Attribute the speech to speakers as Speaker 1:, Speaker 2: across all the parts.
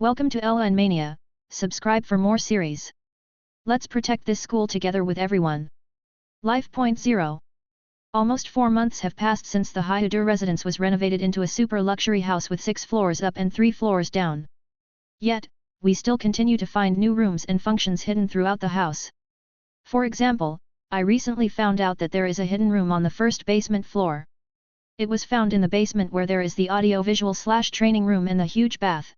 Speaker 1: Welcome to Ella and Mania, subscribe for more series. Let's protect this school together with everyone. Life Point 0. Almost 4 months have passed since the Hyudur residence was renovated into a super luxury house with 6 floors up and 3 floors down. Yet, we still continue to find new rooms and functions hidden throughout the house. For example, I recently found out that there is a hidden room on the first basement floor. It was found in the basement where there is the audio-visual/training room and the huge bath.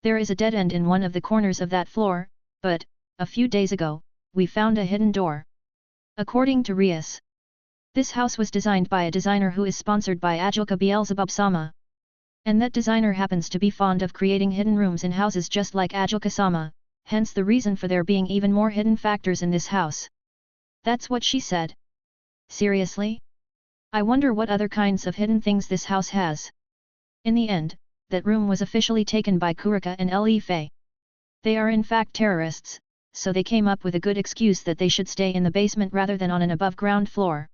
Speaker 1: There is a dead end in one of the corners of that floor, but, a few days ago, we found a hidden door. According to Rias, this house was designed by a designer who is sponsored by Ajilka Beelzebub-sama. And that designer happens to be fond of creating hidden rooms in houses just like Ajilka-sama, hence the reason for there being even more hidden factors in this house. That's what she said. Seriously? I wonder what other kinds of hidden things this house has. In the end, that room was officially taken by Kurika and Le Fei. They are in fact terrorists, so they came up with a good excuse that they should stay in the basement rather than on an above-ground floor.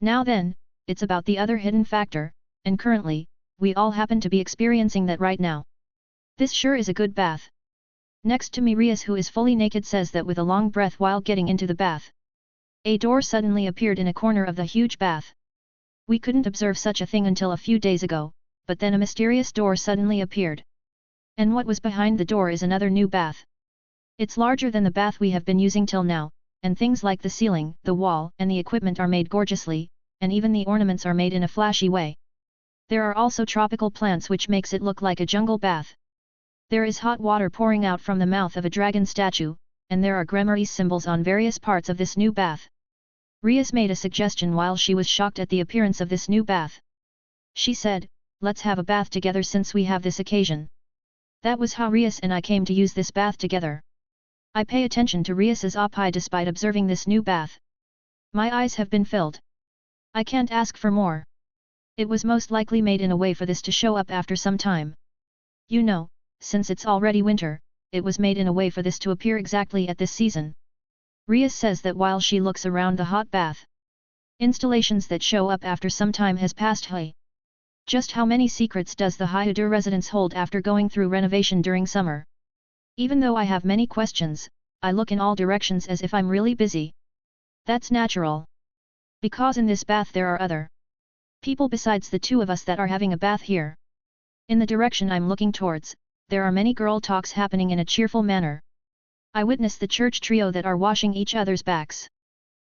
Speaker 1: Now then, it's about the other hidden factor, and currently, we all happen to be experiencing that right now. This sure is a good bath. Next to me Rias, who is fully naked, says that with a long breath while getting into the bath. A door suddenly appeared in a corner of the huge bath. We couldn't observe such a thing until a few days ago, but then a mysterious door suddenly appeared. And what was behind the door is another new bath. It's larger than the bath we have been using till now, and things like the ceiling, the wall, and the equipment are made gorgeously, and even the ornaments are made in a flashy way. There are also tropical plants which makes it look like a jungle bath. There is hot water pouring out from the mouth of a dragon statue, and there are Gremmeries symbols on various parts of this new bath. Rias made a suggestion while she was shocked at the appearance of this new bath. She said, "Let's have a bath together since we have this occasion." That was how Rias and I came to use this bath together. I pay attention to Rias's opai despite observing this new bath. My eyes have been filled. I can't ask for more. It was most likely made in a way for this to show up after some time. You know, since it's already winter, it was made in a way for this to appear exactly at this season. Rias says that while she looks around the hot bath installations that show up after some time has passed. Hey! Just how many secrets does the Hyudur residence hold after going through renovation during summer? Even though I have many questions, I look in all directions as if I'm really busy. That's natural. Because in this bath there are other people besides the two of us that are having a bath here. In the direction I'm looking towards, there are many girl talks happening in a cheerful manner. I witness the church trio that are washing each other's backs.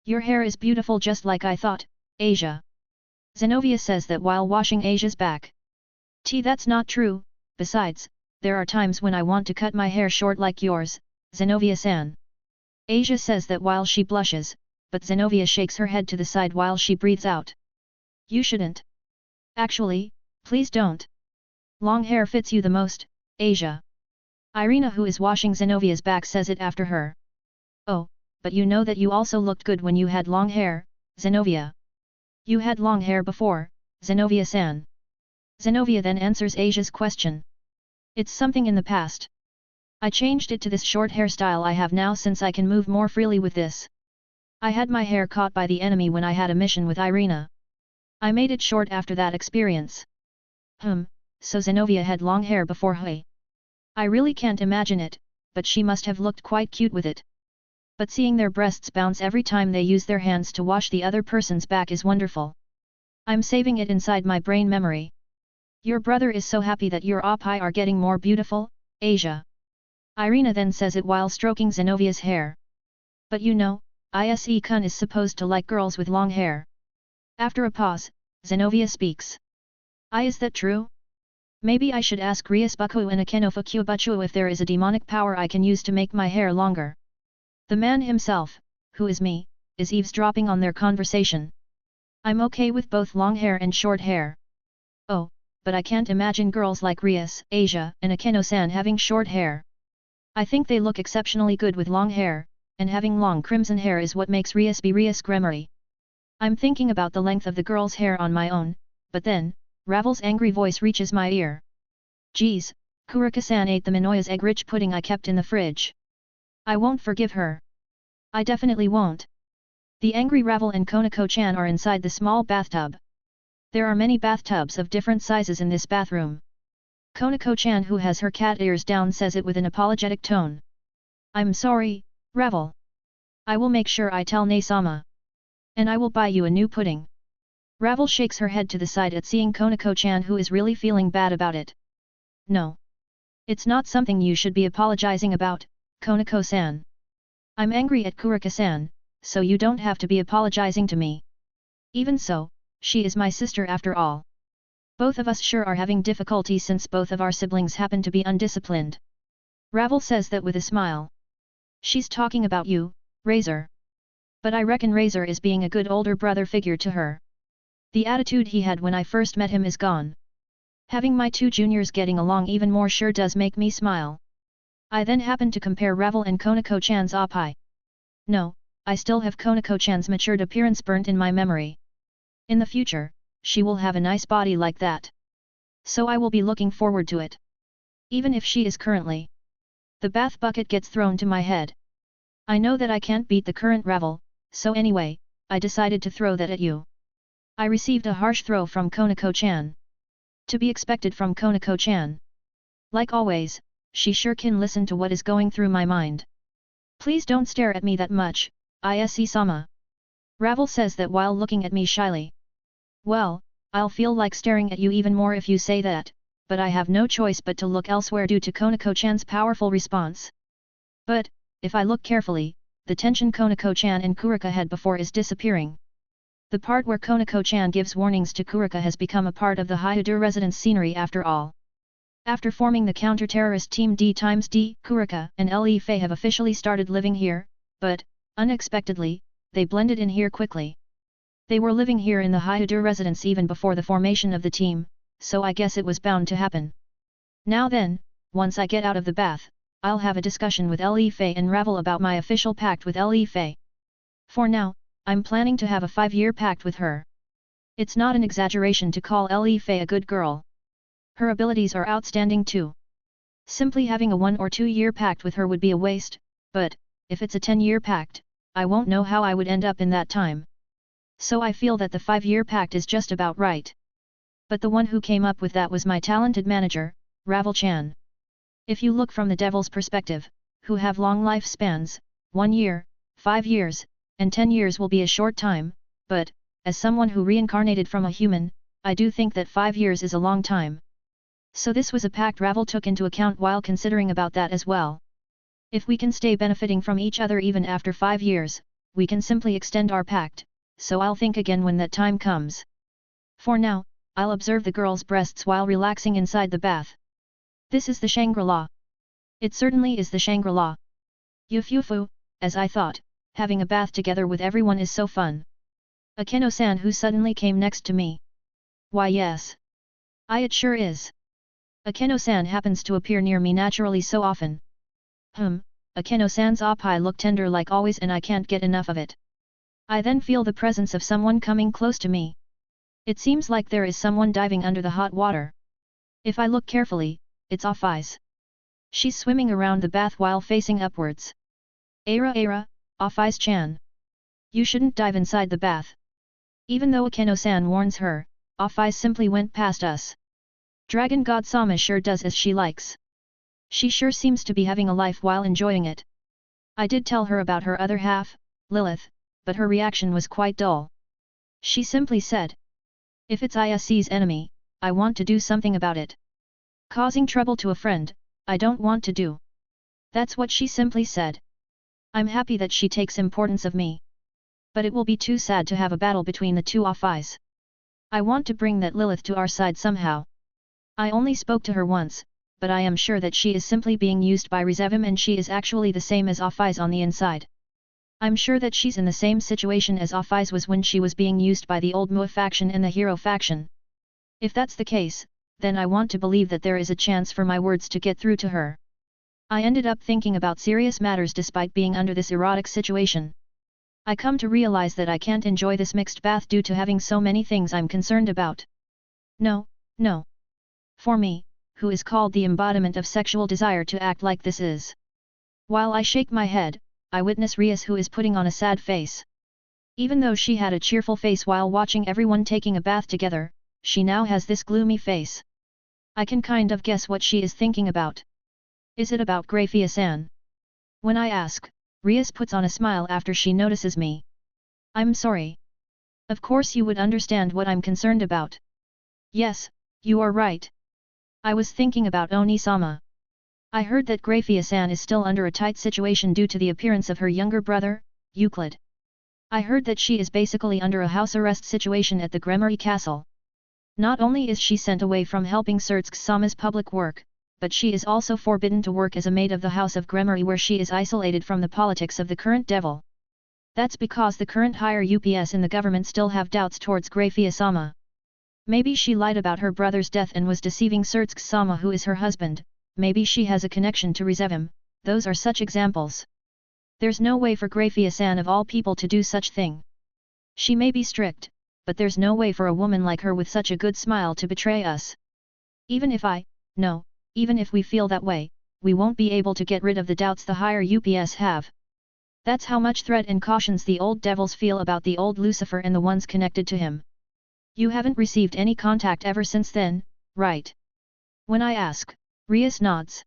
Speaker 1: Your hair is beautiful just like I thought, Asia. Zenobia says that while washing Asia's back. That's not true, besides, there are times when I want to cut my hair short like yours, Zenobia-san. Asia says that while she blushes, but Zenobia shakes her head to the side while she breathes out. You shouldn't. Actually, please don't. Long hair fits you the most, Asia. Irina, who is washing Zenovia's back, says it after her. Oh, but you know that you also looked good when you had long hair, Zenobia. You had long hair before, Zenobia-san. Zenobia then answers Asia's question. It's something in the past. I changed it to this short hairstyle I have now since I can move more freely with this. I had my hair caught by the enemy when I had a mission with Irina. I made it short after that experience. So Zenobia had long hair before. Hey! I really can't imagine it, but she must have looked quite cute with it. But seeing their breasts bounce every time they use their hands to wash the other person's back is wonderful. I'm saving it inside my brain memory. Your brother is so happy that your opai are getting more beautiful, Asia. Irina then says it while stroking Zenovia's hair. But you know, Ise-kun is supposed to like girls with long hair. After a pause, Zenobia speaks. Is that true? Maybe I should ask Rias Buku and Akenofa Kyubuchu if there is a demonic power I can use to make my hair longer. The man himself, who is me, is eavesdropping on their conversation. I'm okay with both long hair and short hair. Oh, but I can't imagine girls like Rias, Asia, and Akeno-san having short hair. I think they look exceptionally good with long hair, and having long crimson hair is what makes Rias be Rias Gremory. I'm thinking about the length of the girl's hair on my own, but then, Ravel's angry voice reaches my ear. Geez, Kurika-san ate the Minoya's egg-rich pudding I kept in the fridge. I won't forgive her. I definitely won't. The angry Ravel and Konako-chan are inside the small bathtub. There are many bathtubs of different sizes in this bathroom. Konako-chan, who has her cat ears down, says it with an apologetic tone. I'm sorry, Ravel. I will make sure I tell Ne-sama. And I will buy you a new pudding. Ravel shakes her head to the side at seeing Konako-chan, who is really feeling bad about it. No. It's not something you should be apologizing about, Konako-san. I'm angry at Kurika-san, so you don't have to be apologizing to me. Even so, she is my sister after all. Both of us sure are having difficulty since both of our siblings happen to be undisciplined. Ravel says that with a smile. She's talking about you, Razor. But I reckon Razor is being a good older brother figure to her. The attitude he had when I first met him is gone. Having my two juniors getting along even more sure does make me smile. I then happen to compare Ravel and Konako-chan's oppai. No, I still have Konako-chan's matured appearance burnt in my memory. In the future, she will have a nice body like that. So I will be looking forward to it. Even if she is currently. The bath bucket gets thrown to my head. I know that I can't beat the current Ravel, so anyway, I decided to throw that at you. I received a harsh throw from Konako-chan. To be expected from Konako-chan. Like always, she sure can listen to what is going through my mind. Please don't stare at me that much, Ise-sama. Ravel says that while looking at me shyly. Well, I'll feel like staring at you even more if you say that, but I have no choice but to look elsewhere due to Konako-chan's powerful response. But, if I look carefully, the tension Konako-chan and Kurika had before is disappearing. The part where Konako-chan gives warnings to Kurika has become a part of the Hyudu residence scenery after all. After forming the counter-terrorist team D×D, Kurika and Le Fei have officially started living here, but, unexpectedly, they blended in here quickly. They were living here in the Hyudu residence even before the formation of the team, so I guess it was bound to happen. Now then, once I get out of the bath, I'll have a discussion with Le Fei and Ravel about my official pact with Le Fei. For now, I'm planning to have a 5-year pact with her. It's not an exaggeration to call Le Fei a good girl. Her abilities are outstanding too. Simply having a 1 or 2 year pact with her would be a waste, but, if it's a 10-year pact, I won't know how I would end up in that time. So I feel that the 5-year pact is just about right. But the one who came up with that was my talented manager, Ravel-chan. If you look from the devil's perspective, who have long lifespans, 1 year, 5 years, and 10 years will be a short time, but, as someone who reincarnated from a human, I do think that 5 years is a long time. So this was a pact Ravel took into account while considering about that as well. If we can stay benefiting from each other even after 5 years, we can simply extend our pact, so I'll think again when that time comes. For now, I'll observe the girl's breasts while relaxing inside the bath. This is the Shangri-La. It certainly is the Shangri-La. Yufufu, as I thought, having a bath together with everyone is so fun. Akeno-san, who suddenly came next to me. Why yes. It sure is. Akeno-san happens to appear near me naturally so often. Akeno-san's oppai look tender like always and I can't get enough of it. I then feel the presence of someone coming close to me. It seems like there is someone diving under the hot water. If I look carefully, it's Offai's. She's swimming around the bath while facing upwards. Ara, Offai's-chan. You shouldn't dive inside the bath. Even though Akeno-san warns her, Offai simply went past us. Dragon God Sama sure does as she likes. She sure seems to be having a life while enjoying it. I did tell her about her other half, Lilith, but her reaction was quite dull. She simply said, if it's ISC's enemy, I want to do something about it. Causing trouble to a friend, I don't want to do. That's what she simply said. I'm happy that she takes importance of me. But it will be too sad to have a battle between the two Offais. I want to bring that Lilith to our side somehow. I only spoke to her once, but I am sure that she is simply being used by Rizevim and she is actually the same as Offais on the inside. I'm sure that she's in the same situation as Offais was when she was being used by the old Mua faction and the Hero faction. If that's the case, then I want to believe that there is a chance for my words to get through to her. I ended up thinking about serious matters despite being under this erotic situation. I come to realize that I can't enjoy this mixed bath due to having so many things I'm concerned about. No. For me, who is called the embodiment of sexual desire to act like this is. While I shake my head, I witness Rias who is putting on a sad face. Even though she had a cheerful face while watching everyone taking a bath together, she now has this gloomy face. I can kind of guess what she is thinking about. Is it about Grafia-san? When I ask, Rias puts on a smile after she notices me. I'm sorry. Of course you would understand what I'm concerned about. Yes, you are right. I was thinking about Oni-sama. I heard that Grafia-san is still under a tight situation due to the appearance of her younger brother, Euclid. I heard that she is basically under a house arrest situation at the Gremory Castle. Not only is she sent away from helping Surtsk-sama's public work, but she is also forbidden to work as a maid of the House of Gremory, where she is isolated from the politics of the current devil. That's because the current higher UPS in the government still have doubts towards Grafia-sama. Maybe she lied about her brother's death and was deceiving Surtsk-sama, who is her husband. Maybe she has a connection to Rizevim. Those are such examples. There's no way for Grafia-san of all people to do such thing. She may be strict, but there's no way for a woman like her with such a good smile to betray us. Even if we feel that way, we won't be able to get rid of the doubts the higher UPS have. That's how much threat and cautions the old devils feel about the old Lucifer and the ones connected to him. You haven't received any contact ever since then, right? When I ask, Rias nods.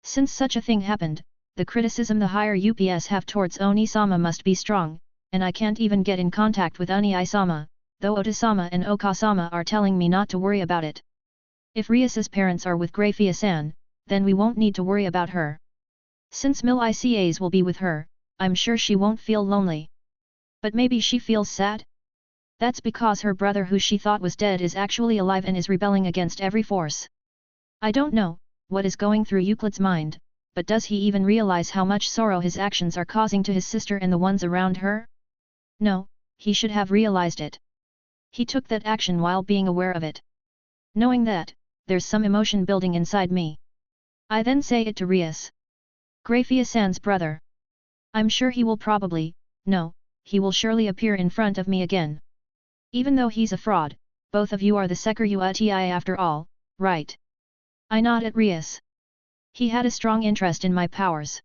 Speaker 1: Since such a thing happened, the criticism the higher UPS have towards Oni-sama must be strong, and I can't even get in contact with Oni-sama, though Ota-sama and Oka-sama are telling me not to worry about it. If Rias's parents are with Grafia-san, then we won't need to worry about her. Since Mil-ICAs will be with her, I'm sure she won't feel lonely. But maybe she feels sad? That's because her brother who she thought was dead is actually alive and is rebelling against every force. I don't know what is going through Euclid's mind, but does he even realize how much sorrow his actions are causing to his sister and the ones around her? No, he should have realized it. He took that action while being aware of it. Knowing that, there's some emotion building inside me. I then say it to Rias. Grafia-san's brother. I'm sure he will he will surely appear in front of me again. Even though he's a fraud, both of you are the Sekuriti after all, right? I nod at Rias. He had a strong interest in my powers.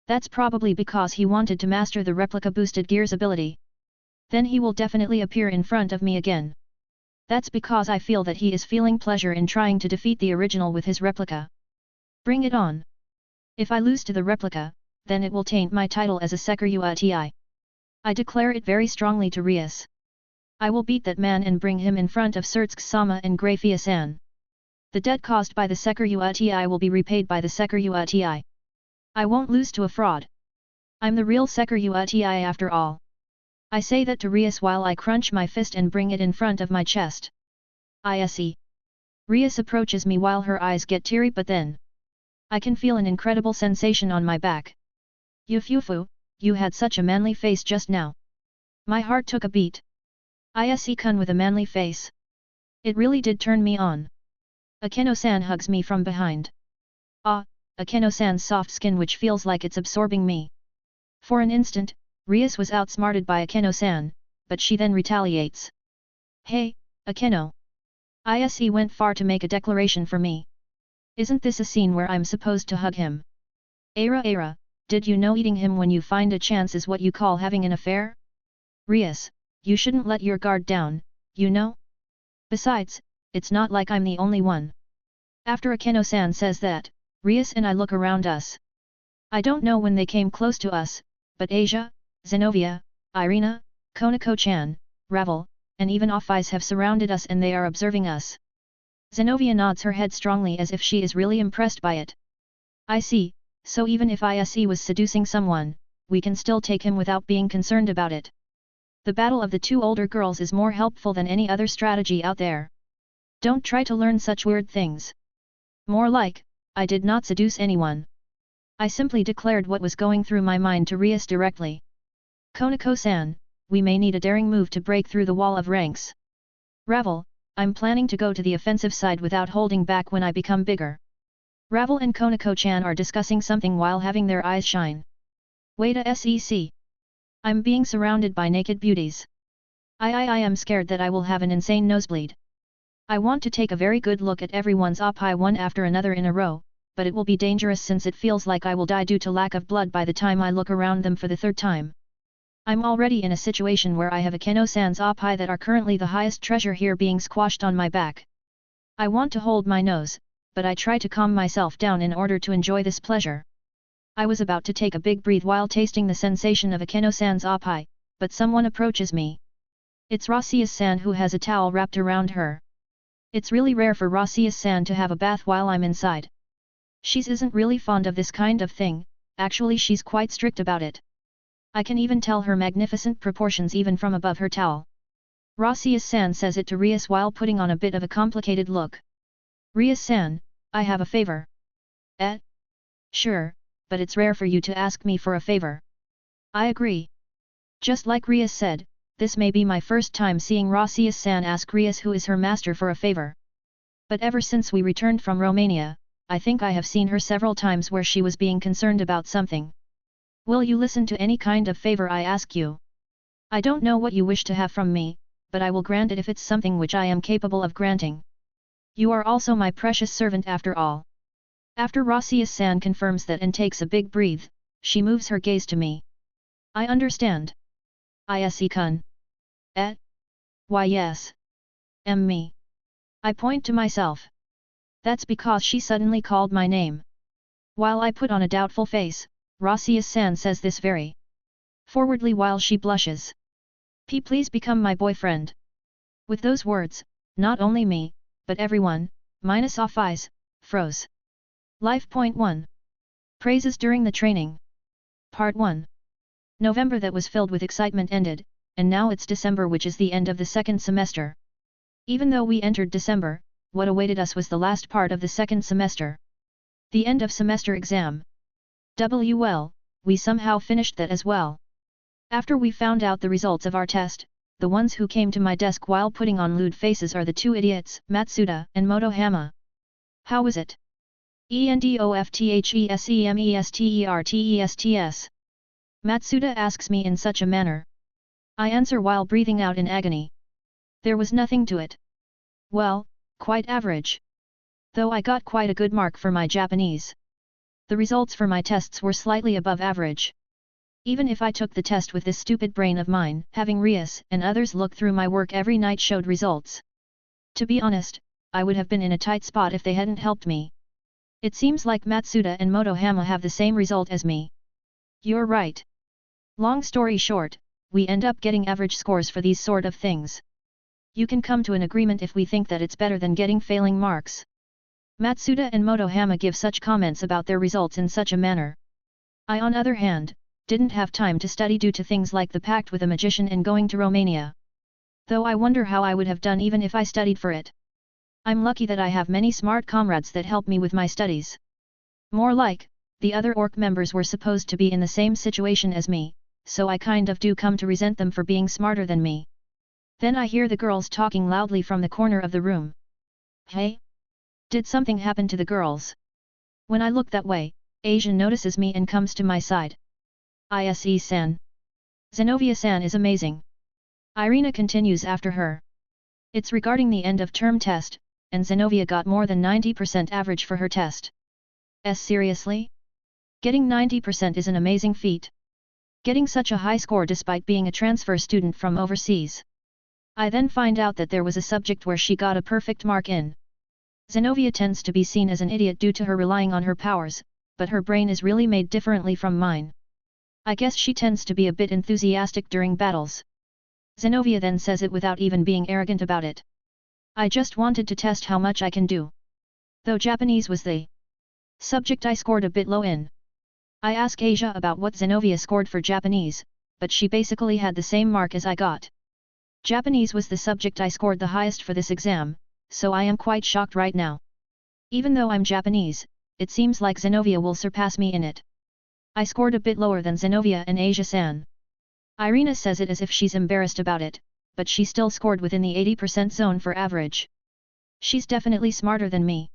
Speaker 1: That's probably because he wanted to master the replica boosted gears ability. Then he will definitely appear in front of me again. That's because I feel that he is feeling pleasure in trying to defeat the original with his replica. Bring it on. If I lose to the replica, then it will taint my title as a Sekuriti. I declare it very strongly to Rias. I will beat that man and bring him in front of Surtsk-sama and Grafia-san. The debt caused by the Sekuriti will be repaid by the Sekuriti. I won't lose to a fraud. I'm the real Sekuriti after all. I say that to Rias while I crunch my fist and bring it in front of my chest. ISE. Rias approaches me while her eyes get teary, but then I can feel an incredible sensation on my back. Yufufu, you had such a manly face just now. My heart took a beat. ISE-kun with a manly face. It really did turn me on. Akeno-san hugs me from behind. Ah, Akeno-san's soft skin which feels like it's absorbing me. For an instant, Rias was outsmarted by Akeno-san, but she then retaliates. Hey, Akeno. ISE went far to make a declaration for me. Isn't this a scene where I'm supposed to hug him? Ara, did you know eating him when you find a chance is what you call having an affair? Rias, you shouldn't let your guard down, you know? Besides, it's not like I'm the only one. After Akeno-san says that, Rias and I look around us. I don't know when they came close to us, but Asia, Zenovia, Irina, Konako-chan, Ravel, and even Off-Eyes have surrounded us and they are observing us. Zenovia nods her head strongly as if she is really impressed by it. I see, so even if ISE was seducing someone, we can still take him without being concerned about it. The battle of the two older girls is more helpful than any other strategy out there. Don't try to learn such weird things. More like, I did not seduce anyone. I simply declared what was going through my mind to Rias directly. Konako-san, we may need a daring move to break through the wall of ranks. Ravel, I'm planning to go to the offensive side without holding back when I become bigger. Ravel and Konako-chan are discussing something while having their eyes shine. Wait a sec. I'm being surrounded by naked beauties. I am scared that I will have an insane nosebleed. I want to take a very good look at everyone's oppi one after another in a row, but it will be dangerous since it feels like I will die due to lack of blood by the time I look around them for the third time. I'm already in a situation where I have Akeno-san's oppi that are currently the highest treasure here being squashed on my back. I want to hold my nose, but I try to calm myself down in order to enjoy this pleasure. I was about to take a big breath while tasting the sensation of Akeno-san's oppai, but someone approaches me. It's Rasias-san who has a towel wrapped around her. It's really rare for Rasias-san to have a bath while I'm inside. She's isn't really fond of this kind of thing, actually she's quite strict about it. I can even tell her magnificent proportions even from above her towel. Rasias-san says it to Rias while putting on a bit of a complicated look. Rias-san, I have a favor. Eh? Sure, but it's rare for you to ask me for a favor. I agree. Just like Rias said, this may be my first time seeing Rasias-san ask Rias who is her master for a favor. But ever since we returned from Romania, I think I have seen her several times where she was being concerned about something. Will you listen to any kind of favor I ask you? I don't know what you wish to have from me, but I will grant it if it's something which I am capable of granting. You are also my precious servant after all. After Rasias-san confirms that and takes a big breath, she moves her gaze to me. I understand. Ise-kun. Eh? Why yes. Me. I point to myself. That's because she suddenly called my name. While I put on a doubtful face, Rasias-san says this very forwardly while she blushes. Please become my boyfriend. With those words, not only me, but everyone, minus off eyes, froze. Life Point 1. Praises during the training. Part 1. November that was filled with excitement ended, and now it's December, which is the end of the second semester. Even though we entered December, what awaited us was the last part of the second semester. The end of semester exam. Well, we somehow finished that as well. After we found out the results of our test, the ones who came to my desk while putting on lewd faces are the two idiots, Matsuda and Motohama. How was it? ENDOFTHESEMESTERTESTS. Matsuda asks me in such a manner. I answer while breathing out in agony. There was nothing to it. Well, quite average. Though I got quite a good mark for my Japanese. The results for my tests were slightly above average. Even if I took the test with this stupid brain of mine, having Rias and others look through my work every night showed results. To be honest, I would have been in a tight spot if they hadn't helped me. It seems like Matsuda and Motohama have the same result as me. You're right. Long story short, we end up getting average scores for these sort of things. You can come to an agreement if we think that it's better than getting failing marks. Matsuda and Motohama give such comments about their results in such a manner. I on other hand, didn't have time to study due to things like the pact with a magician and going to Romania. Though I wonder how I would have done even if I studied for it. I'm lucky that I have many smart comrades that help me with my studies. More like, the other orc members were supposed to be in the same situation as me, so I kind of do come to resent them for being smarter than me. Then I hear the girls talking loudly from the corner of the room. Hey? Did something happen to the girls? When I look that way, Asia notices me and comes to my side. Ise-san. Zenobia-san is amazing. Irina continues after her. It's regarding the end of term test, and Zenobia got more than 90% average for her test. Seriously? Getting 90% is an amazing feat. Getting such a high score despite being a transfer student from overseas. I then find out that there was a subject where she got a perfect mark in. Zenobia tends to be seen as an idiot due to her relying on her powers, but her brain is really made differently from mine. I guess she tends to be a bit enthusiastic during battles. Zenobia then says it without even being arrogant about it. I just wanted to test how much I can do. Though Japanese was the subject I scored a bit low in. I ask Asia about what Zenobia scored for Japanese, but she basically had the same mark as I got. Japanese was the subject I scored the highest for this exam, so I am quite shocked right now. Even though I'm Japanese, it seems like Zenobia will surpass me in it. I scored a bit lower than Zenobia and Asia-san. Irina says it as if she's embarrassed about it, but she still scored within the 80% zone for average. She's definitely smarter than me.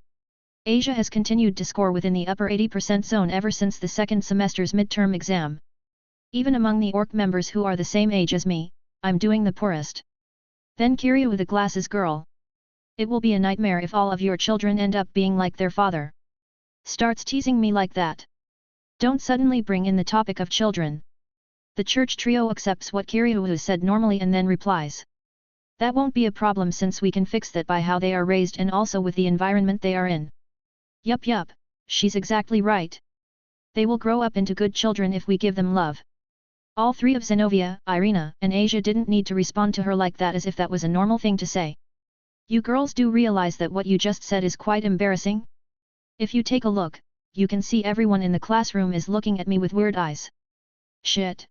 Speaker 1: Asia has continued to score within the upper 80% zone ever since the second semester's midterm exam. Even among the orc members who are the same age as me, I'm doing the poorest. Then Kiryu the glasses girl. It will be a nightmare if all of your children end up being like their father. Starts teasing me like that. Don't suddenly bring in the topic of children. The church trio accepts what Kiryu said normally and then replies. That won't be a problem since we can fix that by how they are raised and also with the environment they are in. Yup, she's exactly right. They will grow up into good children if we give them love. All three of Zenobia, Irina, and Asia didn't need to respond to her like that as if that was a normal thing to say. You girls do realize that what you just said is quite embarrassing? If you take a look, you can see everyone in the classroom is looking at me with weird eyes. Shit.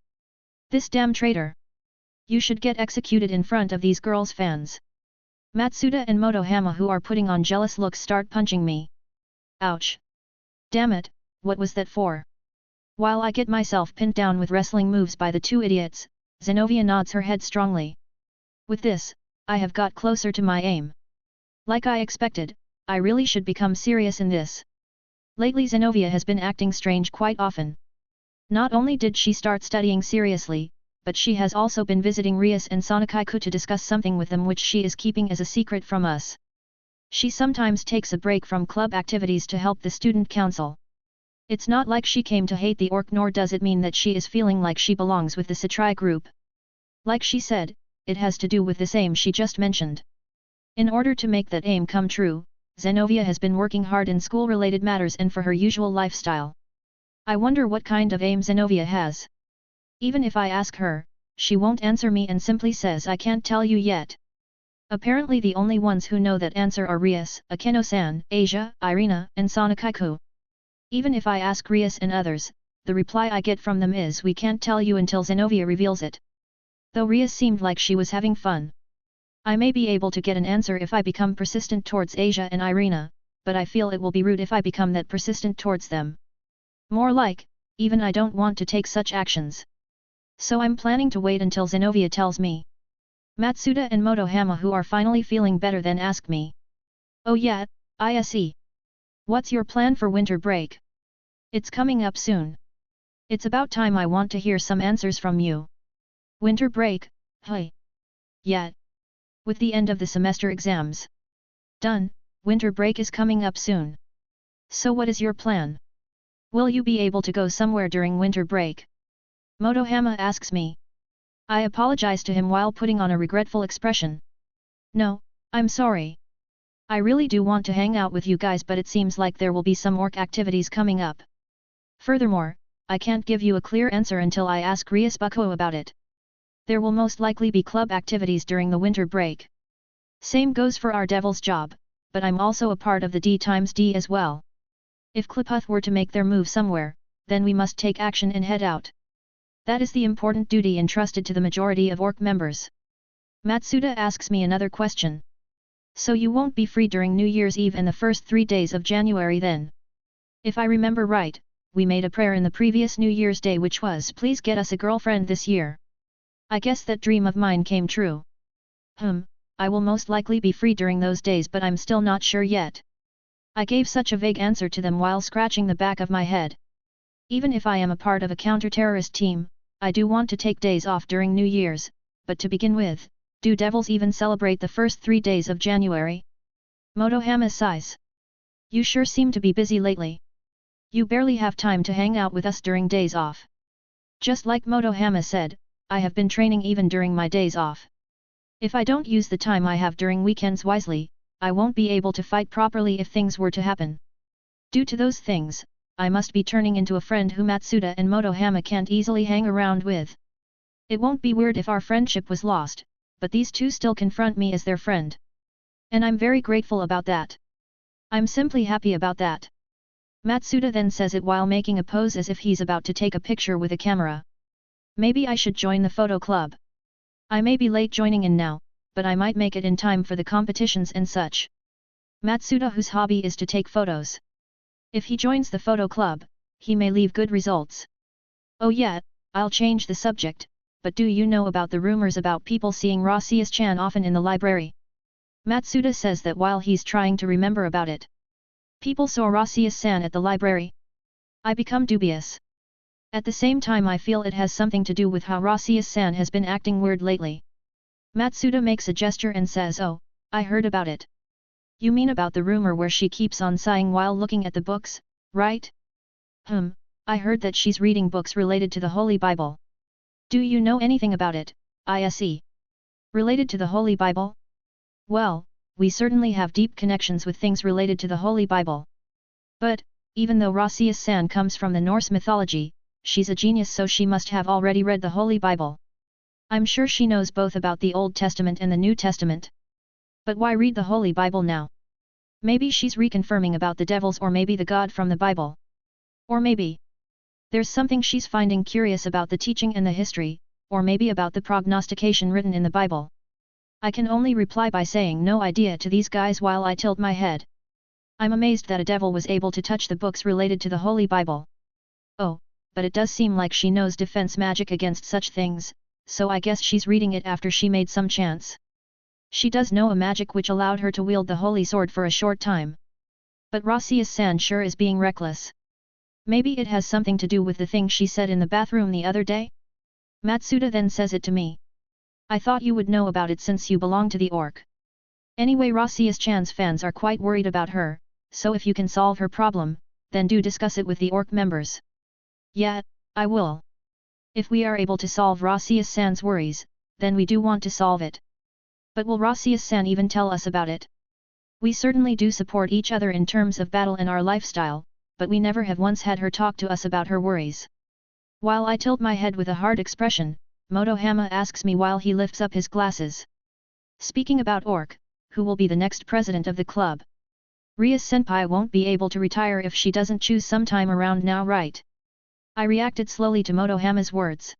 Speaker 1: This damn traitor. You should get executed in front of these girls' fans. Matsuda and Motohama who are putting on jealous looks start punching me. Ouch. Damn it, what was that for? While I get myself pinned down with wrestling moves by the two idiots, Zenobia nods her head strongly. With this, I have got closer to my aim. Like I expected, I really should become serious in this. Lately Zenobia has been acting strange quite often. Not only did she start studying seriously, but she has also been visiting Rias and Sonakaiku to discuss something with them which she is keeping as a secret from us. She sometimes takes a break from club activities to help the student council. It's not like she came to hate the orc nor does it mean that she is feeling like she belongs with the Satrai group. Like she said, it has to do with this aim she just mentioned. In order to make that aim come true, Zenobia has been working hard in school-related matters and for her usual lifestyle. I wonder what kind of aim Zenobia has. Even if I ask her, she won't answer me and simply says I can't tell you yet. Apparently the only ones who know that answer are Rias, Akeno-san, Asia, Irina, and Sonakaiku. Even if I ask Rias and others, the reply I get from them is we can't tell you until Zenobia reveals it. Though Rias seemed like she was having fun. I may be able to get an answer if I become persistent towards Asia and Irina, but I feel it will be rude if I become that persistent towards them. More like, even I don't want to take such actions. So I'm planning to wait until Zenobia tells me. Matsuda and Motohama who are finally feeling better then ask me. Oh yeah, ISE. What's your plan for winter break? It's coming up soon. It's about time I want to hear some answers from you. Winter break, hey. Yeah. With the end of the semester exams done, winter break is coming up soon. So what is your plan? Will you be able to go somewhere during winter break? Motohama asks me. I apologize to him while putting on a regretful expression. No, I'm sorry. I really do want to hang out with you guys but it seems like there will be some orc activities coming up. Furthermore, I can't give you a clear answer until I ask Rias Buko about it. There will most likely be club activities during the winter break. Same goes for our devil's job, but I'm also a part of the D times D as well. If Kliputh were to make their move somewhere, then we must take action and head out. That is the important duty entrusted to the majority of orc members. Matsuda asks me another question. So you won't be free during New Year's Eve and the first 3 days of January then? If I remember right, we made a prayer in the previous New Year's Day which was please get us a girlfriend this year. I guess that dream of mine came true. I will most likely be free during those days but I'm still not sure yet. I gave such a vague answer to them while scratching the back of my head. Even if I am a part of a counter-terrorist team, I do want to take days off during New Year's, but to begin with, do devils even celebrate the first 3 days of January? Motohama sighs. You sure seem to be busy lately. You barely have time to hang out with us during days off. Just like Motohama said, I have been training even during my days off. If I don't use the time I have during weekends wisely, I won't be able to fight properly if things were to happen. Due to those things, I must be turning into a friend who Matsuda and Motohama can't easily hang around with. It won't be weird if our friendship was lost, but these two still confront me as their friend. And I'm very grateful about that. I'm simply happy about that. Matsuda then says it while making a pose as if he's about to take a picture with a camera. Maybe I should join the photo club. I may be late joining in now, but I might make it in time for the competitions and such. Matsuda whose hobby is to take photos. If he joins the photo club, he may leave good results. Oh yeah, I'll change the subject, but do you know about the rumors about people seeing Rasius-chan often in the library? Matsuda says that while he's trying to remember about it. People saw Rasius-san at the library. I become dubious. At the same time I feel it has something to do with how Rasius-san has been acting weird lately. Matsuda makes a gesture and says oh, I heard about it. You mean about the rumor where she keeps on sighing while looking at the books, right? I heard that she's reading books related to the Holy Bible. Do you know anything about it, ISE? Related to the Holy Bible? Well, we certainly have deep connections with things related to the Holy Bible. But, even though Rasius-san comes from the Norse mythology, she's a genius, so she must have already read the Holy Bible. I'm sure she knows both about the Old Testament and the New Testament. But why read the Holy Bible now? Maybe she's reconfirming about the devils, or maybe the God from the Bible. Or maybe there's something she's finding curious about the teaching and the history, or maybe about the prognostication written in the Bible. I can only reply by saying no idea to these guys while I tilt my head. I'm amazed that a devil was able to touch the books related to the Holy Bible. Oh, but it does seem like she knows defense magic against such things, so I guess she's reading it after she made some chance. She does know a magic which allowed her to wield the holy sword for a short time. But Rasius-san sure is being reckless. Maybe it has something to do with the thing she said in the bathroom the other day? Matsuda then says it to me. I thought you would know about it since you belong to the orc. Anyway, Rasius-chan's fans are quite worried about her, so if you can solve her problem, then do discuss it with the orc members. Yeah, I will. If we are able to solve Rasius-san's worries, then we do want to solve it. But will Rasius-san even tell us about it? We certainly do support each other in terms of battle and our lifestyle, but we never have once had her talk to us about her worries. While I tilt my head with a hard expression, Motohama asks me while he lifts up his glasses. Speaking about orc, who will be the next president of the club? Ria-senpai won't be able to retire if she doesn't choose sometime around now, right? I reacted slowly to Motohama's words.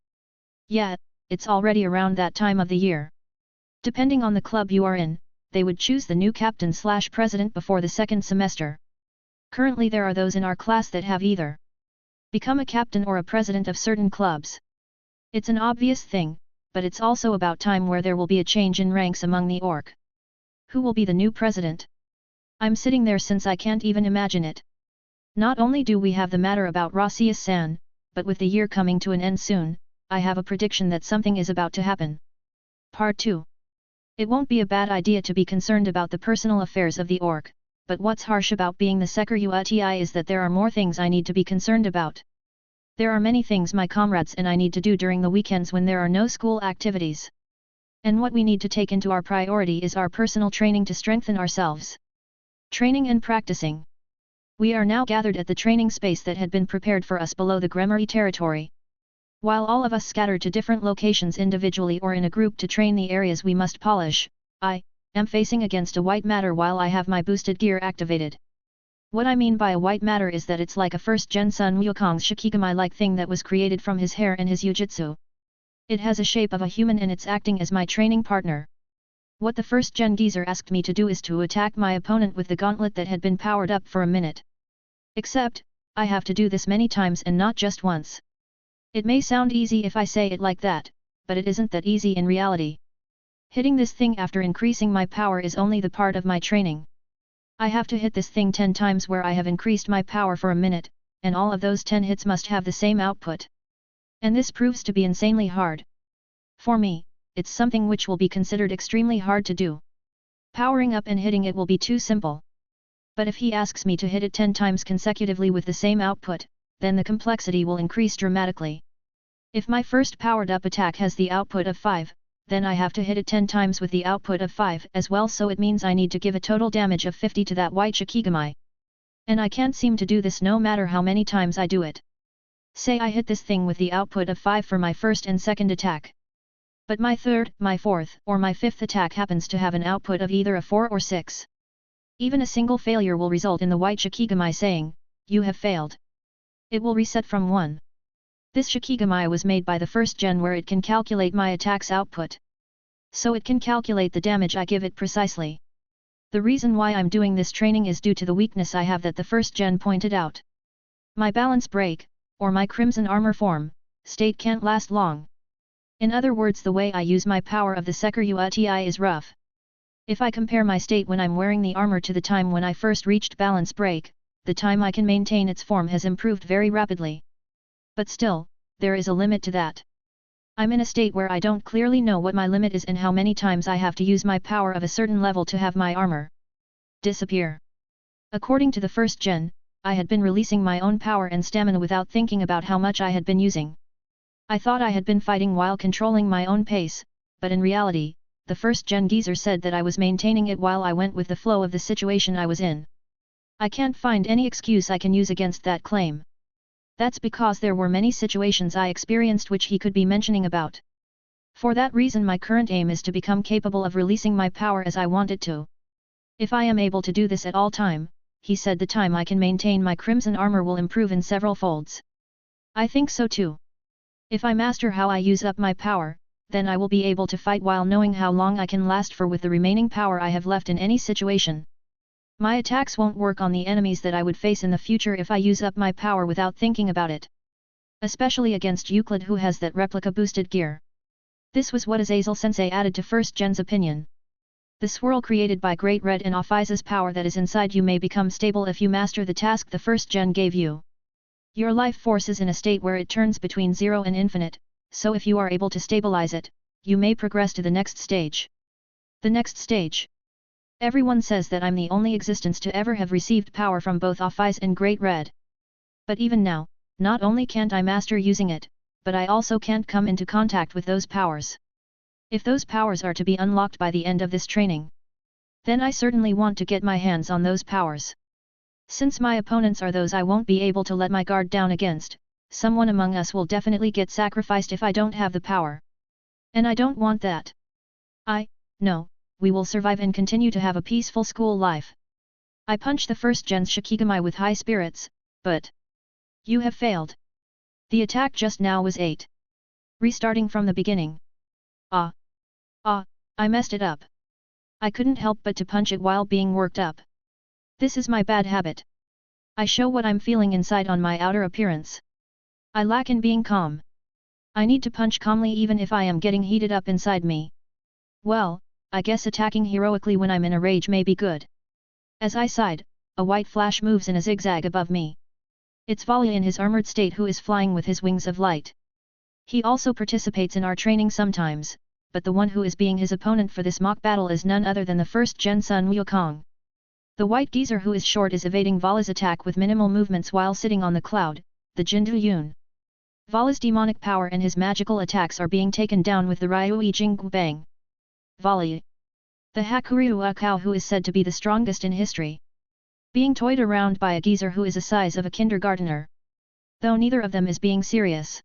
Speaker 1: Yeah, it's already around that time of the year. Depending on the club you are in, they would choose the new captain/president before the second semester. Currently there are those in our class that have either become a captain or a president of certain clubs. It's an obvious thing, but it's also about time where there will be a change in ranks among the orc. Who will be the new president? I'm sitting there since I can't even imagine it. Not only do we have the matter about Rasius-san, but with the year coming to an end soon, I have a prediction that something is about to happen. Part 2. It won't be a bad idea to be concerned about the personal affairs of the orc, but what's harsh about being the Sekiruti is that there are more things I need to be concerned about. There are many things my comrades and I need to do during the weekends when there are no school activities. And what we need to take into our priority is our personal training to strengthen ourselves. Training and practicing. We are now gathered at the training space that had been prepared for us below the Gremory territory. While all of us scattered to different locations individually or in a group to train the areas we must polish, I am facing against a white matter while I have my boosted gear activated. What I mean by a white matter is that it's like a first-gen Sun Wukong's Shikigami-like thing that was created from his hair and his Yujutsu. It has a shape of a human and it's acting as my training partner. What the first-gen geezer asked me to do is to attack my opponent with the gauntlet that had been powered up for a minute. Except, I have to do this many times and not just once. It may sound easy if I say it like that, but it isn't that easy in reality. Hitting this thing after increasing my power is only the part of my training. I have to hit this thing 10 times where I have increased my power for a minute, and all of those 10 hits must have the same output. And this proves to be insanely hard. For me, it's something which will be considered extremely hard to do. Powering up and hitting it will be too simple. But if he asks me to hit it 10 times consecutively with the same output, then the complexity will increase dramatically. If my first powered up attack has the output of 5, then I have to hit it 10 times with the output of 5 as well, so it means I need to give a total damage of 50 to that white Shikigami. And I can't seem to do this no matter how many times I do it. Say I hit this thing with the output of 5 for my first and second attack. But my third, my fourth, or my fifth attack happens to have an output of either a 4 or 6. Even a single failure will result in the white Shikigami saying, "You have failed." It will reset from 1. This Shikigami was made by the first gen where it can calculate my attack's output. So it can calculate the damage I give it precisely. The reason why I'm doing this training is due to the weakness I have that the first gen pointed out. My balance break, or my crimson armor form, state can't last long. In other words, the way I use my power of the Sekiruti is rough. If I compare my state when I'm wearing the armor to the time when I first reached balance break, the time I can maintain its form has improved very rapidly. But still, there is a limit to that. I'm in a state where I don't clearly know what my limit is and how many times I have to use my power of a certain level to have my armor disappear. According to the first gen, I had been releasing my own power and stamina without thinking about how much I had been using. I thought I had been fighting while controlling my own pace, but in reality, the first gen geezer said that I was maintaining it while I went with the flow of the situation I was in. I can't find any excuse I can use against that claim. That's because there were many situations I experienced which he could be mentioning about. For that reason my current aim is to become capable of releasing my power as I want it to. If I am able to do this at all time, he said, the time I can maintain my crimson armor will improve in several folds. I think so too. If I master how I use up my power, then I will be able to fight while knowing how long I can last for with the remaining power I have left in any situation. My attacks won't work on the enemies that I would face in the future if I use up my power without thinking about it. Especially against Euclid, who has that replica boosted gear. This was what Azazel-sensei added to first gen's opinion. The swirl created by Great Red and Ophiz's power that is inside you may become stable if you master the task the first gen gave you. Your life force is in a state where it turns between 0 and infinite, so if you are able to stabilize it, you may progress to the next stage. The next stage. Everyone says that I'm the only existence to ever have received power from both Ophize and Great Red. But even now, not only can't I master using it, but I also can't come into contact with those powers. If those powers are to be unlocked by the end of this training, then I certainly want to get my hands on those powers. Since my opponents are those I won't be able to let my guard down against, someone among us will definitely get sacrificed if I don't have the power. And I don't want that. No, we will survive and continue to have a peaceful school life. I punch the first gen's Shikigami with high spirits, but you have failed. The attack just now was 8. Restarting from the beginning. I messed it up. I couldn't help but to punch it while being worked up. This is my bad habit. I show what I'm feeling inside on my outer appearance. I lack in being calm. I need to punch calmly even if I am getting heated up inside me. Well, I guess attacking heroically when I'm in a rage may be good. As I sighed, a white flash moves in a zigzag above me. It's Valia in his armored state who is flying with his wings of light. He also participates in our training sometimes, but the one who is being his opponent for this mock battle is none other than the first gen Sun Wukong. The white geezer who is short is evading Vala's attack with minimal movements while sitting on the cloud, the Jindu Yun. Vala's demonic power and his magical attacks are being taken down with the Ryui Jinggu Bang. Vala, the Hakuryu cow who is said to be the strongest in history, being toyed around by a geezer who is the size of a kindergartner. Though neither of them is being serious.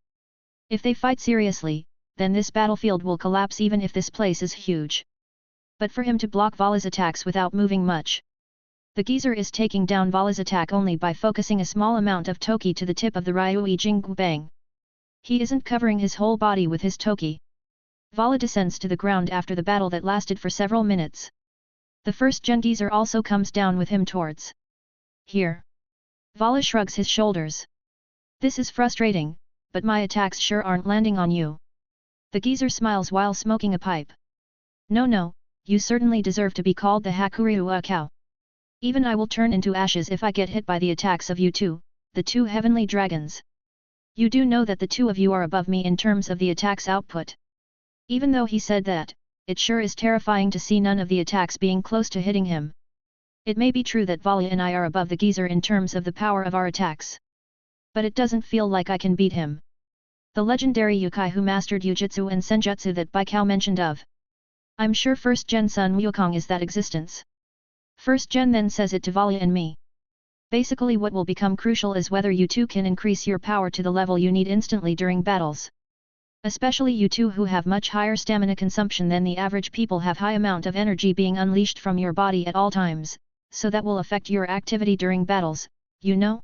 Speaker 1: If they fight seriously, then this battlefield will collapse even if this place is huge. But for him to block Vala's attacks without moving much, the geezer is taking down Vala's attack only by focusing a small amount of Toki to the tip of the Ryui Jinggu Bang. He isn't covering his whole body with his Toki. Vala descends to the ground after the battle that lasted for several minutes. The first gen geezer also comes down with him towards here. Vala shrugs his shoulders. This is frustrating, but my attacks sure aren't landing on you. The geezer smiles while smoking a pipe. No, you certainly deserve to be called the Hakuryu cow. Even I will turn into ashes if I get hit by the attacks of you two, the two heavenly dragons. You do know that the two of you are above me in terms of the attack's output. Even though he said that, it sure is terrifying to see none of the attacks being close to hitting him. It may be true that Valia and I are above the geezer in terms of the power of our attacks. But it doesn't feel like I can beat him. The legendary Yukai who mastered Yujutsu and Senjutsu that Baikao mentioned of. I'm sure first gen Sun Wukong is that existence. First gen then says it to Valia and me. Basically what will become crucial is whether you two can increase your power to the level you need instantly during battles. Especially you two who have much higher stamina consumption than the average people have high amount of energy being unleashed from your body at all times, so that will affect your activity during battles, you know?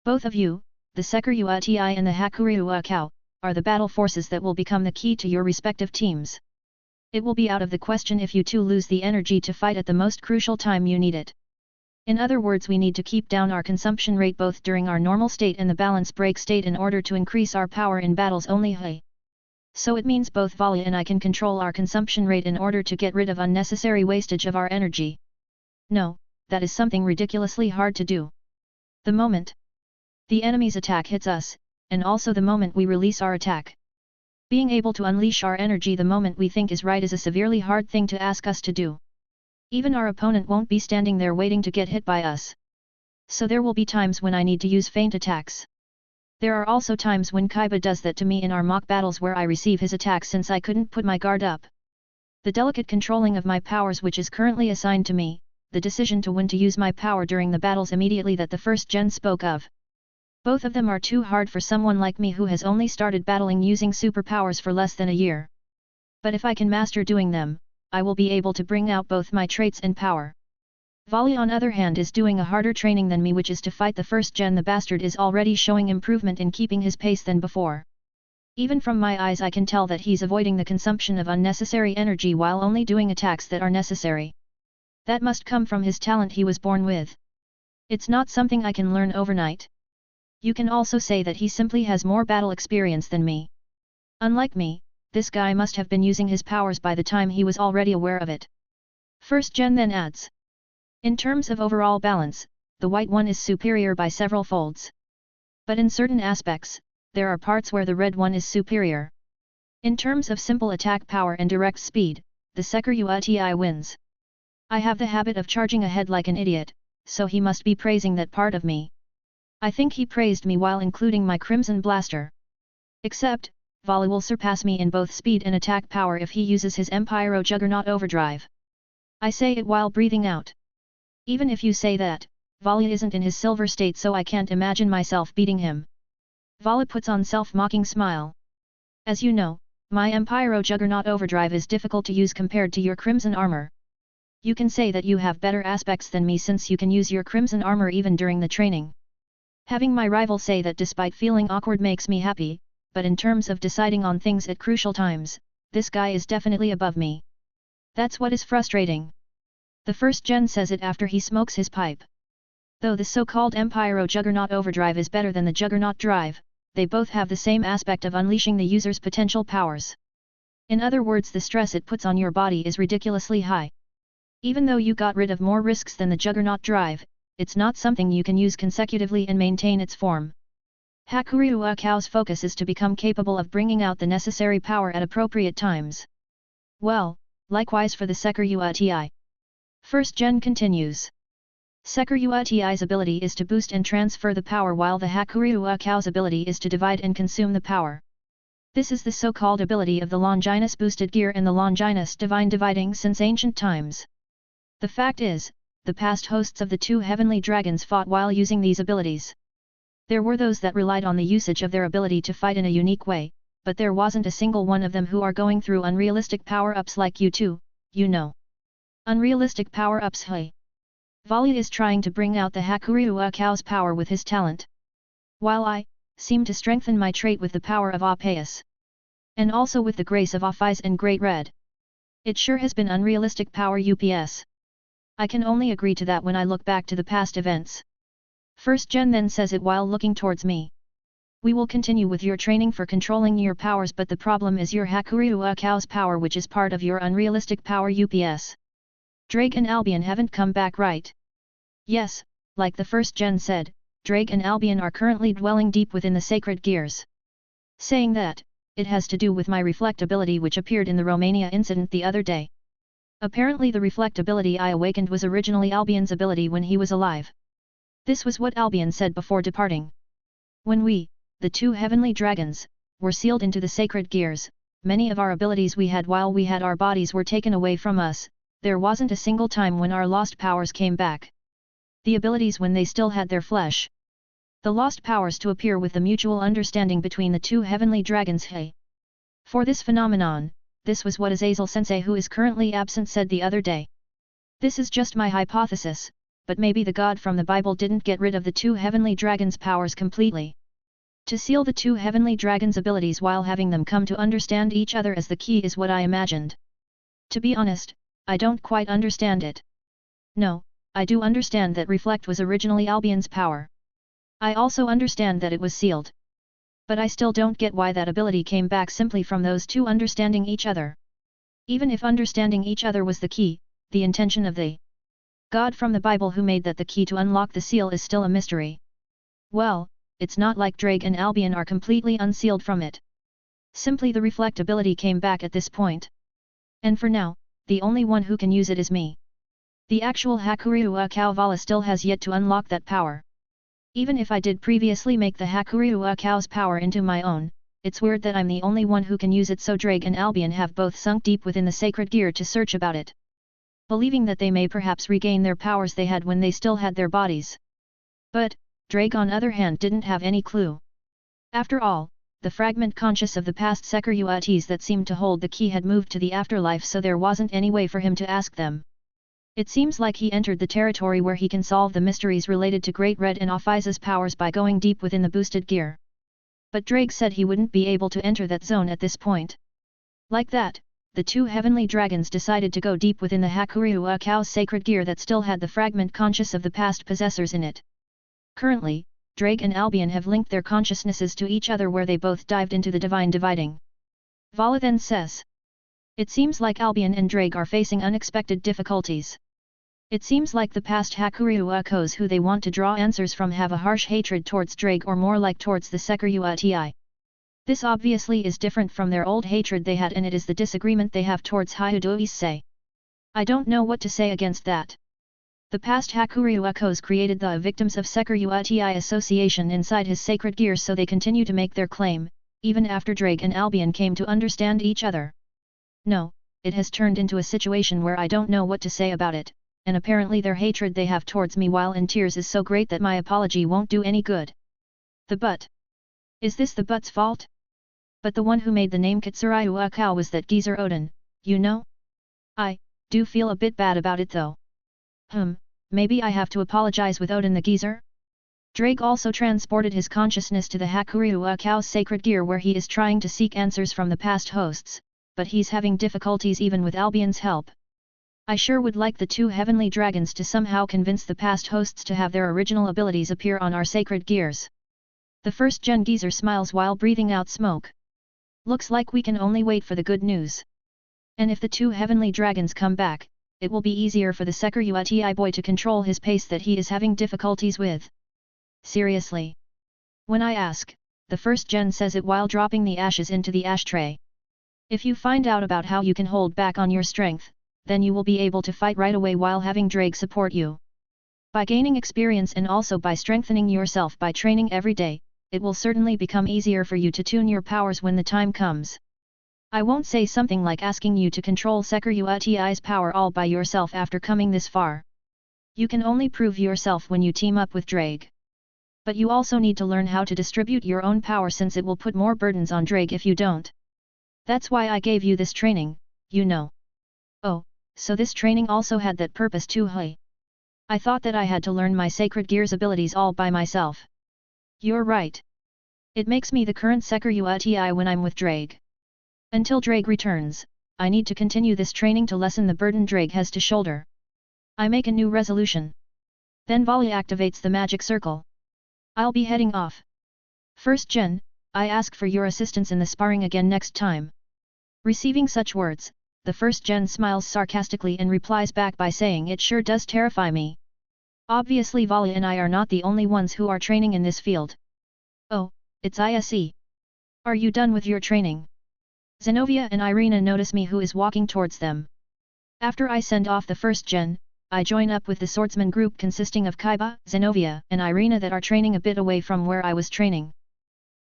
Speaker 1: Both of you, the Sekuryu Ti and the Hakuryu cow, are the battle forces that will become the key to your respective teams. It will be out of the question if you two lose the energy to fight at the most crucial time you need it. In other words, we need to keep down our consumption rate both during our normal state and the balance break state in order to increase our power in battles only. So it means both Valia and I can control our consumption rate in order to get rid of unnecessary wastage of our energy. No, that is something ridiculously hard to do. The moment the enemy's attack hits us, and also the moment we release our attack. Being able to unleash our energy the moment we think is right is a severely hard thing to ask us to do. Even our opponent won't be standing there waiting to get hit by us. So there will be times when I need to use feint attacks. There are also times when Kaiba does that to me in our mock battles where I receive his attack since I couldn't put my guard up. The delicate controlling of my powers which is currently assigned to me, the decision to when to use my power during the battles immediately that the first gen spoke of. Both of them are too hard for someone like me who has only started battling using superpowers for less than a year. But if I can master doing them, I will be able to bring out both my traits and power. Vali on other hand is doing a harder training than me, which is to fight the first gen. The bastard is already showing improvement in keeping his pace than before. Even from my eyes I can tell that he's avoiding the consumption of unnecessary energy while only doing attacks that are necessary. That must come from his talent he was born with. It's not something I can learn overnight. You can also say that he simply has more battle experience than me. Unlike me, this guy must have been using his powers by the time he was already aware of it. First gen then adds. In terms of overall balance, the white one is superior by several folds. But in certain aspects, there are parts where the red one is superior. In terms of simple attack power and direct speed, the Seker Uti wins. I have the habit of charging ahead like an idiot, so he must be praising that part of me. I think he praised me while including my Crimson Blaster. Except, Vali will surpass me in both speed and attack power if he uses his Empyro Juggernaut Overdrive. I say it while breathing out. Even if you say that, Vali isn't in his silver state, so I can't imagine myself beating him. Vali puts on self-mocking smile. As you know, my Empyro Juggernaut Overdrive is difficult to use compared to your Crimson Armor. You can say that you have better aspects than me since you can use your Crimson Armor even during the training. Having my rival say that despite feeling awkward makes me happy, but in terms of deciding on things at crucial times, this guy is definitely above me. That's what is frustrating. The first gen says it after he smokes his pipe. Though the so-called Empyro Juggernaut Overdrive is better than the Juggernaut Drive, they both have the same aspect of unleashing the user's potential powers. In other words, the stress it puts on your body is ridiculously high. Even though you got rid of more risks than the Juggernaut Drive, it's not something you can use consecutively and maintain its form. Hakuryu Akao's focus is to become capable of bringing out the necessary power at appropriate times. Well, likewise for the Seker Uti. First gen continues. Seker Uti's ability is to boost and transfer the power while the Hakuryu Akao's ability is to divide and consume the power. This is the so-called ability of the Longinus boosted gear and the Longinus divine dividing since ancient times. The fact is, the past hosts of the two heavenly dragons fought while using these abilities. There were those that relied on the usage of their ability to fight in a unique way, but there wasn't a single one of them who are going through unrealistic power-ups like you two, you know. Unrealistic power-ups. Hey. Vali is trying to bring out the Hakuryu Akao's power with his talent. While I seem to strengthen my trait with the power of Apeus. And also with the grace of Aphies and Great Red. It sure has been unrealistic power UPS. I can only agree to that when I look back to the past events. First gen then says it while looking towards me. We will continue with your training for controlling your powers, but the problem is your Hakuryu Akao's power, which is part of your unrealistic power UPS. Drake and Albion haven't come back, right? Yes, like the first gen said, Drake and Albion are currently dwelling deep within the sacred gears. Saying that, it has to do with my reflectability which appeared in the Romania incident the other day. Apparently the reflectability I awakened was originally Albion's ability when he was alive. This was what Albion said before departing. When we, the two heavenly dragons, were sealed into the sacred gears, many of our abilities we had while we had our bodies were taken away from us. There wasn't a single time when our lost powers came back. The abilities when they still had their flesh. The lost powers to appear with the mutual understanding between the two heavenly dragons. Hey. For this phenomenon, this was what Azazel Sensei, who is currently absent, said the other day. This is just my hypothesis, but maybe the god from the Bible didn't get rid of the two heavenly dragons' powers completely. To seal the two heavenly dragons' abilities while having them come to understand each other as the key is what I imagined. To be honest, I don't quite understand it. No, I do understand that Reflect was originally Albion's power. I also understand that it was sealed. But I still don't get why that ability came back simply from those two understanding each other. Even if understanding each other was the key, the intention of the God from the Bible who made that the key to unlock the seal is still a mystery. Well, it's not like Drake and Albion are completely unsealed from it. Simply the reflectability came back at this point. And for now, the only one who can use it is me. The actual Hakuryu Akao Vala still has yet to unlock that power. Even if I did previously make the Hakuryu Akao's power into my own, it's weird that I'm the only one who can use it, so Drake and Albion have both sunk deep within the sacred gear to search about it, believing that they may perhaps regain their powers they had when they still had their bodies. But, Drake on other hand didn't have any clue. After all, the fragment conscious of the past Securities that seemed to hold the key had moved to the afterlife, so there wasn't any way for him to ask them. It seems like he entered the territory where he can solve the mysteries related to Great Red and Ophiza's powers by going deep within the boosted gear. But Drake said he wouldn't be able to enter that zone at this point. Like that, the two heavenly dragons decided to go deep within the Hakuryu Akau's sacred gear that still had the fragment conscious of the past possessors in it. Currently, Drake and Albion have linked their consciousnesses to each other where they both dived into the divine dividing. Vala then says. It seems like Albion and Drake are facing unexpected difficulties. It seems like the past Hakuryu Akos who they want to draw answers from have a harsh hatred towards Drake, or more like towards the Securitii. This obviously is different from their old hatred they had, and it is the disagreement they have towards Hyudo Issei. I don't know what to say against that. The past Hakuryu Akos created the victims of Securitii association inside his sacred gear, so they continue to make their claim, even after Drake and Albion came to understand each other. No, it has turned into a situation where I don't know what to say about it, and apparently their hatred they have towards me while in tears is so great that my apology won't do any good. The butt. Is this the butt's fault? But the one who made the name Kitsuryu Akao was that geezer Odin, you know? I do feel a bit bad about it though. Maybe I have to apologize with Odin the geezer? Drake also transported his consciousness to the Hakuryu Akau's sacred gear where he is trying to seek answers from the past hosts, but he's having difficulties even with Albion's help. I sure would like the two heavenly dragons to somehow convince the past hosts to have their original abilities appear on our sacred gears. The first gen geezer smiles while breathing out smoke. Looks like we can only wait for the good news. And if the two heavenly dragons come back, it will be easier for the Securitii boy to control his pace that he is having difficulties with. Seriously. When I ask, the first gen says it while dropping the ashes into the ashtray. If you find out about how you can hold back on your strength, then you will be able to fight right away while having Drake support you. By gaining experience and also by strengthening yourself by training every day, it will certainly become easier for you to tune your powers when the time comes. I won't say something like asking you to control Securiiti's power all by yourself after coming this far. You can only prove yourself when you team up with Drake. But you also need to learn how to distribute your own power, since it will put more burdens on Drake if you don't. That's why I gave you this training, you know. Oh, so this training also had that purpose too, huh? I thought that I had to learn my sacred gear's abilities all by myself. You're right. It makes me the current Securitii when I'm with Drake. Until Drake returns, I need to continue this training to lessen the burden Drake has to shoulder. I make a new resolution. Then Vali activates the magic circle. I'll be heading off. First gen, I ask for your assistance in the sparring again next time. Receiving such words, the first gen smiles sarcastically and replies back by saying it sure does terrify me. Obviously Vali and I are not the only ones who are training in this field. Oh, it's ISE. Are you done with your training? Zenobia and Irina notice me who is walking towards them. After I send off the first gen, I join up with the swordsman group consisting of Kaiba, Zenobia, and Irina that are training a bit away from where I was training.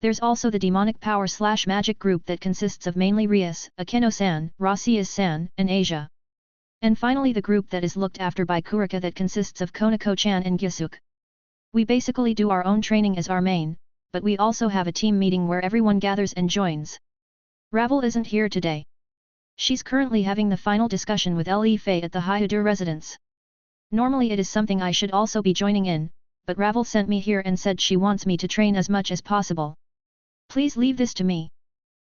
Speaker 1: There's also the demonic power/magic group that consists of mainly Rias, Akeno-san, Rasias-san, and Asia. And finally the group that is looked after by Kurika that consists of Konako-chan and Gyusuk. We basically do our own training as our main, but we also have a team meeting where everyone gathers and joins. Ravel isn't here today. She's currently having the final discussion with Le Fei at the Hyudur residence. Normally it is something I should also be joining in, but Ravel sent me here and said she wants me to train as much as possible. Please leave this to me.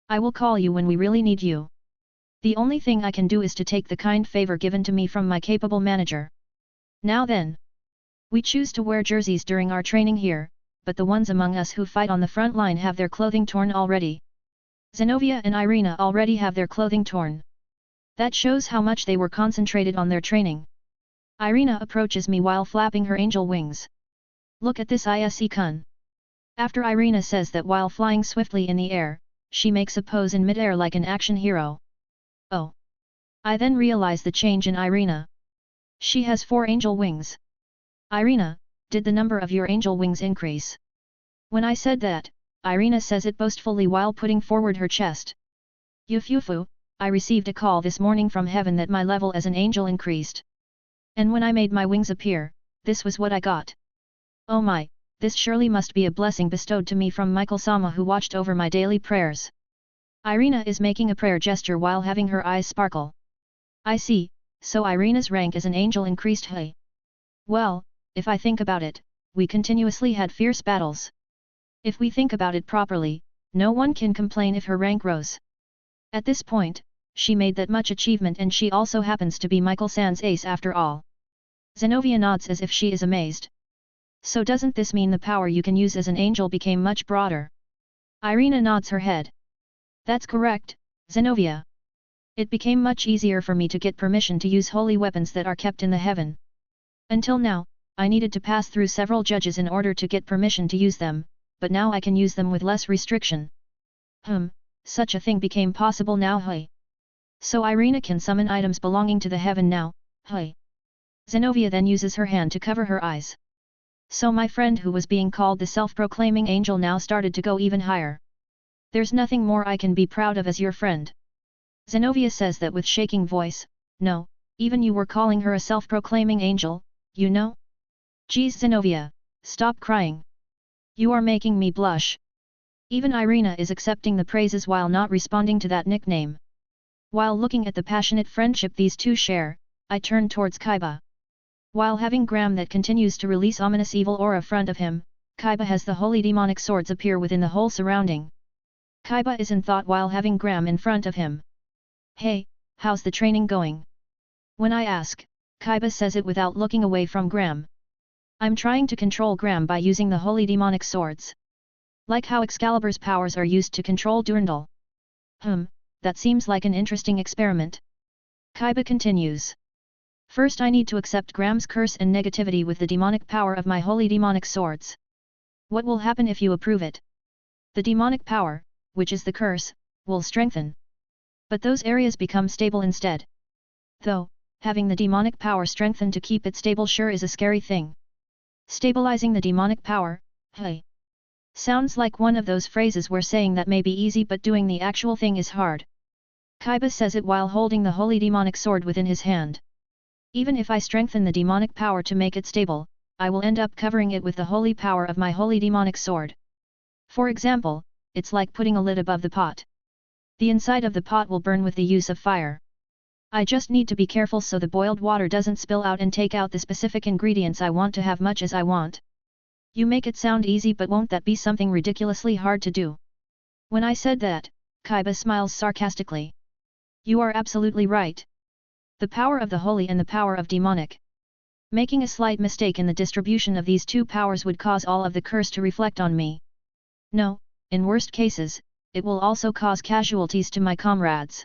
Speaker 1: I will call you when we really need you. The only thing I can do is to take the kind favor given to me from my capable manager. Now then. We choose to wear jerseys during our training here, but the ones among us who fight on the front line have their clothing torn already. Zenobia and Irina already have their clothing torn. That shows how much they were concentrated on their training. Irina approaches me while flapping her angel wings. Look at this ISE-kun. After Irina says that while flying swiftly in the air, she makes a pose in midair like an action hero. Oh. I then realize the change in Irina. She has 4 angel wings. Irina, did the number of your angel wings increase? When I said that, Irina says it boastfully while putting forward her chest. Yufufu, I received a call this morning from heaven that my level as an angel increased. And when I made my wings appear, this was what I got. Oh my, this surely must be a blessing bestowed to me from Michael-sama who watched over my daily prayers. Irina is making a prayer gesture while having her eyes sparkle. I see, so Irina's rank as an angel increased. Hey. Well, if I think about it, we continuously had fierce battles. If we think about it properly, no one can complain if her rank rose. At this point, she made that much achievement and she also happens to be Michael-san's ace after all. Zenobia nods as if she is amazed. So doesn't this mean the power you can use as an angel became much broader? Irina nods her head. That's correct, Zenobia. It became much easier for me to get permission to use holy weapons that are kept in the heaven. Until now, I needed to pass through several judges in order to get permission to use them, but now I can use them with less restriction. Such a thing became possible now. Hey. So Irina can summon items belonging to the heaven now. Hey. Zenobia then uses her hand to cover her eyes. So my friend who was being called the self-proclaiming angel now started to go even higher. There's nothing more I can be proud of as your friend. Zenobia says that with shaking voice. No, even you were calling her a self-proclaiming angel, you know? Geez Zenobia, stop crying. You are making me blush. Even Irina is accepting the praises while not responding to that nickname. While looking at the passionate friendship these two share, I turn towards Kaiba. While having Gram that continues to release ominous evil aura front of him, Kaiba has the holy demonic swords appear within the whole surrounding. Kaiba is in thought while having Gram in front of him. Hey, how's the training going? When I ask, Kaiba says it without looking away from Gram. I'm trying to control Gram by using the holy demonic swords. Like how Excalibur's powers are used to control Durandal. That seems like an interesting experiment. Kaiba continues. First I need to accept Gram's curse and negativity with the demonic power of my holy demonic swords. What will happen if you approve it? The demonic power, which is the curse, will strengthen. But those areas become stable instead. Though, having the demonic power strengthen to keep it stable sure is a scary thing. Stabilizing the demonic power, hey. Sounds like one of those phrases where saying that may be easy but doing the actual thing is hard. Kaiba says it while holding the holy demonic sword within his hand. Even if I strengthen the demonic power to make it stable, I will end up covering it with the holy power of my holy demonic sword. For example, it's like putting a lid above the pot. The inside of the pot will burn with the use of fire. I just need to be careful so the boiled water doesn't spill out and take out the specific ingredients I want to have much as I want. You make it sound easy but won't that be something ridiculously hard to do? When I said that, Kaiba smiles sarcastically. You are absolutely right. The power of the holy and the power of demonic. Making a slight mistake in the distribution of these two powers would cause all of the curse to reflect on me. No, in worst cases, it will also cause casualties to my comrades.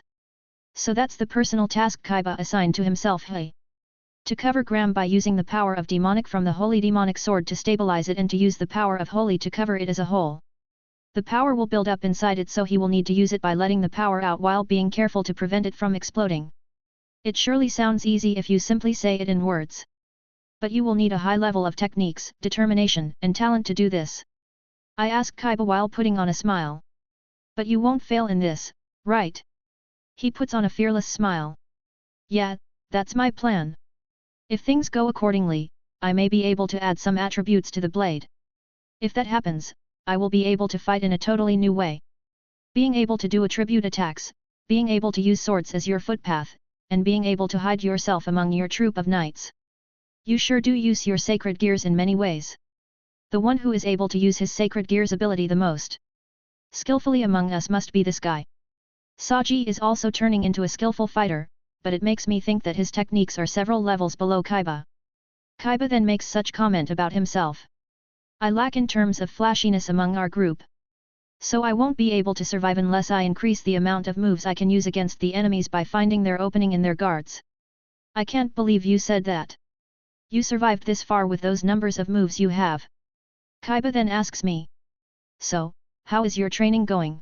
Speaker 1: So that's the personal task Kaiba assigned to himself. Hey. To cover Gram by using the power of demonic from the holy demonic sword to stabilize it and to use the power of holy to cover it as a whole. The power will build up inside it so he will need to use it by letting the power out while being careful to prevent it from exploding. It surely sounds easy if you simply say it in words. But you will need a high level of techniques, determination, and talent to do this. I ask Kaiba while putting on a smile. But you won't fail in this, right? He puts on a fearless smile. Yeah, that's my plan. If things go accordingly, I may be able to add some attributes to the blade. If that happens, I will be able to fight in a totally new way. Being able to do attribute attacks, being able to use swords as your footpath, and being able to hide yourself among your troop of knights. You sure do use your sacred gears in many ways. The one who is able to use his sacred gears ability the most skillfully among us must be this guy. Saji is also turning into a skillful fighter, but it makes me think that his techniques are several levels below Kaiba. Kaiba then makes such comment about himself. I lack in terms of flashiness among our group. So I won't be able to survive unless I increase the amount of moves I can use against the enemies by finding their opening in their guards. I can't believe you said that. You survived this far with those numbers of moves you have. Kaiba then asks me. So, how is your training going?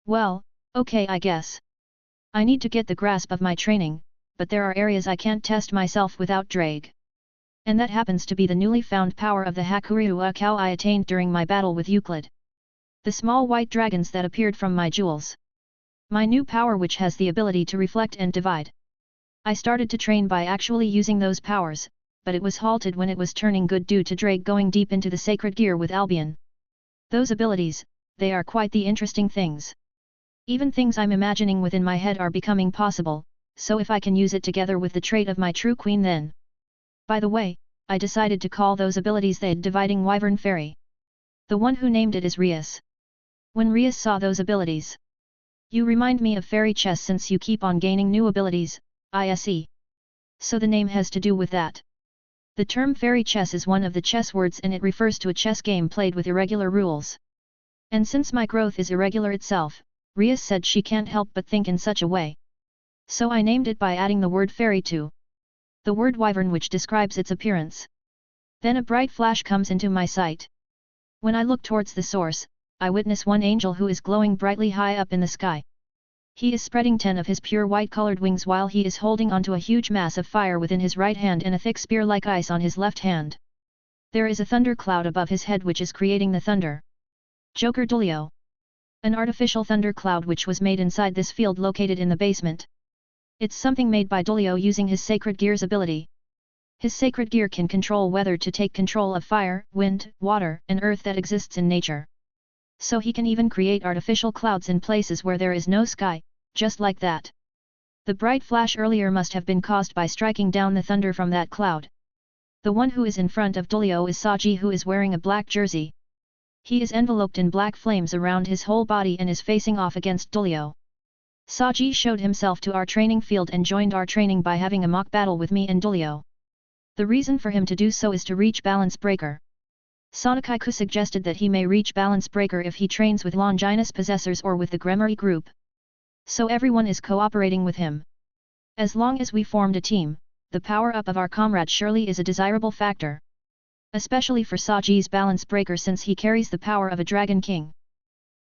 Speaker 1: Well, okay I guess. I need to get the grasp of my training, but there are areas I can't test myself without Drake. And that happens to be the newly found power of the Hakuryu Akao I attained during my battle with Euclid. The small white dragons that appeared from my jewels. My new power which has the ability to reflect and divide. I started to train by actually using those powers, but it was halted when it was turning good due to Drake going deep into the sacred gear with Albion. Those abilities, they are quite the interesting things. Even things I'm imagining within my head are becoming possible, so if I can use it together with the trait of my true queen then. By the way, I decided to call those abilities the Dividing Wyvern Fairy. The one who named it is Rias. When Rias saw those abilities. You remind me of fairy chess since you keep on gaining new abilities, ISE. So the name has to do with that. The term fairy chess is one of the chess words and it refers to a chess game played with irregular rules. And since my growth is irregular itself, Rias said she can't help but think in such a way. So I named it by adding the word fairy to the word wyvern which describes its appearance. Then a bright flash comes into my sight. When I look towards the source, I witness one angel who is glowing brightly high up in the sky. He is spreading 10 of his pure white-colored wings while he is holding onto a huge mass of fire within his right hand and a thick spear like ice on his left hand. There is a thundercloud above his head which is creating the thunder. Joker Dulio. An artificial thundercloud which was made inside this field located in the basement. It's something made by Dulio using his Sacred Gear's ability. His Sacred Gear can control weather to take control of fire, wind, water, and earth that exists in nature. So he can even create artificial clouds in places where there is no sky, just like that. The bright flash earlier must have been caused by striking down the thunder from that cloud. The one who is in front of Dulio is Saji who is wearing a black jersey. He is enveloped in black flames around his whole body and is facing off against Dulio. Saji showed himself to our training field and joined our training by having a mock battle with me and Dulio. The reason for him to do so is to reach Balance Breaker. Sonokaiku suggested that he may reach Balance Breaker if he trains with Longinus Possessors or with the Gremory group. So everyone is cooperating with him. As long as we formed a team, the power-up of our comrade surely is a desirable factor. Especially for Saji's Balance Breaker since he carries the power of a Dragon King.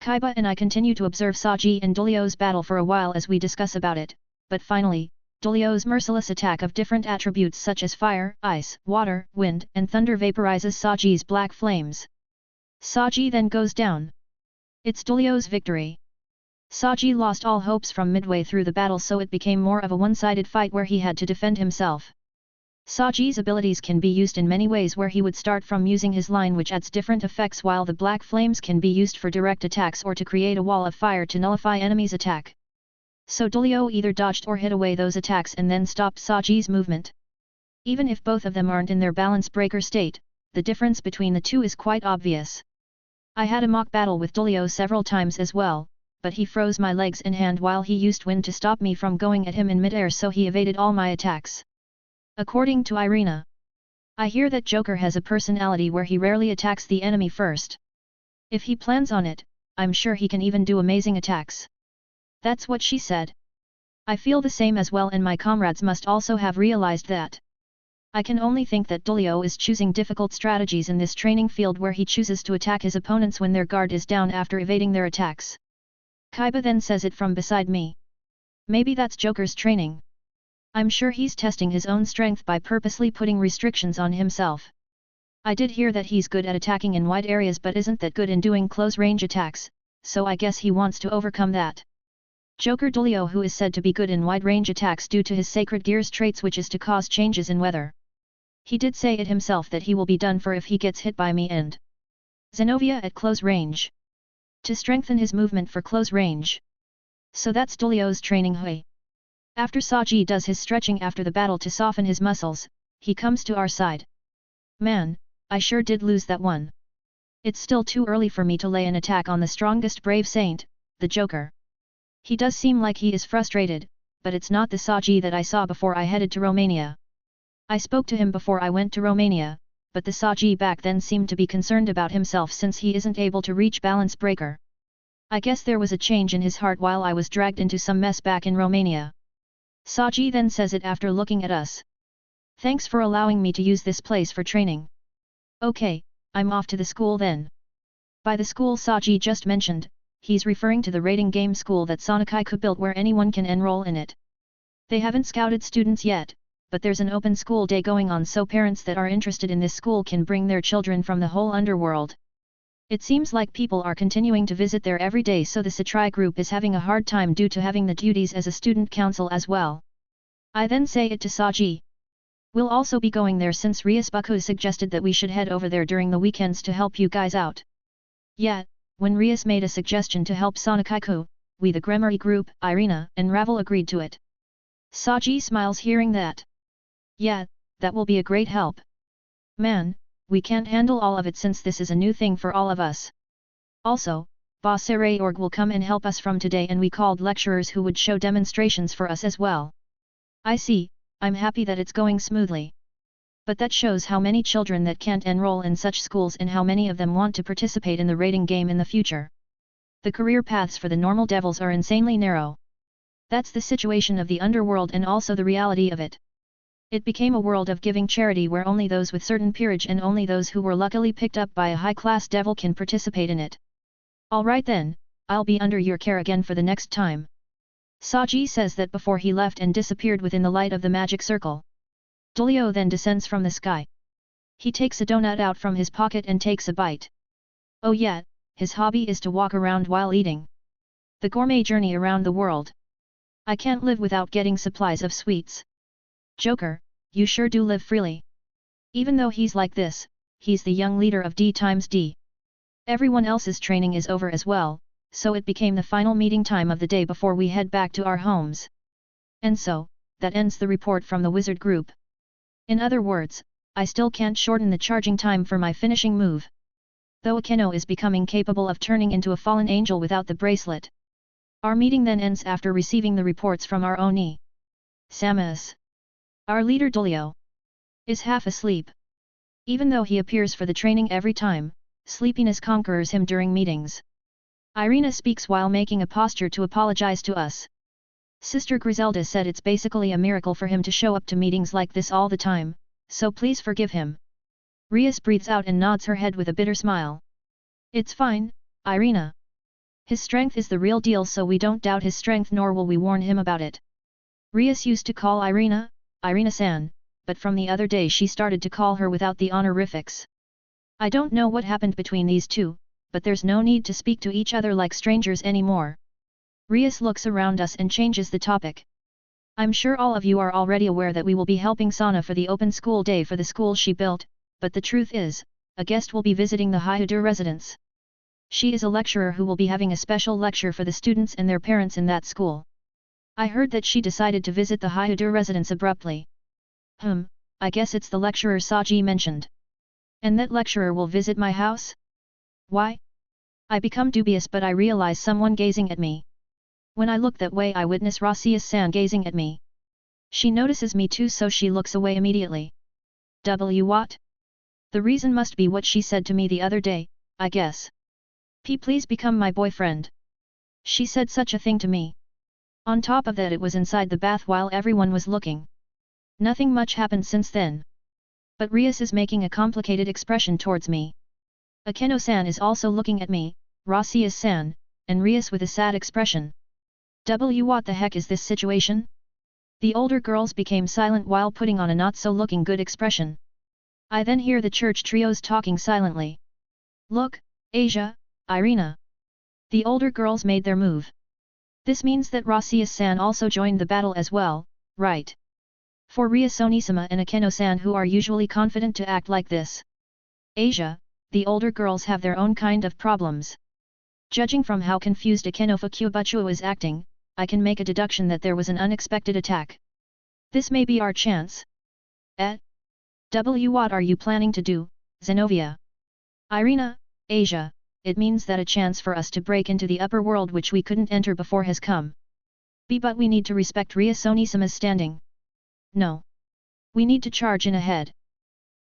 Speaker 1: Kaiba and I continue to observe Saji and Dulio's battle for a while as we discuss about it, but finally, Dulio's merciless attack of different attributes such as fire, ice, water, wind, and thunder vaporizes Saji's black flames. Saji then goes down. It's Dulio's victory. Saji lost all hopes from midway through the battle so it became more of a one-sided fight where he had to defend himself. Saji's abilities can be used in many ways where he would start from using his line which adds different effects while the black flames can be used for direct attacks or to create a wall of fire to nullify enemies' attack. So Dulio either dodged or hid away those attacks and then stopped Saji's movement. Even if both of them aren't in their balance breaker state, the difference between the two is quite obvious. I had a mock battle with Dulio several times as well, but he froze my legs and hand while he used wind to stop me from going at him in midair so he evaded all my attacks. According to Irina, I hear that Joker has a personality where he rarely attacks the enemy first. If he plans on it, I'm sure he can even do amazing attacks. That's what she said. I feel the same as well and my comrades must also have realized that. I can only think that Dulio is choosing difficult strategies in this training field where he chooses to attack his opponents when their guard is down after evading their attacks. Kaiba then says it from beside me. Maybe that's Joker's training. I'm sure he's testing his own strength by purposely putting restrictions on himself. I did hear that he's good at attacking in wide areas but isn't that good in doing close-range attacks, so I guess he wants to overcome that. Joker Dulio who is said to be good in wide-range attacks due to his Sacred Gear's traits which is to cause changes in weather. He did say it himself that he will be done for if he gets hit by me and Zenobia at close range. To strengthen his movement for close range. So that's Dulio's training hui. After Saji does his stretching after the battle to soften his muscles, he comes to our side. Man, I sure did lose that one. It's still too early for me to lay an attack on the strongest brave saint, the Joker. He does seem like he is frustrated, but it's not the Saji that I saw before I headed to Romania. I spoke to him before I went to Romania, but the Saji back then seemed to be concerned about himself since he isn't able to reach Balance Breaker. I guess there was a change in his heart while I was dragged into some mess back in Romania. Saji then says it after looking at us. Thanks for allowing me to use this place for training. Okay, I'm off to the school then. By the school Saji just mentioned, he's referring to the rating game school that Sonokaiku built where anyone can enroll in it. They haven't scouted students yet, but there's an open school day going on so parents that are interested in this school can bring their children from the whole underworld. It seems like people are continuing to visit there every day, so the Satri group is having a hard time due to having the duties as a student council as well. I then say it to Saji. We'll also be going there since Rias Baku suggested that we should head over there during the weekends to help you guys out. Yet, when Rias made a suggestion to help Sonakaiku, we the Gremory group, Irina and Ravel agreed to it. Saji smiles hearing that. Yeah, that will be a great help. Man, we can't handle all of it since this is a new thing for all of us. Also, Boss Org will come and help us from today, and we called lecturers who would show demonstrations for us as well. I see, I'm happy that it's going smoothly. But that shows how many children that can't enroll in such schools and how many of them want to participate in the rating game in the future. The career paths for the normal devils are insanely narrow. That's the situation of the underworld and also the reality of it. It became a world of giving charity where only those with certain peerage and only those who were luckily picked up by a high-class devil can participate in it. Alright then, I'll be under your care again for the next time. Saji says that before he left and disappeared within the light of the magic circle. Dulio then descends from the sky. He takes a donut out from his pocket and takes a bite. Oh yeah, his hobby is to walk around while eating. The gourmet journey around the world. I can't live without getting supplies of sweets. Joker, you sure do live freely. Even though he's like this, he's the young leader of D times D. Everyone else's training is over as well, so it became the final meeting time of the day before we head back to our homes. And so, that ends the report from the wizard group. In other words, I still can't shorten the charging time for my finishing move. Though Akeno is becoming capable of turning into a fallen angel without the bracelet. Our meeting then ends after receiving the reports from our Oni. Samus. Our leader Dulio. Is half asleep. Even though he appears for the training every time, sleepiness conquers him during meetings. Irina speaks while making a posture to apologize to us. Sister Griselda said it's basically a miracle for him to show up to meetings like this all the time, so please forgive him. Rias breathes out and nods her head with a bitter smile. It's fine, Irina. His strength is the real deal, so we don't doubt his strength nor will we warn him about it. Rias used to call Irina, Irina-san, but from the other day she started to call her without the honorifics. I don't know what happened between these two, but there's no need to speak to each other like strangers anymore. Rias looks around us and changes the topic. I'm sure all of you are already aware that we will be helping Sana for the open school day for the school she built, but the truth is, a guest will be visiting the Hyudur residence. She is a lecturer who will be having a special lecture for the students and their parents in that school. I heard that she decided to visit the Hyudur residence abruptly. I guess it's the lecturer Saji mentioned. And that lecturer will visit my house? Why? I become dubious, but I realize someone gazing at me. When I look that way, I witness Rasius-san gazing at me. She notices me too, so she looks away immediately. What? The reason must be what she said to me the other day, I guess. Please become my boyfriend. She said such a thing to me. On top of that, it was inside the bath while everyone was looking. Nothing much happened since then. But Rias is making a complicated expression towards me. Akeno-san is also looking at me, Rasius-san, and Rias with a sad expression. What the heck is this situation? The older girls became silent while putting on a not-so-looking good expression. I then hear the church trios talking silently. Look, Asia, Irina. The older girls made their move. This means that Rasius-san also joined the battle as well, right? For Rias-onisama and Akeno-san, who are usually confident to act like this. Asia, the older girls have their own kind of problems. Judging from how confused Akeno Fukubachuo is acting, I can make a deduction that there was an unexpected attack. This may be our chance. What are you planning to do, Zenobia? Irina, Asia, it means that a chance for us to break into the upper world which we couldn't enter before has come. But we need to respect Rias-onisama's standing. No. We need to charge in ahead.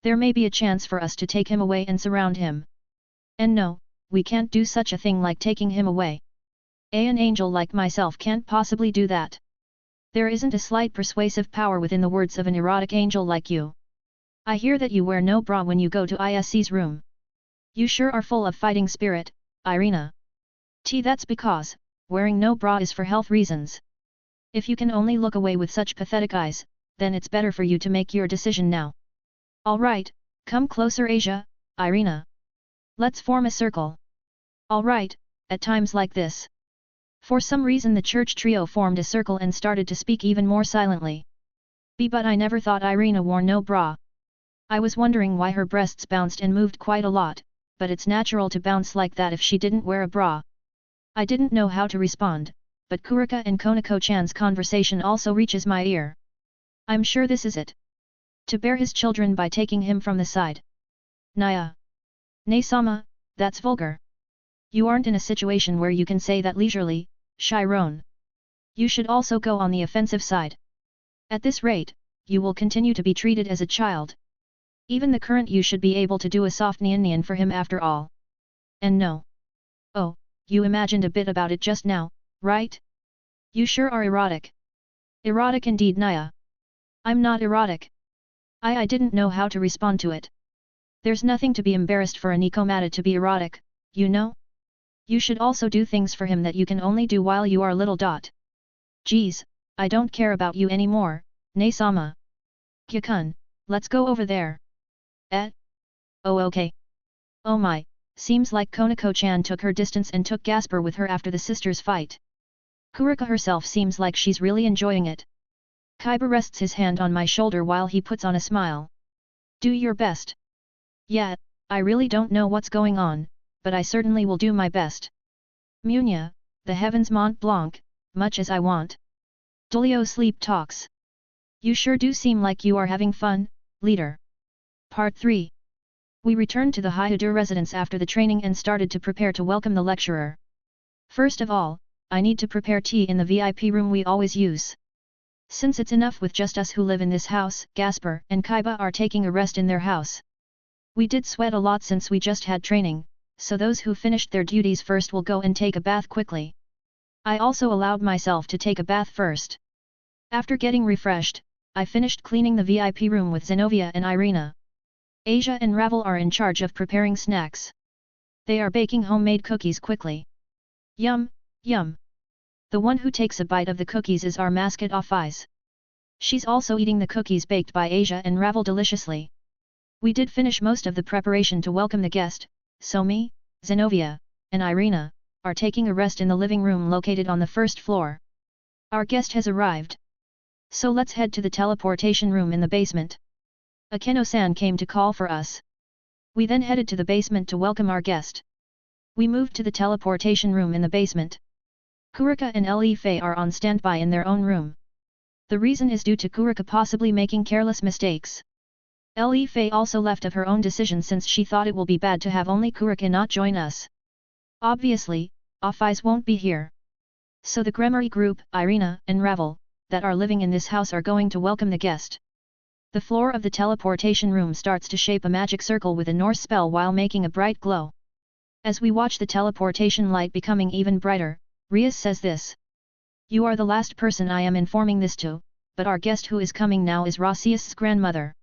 Speaker 1: There may be a chance for us to take him away and surround him. And no, we can't do such a thing like taking him away. An angel like myself can't possibly do that. There isn't a slight persuasive power within the words of an erotic angel like you. I hear that you wear no bra when you go to ISC's room. You sure are full of fighting spirit, Irina. That's because, wearing no bra is for health reasons. If you can only look away with such pathetic eyes, then it's better for you to make your decision now. Alright, come closer Asia, Irina. Let's form a circle. Alright, at times like this. For some reason the church trio formed a circle and started to speak even more silently. But I never thought Irina wore no bra. I was wondering why her breasts bounced and moved quite a lot, but it's natural to bounce like that if she didn't wear a bra. I didn't know how to respond, but Kurika and Konako-chan's conversation also reaches my ear. I'm sure this is it. To bear his children by taking him from the side. Naya. Nae-sama, that's vulgar. You aren't in a situation where you can say that leisurely, Chiron. You should also go on the offensive side. At this rate, you will continue to be treated as a child. Even the current you should be able to do a soft nian for him after all. And no. Oh, you imagined a bit about it just now, right? You sure are erotic. Erotic indeed, Naya. I'm not erotic. I didn't know how to respond to it. There's nothing to be embarrassed for a Nikomata to be erotic, you know? You should also do things for him that you can only do while you are little. Geez, I don't care about you anymore, Nae-sama. Gyakun, let's go over there. Oh okay. Oh my, seems like Konako-chan took her distance and took Gasper with her after the sisters' fight. Kurika herself seems like she's really enjoying it. Kaiba rests his hand on my shoulder while he puts on a smile. Do your best. Yeah, I really don't know what's going on, but I certainly will do my best. Munya, the heavens Mont Blanc, much as I want. Dolio sleep talks. You sure do seem like you are having fun, leader. Part 3. We returned to the Hyudu residence after the training and started to prepare to welcome the lecturer. First of all, I need to prepare tea in the VIP room we always use. Since it's enough with just us who live in this house, Gasper and Kaiba are taking a rest in their house. We did sweat a lot since we just had training, so those who finished their duties first will go and take a bath quickly. I also allowed myself to take a bath first. After getting refreshed, I finished cleaning the VIP room with Zenobia and Irina. Asia and Ravel are in charge of preparing snacks. They are baking homemade cookies quickly. Yum, yum. The one who takes a bite of the cookies is our mascot Off-Eyes. She's also eating the cookies baked by Asia and Ravel deliciously. We did finish most of the preparation to welcome the guest, so me, Zenobia, and Irina, are taking a rest in the living room located on the first floor. Our guest has arrived. So let's head to the teleportation room in the basement. Akeno-san came to call for us. We then headed to the basement to welcome our guest. We moved to the teleportation room in the basement. Kurika and Le Fei are on standby in their own room. The reason is due to Kurika possibly making careless mistakes. Le Fei also left of her own decision since she thought it will be bad to have only Kurika not join us. Obviously, Off-Eyes won't be here. So the Gremory group, Irina and Ravel, that are living in this house are going to welcome the guest. The floor of the teleportation room starts to shape a magic circle with a Norse spell while making a bright glow. As we watch the teleportation light becoming even brighter, Rias says this. You are the last person I am informing this to, but our guest who is coming now is Rossius's grandmother.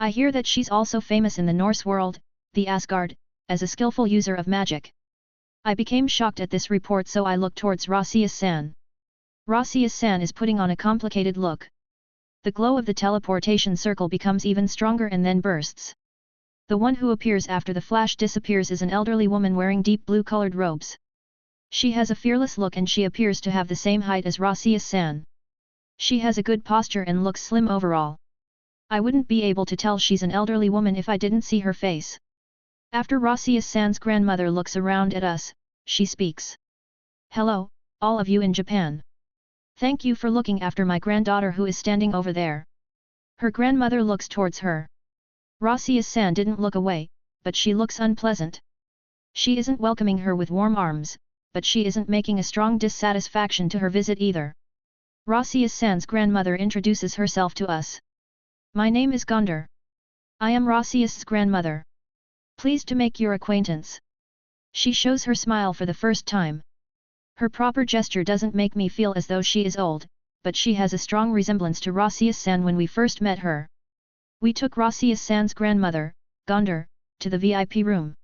Speaker 1: I hear that she's also famous in the Norse world, the Asgard, as a skillful user of magic. I became shocked at this report, so I looked towards Rossius-san. Rossius-san is putting on a complicated look. The glow of the teleportation circle becomes even stronger and then bursts. The one who appears after the flash disappears is an elderly woman wearing deep blue-colored robes. She has a fearless look and she appears to have the same height as Rossius-san. She has a good posture and looks slim overall. I wouldn't be able to tell she's an elderly woman if I didn't see her face. After Rossius-san's grandmother looks around at us, she speaks. Hello, all of you in Japan. Thank you for looking after my granddaughter who is standing over there. Her grandmother looks towards her. Rossius-san didn't look away, but she looks unpleasant. She isn't welcoming her with warm arms, but she isn't making a strong dissatisfaction to her visit either. Rossius-san's grandmother introduces herself to us. My name is Gondar. I am Rossius's grandmother. Pleased to make your acquaintance. She shows her smile for the first time. Her proper gesture doesn't make me feel as though she is old, but she has a strong resemblance to Rossius-san when we first met her. We took Rossius-san's grandmother, Gondar, to the VIP room.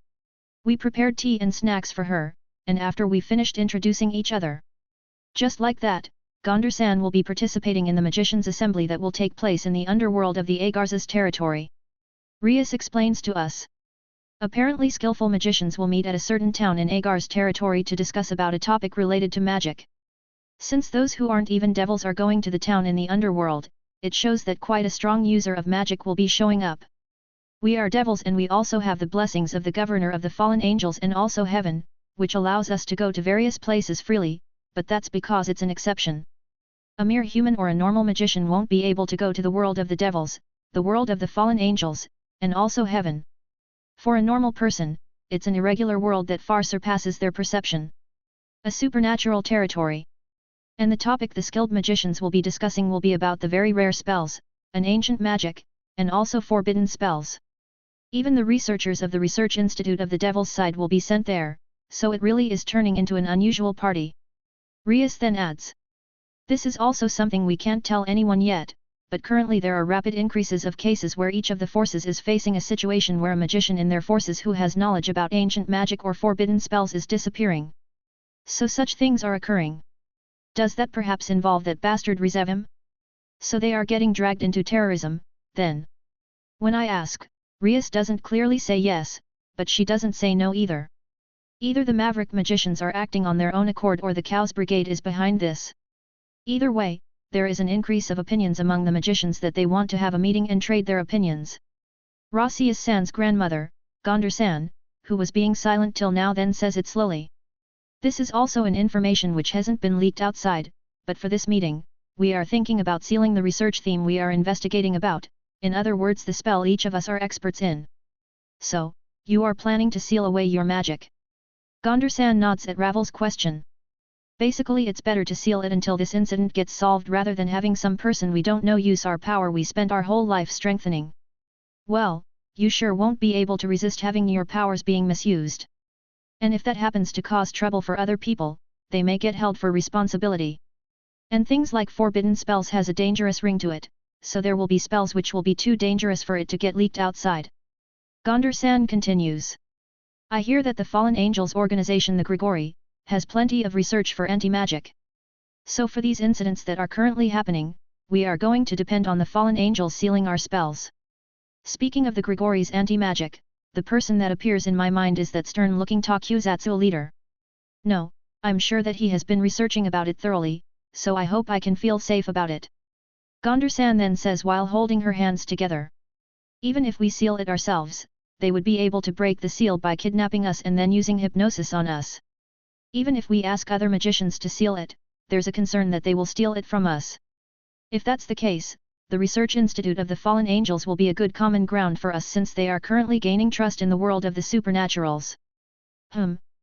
Speaker 1: We prepared tea and snacks for her, and after we finished introducing each other. Just like that, Gondar-san will be participating in the magician's assembly that will take place in the underworld of the Agarz's territory. Rias explains to us. Apparently skillful magicians will meet at a certain town in Agar's territory to discuss about a topic related to magic. Since those who aren't even devils are going to the town in the underworld, it shows that quite a strong user of magic will be showing up. We are devils and we also have the blessings of the governor of the fallen angels and also heaven, which allows us to go to various places freely, but that's because it's an exception. A mere human or a normal magician won't be able to go to the world of the devils, the world of the fallen angels, and also heaven. For a normal person, it's an irregular world that far surpasses their perception. A supernatural territory. And the topic the skilled magicians will be discussing will be about the very rare spells, an ancient magic, and also forbidden spells. Even the researchers of the Research Institute of the Devil's Side will be sent there, so it really is turning into an unusual party. Rias then adds. This is also something we can't tell anyone yet, but currently there are rapid increases of cases where each of the forces is facing a situation where a magician in their forces who has knowledge about ancient magic or forbidden spells is disappearing. So such things are occurring. Does that perhaps involve that bastard Rizevim? So they are getting dragged into terrorism, then? When I ask, Rias doesn't clearly say yes, but she doesn't say no either. Either the maverick magicians are acting on their own accord or the Cows Brigade is behind this. Either way, there is an increase of opinions among the magicians that they want to have a meeting and trade their opinions. Rasius San's grandmother, Gondar San, who was being silent till now then says it slowly. This is also an information which hasn't been leaked outside, but for this meeting, we are thinking about sealing the research theme we are investigating about, in other words the spell each of us are experts in. So, you are planning to seal away your magic? Gondar San nods at Ravel's question. Basically it's better to seal it until this incident gets solved rather than having some person we don't know use our power we spent our whole life strengthening. Well, you sure won't be able to resist having your powers being misused. And if that happens to cause trouble for other people, they may get held for responsibility. And things like forbidden spells has a dangerous ring to it, so there will be spells which will be too dangerous for it to get leaked outside. Gondar San continues. I hear that the Fallen Angels organization the Grigori, has plenty of research for anti-magic. So for these incidents that are currently happening, we are going to depend on the fallen angels sealing our spells. Speaking of the Grigori's anti-magic, the person that appears in my mind is that stern-looking Takusatsu leader. No, I'm sure that he has been researching about it thoroughly, so I hope I can feel safe about it. Gondar-san then says while holding her hands together. Even if we seal it ourselves, they would be able to break the seal by kidnapping us and then using hypnosis on us. Even if we ask other magicians to seal it, there's a concern that they will steal it from us. If that's the case, the Research Institute of the Fallen Angels will be a good common ground for us since they are currently gaining trust in the world of the supernaturals.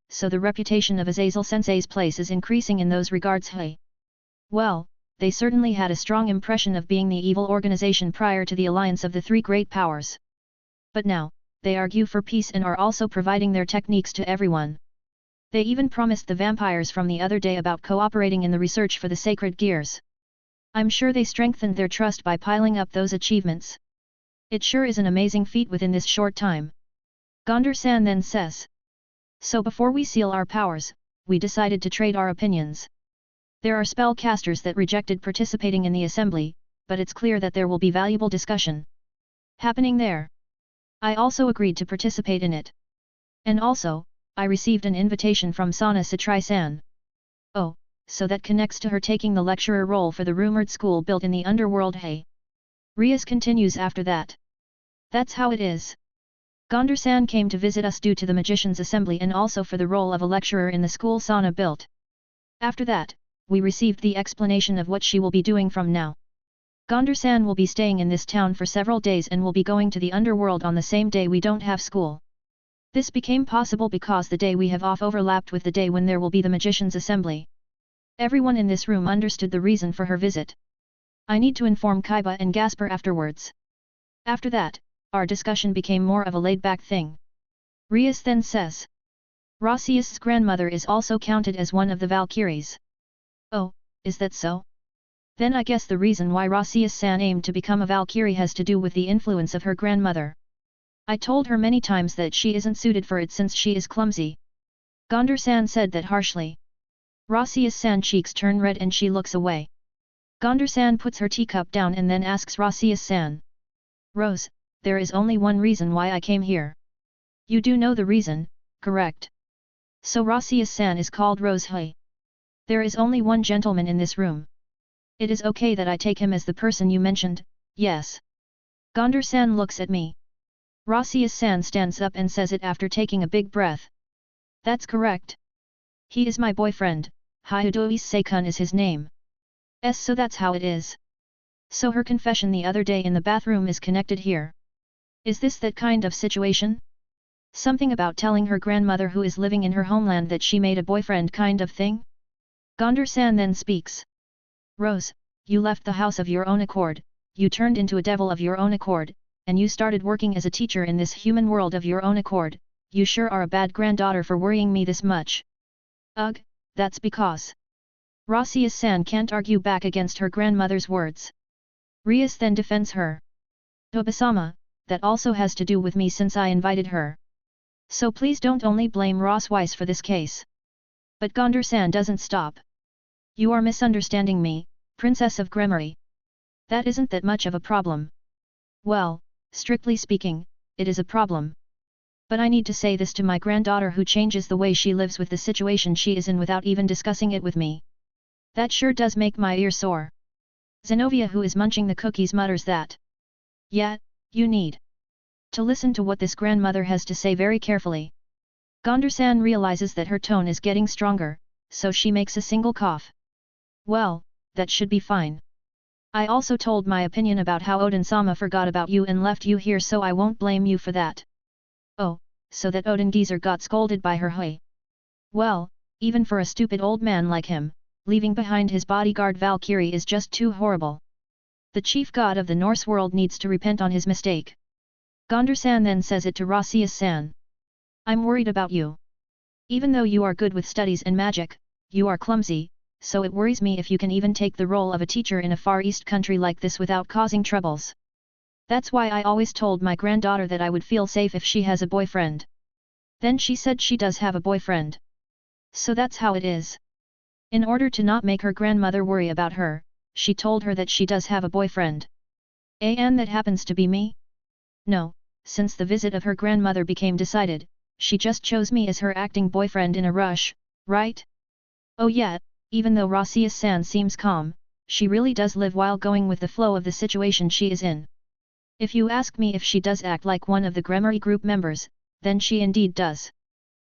Speaker 1: So the reputation of Azazel Sensei's place is increasing in those regards. Hey. Well, they certainly had a strong impression of being the evil organization prior to the alliance of the three great powers. But now, they argue for peace and are also providing their techniques to everyone. They even promised the vampires from the other day about cooperating in the research for the sacred gears. I'm sure they strengthened their trust by piling up those achievements. It sure is an amazing feat within this short time. Gondar-san then says. So before we seal our powers, we decided to trade our opinions. There are spellcasters that rejected participating in the assembly, but it's clear that there will be valuable discussion happening there. I also agreed to participate in it. And also, I received an invitation from Sana Satrai-san. Oh, so that connects to her taking the lecturer role for the rumored school built in the underworld. Hey. Rias continues after that. That's how it is. Gondar-san came to visit us due to the magician's assembly and also for the role of a lecturer in the school Sana built. After that, we received the explanation of what she will be doing from now. Gondar-san will be staying in this town for several days and will be going to the underworld on the same day we don't have school. This became possible because the day we have off overlapped with the day when there will be the magician's assembly. Everyone in this room understood the reason for her visit. I need to inform Kaiba and Gasper afterwards. After that, our discussion became more of a laid-back thing. Rias then says. Rasius's grandmother is also counted as one of the Valkyries. Oh, is that so? Then I guess the reason why Rasius-san aimed to become a Valkyrie has to do with the influence of her grandmother. I told her many times that she isn't suited for it since she is clumsy. Gondar-san said that harshly. Rasius-san cheeks turn red and she looks away. Gondar-san puts her teacup down and then asks Rasius-san. Rose, there is only one reason why I came here. You do know the reason, correct? So Rossius-san is called Rose Hui. There is only one gentleman in this room. It is okay that I take him as the person you mentioned, yes. Gondar-san looks at me. Rossius-san stands up and says it after taking a big breath. That's correct. He is my boyfriend, Hyudois Seikun is his name. So that's how it is. So her confession the other day in the bathroom is connected here. Is this that kind of situation? Something about telling her grandmother who is living in her homeland that she made a boyfriend kind of thing? Gondar-san then speaks. Rose, you left the house of your own accord, you turned into a devil of your own accord, and you started working as a teacher in this human world of your own accord, you sure are a bad granddaughter for worrying me this much. Ugh, that's because. Rossius-san can't argue back against her grandmother's words. Rias then defends her. Obasama, that also has to do with me since I invited her. So please don't only blame Ross Weiss for this case. But Gondar-san doesn't stop. You are misunderstanding me, Princess of Gremory. That isn't that much of a problem. Well, strictly speaking, it is a problem. But I need to say this to my granddaughter who changes the way she lives with the situation she is in without even discussing it with me. That sure does make my ear sore. Zenobia who is munching the cookies mutters that. Yeah, you need to listen to what this grandmother has to say very carefully. Gondar-san realizes that her tone is getting stronger, so she makes a single cough. Well, that should be fine. I also told my opinion about how Odin-sama forgot about you and left you here, so I won't blame you for that. Oh, so that Odin geezer got scolded by her Hui. Well, even for a stupid old man like him, leaving behind his bodyguard Valkyrie is just too horrible. The chief god of the Norse world needs to repent on his mistake. Gondar-san then says it to Rossius-san. I'm worried about you. Even though you are good with studies and magic, you are clumsy, so it worries me if you can even take the role of a teacher in a Far East country like this without causing troubles. That's why I always told my granddaughter that I would feel safe if she has a boyfriend. Then she said she does have a boyfriend. So that's how it is. In order to not make her grandmother worry about her, she told her that she does have a boyfriend. And that happens to be me? No, since the visit of her grandmother became decided, she just chose me as her acting boyfriend in a rush, right? Oh yeah, even though Rossius-san seems calm, she really does live while going with the flow of the situation she is in. If you ask me if she does act like one of the Gremory group members, then she indeed does.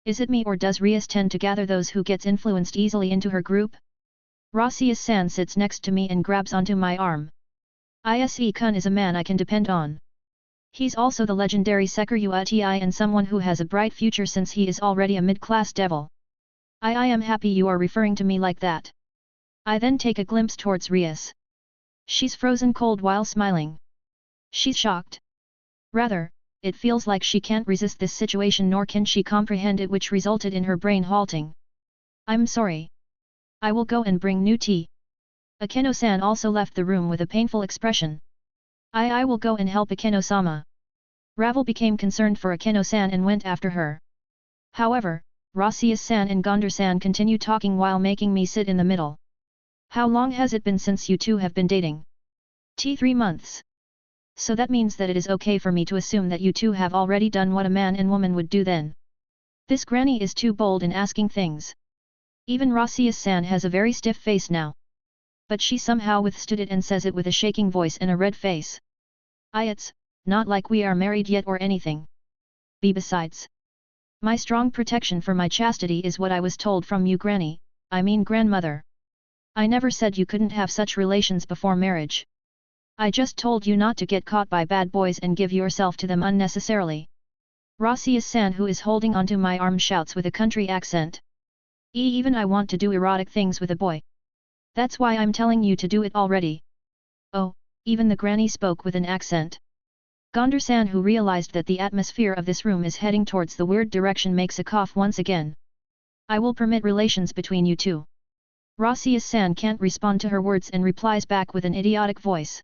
Speaker 1: Is it me or does Rias tend to gather those who gets influenced easily into her group? Rossius-san sits next to me and grabs onto my arm. Ise-kun is a man I can depend on. He's also the legendary Sekiru Ti and someone who has a bright future since he is already a mid-class devil. I am happy you are referring to me like that. I then take a glimpse towards Rias. She's frozen cold while smiling. She's shocked. Rather, it feels like she can't resist this situation nor can she comprehend it, which resulted in her brain halting. I'm sorry. I will go and bring new tea. Akeno-san also left the room with a painful expression. I will go and help Akeno-sama. Ravel became concerned for Akeno-san and went after her. However, Rossius-san and Gondar-san continue talking while making me sit in the middle. How long has it been since you two have been dating? 3 months. So that means that it is okay for me to assume that you two have already done what a man and woman would do then. This granny is too bold in asking things. Even Rossius-san has a very stiff face now. But she somehow withstood it and says it with a shaking voice and a red face. It's not like we are married yet or anything. Besides, my strong protection for my chastity is what I was told from you, granny, I mean grandmother. I never said you couldn't have such relations before marriage. I just told you not to get caught by bad boys and give yourself to them unnecessarily. Rossius-san, who is holding onto my arm, shouts with a country accent. Even I want to do erotic things with a boy. That's why I'm telling you to do it already. Oh, even the granny spoke with an accent. Gondar-san, who realized that the atmosphere of this room is heading towards the weird direction, makes a cough once again. I will permit relations between you two. Rossius-san can't respond to her words and replies back with an idiotic voice.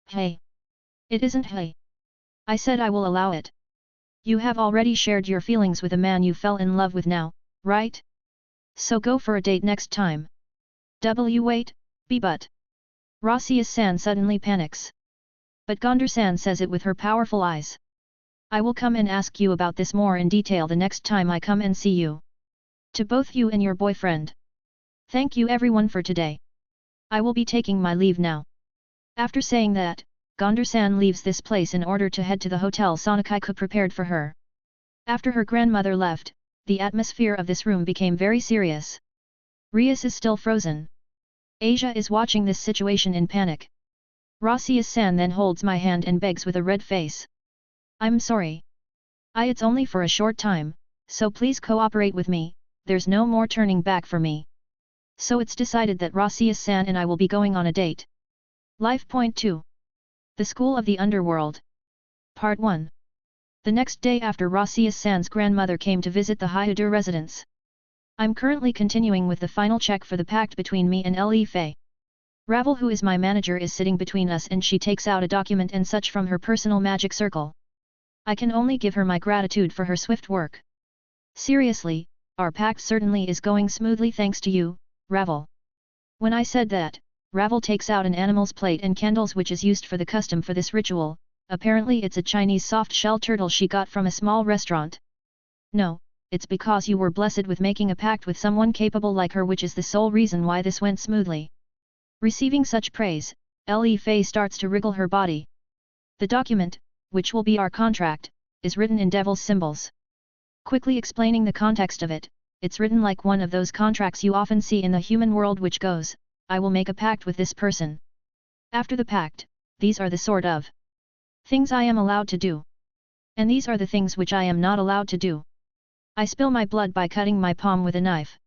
Speaker 1: Hey! It isn't hey. I said I will allow it. You have already shared your feelings with a man you fell in love with now, right? So go for a date next time. Wait, but. Rossius-san suddenly panics. But Gondar-san says it with her powerful eyes. I will come and ask you about this more in detail the next time I come and see you. To both you and your boyfriend. Thank you everyone for today. I will be taking my leave now. After saying that, Gondar-san leaves this place in order to head to the hotel Sonokaiku prepared for her. After her grandmother left, the atmosphere of this room became very serious. Rias is still frozen. Asia is watching this situation in panic. Rasias-san then holds my hand and begs with a red face. I'm sorry. It's only for a short time, so please cooperate with me, there's no more turning back for me. So it's decided that Rasias-san and I will be going on a date. Life Point 2. The School of the Underworld. Part 1. The next day after Rasias-san's grandmother came to visit the Hyudur residence. I'm currently continuing with the final check for the pact between me and Le Fei. Ravel, who is my manager, is sitting between us and she takes out a document and such from her personal magic circle. I can only give her my gratitude for her swift work. Seriously, our pact certainly is going smoothly thanks to you, Ravel. When I said that, Ravel takes out an animal's plate and candles which is used for the custom for this ritual. Apparently it's a Chinese soft-shell turtle she got from a small restaurant. No, it's because you were blessed with making a pact with someone capable like her, which is the sole reason why this went smoothly. Receiving such praise, Le Fei starts to wriggle her body. The document, which will be our contract, is written in devil's symbols. Quickly explaining the context of it, it's written like one of those contracts you often see in the human world which goes, I will make a pact with this person. After the pact, these are the sort of things I am allowed to do. And these are the things which I am not allowed to do. I spill my blood by cutting my palm with a knife.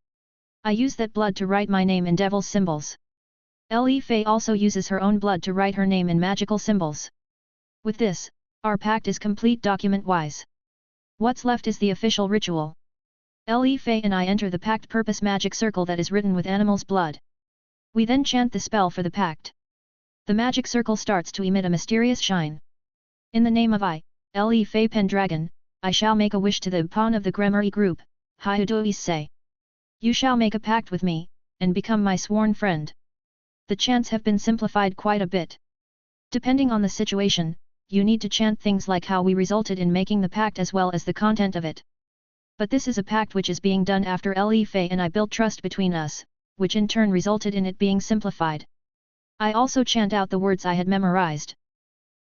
Speaker 1: I use that blood to write my name in devil's symbols. Le Fei also uses her own blood to write her name in magical symbols. With this, our pact is complete document-wise. What's left is the official ritual. Le Fei and I enter the pact purpose magic circle that is written with animal's blood. We then chant the spell for the pact. The magic circle starts to emit a mysterious shine. In the name of Le Fei Pendragon, I shall make a wish to the pawn of the Gremory group, Hyudur say. You shall make a pact with me, and become my sworn friend. The chants have been simplified quite a bit. Depending on the situation, you need to chant things like how we resulted in making the pact as well as the content of it. But this is a pact which is being done after Le Fei and I built trust between us, which in turn resulted in it being simplified. I also chant out the words I had memorized.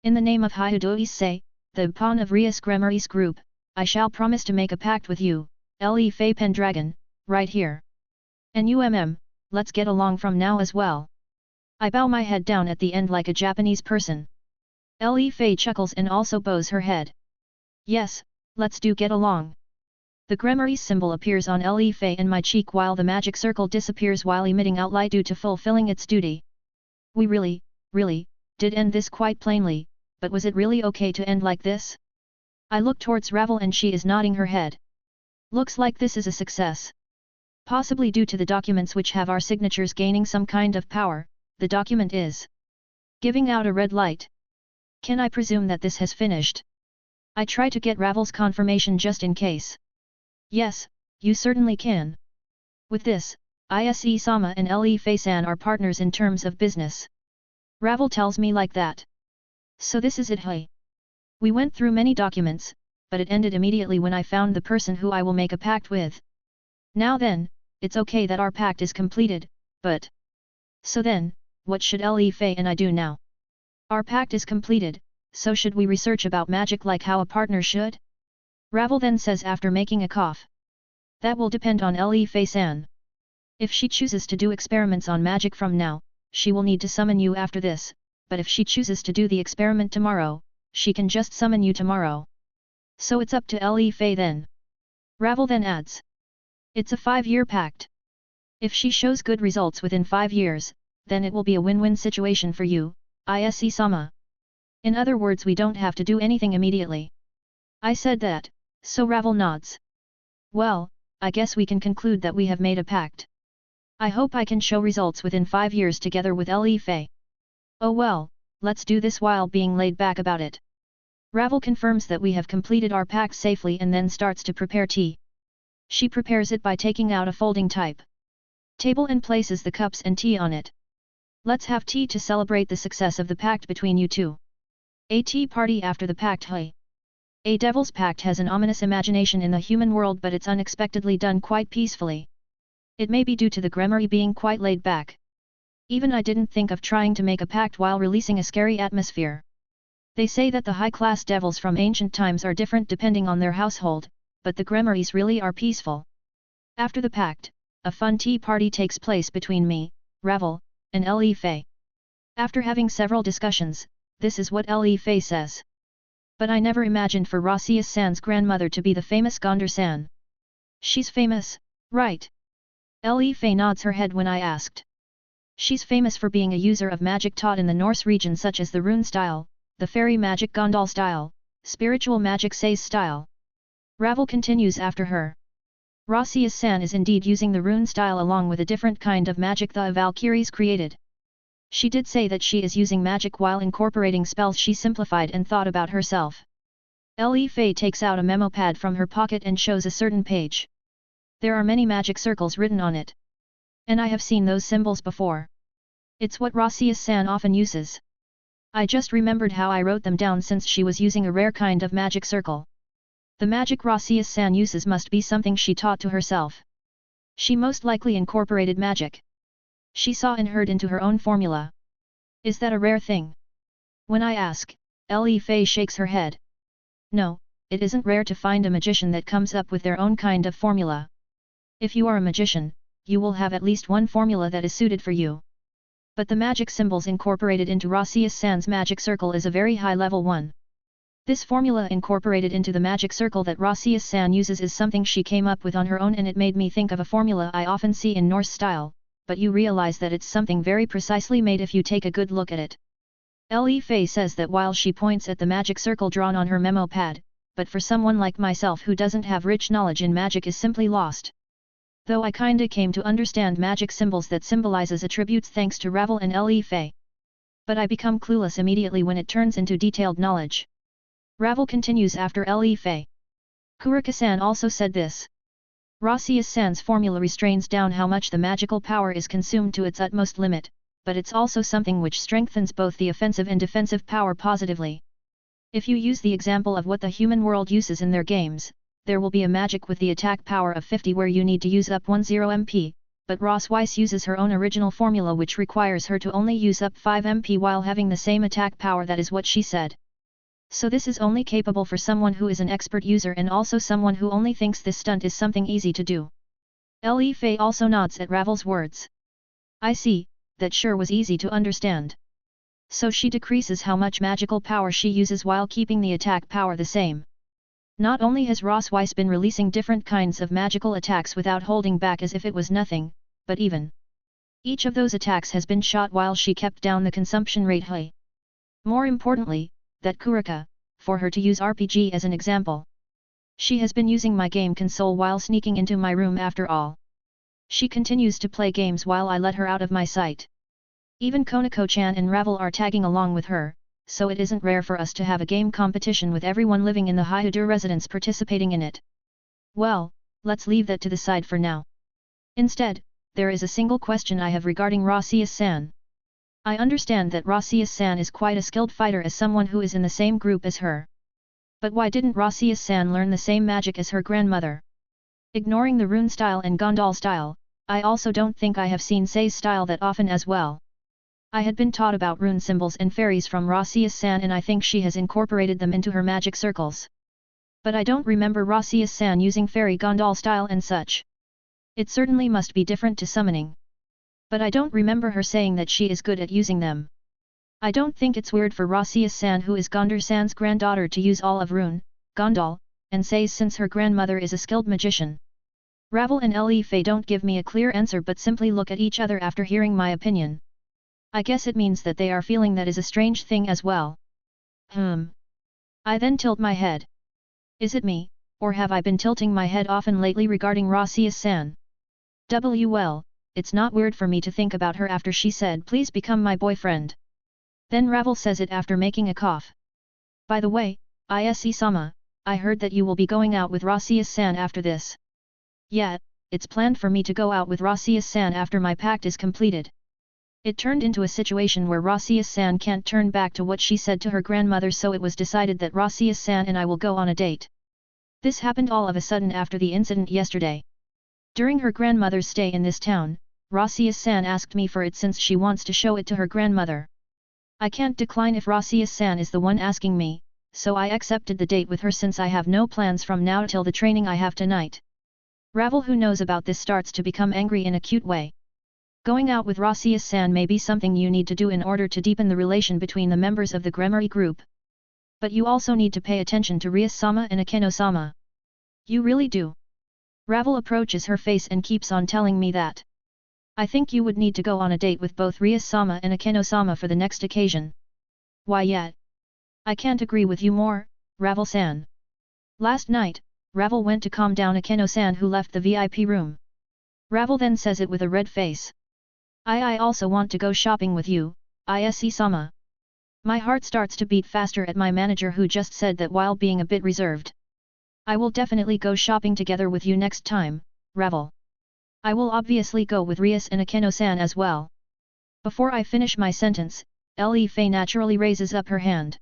Speaker 1: In the name of Hyudur say, the pawn of Rias Gremory's group, I shall promise to make a pact with you, Le Fei Pendragon, right here. And let's get along from now as well. I bow my head down at the end like a Japanese person. Le Fei chuckles and also bows her head. Yes, let's do get along. The Gremory symbol appears on Le Fei and my cheek while the magic circle disappears while emitting out light due to fulfilling its duty. We really, did end this quite plainly, but was it really okay to end like this? I look towards Ravel and she is nodding her head. Looks like this is a success. Possibly due to the documents which have our signatures gaining some kind of power, the document is giving out a red light. Can I presume that this has finished? I try to get Ravel's confirmation just in case. Yes, you certainly can. With this, Ise-sama and Le Fei-san are partners in terms of business. Ravel tells me like that. So this is it, hey. We went through many documents, but it ended immediately when I found the person who I will make a pact with. Now then, it's okay that our pact is completed, but... So then, what should Le Fei and I do now? Our pact is completed, so should we research about magic like how a partner should? Ravel then says after making a cough. That will depend on Le Fei-san. If she chooses to do experiments on magic from now, she will need to summon you after this, but if she chooses to do the experiment tomorrow, she can just summon you tomorrow. So it's up to Le Fei then. Ravel then adds. It's a 5-year pact. If she shows good results within 5 years, then it will be a win-win situation for you, Ise-sama. In other words, we don't have to do anything immediately. I said that, so Ravel nods. Well, I guess we can conclude that we have made a pact. I hope I can show results within 5 years together with Le Fei. Oh well, let's do this while being laid back about it. Ravel confirms that we have completed our pact safely and then starts to prepare tea. She prepares it by taking out a folding type table and places the cups and tea on it. Let's have tea to celebrate the success of the pact between you two. A tea party after the pact, hey. A devil's pact has an ominous imagination in the human world, but it's unexpectedly done quite peacefully. It may be due to the Gremory being quite laid back. Even I didn't think of trying to make a pact while releasing a scary atmosphere. They say that the high-class devils from ancient times are different depending on their household, but the Gremorys really are peaceful. After the pact, a fun tea party takes place between me, Ravel, and Le Fei. After having several discussions, this is what Le Fei says. But I never imagined for Rossius-san's grandmother to be the famous Gondar-san. She's famous, right? Le Fei nods her head when I asked. She's famous for being a user of magic taught in the Norse region such as the rune style, the fairy magic Gondal style, spiritual magic Sais style. Ravel continues after her. Rossius-san is indeed using the rune style along with a different kind of magic the Valkyries created. She did say that she is using magic while incorporating spells she simplified and thought about herself. Le Fei takes out a memo pad from her pocket and shows a certain page. There are many magic circles written on it. And I have seen those symbols before. It's what Rossius-san often uses. I just remembered how I wrote them down since she was using a rare kind of magic circle. The magic Rossius-san uses must be something she taught to herself. She most likely incorporated magic she saw and heard into her own formula. Is that a rare thing? When I ask, Le Fei shakes her head. No, it isn't rare to find a magician that comes up with their own kind of formula. If you are a magician, you will have at least one formula that is suited for you. But the magic symbols incorporated into Rossius-san's magic circle is a very high-level one. This formula incorporated into the magic circle that Rossius-san uses is something she came up with on her own, and it made me think of a formula I often see in Norse style, but you realize that it's something very precisely made if you take a good look at it. Le Fei says that while she points at the magic circle drawn on her memo pad, but for someone like myself who doesn't have rich knowledge in magic is simply lost. Though I kinda came to understand magic symbols that symbolizes attributes thanks to Ravel and Le Fei. But I become clueless immediately when it turns into detailed knowledge. Ravel continues after Le Fei. Kurika-san also said this. Rossius-san's formula restrains down how much the magical power is consumed to its utmost limit, but it's also something which strengthens both the offensive and defensive power positively. If you use the example of what the human world uses in their games, there will be a magic with the attack power of 50 where you need to use up 10 MP, but Ross Weiss uses her own original formula which requires her to only use up 5 MP while having the same attack power. That is what she said. So this is only capable for someone who is an expert user and also someone who only thinks this stunt is something easy to do. Le Fei also nods at Ravel's words. I see, that sure was easy to understand. So she decreases how much magical power she uses while keeping the attack power the same. Not only has Ross Weiss been releasing different kinds of magical attacks without holding back as if it was nothing, but even each of those attacks has been shot while she kept down the consumption rate high. More importantly, that Kurika, for her to use RPG as an example. She has been using my game console while sneaking into my room after all. She continues to play games while I let her out of my sight. Even Konako-chan and Ravel are tagging along with her, so it isn't rare for us to have a game competition with everyone living in the Hyudur residence participating in it. Well, let's leave that to the side for now. Instead, there is a single question I have regarding Rossius-san. I understand that Rossius-san is quite a skilled fighter as someone who is in the same group as her. But why didn't Rossius-san learn the same magic as her grandmother? Ignoring the rune style and Gondal style, I also don't think I have seen Sais style that often as well. I had been taught about rune symbols and fairies from Rossius-san and I think she has incorporated them into her magic circles. But I don't remember Rossius-san using fairy Gondal style and such. It certainly must be different to summoning. But I don't remember her saying that she is good at using them. I don't think it's weird for Rossius-san who is Gondar-san's granddaughter to use all of rune, Gondal, and Sais since her grandmother is a skilled magician. Ravel and Le Fei don't give me a clear answer but simply look at each other after hearing my opinion. I guess it means that they are feeling that is a strange thing as well. I then tilt my head. Is it me, or have I been tilting my head often lately regarding Rossius-san? Well, it's not weird for me to think about her after she said please become my boyfriend. Then Ravel says it after making a cough. By the way, Ise-sama, I heard that you will be going out with Rossius-san after this. Yeah, it's planned for me to go out with Rossius-san after my pact is completed. It turned into a situation where Rossius-san can't turn back to what she said to her grandmother, so it was decided that Rossius-san and I will go on a date. This happened all of a sudden after the incident yesterday. During her grandmother's stay in this town, Rossius-san asked me for it since she wants to show it to her grandmother. I can't decline if Rossius-san is the one asking me, so I accepted the date with her since I have no plans from now till the training I have tonight. Ravel, who knows about this, starts to become angry in a cute way. Going out with Rossius-san may be something you need to do in order to deepen the relation between the members of the Gremory group. But you also need to pay attention to Rias-sama and Akeno-sama. You really do. Ravel approaches her face and keeps on telling me that. I think you would need to go on a date with both Rias-sama and Akeno-sama for the next occasion. Why yet? I can't agree with you more, Ravel-san. Last night, Ravel went to calm down Akeno-san, who left the VIP room. Ravel then says it with a red face. I also want to go shopping with you, Ise-sama. My heart starts to beat faster at my manager, who just said that while being a bit reserved. I will definitely go shopping together with you next time, Ravel. I will obviously go with Rias and Akeno-san as well. Before I finish my sentence, Le Fei naturally raises up her hand.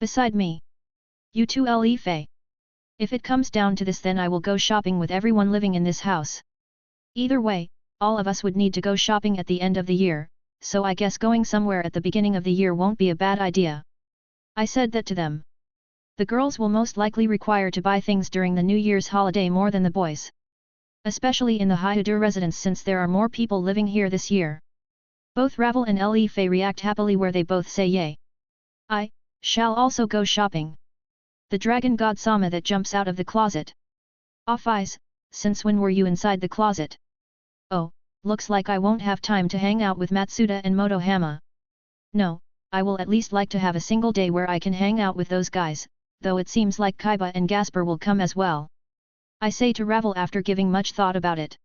Speaker 1: Beside me. You too, Le Fei. If it comes down to this, then I will go shopping with everyone living in this house. Either way, all of us would need to go shopping at the end of the year, so I guess going somewhere at the beginning of the year won't be a bad idea. I said that to them. The girls will most likely require to buy things during the New Year's holiday more than the boys. Especially in the Hyudu residence, since there are more people living here this year. Both Ravel and Le Fei react happily, where they both say yay. I shall also go shopping. The dragon god Sama that jumps out of the closet. Eyes, since when were you inside the closet? Oh, looks like I won't have time to hang out with Matsuda and Motohama. No, I will at least like to have a single day where I can hang out with those guys, though it seems like Kaiba and Gasper will come as well. I say to Ravel after giving much thought about it.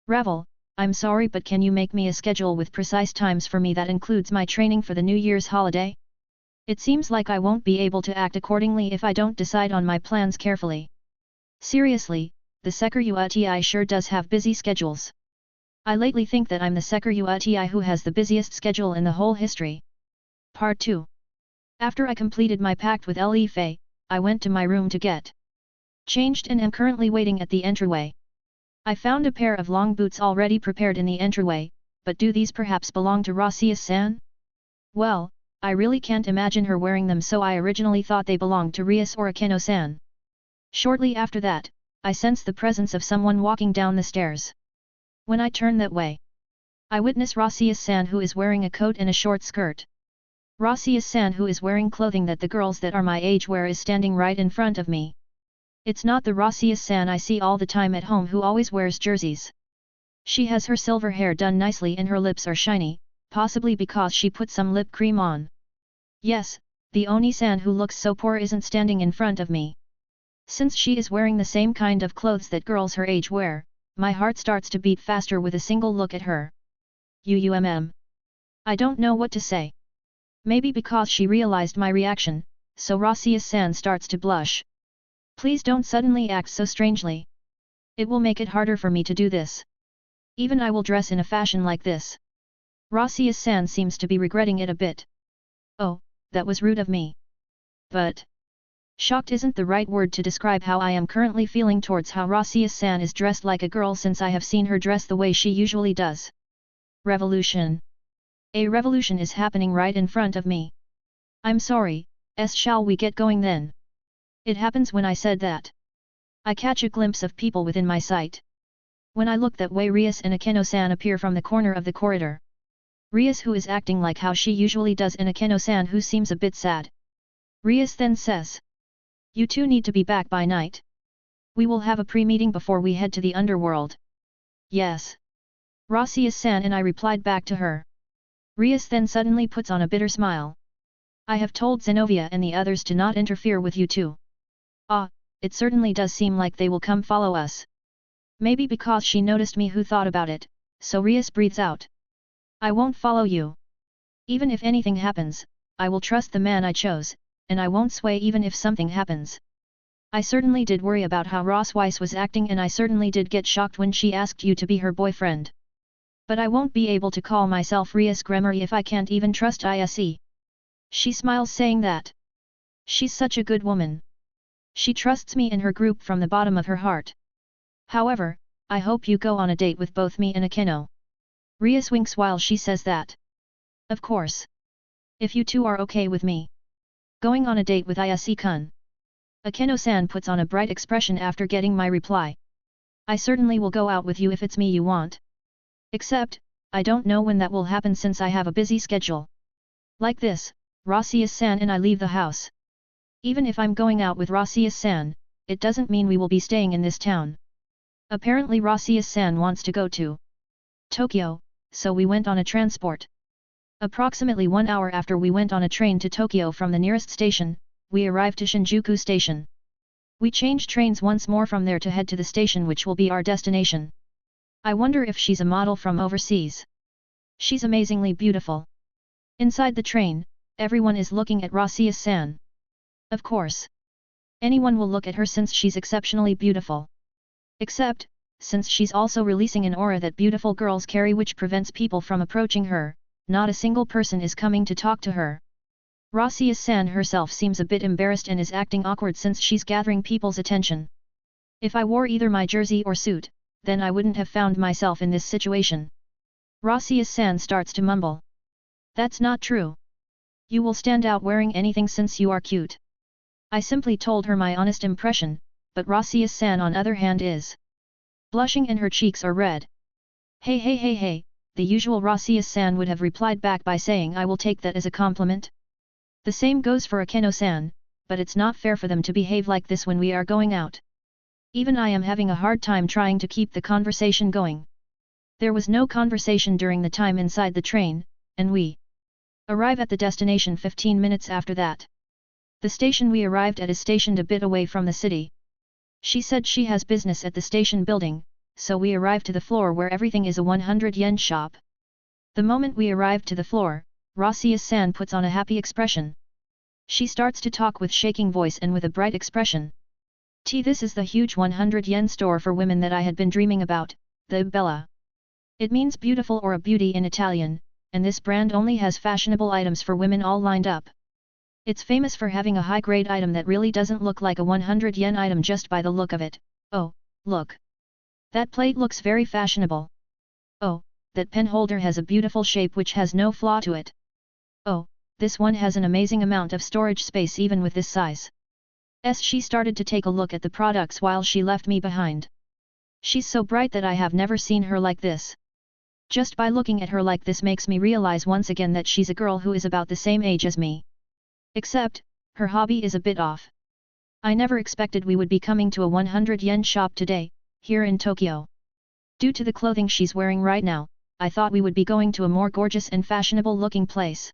Speaker 1: Ravel, I'm sorry, but can you make me a schedule with precise times for me that includes my training for the New Year's holiday? It seems like I won't be able to act accordingly if I don't decide on my plans carefully. Seriously, the Sekiru sure does have busy schedules. I lately think that I'm the Sekiru who has the busiest schedule in the whole history. Part 2. After I completed my pact with Le Fei, I went to my room to get changed and am currently waiting at the entryway. I found a pair of long boots already prepared in the entryway, but do these perhaps belong to Rossius-san? Well, I really can't imagine her wearing them, so I originally thought they belonged to Rias or Akeno-san. Shortly after that, I sensed the presence of someone walking down the stairs. When I turn that way, I witness Rossius-san, who is wearing a coat and a short skirt. Rossius-san, who is wearing clothing that the girls that are my age wear, is standing right in front of me. It's not the Rossius-san I see all the time at home, who always wears jerseys. She has her silver hair done nicely and her lips are shiny, possibly because she put some lip cream on. Yes, the Oni-san who looks so poor isn't standing in front of me. Since she is wearing the same kind of clothes that girls her age wear, my heart starts to beat faster with a single look at her. I don't know what to say. Maybe because she realized my reaction, so Rossius-san starts to blush. Please don't suddenly act so strangely. It will make it harder for me to do this. Even I will dress in a fashion like this. Rossius-san seems to be regretting it a bit. Oh, that was rude of me. But shocked isn't the right word to describe how I am currently feeling towards how Rossius-san is dressed like a girl, since I have seen her dress the way she usually does. Revolution. A revolution is happening right in front of me. I'm sorry, shall we get going then? It happens when I said that. I catch a glimpse of people within my sight. When I look that way, Rias and Akeno-san appear from the corner of the corridor. Rias, who is acting like how she usually does, and Akeno-san, who seems a bit sad. Rias then says, "You two need to be back by night. We will have a pre-meeting before we head to the underworld." Yes. Rossius-san and I replied back to her. Rias then suddenly puts on a bitter smile. I have told Zenobia and the others to not interfere with you two. Ah, it certainly does seem like they will come follow us. Maybe because she noticed me who thought about it, so Rias breathes out. I won't follow you. Even if anything happens, I will trust the man I chose, and I won't sway even if something happens. I certainly did worry about how Ross Weiss was acting, and I certainly did get shocked when she asked you to be her boyfriend. But I won't be able to call myself Rias Gremory if I can't even trust ISE. She smiles saying that. She's such a good woman. She trusts me and her group from the bottom of her heart. However, I hope you go on a date with both me and Akeno. Rias winks while she says that. Of course. If you two are okay with me. Going on a date with Ayase-kun. Akeno-san puts on a bright expression after getting my reply. I certainly will go out with you if it's me you want. Except, I don't know when that will happen since I have a busy schedule. Like this, Rasius-san and I leave the house. Even if I'm going out with Rasius-san, it doesn't mean we will be staying in this town. Apparently Rasius-san wants to go to Tokyo, so we went on a transport. Approximately 1 hour after we went on a train to Tokyo from the nearest station, we arrived to Shinjuku Station. We changed trains once more from there to head to the station which will be our destination. I wonder if she's a model from overseas. She's amazingly beautiful. Inside the train, everyone is looking at Rasius-san. Of course. Anyone will look at her since she's exceptionally beautiful. Except, since she's also releasing an aura that beautiful girls carry which prevents people from approaching her, not a single person is coming to talk to her. Rasius-san herself seems a bit embarrassed and is acting awkward since she's gathering people's attention. If I wore either my jersey or suit, then I wouldn't have found myself in this situation. Rasius-san starts to mumble. That's not true. You will stand out wearing anything since you are cute. I simply told her my honest impression, but Rasius-san on other hand is blushing and her cheeks are red. Hey hey hey hey, the usual Rasius-san would have replied back by saying I will take that as a compliment. The same goes for Akeno-san, but it's not fair for them to behave like this when we are going out. Even I am having a hard time trying to keep the conversation going. There was no conversation during the time inside the train, and we arrive at the destination 15 minutes after that. The station we arrived at is stationed a bit away from the city. She said she has business at the station building, so we arrived to the floor where everything is a 100 yen shop. The moment we arrived to the floor, Rasius-san puts on a happy expression. She starts to talk with shaking voice and with a bright expression. This is the huge 100 yen store for women that I had been dreaming about, the Bella. It means beautiful or a beauty in Italian, and this brand only has fashionable items for women all lined up. It's famous for having a high-grade item that really doesn't look like a 100 yen item just by the look of it. Oh, look. That plate looks very fashionable. Oh, that pen holder has a beautiful shape which has no flaw to it. Oh, this one has an amazing amount of storage space even with this size. She started to take a look at the products while she left me behind. She's so bright that I have never seen her like this. Just by looking at her like this makes me realize once again that she's a girl who is about the same age as me. Except, her hobby is a bit off. I never expected we would be coming to a 100 yen shop today, here in Tokyo. Due to the clothing she's wearing right now, I thought we would be going to a more gorgeous and fashionable looking place.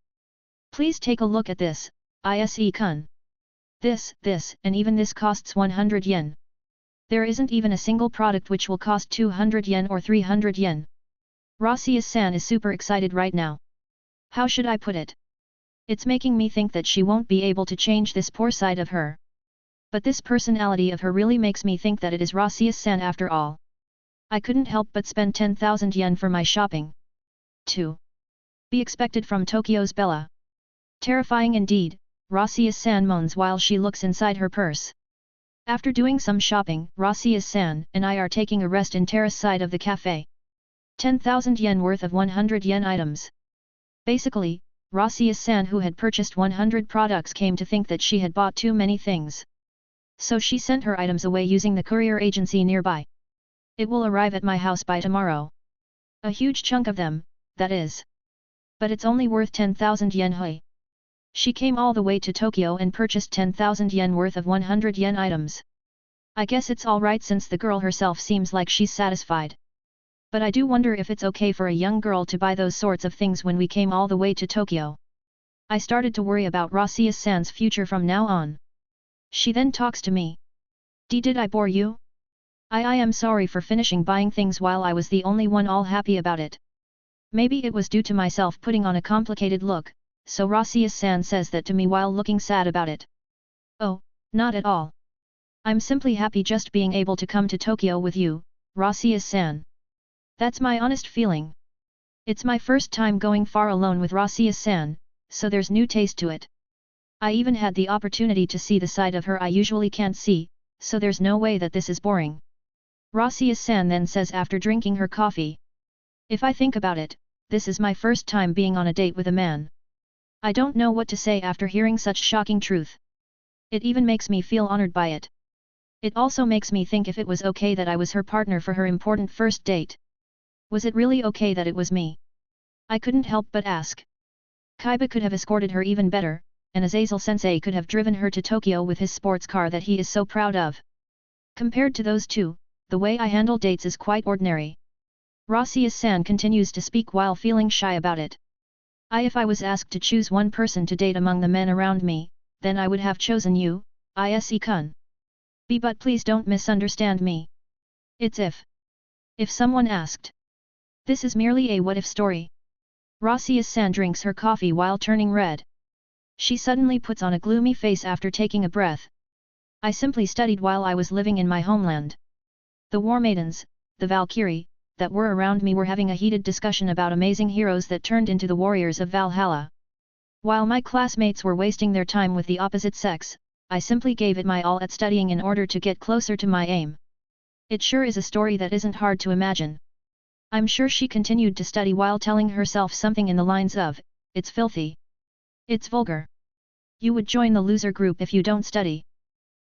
Speaker 1: Please take a look at this, ISE-kun. This, and even this costs 100 yen. There isn't even a single product which will cost 200 yen or 300 yen. Rasius-san is super excited right now. How should I put it? It's making me think that she won't be able to change this poor side of her. But this personality of her really makes me think that it is Rasius-san after all. I couldn't help but spend 10,000 yen for my shopping. 2. Be expected from Tokyo's Bella. Terrifying indeed, Rasius-san moans while she looks inside her purse. After doing some shopping, Rasius-san and I are taking a rest in terrace side of the cafe. 10,000 yen worth of 100 yen items. Basically, Rasius-san who had purchased 100 products came to think that she had bought too many things. So she sent her items away using the courier agency nearby. It will arrive at my house by tomorrow. A huge chunk of them, that is. But it's only worth 10,000 yen hui. She came all the way to Tokyo and purchased 10,000 yen worth of 100 yen items. I guess it's alright since the girl herself seems like she's satisfied. But I do wonder if it's okay for a young girl to buy those sorts of things when we came all the way to Tokyo. I started to worry about Rasius-san's future from now on. She then talks to me. Did I bore you? I am sorry for finishing buying things while I was the only one all happy about it. Maybe it was due to myself putting on a complicated look, so Rasius-san says that to me while looking sad about it. Oh, not at all. I'm simply happy just being able to come to Tokyo with you, Rasius-san. That's my honest feeling. It's my first time going far alone with Rossius-san, so there's new taste to it. I even had the opportunity to see the side of her I usually can't see, so there's no way that this is boring. Rossius-san then says after drinking her coffee. If I think about it, this is my first time being on a date with a man. I don't know what to say after hearing such shocking truth. It even makes me feel honored by it. It also makes me think if it was okay that I was her partner for her important first date. Was it really okay that it was me? I couldn't help but ask. Kaiba could have escorted her even better, and Azazel-sensei could have driven her to Tokyo with his sports car that he is so proud of. Compared to those two, the way I handle dates is quite ordinary. Rossius-san continues to speak while feeling shy about it. If I was asked to choose one person to date among the men around me, then I would have chosen you, Ise-kun. But please don't misunderstand me. It's if. If someone asked. This is merely a what-if story. Rossius-san drinks her coffee while turning red. She suddenly puts on a gloomy face after taking a breath. I simply studied while I was living in my homeland. The war maidens, the Valkyrie, that were around me were having a heated discussion about amazing heroes that turned into the warriors of Valhalla. While my classmates were wasting their time with the opposite sex, I simply gave it my all at studying in order to get closer to my aim. It sure is a story that isn't hard to imagine. I'm sure she continued to study while telling herself something in the lines of, "It's filthy. It's vulgar. You would join the loser group if you don't study."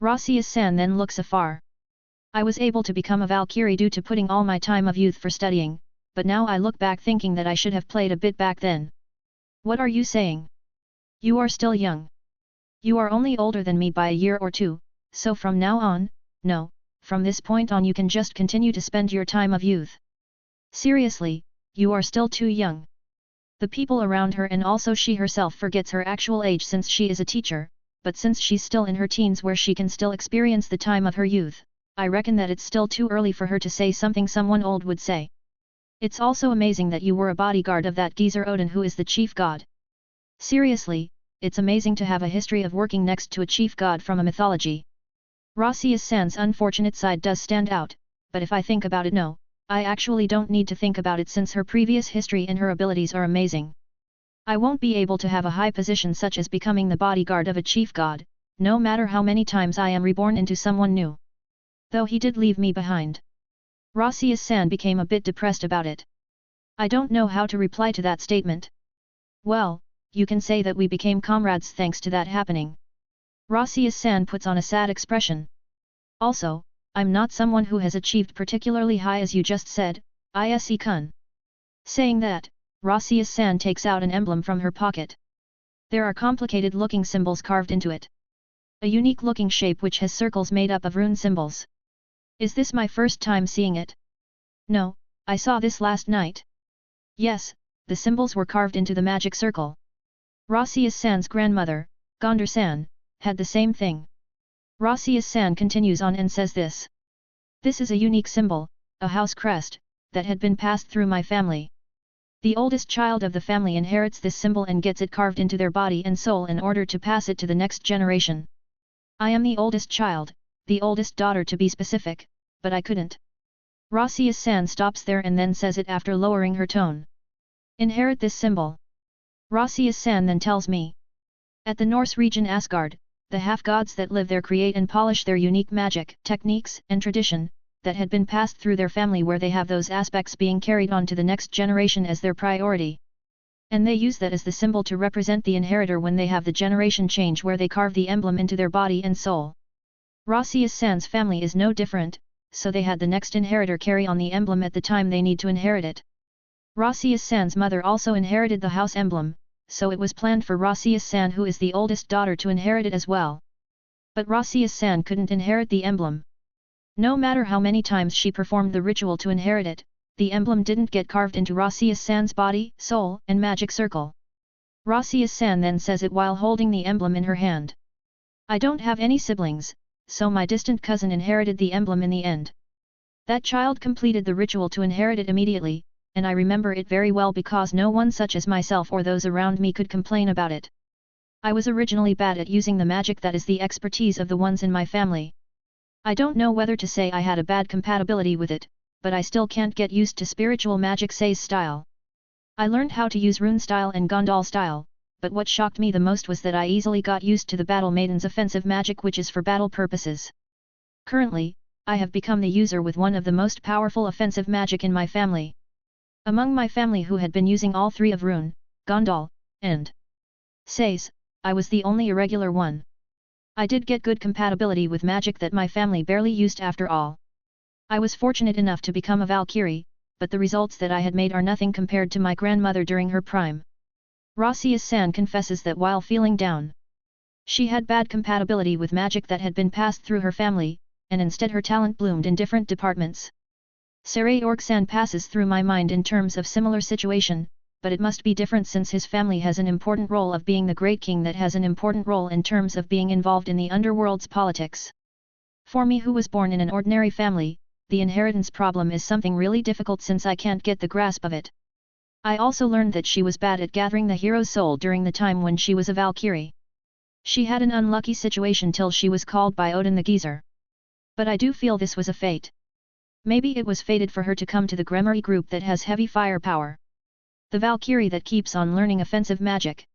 Speaker 1: Rossius-san then looks afar. I was able to become a Valkyrie due to putting all my time of youth for studying, but now I look back thinking that I should have played a bit back then. What are you saying? You are still young. You are only older than me by a year or two, so from now on, no, from this point on you can just continue to spend your time of youth. Seriously, you are still too young. The people around her and also she herself forgets her actual age since she is a teacher, but since she's still in her teens where she can still experience the time of her youth, I reckon that it's still too early for her to say something someone old would say. It's also amazing that you were a bodyguard of that geezer Odin who is the chief god. Seriously, it's amazing to have a history of working next to a chief god from a mythology. Rossius-san's unfortunate side does stand out, but if I think about it no, I actually don't need to think about it since her previous history and her abilities are amazing. I won't be able to have a high position such as becoming the bodyguard of a chief god, no matter how many times I am reborn into someone new. Though he did leave me behind. Rossius-san became a bit depressed about it. I don't know how to reply to that statement. Well, you can say that we became comrades thanks to that happening. Rossius-san puts on a sad expression. Also, I'm not someone who has achieved particularly high as you just said, Ise-kun. Saying that, Rossius-san takes out an emblem from her pocket. There are complicated-looking symbols carved into it. A unique-looking shape which has circles made up of rune symbols. Is this my first time seeing it? No, I saw this last night. Yes, the symbols were carved into the magic circle. Rossius-san's grandmother, Gondar-san, had the same thing. Rossius-san continues on and says this. This is a unique symbol, a house crest, that had been passed through my family. The oldest child of the family inherits this symbol and gets it carved into their body and soul in order to pass it to the next generation. I am the oldest child, the oldest daughter to be specific, but I couldn't. Rossius-san stops there and then says it after lowering her tone. Inherit this symbol. Rossius-san then tells me. At the Norse region Asgard, the half-gods that live there create and polish their unique magic, techniques, and tradition, that had been passed through their family where they have those aspects being carried on to the next generation as their priority. And they use that as the symbol to represent the inheritor when they have the generation change where they carve the emblem into their body and soul. Rossius-san's family is no different, so they had the next inheritor carry on the emblem at the time they need to inherit it. Rossius-san's mother also inherited the house emblem, so it was planned for Rossius-san who is the oldest daughter to inherit it as well. But Rossius-san couldn't inherit the emblem. No matter how many times she performed the ritual to inherit it, the emblem didn't get carved into Rossius-san's body, soul, and magic circle. Rossius-san then says it while holding the emblem in her hand. I don't have any siblings, so my distant cousin inherited the emblem in the end. That child completed the ritual to inherit it immediately, and I remember it very well because no one such as myself or those around me could complain about it. I was originally bad at using the magic that is the expertise of the ones in my family. I don't know whether to say I had a bad compatibility with it, but I still can't get used to spiritual magic Sei's style. I learned how to use rune style and Gondal style, but what shocked me the most was that I easily got used to the Battle Maiden's offensive magic, which is for battle purposes. Currently, I have become the user with one of the most powerful offensive magic in my family. Among my family who had been using all three of rune, Gondal, and Sais, I was the only irregular one. I did get good compatibility with magic that my family barely used after all. I was fortunate enough to become a Valkyrie, but the results that I had made are nothing compared to my grandmother during her prime. Rossius-san confesses that while feeling down, she had bad compatibility with magic that had been passed through her family, and instead her talent bloomed in different departments. Saray Orc-san passes through my mind in terms of similar situation, but it must be different since his family has an important role of being the great king that has an important role in terms of being involved in the underworld's politics. For me who was born in an ordinary family, the inheritance problem is something really difficult since I can't get the grasp of it. I also learned that she was bad at gathering the hero's soul during the time when she was a Valkyrie. She had an unlucky situation till she was called by Odin the Geezer. But I do feel this was a fate. Maybe it was fated for her to come to the Gremory group that has heavy firepower. The Valkyrie that keeps on learning offensive magic.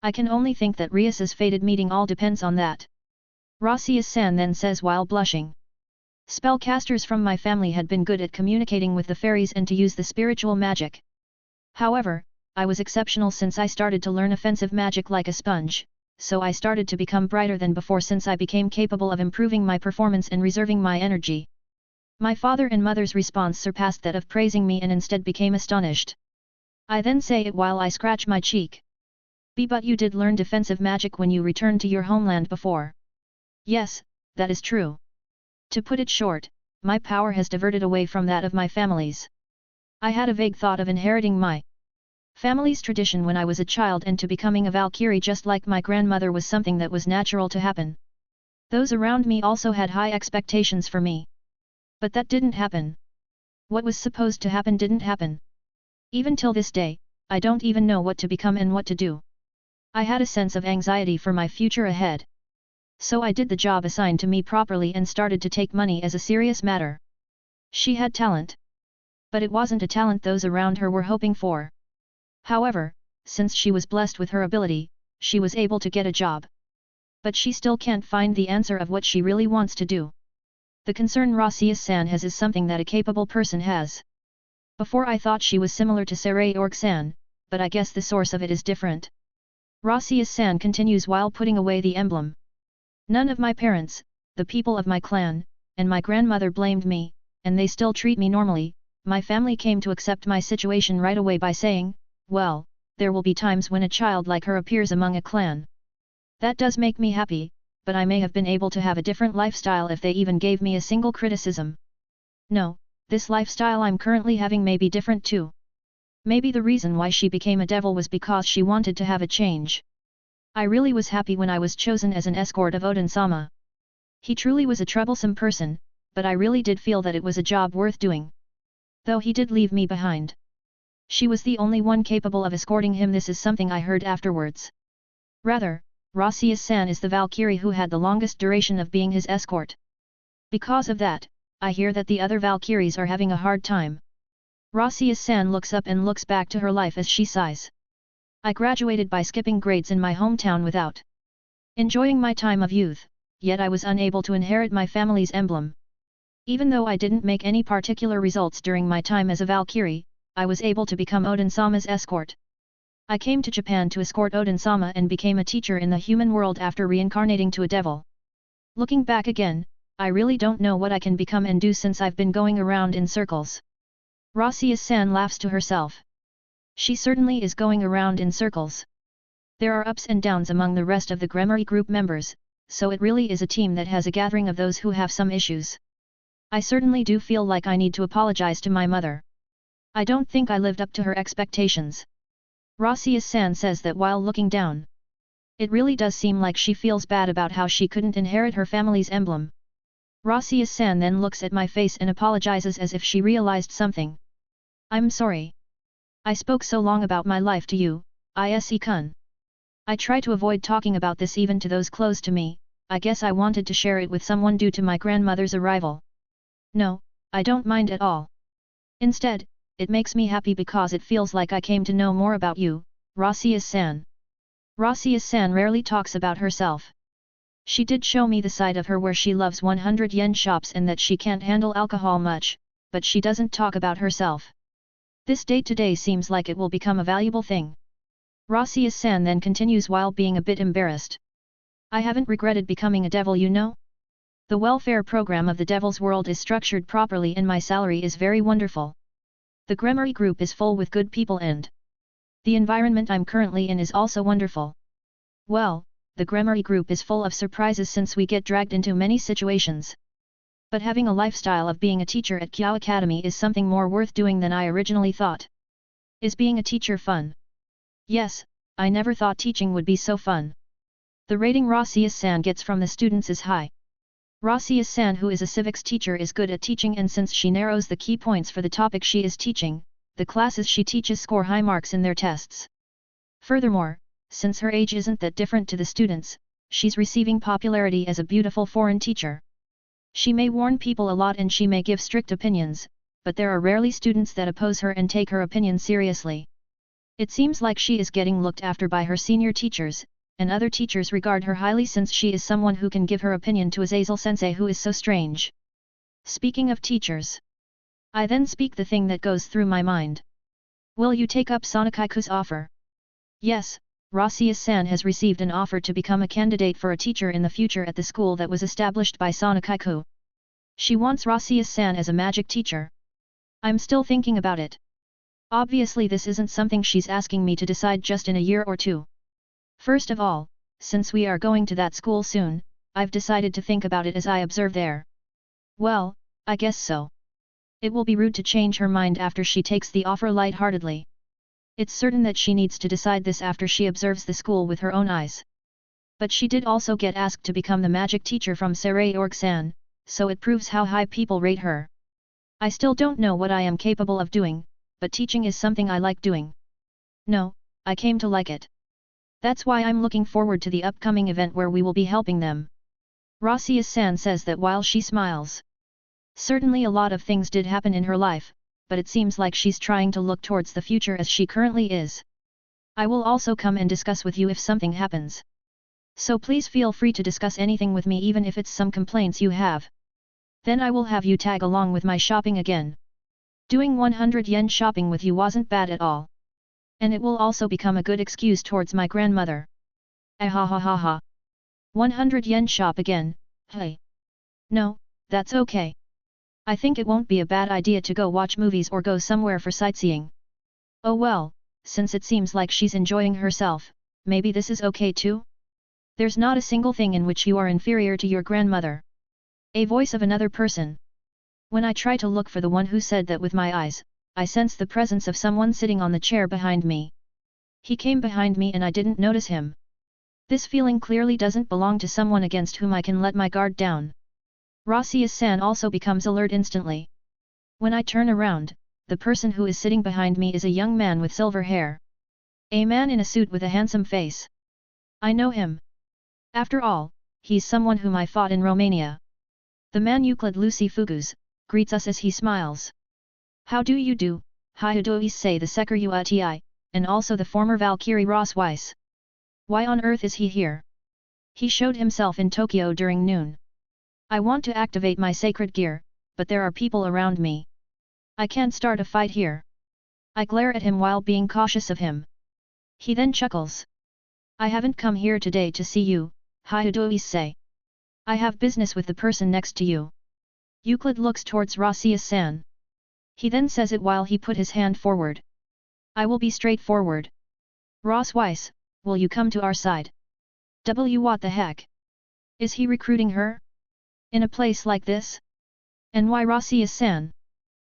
Speaker 1: I can only think that Rias's fated meeting all depends on that. Rossius-san then says while blushing. Spellcasters from my family had been good at communicating with the fairies and to use the spiritual magic. However, I was exceptional since I started to learn offensive magic like a sponge, so I started to become brighter than before since I became capable of improving my performance and reserving my energy. My father and mother's response surpassed that of praising me and instead became astonished. I then say it while I scratch my cheek. But you did learn defensive magic when you returned to your homeland before. Yes, that is true. To put it short, my power has diverted away from that of my family's. I had a vague thought of inheriting my family's tradition when I was a child, and to becoming a Valkyrie just like my grandmother was something that was natural to happen. Those around me also had high expectations for me. But that didn't happen. What was supposed to happen didn't happen. Even till this day, I don't even know what to become and what to do. I had a sense of anxiety for my future ahead. So I did the job assigned to me properly and started to take money as a serious matter. She had talent. But it wasn't a talent those around her were hoping for. However, since she was blessed with her ability, she was able to get a job. But she still can't find the answer of what she really wants to do. The concern Rossius-san has is something that a capable person has. Before I thought she was similar to Saray Orc-san, but I guess the source of it is different. Rossius-san continues while putting away the emblem. None of my parents, the people of my clan, and my grandmother blamed me, and they still treat me normally. My family came to accept my situation right away by saying, well, there will be times when a child like her appears among a clan. That does make me happy, but I may have been able to have a different lifestyle if they even gave me a single criticism. No, this lifestyle I'm currently having may be different too. Maybe the reason why she became a devil was because she wanted to have a change. I really was happy when I was chosen as an escort of Odin-sama. He truly was a troublesome person, but I really did feel that it was a job worth doing. Though he did leave me behind. She was the only one capable of escorting him. This is something I heard afterwards. Rather, Rossius-san is the Valkyrie who had the longest duration of being his escort. Because of that, I hear that the other Valkyries are having a hard time. Rossius-san looks up and looks back to her life as she sighs. I graduated by skipping grades in my hometown without enjoying my time of youth, yet I was unable to inherit my family's emblem. Even though I didn't make any particular results during my time as a Valkyrie, I was able to become Odin-sama's escort. I came to Japan to escort Odin-sama and became a teacher in the human world after reincarnating to a devil. Looking back again, I really don't know what I can become and do since I've been going around in circles. Rossius-san laughs to herself. She certainly is going around in circles. There are ups and downs among the rest of the Gremory group members, so it really is a team that has a gathering of those who have some issues. I certainly do feel like I need to apologize to my mother. I don't think I lived up to her expectations. Rossius-san says that while looking down. It really does seem like she feels bad about how she couldn't inherit her family's emblem. Rossius-san then looks at my face and apologizes as if she realized something. I'm sorry. I spoke so long about my life to you, Ise-kun. I try to avoid talking about this even to those close to me. I guess I wanted to share it with someone due to my grandmother's arrival. No, I don't mind at all. Instead, it makes me happy because it feels like I came to know more about you, Rossia-san. Rossia-san rarely talks about herself. She did show me the side of her where she loves 100 yen shops and that she can't handle alcohol much, but she doesn't talk about herself. This day-to-day seems like it will become a valuable thing. Rossia-san then continues while being a bit embarrassed. I haven't regretted becoming a devil, you know? The welfare program of the Devil's World is structured properly and my salary is very wonderful. The Gremory group is full with good people and the environment I'm currently in is also wonderful. Well, the Gremory group is full of surprises since we get dragged into many situations. But having a lifestyle of being a teacher at Kyo Academy is something more worth doing than I originally thought. Is being a teacher fun? Yes, I never thought teaching would be so fun. The rating Rossia-san gets from the students is high. Rossia-san, who is a civics teacher, is good at teaching, and since she narrows the key points for the topic she is teaching, the classes she teaches score high marks in their tests. Furthermore, since her age isn't that different to the students, she's receiving popularity as a beautiful foreign teacher. She may warn people a lot and she may give strict opinions, but there are rarely students that oppose her and take her opinion seriously. It seems like she is getting looked after by her senior teachers, and other teachers regard her highly since she is someone who can give her opinion to Azazel-sensei, who is so strange. Speaking of teachers, I then speak the thing that goes through my mind. Will you take up Sonakaiku's offer? Yes, Rossia-san has received an offer to become a candidate for a teacher in the future at the school that was established by Sonakaiku. She wants Rossia-san as a magic teacher. I'm still thinking about it. Obviously this isn't something she's asking me to decide just in a year or two. First of all, since we are going to that school soon, I've decided to think about it as I observe there. Well, I guess so. It will be rude to change her mind after she takes the offer lightheartedly. It's certain that she needs to decide this after she observes the school with her own eyes. But she did also get asked to become the magic teacher from Sarai Org-san, so it proves how high people rate her. I still don't know what I am capable of doing, but teaching is something I like doing. No, I came to like it. That's why I'm looking forward to the upcoming event where we will be helping them. Rossia-san says that while she smiles. Certainly a lot of things did happen in her life, but it seems like she's trying to look towards the future as she currently is. I will also come and discuss with you if something happens. So please feel free to discuss anything with me, even if it's some complaints you have. Then I will have you tag along with my shopping again. Doing 100 yen shopping with you wasn't bad at all. And it will also become a good excuse towards my grandmother. Ahahaha. 100 yen shop again, hey. No, that's okay. I think it won't be a bad idea to go watch movies or go somewhere for sightseeing. Oh well, since it seems like she's enjoying herself, maybe this is okay too? There's not a single thing in which you are inferior to your grandmother. A voice of another person. When I try to look for the one who said that with my eyes, I sense the presence of someone sitting on the chair behind me. He came behind me and I didn't notice him. This feeling clearly doesn't belong to someone against whom I can let my guard down. Rossia-san also becomes alert instantly. When I turn around, the person who is sitting behind me is a young man with silver hair. A man in a suit with a handsome face. I know him. After all, he's someone whom I fought in Romania. The man Euclid Lucy Fugus greets us as he smiles. How do you do, Hyudois say the Seker Uti, and also the former Valkyrie Ross Weiss. Why on earth is he here? He showed himself in Tokyo during noon. I want to activate my sacred gear, but there are people around me. I can't start a fight here. I glare at him while being cautious of him. He then chuckles. I haven't come here today to see you, Hyudois say. I have business with the person next to you. Euclid looks towards Rossia-san. He then says it while he put his hand forward. I will be straightforward. Ross Weiss, will you come to our side? What the heck? Is he recruiting her? In a place like this? And why Rossia-san?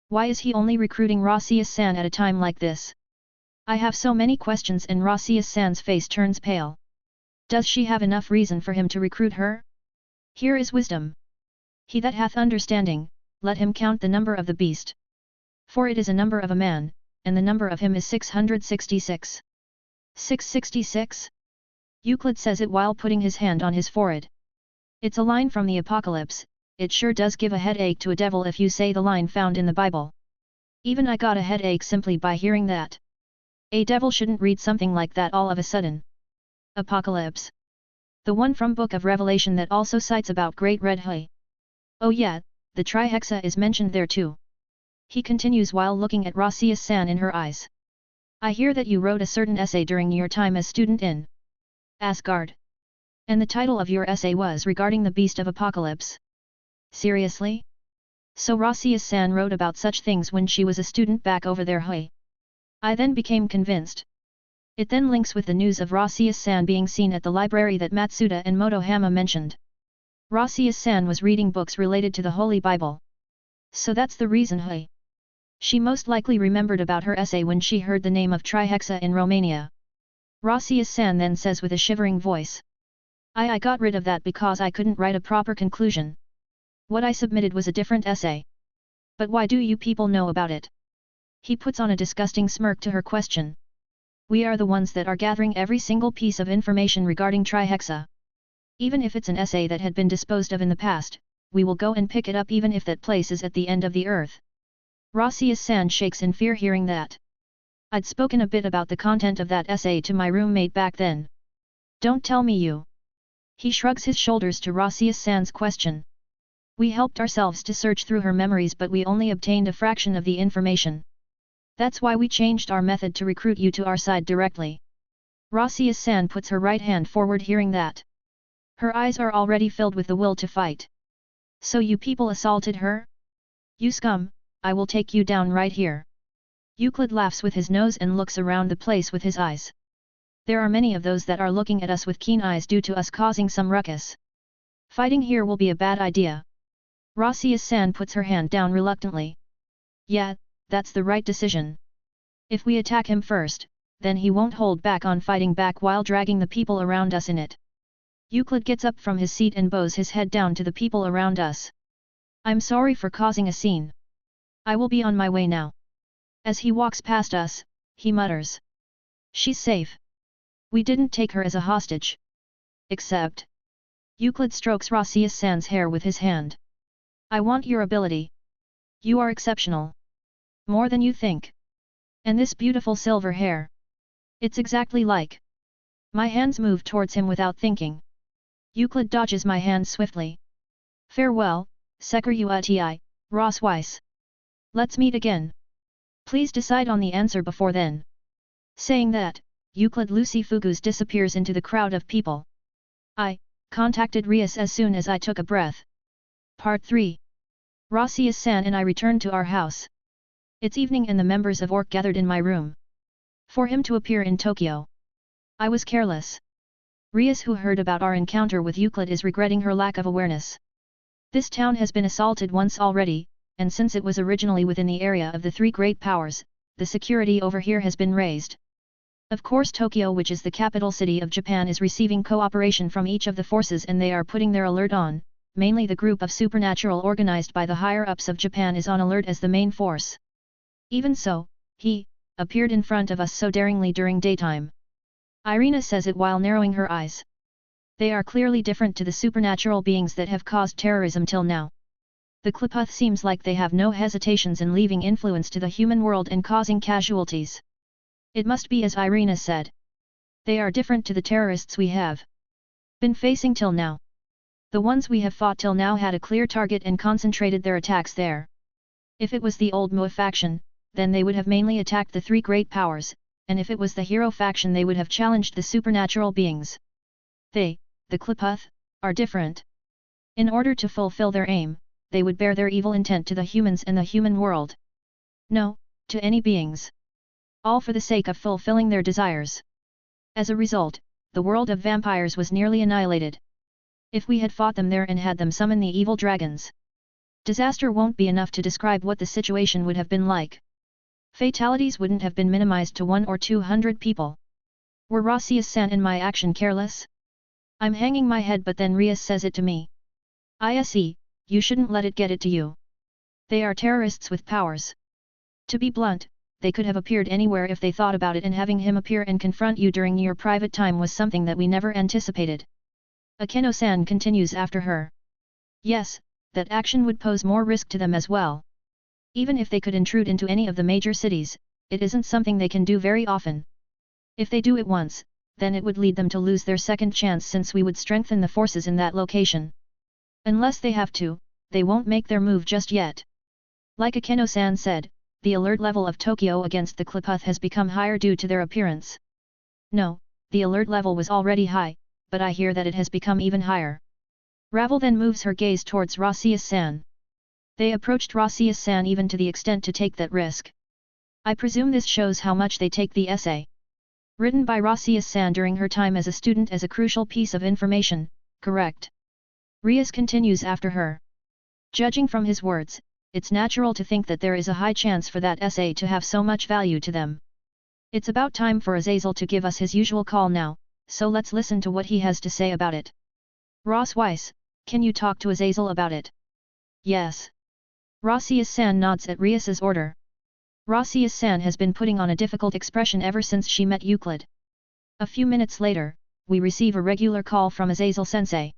Speaker 1: Why is he only recruiting Rossia-san at a time like this? I have so many questions and Rossia-san's face turns pale. Does she have enough reason for him to recruit her? Here is wisdom. He that hath understanding, let him count the number of the beast. For it is a number of a man, and the number of him is 666. 666? Euclid says it while putting his hand on his forehead. It's a line from the Apocalypse. It sure does give a headache to a devil if you say the line found in the Bible. Even I got a headache simply by hearing that. A devil shouldn't read something like that all of a sudden. Apocalypse. The one from Book of Revelation that also cites about Great Red Hay. Oh yeah, the trihexa is mentioned there too. He continues while looking at Rossius-san in her eyes. I hear that you wrote a certain essay during your time as student in Asgard. And the title of your essay was regarding the Beast of Apocalypse. Seriously? So Rossius-san wrote about such things when she was a student back over there, hey? I then became convinced. It then links with the news of Rossius-san being seen at the library that Matsuda and Motohama mentioned. Rossius-san was reading books related to the Holy Bible. So that's the reason, hey? She most likely remembered about her essay when she heard the name of Trihexa in Romania. Rossius-san then says with a shivering voice. I got rid of that because I couldn't write a proper conclusion. What I submitted was a different essay. But why do you people know about it? He puts on a disgusting smirk to her question. We are the ones that are gathering every single piece of information regarding Trihexa. Even if it's an essay that had been disposed of in the past, we will go and pick it up even if that place is at the end of the earth. Rossius-san shakes in fear hearing that. I'd spoken a bit about the content of that essay to my roommate back then. Don't tell me you. He shrugs his shoulders to Rossius-san's question. We helped ourselves to search through her memories but we only obtained a fraction of the information. That's why we changed our method to recruit you to our side directly. Rossius-san puts her right hand forward hearing that. Her eyes are already filled with the will to fight. So you people assaulted her? You scum, I will take you down right here. Euclid laughs with his nose and looks around the place with his eyes. There are many of those that are looking at us with keen eyes due to us causing some ruckus. Fighting here will be a bad idea. Rossius-san puts her hand down reluctantly. Yeah, that's the right decision. If we attack him first, then he won't hold back on fighting back while dragging the people around us in it. Euclid gets up from his seat and bows his head down to the people around us. I'm sorry for causing a scene. I will be on my way now. As he walks past us, he mutters. She's safe. We didn't take her as a hostage. Except. Euclid strokes Rossius-san's hair with his hand. I want your ability. You are exceptional. More than you think. And this beautiful silver hair. It's exactly like. My hands move towards him without thinking. Euclid dodges my hand swiftly. Farewell, Sekur Ross Weiss. Let's meet again. Please decide on the answer before then. Saying that, Euclid Lucy Fugus disappears into the crowd of people. I contacted Rias as soon as I took a breath. Part 3. Rossius-san and I returned to our house. It's evening and the members of ORC gathered in my room. For him to appear in Tokyo. I was careless. Rias, who heard about our encounter with Euclid, is regretting her lack of awareness. This town has been assaulted once already, and since it was originally within the area of the three great powers, the security over here has been raised. Of course Tokyo, which is the capital city of Japan, is receiving cooperation from each of the forces and they are putting their alert on, mainly the group of supernatural organized by the higher-ups of Japan is on alert as the main force. Even so, he appeared in front of us so daringly during daytime. Irina says it while narrowing her eyes. They are clearly different to the supernatural beings that have caused terrorism till now. The Kliputh seems like they have no hesitations in leaving influence to the human world and causing casualties. It must be as Irina said. They are different to the terrorists we have been facing till now. The ones we have fought till now had a clear target and concentrated their attacks there. If it was the old Mua faction, then they would have mainly attacked the three great powers, and if it was the hero faction they would have challenged the supernatural beings. They, the Kliputh, are different. In order to fulfill their aim, they would bear their evil intent to the humans and the human world. No, to any beings. All for the sake of fulfilling their desires. As a result, the world of vampires was nearly annihilated. If we had fought them there and had them summon the evil dragons, disaster won't be enough to describe what the situation would have been like. Fatalities wouldn't have been minimized to 100 or 200 people. Were Rossius-san and my action careless? I'm hanging my head, but then Rias says it to me. ISE, you shouldn't let it get it to you. They are terrorists with powers. To be blunt, they could have appeared anywhere if they thought about it, and having him appear and confront you during your private time was something that we never anticipated. Akeno-san continues after her. Yes, that action would pose more risk to them as well. Even if they could intrude into any of the major cities, it isn't something they can do very often. If they do it once, then it would lead them to lose their second chance since we would strengthen the forces in that location. Unless they have to, they won't make their move just yet. Like Akeno-san said, the alert level of Tokyo against the Kliputh has become higher due to their appearance. No, the alert level was already high, but I hear that it has become even higher. Ravel then moves her gaze towards Rasius-san. They approached Rasius-san even to the extent to take that risk. I presume this shows how much they take the essay written by Rasius-san during her time as a student as a crucial piece of information, correct? Rias continues after her. Judging from his words, it's natural to think that there is a high chance for that essay to have so much value to them. It's about time for Azazel to give us his usual call now, so let's listen to what he has to say about it. Ross Weiss, can you talk to Azazel about it? Yes. Rasius-san nods at Rias's order. Rasius-san has been putting on a difficult expression ever since she met Euclid. A few minutes later, we receive a regular call from Azazel-sensei.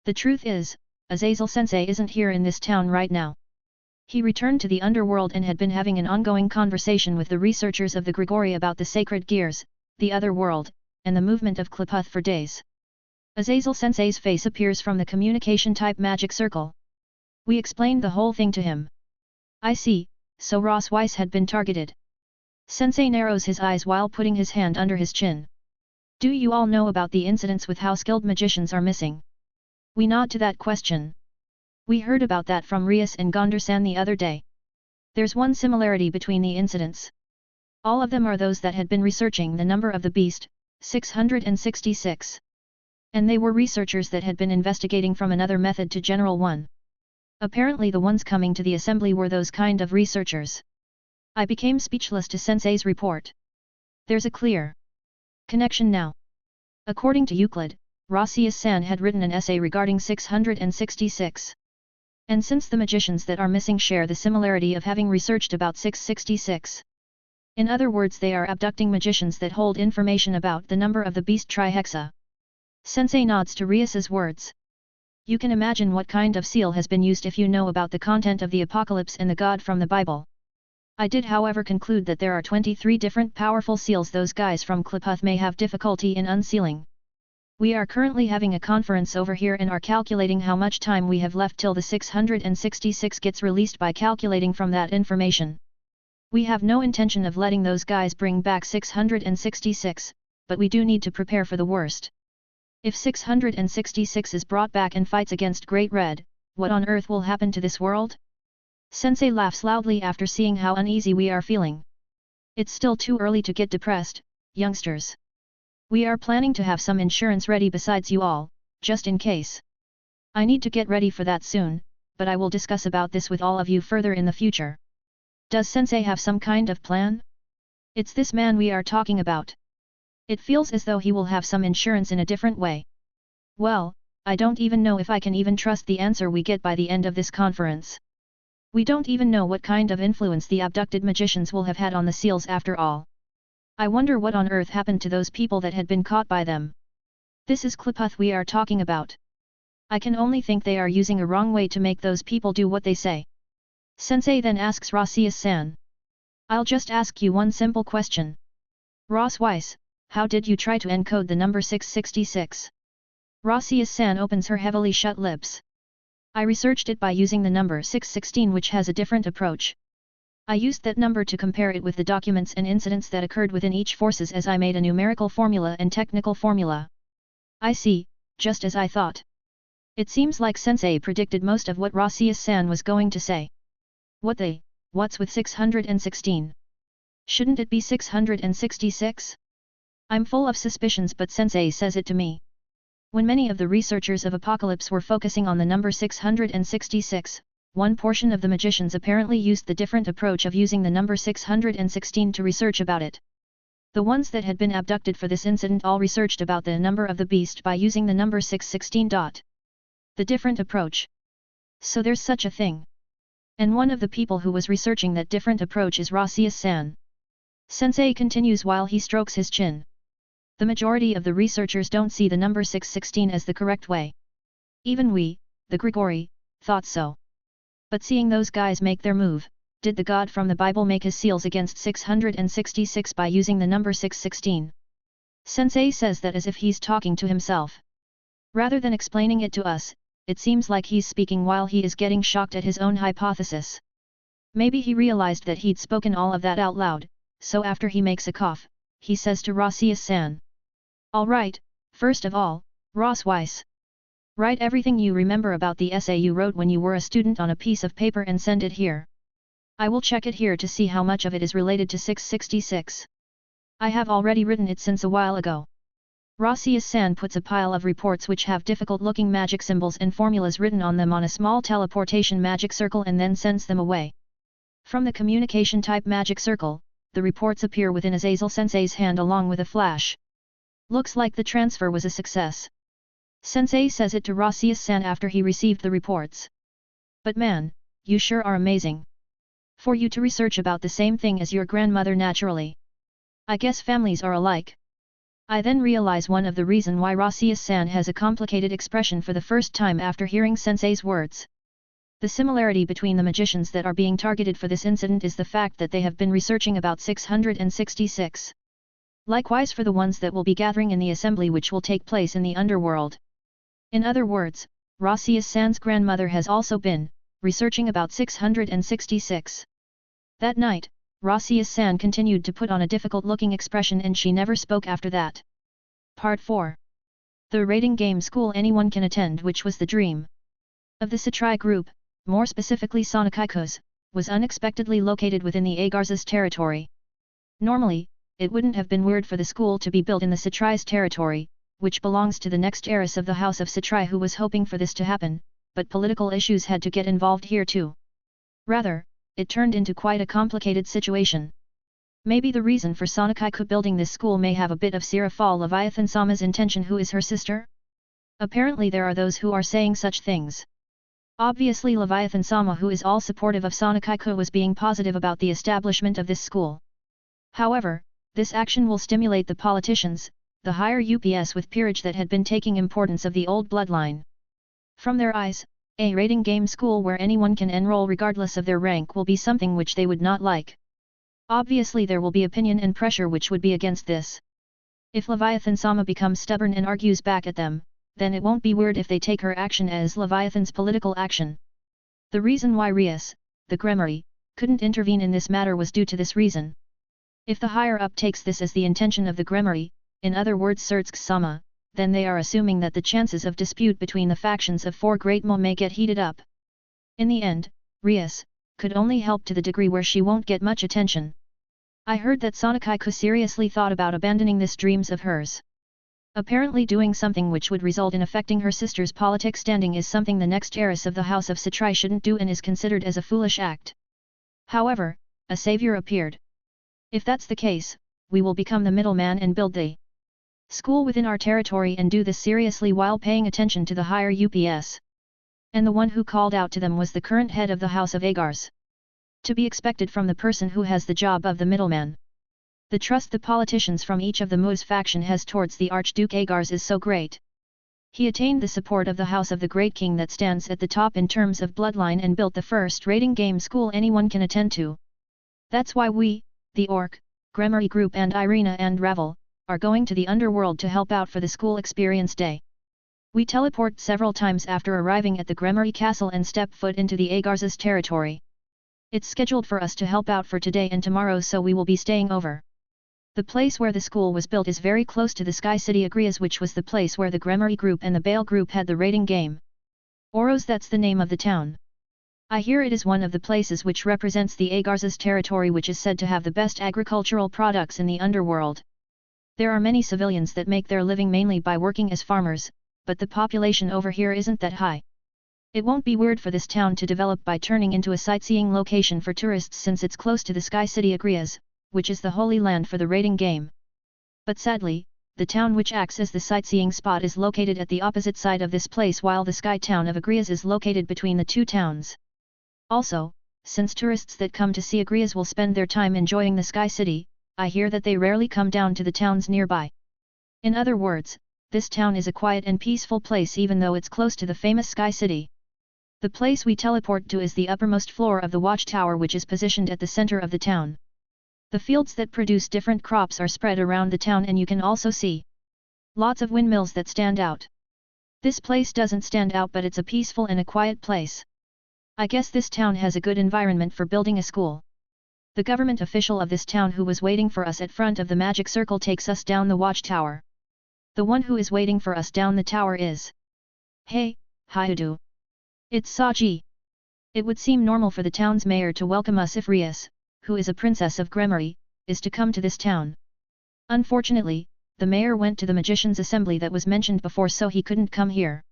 Speaker 1: The truth is, Azazel-sensei isn't here in this town right now. He returned to the underworld and had been having an ongoing conversation with the researchers of the Grigori about the sacred gears, the other world, and the movement of Kliputh for days. Azazel-sensei's face appears from the communication-type magic circle. We explained the whole thing to him. I see, so Ross Weiss had been targeted. Sensei narrows his eyes while putting his hand under his chin. Do you all know about the incidents with how skilled magicians are missing? We nod to that question. We heard about that from Rias and Gondar-san the other day. There's one similarity between the incidents. All of them are those that had been researching the number of the beast, 666. And they were researchers that had been investigating from another method to general one. Apparently the ones coming to the assembly were those kind of researchers. I became speechless to Sensei's report. There's a clear connection now. According to Euclid, Rasius-san had written an essay regarding 666. And since the magicians that are missing share the similarity of having researched about 666. In other words, they are abducting magicians that hold information about the number of the beast trihexa. Sensei nods to Rias's words. You can imagine what kind of seal has been used if you know about the content of the Apocalypse and the God from the Bible. I did however conclude that there are 23 different powerful seals those guys from Kliputh may have difficulty in unsealing. We are currently having a conference over here and are calculating how much time we have left till the 666 gets released by calculating from that information. We have no intention of letting those guys bring back 666, but we do need to prepare for the worst. If 666 is brought back and fights against Great Red, what on earth will happen to this world? Sensei laughs loudly after seeing how uneasy we are feeling. It's still too early to get depressed, youngsters. We are planning to have some insurance ready besides you all, just in case. I need to get ready for that soon, but I will discuss about this with all of you further in the future. Does Sensei have some kind of plan? It's this man we are talking about. It feels as though he will have some insurance in a different way. Well, I don't even know if I can even trust the answer we get by the end of this conference. We don't even know what kind of influence the abducted magicians will have had on the seals after all. I wonder what on earth happened to those people that had been caught by them. This is Kliputh we are talking about. I can only think they are using a wrong way to make those people do what they say. Sensei then asks Rasius-san. I'll just ask you one simple question. Ross Weiss, how did you try to encode the number 666? Rasius-san opens her heavily shut lips. I researched it by using the number 616, which has a different approach. I used that number to compare it with the documents and incidents that occurred within each forces as I made a numerical formula and technical formula. I see, just as I thought. It seems like Sensei predicted most of what Rasius-san was going to say. What's with 616? Shouldn't it be 666? I'm full of suspicions, but Sensei says it to me. When many of the researchers of Apocalypse were focusing on the number 666, one portion of the magicians apparently used the different approach of using the number 616 to research about it. The ones that had been abducted for this incident all researched about the number of the beast by using the number 616. The different approach. So there's such a thing. And one of the people who was researching that different approach is Rasius-san. Sensei continues while he strokes his chin. The majority of the researchers don't see the number 616 as the correct way. Even we, the Grigori, thought so. But seeing those guys make their move, Did the god from the Bible make his seals against 666 by using the number 616? Sensei says that as if he's talking to himself. Rather than explaining it to us, it seems like he's speaking while he is getting shocked at his own hypothesis. Maybe he realized that he'd spoken all of that out loud, so after he makes a cough, he says to Rossius-san. Alright, first of all, Ross Weiss. Write everything you remember about the essay you wrote when you were a student on a piece of paper and send it here. I will check it here to see how much of it is related to 666. I have already written it since a while ago. Rossius-san puts a pile of reports which have difficult-looking magic symbols and formulas written on them on a small teleportation magic circle and then sends them away. From the communication-type magic circle, the reports appear within Azazel-sensei's hand along with a flash. Looks like the transfer was a success. Sensei says it to Rossius-san after he received the reports. But man, you sure are amazing. For you to research about the same thing as your grandmother naturally. I guess families are alike. I then realize one of the reason why Rossius-san has a complicated expression for the first time after hearing Sensei's words. The similarity between the magicians that are being targeted for this incident is the fact that they have been researching about 666. Likewise for the ones that will be gathering in the assembly which will take place in the underworld. In other words, Rossius-san's grandmother has also been researching about 666. That night, Rossius-san continued to put on a difficult-looking expression and she never spoke after that. Part 4. The rating game school anyone can attend, which was the dream of the Satrai group, more specifically Sonakaiku's, was unexpectedly located within the Agarz's territory. Normally, it wouldn't have been weird for the school to be built in the Satrai's territory, which belongs to the next heiress of the House of Satrai who was hoping for this to happen, but political issues had to get involved here too. Rather, it turned into quite a complicated situation. Maybe the reason for Sonakaiku building this school may have a bit of Sirafal Leviathan-sama's intention, who is her sister? Apparently there are those who are saying such things. Obviously Leviathan-sama, who is all supportive of Sonakaiku, was being positive about the establishment of this school. However, this action will stimulate the politicians, the higher UPS with peerage that had been taking importance of the old bloodline. From their eyes, a rating game school where anyone can enroll regardless of their rank will be something which they would not like. Obviously there will be opinion and pressure which would be against this. If Leviathan-sama becomes stubborn and argues back at them, then it won't be weird if they take her action as Leviathan's political action. The reason why Rias, the Gremory, couldn't intervene in this matter was due to this reason. If the higher-up takes this as the intention of the Gremory, in other words Surtsk-sama, then they are assuming that the chances of dispute between the factions of Four Great Mo may get heated up. In the end, Rias could only help to the degree where she won't get much attention. I heard that Sonakaiku seriously thought about abandoning this dreams of hers. Apparently doing something which would result in affecting her sister's politic standing is something the next heiress of the House of Satrai shouldn't do and is considered as a foolish act. However, a savior appeared. If that's the case, we will become the middleman and build the school within our territory and do this seriously while paying attention to the higher UPS. And the one who called out to them was the current head of the House of Agars. To be expected from the person who has the job of the middleman. The trust the politicians from each of the Mo's faction has towards the Archduke Agars is so great. He attained the support of the House of the Great King that stands at the top in terms of bloodline and built the first rating game school anyone can attend to. That's why we, the Orc, Gremory Group and Irina and Ravel, are going to the underworld to help out for the school experience day. We teleport several times after arriving at the Gremory Castle and step foot into the Agarz's territory. It's scheduled for us to help out for today and tomorrow, so we will be staying over. The place where the school was built is very close to the Sky City Agrias, which was the place where the Gremory Group and the Bale Group had the rating game. Oros, that's the name of the town. I hear it is one of the places which represents the Agarz's territory, which is said to have the best agricultural products in the underworld. There are many civilians that make their living mainly by working as farmers, but the population over here isn't that high. It won't be weird for this town to develop by turning into a sightseeing location for tourists since it's close to the Sky City Agrias, which is the holy land for the rating game. But sadly, the town which acts as the sightseeing spot is located at the opposite side of this place, while the Sky Town of Agrias is located between the two towns. Also, since tourists that come to see Agrias will spend their time enjoying the Sky City, I hear that they rarely come down to the towns nearby. In other words, this town is a quiet and peaceful place even though it's close to the famous Sky City. The place we teleport to is the uppermost floor of the watchtower, which is positioned at the center of the town. The fields that produce different crops are spread around the town, and you can also see lots of windmills that stand out. This place doesn't stand out, but it's a peaceful and a quiet place. I guess this town has a good environment for building a school. The government official of this town who was waiting for us at front of the magic circle takes us down the watchtower. The one who is waiting for us down the tower is... Hey, Hyudu. It's Saji. It would seem normal for the town's mayor to welcome us if Rias, who is a princess of Gremory, is to come to this town. Unfortunately, the mayor went to the magician's assembly that was mentioned before, so he couldn't come here.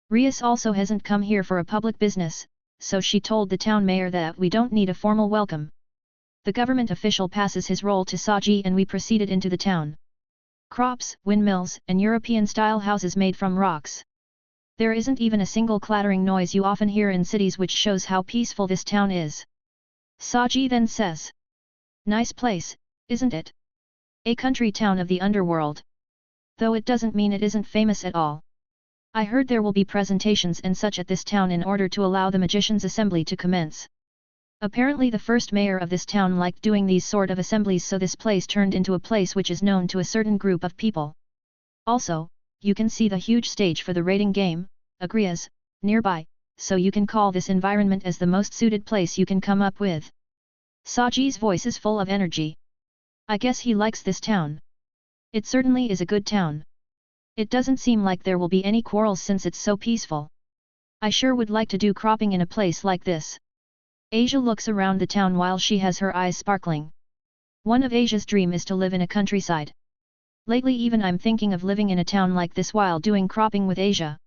Speaker 1: Rias also hasn't come here for a public business, so she told the town mayor that we don't need a formal welcome. The government official passes his role to Saji and we proceeded into the town. Crops, windmills, and European-style houses made from rocks. There isn't even a single clattering noise you often hear in cities, which shows how peaceful this town is. Saji then says. Nice place, isn't it? A country town of the underworld. Though it doesn't mean it isn't famous at all. I heard there will be presentations and such at this town in order to allow the magician's assembly to commence. Apparently the first mayor of this town liked doing these sort of assemblies, so this place turned into a place which is known to a certain group of people. Also, you can see the huge stage for the rating game, Agrias, nearby, so you can call this environment as the most suited place you can come up with. Saji's voice is full of energy. I guess he likes this town. It certainly is a good town. It doesn't seem like there will be any quarrels since it's so peaceful. I sure would like to do cropping in a place like this. Asia looks around the town while she has her eyes sparkling. One of Asia's dream is to live in a countryside. Lately even I'm thinking of living in a town like this while doing cropping with Asia.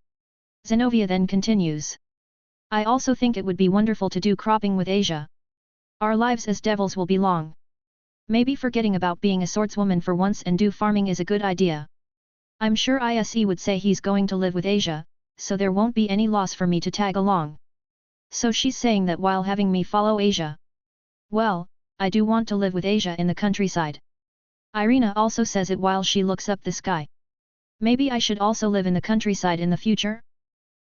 Speaker 1: Zenobia then continues. I also think it would be wonderful to do cropping with Asia. Our lives as devils will be long. Maybe forgetting about being a swordswoman for once and do farming is a good idea. I'm sure ISE would say he's going to live with Asia, so there won't be any loss for me to tag along. So she's saying that while having me follow Asia. Well, I do want to live with Asia in the countryside. Irina also says it while she looks up the sky. Maybe I should also live in the countryside in the future?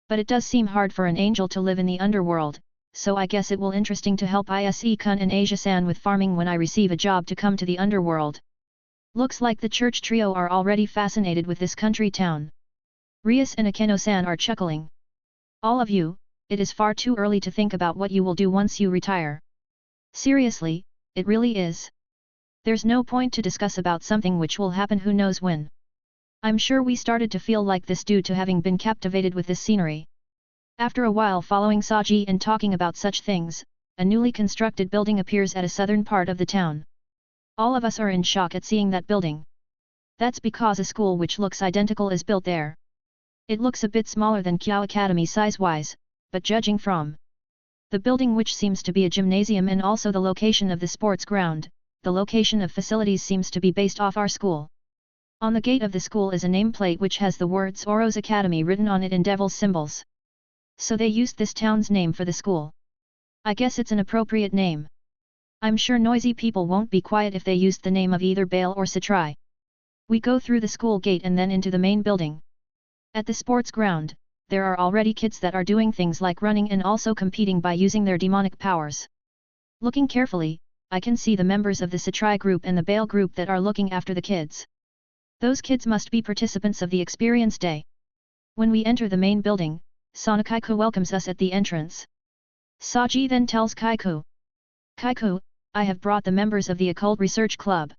Speaker 1: But it does seem hard for an angel to live in the underworld, so I guess it will interesting to help ISE-kun and Asia-san with farming when I receive a job to come to the underworld. Looks like the church trio are already fascinated with this country town. Rias and Akeno-san are chuckling. All of you, it is far too early to think about what you will do once you retire. Seriously, it really is. There's no point to discuss about something which will happen who knows when. I'm sure we started to feel like this due to having been captivated with this scenery. After a while following Saji and talking about such things, a newly constructed building appears at a southern part of the town. All of us are in shock at seeing that building. That's because a school which looks identical is built there. It looks a bit smaller than Kyo Academy size-wise, but judging from the building, which seems to be a gymnasium, and also the location of the sports ground, the location of facilities seems to be based off our school. On the gate of the school is a nameplate which has the words Oro's Academy written on it in devil's symbols. So they used this town's name for the school. I guess it's an appropriate name. I'm sure noisy people won't be quiet if they used the name of either Bale or Satrai. We go through the school gate and then into the main building. At the sports ground, there are already kids that are doing things like running and also competing by using their demonic powers. Looking carefully, I can see the members of the Satrai group and the Bale group that are looking after the kids. Those kids must be participants of the experience day. When we enter the main building, Sonakaiku welcomes us at the entrance. Saji then tells Kaiku. Kaiku, I have brought the members of the Occult Research Club.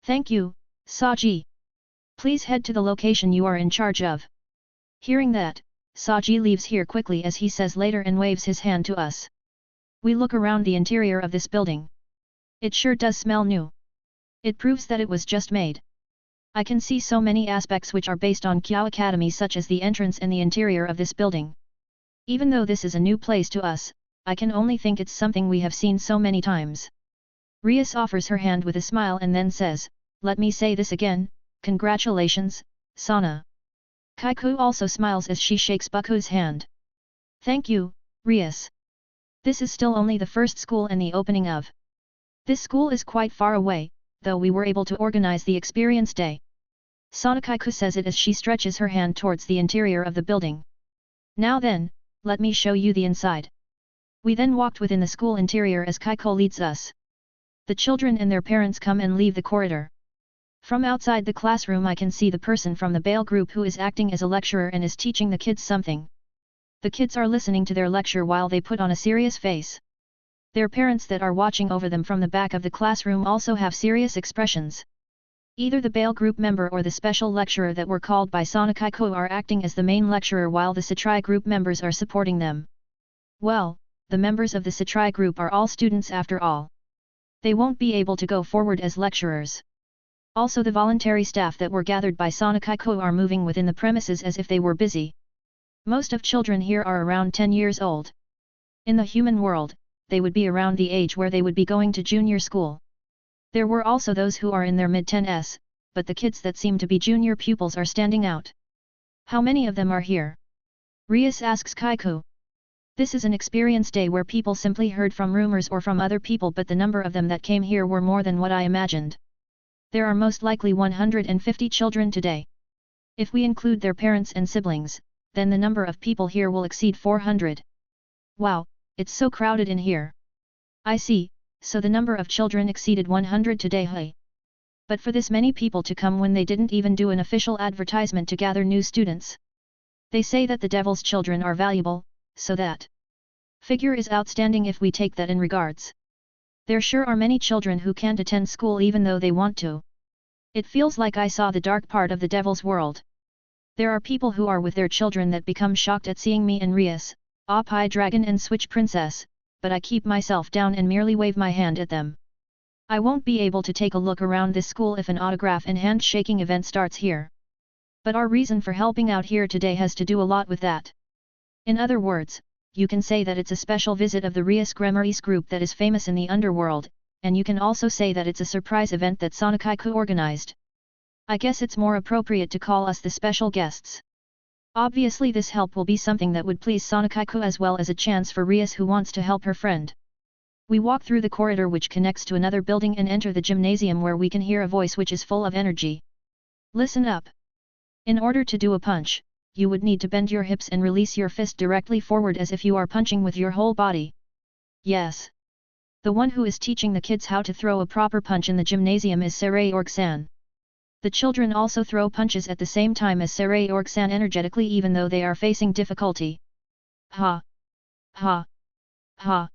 Speaker 1: Thank you, Saji. Please head to the location you are in charge of. Hearing that, Saji leaves here quickly as he says later and waves his hand to us. We look around the interior of this building. It sure does smell new. It proves that it was just made. I can see so many aspects which are based on Kyo Academy, such as the entrance and the interior of this building. Even though this is a new place to us, I can only think it's something we have seen so many times. Rias offers her hand with a smile and then says, let me say this again, congratulations, Sana. Kaiku also smiles as she shakes Baku's hand. Thank you, Rias. This is still only the first school and the opening of. This school is quite far away, though we were able to organize the experience day. Sonakaiku says it as she stretches her hand towards the interior of the building. Now then, let me show you the inside. We then walked within the school interior as Kaiko leads us. The children and their parents come and leave the corridor. From outside the classroom I can see the person from the Bale group who is acting as a lecturer and is teaching the kids something. The kids are listening to their lecture while they put on a serious face. Their parents that are watching over them from the back of the classroom also have serious expressions. Either the Bale group member or the special lecturer that were called by Sonakaiko are acting as the main lecturer while the Satrai group members are supporting them. Well, the members of the Satrai group are all students after all. They won't be able to go forward as lecturers. Also the voluntary staff that were gathered by Sonakaiko are moving within the premises as if they were busy. Most of children here are around 10 years old. In the human world, they would be around the age where they would be going to junior school. There were also those who are in their mid-10s, but the kids that seem to be junior pupils are standing out. How many of them are here? Rias asks Kaiko. This is an experience day where people simply heard from rumors or from other people, but the number of them that came here were more than what I imagined. There are most likely 150 children today. If we include their parents and siblings, then the number of people here will exceed 400. Wow, it's so crowded in here. I see, so the number of children exceeded 100 today, hey. But for this many people to come when they didn't even do an official advertisement to gather new students. They say that the devil's children are valuable, so that figure is outstanding if we take that in regards. There sure are many children who can't attend school even though they want to. It feels like I saw the dark part of the devil's world. There are people who are with their children that become shocked at seeing me and Rias, Oppai Dragon and Switch Princess, but I keep myself down and merely wave my hand at them. I won't be able to take a look around this school if an autograph and handshaking event starts here. But our reason for helping out here today has to do a lot with that. In other words, you can say that it's a special visit of the Rias Gremaris group that is famous in the underworld, and you can also say that it's a surprise event that Sonakaiko organized. I guess it's more appropriate to call us the special guests. Obviously this help will be something that would please Sonakaiko as well as a chance for Rias who wants to help her friend. We walk through the corridor which connects to another building and enter the gymnasium where we can hear a voice which is full of energy. Listen up. In order to do a punch, you would need to bend your hips and release your fist directly forward as if you are punching with your whole body. Yes. The one who is teaching the kids how to throw a proper punch in the gymnasium is Saray Org-san. The children also throw punches at the same time as Saray Org-san energetically even though they are facing difficulty. Ha! Ha! Ha!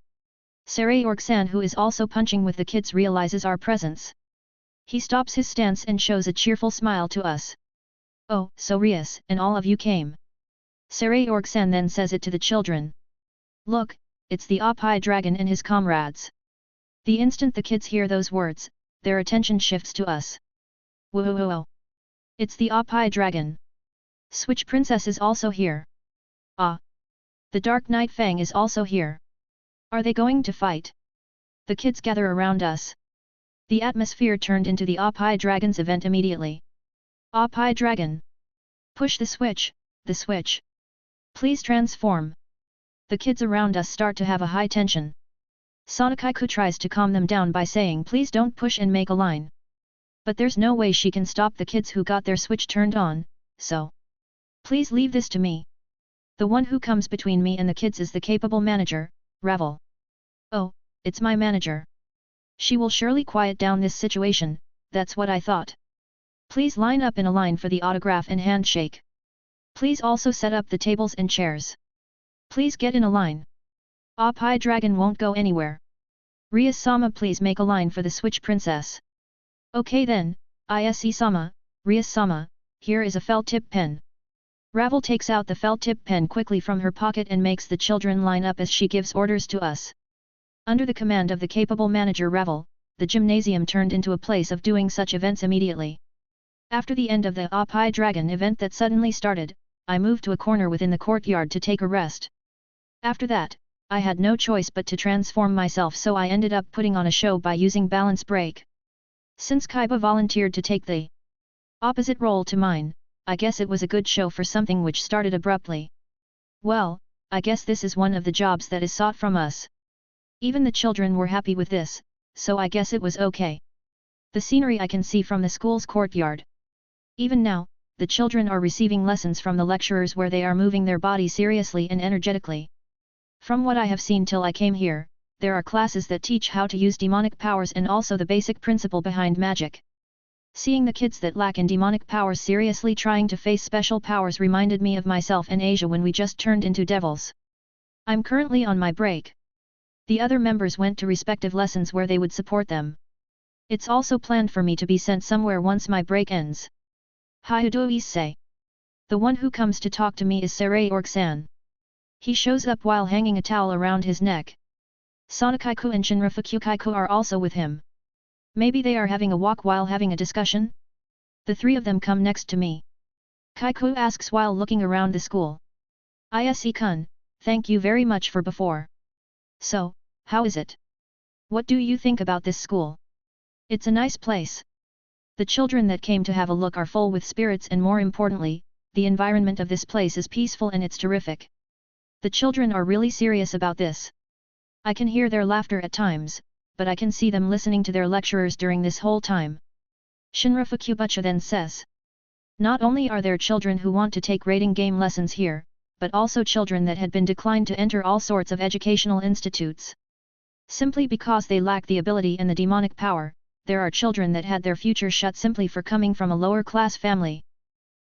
Speaker 1: Saray Org-san who is also punching with the kids realizes our presence. He stops his stance and shows a cheerful smile to us. Oh, so Rias and all of you came. Saray Org-san then says it to the children. Look, it's the Oppai Dragon and his comrades. The instant the kids hear those words, their attention shifts to us. Whoa! It's the Oppai Dragon. Switch Princess is also here. Ah! The Dark Knight Fang is also here. Are they going to fight? The kids gather around us. The atmosphere turned into the Oppai Dragon's event immediately. Oppai Dragon! Push the switch, the switch! Please transform! The kids around us start to have a high tension. Sonakaiko tries to calm them down by saying please don't push and make a line. But there's no way she can stop the kids who got their switch turned on, so please leave this to me. The one who comes between me and the kids is the capable manager, Ravel. Oh, it's my manager. She will surely quiet down this situation, that's what I thought. Please line up in a line for the autograph and handshake. Please also set up the tables and chairs. Please get in a line. Oppai Dragon won't go anywhere. Rias-sama please make a line for the Switch Princess. Okay then, Ise-sama, Rias-sama, here is a felt tip pen. Ravel takes out the felt tip pen quickly from her pocket and makes the children line up as she gives orders to us. Under the command of the capable manager Ravel, the gymnasium turned into a place of doing such events immediately. After the end of the Oppai Dragon event that suddenly started, I moved to a corner within the courtyard to take a rest. After that, I had no choice but to transform myself, so I ended up putting on a show by using balance break. Since Kaiba volunteered to take the opposite role to mine, I guess it was a good show for something which started abruptly. Well, I guess this is one of the jobs that is sought from us. Even the children were happy with this, so I guess it was okay. The scenery I can see from the school's courtyard. Even now, the children are receiving lessons from the lecturers where they are moving their body seriously and energetically. From what I have seen till I came here, there are classes that teach how to use demonic powers and also the basic principle behind magic. Seeing the kids that lack in demonic powers seriously trying to face special powers reminded me of myself and Asia when we just turned into devils. I'm currently on my break. The other members went to respective lessons where they would support them. It's also planned for me to be sent somewhere once my break ends. Hyudo say. The one who comes to talk to me is Saray-org-san. He shows up while hanging a towel around his neck. Sonokai-ku and Shinrafuku-kai-ku are also with him. Maybe they are having a walk while having a discussion? The three of them come next to me. Kai-ku asks while looking around the school. Ise-kun, thank you very much for before. So, how is it? What do you think about this school? It's a nice place. The children that came to have a look are full with spirits and more importantly, the environment of this place is peaceful and it's terrific. The children are really serious about this. I can hear their laughter at times, but I can see them listening to their lecturers during this whole time. Shinrafuku-bucha then says. Not only are there children who want to take rating game lessons here, but also children that had been declined to enter all sorts of educational institutes. Simply because they lack the ability and the demonic power, there are children that had their future shut simply for coming from a lower class family.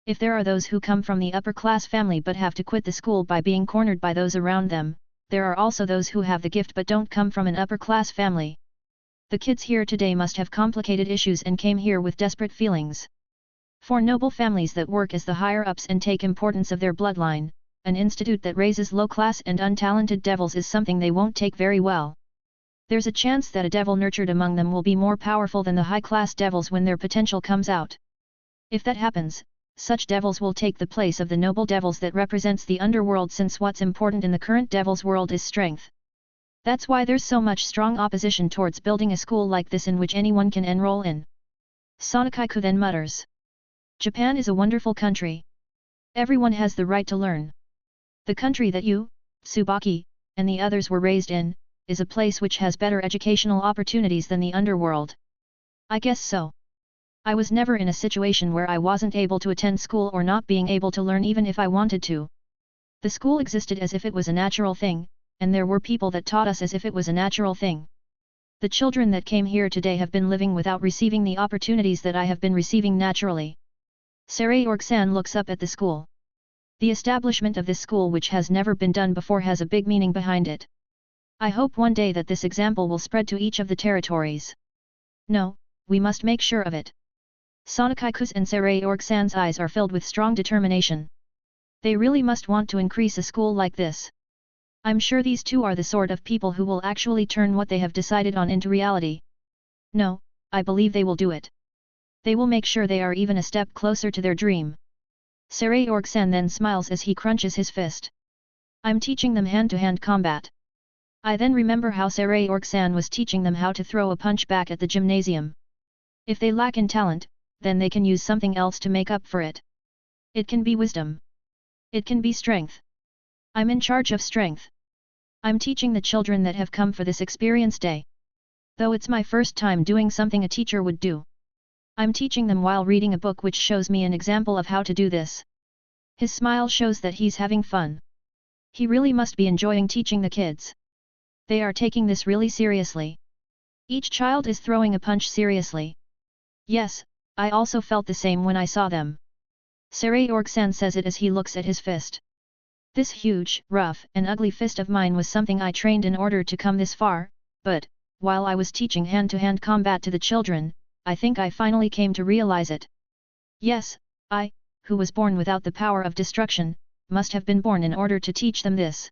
Speaker 1: If there are those who come from the upper class family but have to quit the school by being cornered by those around them, there are also those who have the gift but don't come from an upper class family. The kids here today must have complicated issues and came here with desperate feelings. For noble families that work as the higher-ups and take importance of their bloodline, an institute that raises low-class and untalented devils is something they won't take very well. There's a chance that a devil nurtured among them will be more powerful than the high-class devils when their potential comes out. If that happens, such devils will take the place of the noble devils that represents the underworld, since what's important in the current devil's world is strength. That's why there's so much strong opposition towards building a school like this in which anyone can enroll in. Sonokai-ku then mutters. Japan is a wonderful country. Everyone has the right to learn. The country that you, Tsubaki, and the others were raised in, is a place which has better educational opportunities than the underworld. I guess so. I was never in a situation where I wasn't able to attend school or not being able to learn even if I wanted to. The school existed as if it was a natural thing, and there were people that taught us as if it was a natural thing. The children that came here today have been living without receiving the opportunities that I have been receiving naturally. Saray-org-san looks up at the school. The establishment of this school, which has never been done before, has a big meaning behind it. I hope one day that this example will spread to each of the territories. No, we must make sure of it. Sonokai-ku's and Saray-org-san's eyes are filled with strong determination. They really must want to increase a school like this. I'm sure these two are the sort of people who will actually turn what they have decided on into reality. No, I believe they will do it. They will make sure they are even a step closer to their dream. Saray-org-san then smiles as he crunches his fist. I'm teaching them hand-to-hand combat. I then remember how Saray-org-san was teaching them how to throw a punch back at the gymnasium. If they lack in talent, then they can use something else to make up for it. It can be wisdom. It can be strength. I'm in charge of strength. I'm teaching the children that have come for this experience day. Though it's my first time doing something a teacher would do. I'm teaching them while reading a book which shows me an example of how to do this. His smile shows that he's having fun. He really must be enjoying teaching the kids. They are taking this really seriously. Each child is throwing a punch seriously. Yes, I also felt the same when I saw them. Saray-org-san says it as he looks at his fist. This huge, rough, and ugly fist of mine was something I trained in order to come this far, but, while I was teaching hand-to-hand combat to the children, I think I finally came to realize it. Yes, I, who was born without the power of destruction, must have been born in order to teach them this.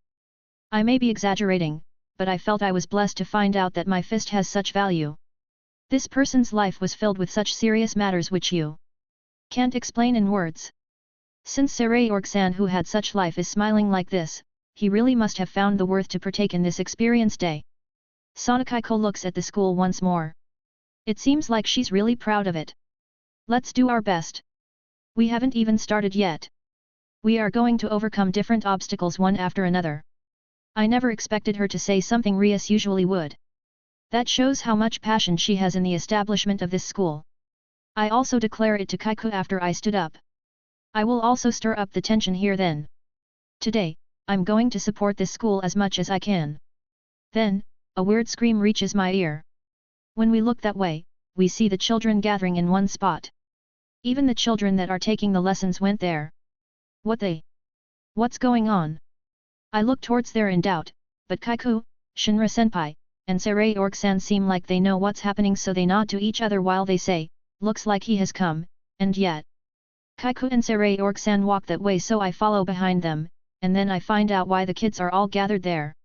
Speaker 1: I may be exaggerating, but I felt I was blessed to find out that my fist has such value. This person's life was filled with such serious matters which you can't explain in words. Since Saray-org-san, who had such life, is smiling like this, he really must have found the worth to partake in this experience day. Sonokai-ko looks at the school once more. It seems like she's really proud of it. Let's do our best. We haven't even started yet. We are going to overcome different obstacles one after another. I never expected her to say something Rias usually would. That shows how much passion she has in the establishment of this school. I also declare it to Kaiku after I stood up. I will also stir up the tension here then. Today, I'm going to support this school as much as I can. Then, a weird scream reaches my ear. When we look that way, we see the children gathering in one spot. Even the children that are taking the lessons went there. What's going on? I look towards there in doubt, but Kaiku, Shinra-senpai, and Saray-org-san seem like they know what's happening, so they nod to each other while they say, looks like he has come, and yet. Kaiku and Saray-org-san walk that way, so I follow behind them, and then I find out why the kids are all gathered there.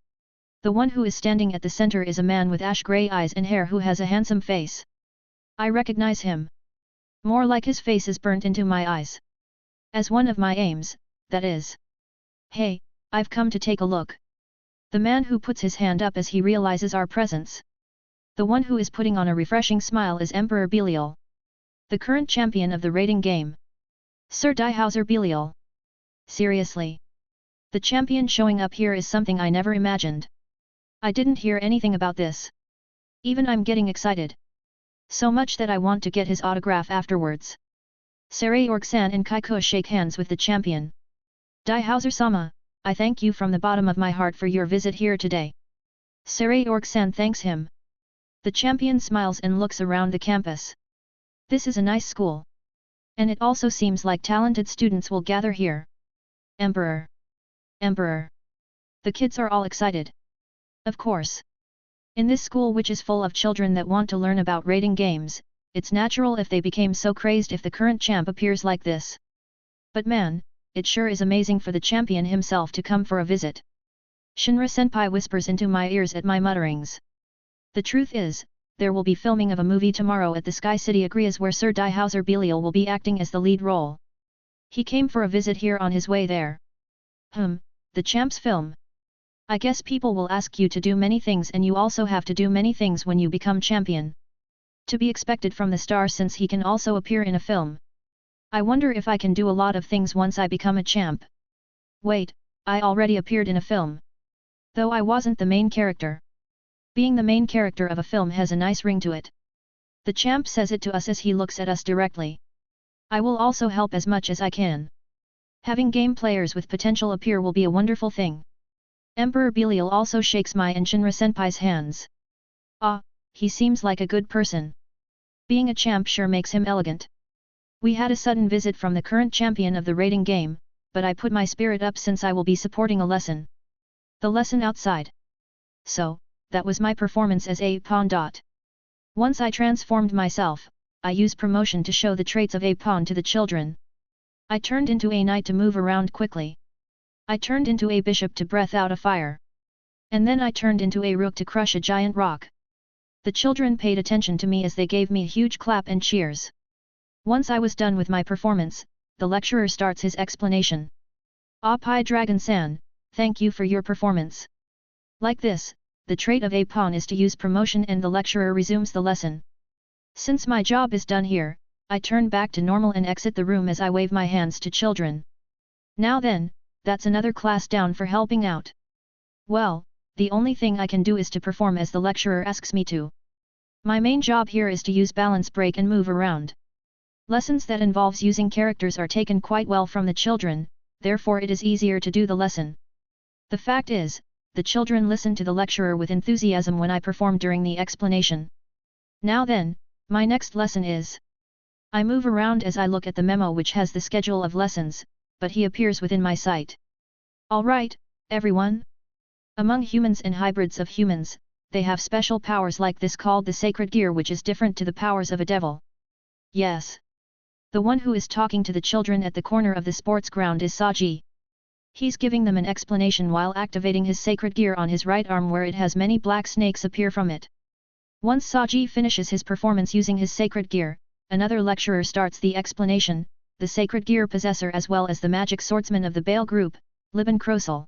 Speaker 1: The one who is standing at the center is a man with ash-grey eyes and hair who has a handsome face. I recognize him. More like his face is burnt into my eyes. As one of my aims, that is. Hey, I've come to take a look. The man who puts his hand up as he realizes our presence. The one who is putting on a refreshing smile is Emperor Belial, the current champion of the raiding game. Sir Daihauser Belial. Seriously. The champion showing up here is something I never imagined. I didn't hear anything about this. Even I'm getting excited. So much that I want to get his autograph afterwards. Saray-org-san and Kaiku shake hands with the champion. Daihauser-sama, I thank you from the bottom of my heart for your visit here today. Saray-org-san thanks him. The champion smiles and looks around the campus. This is a nice school. And it also seems like talented students will gather here. Emperor! Emperor! The kids are all excited. Of course. In this school, which is full of children that want to learn about raiding games, it's natural if they became so crazed if the current champ appears like this. But man, it sure is amazing for the champion himself to come for a visit. Shinra-senpai whispers into my ears at my mutterings. The truth is, there will be filming of a movie tomorrow at the Sky City Agrias where Sir Daihauser Belial will be acting as the lead role. He came for a visit here on his way there. The champ's film. I guess people will ask you to do many things, and you also have to do many things when you become champion. To be expected from the star, since he can also appear in a film. I wonder if I can do a lot of things once I become a champ. Wait, I already appeared in a film. Though I wasn't the main character. Being the main character of a film has a nice ring to it. The champ says it to us as he looks at us directly. I will also help as much as I can. Having game players with potential appear will be a wonderful thing. Emperor Belial also shakes my and Shinra-senpai's hands. Ah, he seems like a good person. Being a champ sure makes him elegant. We had a sudden visit from the current champion of the raiding game, but I put my spirit up since I will be supporting a lesson. The lesson outside. So, that was my performance as a pawn. Once I transformed myself, I used promotion to show the traits of a pawn to the children. I turned into a knight to move around quickly. I turned into a bishop to breath out a fire. And then I turned into a rook to crush a giant rock. The children paid attention to me as they gave me a huge clap and cheers. Once I was done with my performance, the lecturer starts his explanation. Pai Dragon-san, thank you for your performance. Like this, the trait of a pawn is to use promotion, and the lecturer resumes the lesson. Since my job is done here, I turn back to normal and exit the room as I wave my hands to children. Now then, that's another class down for helping out. Well, the only thing I can do is to perform as the lecturer asks me to. My main job here is to use balance break and move around. Lessons that involves using characters are taken quite well from the children, therefore it is easier to do the lesson. The fact is, the children listen to the lecturer with enthusiasm when I perform during the explanation. Now then, my next lesson is. I move around as I look at the memo which has the schedule of lessons, but he appears within my sight. Alright, everyone. Among humans and hybrids of humans, they have special powers like this called the sacred gear, which is different to the powers of a devil. Yes. The one who is talking to the children at the corner of the sports ground is Saji. He's giving them an explanation while activating his sacred gear on his right arm, where it has many black snakes appear from it. Once Saji finishes his performance using his sacred gear, another lecturer starts the explanation, the sacred gear possessor as well as the magic swordsman of the Bale group, Liban Krosel.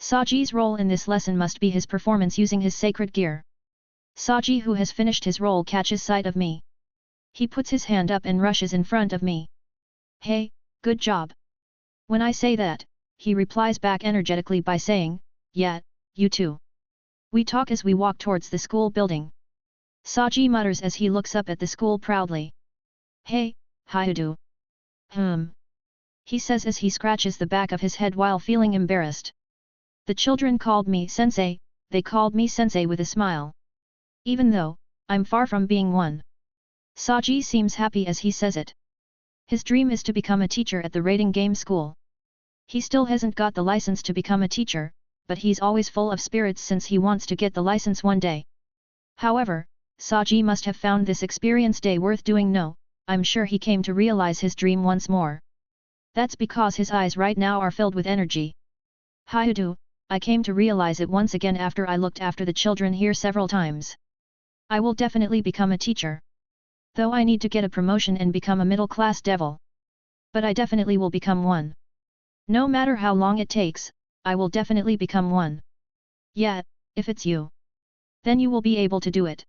Speaker 1: Saji's role in this lesson must be his performance using his sacred gear. Saji, who has finished his role, catches sight of me. He puts his hand up and rushes in front of me. Hey, good job. When I say that, he replies back energetically by saying, yeah, you too. We talk as we walk towards the school building. Saji mutters as he looks up at the school proudly. Hey, Hyudu. he says as he scratches the back of his head while feeling embarrassed. The children called me sensei, they called me sensei with a smile. Even though, I'm far from being one. Saji seems happy as he says it. His dream is to become a teacher at the rating game school. He still hasn't got the license to become a teacher, but he's always full of spirits since he wants to get the license one day. However, Saji must have found this experience day worth doing. No, I'm sure he came to realize his dream once more. That's because his eyes right now are filled with energy. Hyudu, I came to realize it once again after I looked after the children here several times. I will definitely become a teacher. Though I need to get a promotion and become a middle-class devil. But I definitely will become one. No matter how long it takes, I will definitely become one. Yeah, if it's you. Then you will be able to do it.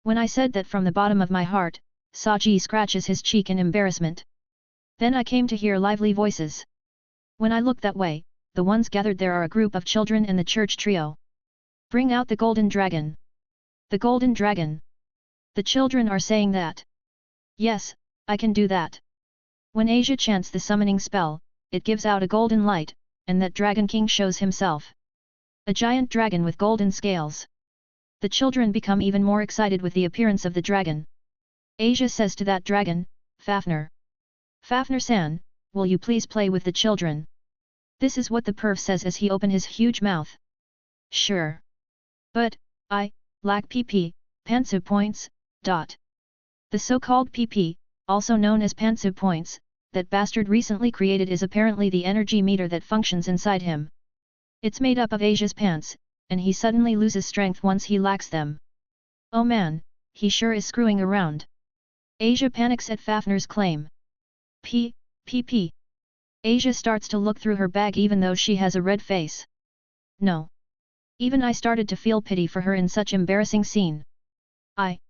Speaker 1: When I said that from the bottom of my heart, Saji scratches his cheek in embarrassment. Then I came to hear lively voices. When I look that way, the ones gathered there are a group of children and the church trio. Bring out the golden dragon. The golden dragon. The children are saying that. Yes, I can do that. When Asia chants the summoning spell, it gives out a golden light, and that Dragon King shows himself. A giant dragon with golden scales. The children become even more excited with the appearance of the dragon. Asia says to that dragon, Fafnir. Fafnir-san, will you please play with the children? This is what the perv says as he opens his huge mouth. Sure. But, I lack PP, Pantsu points, dot. The so-called PP, also known as Pantsu points, that bastard recently created is apparently the energy meter that functions inside him. It's made up of Asia's pants, and he suddenly loses strength once he lacks them. Oh man, he sure is screwing around. Asia panics at Fafnir's claim. PP. Asia starts to look through her bag even though she has a red face. No. Even I started to feel pity for her in such embarrassing scene. I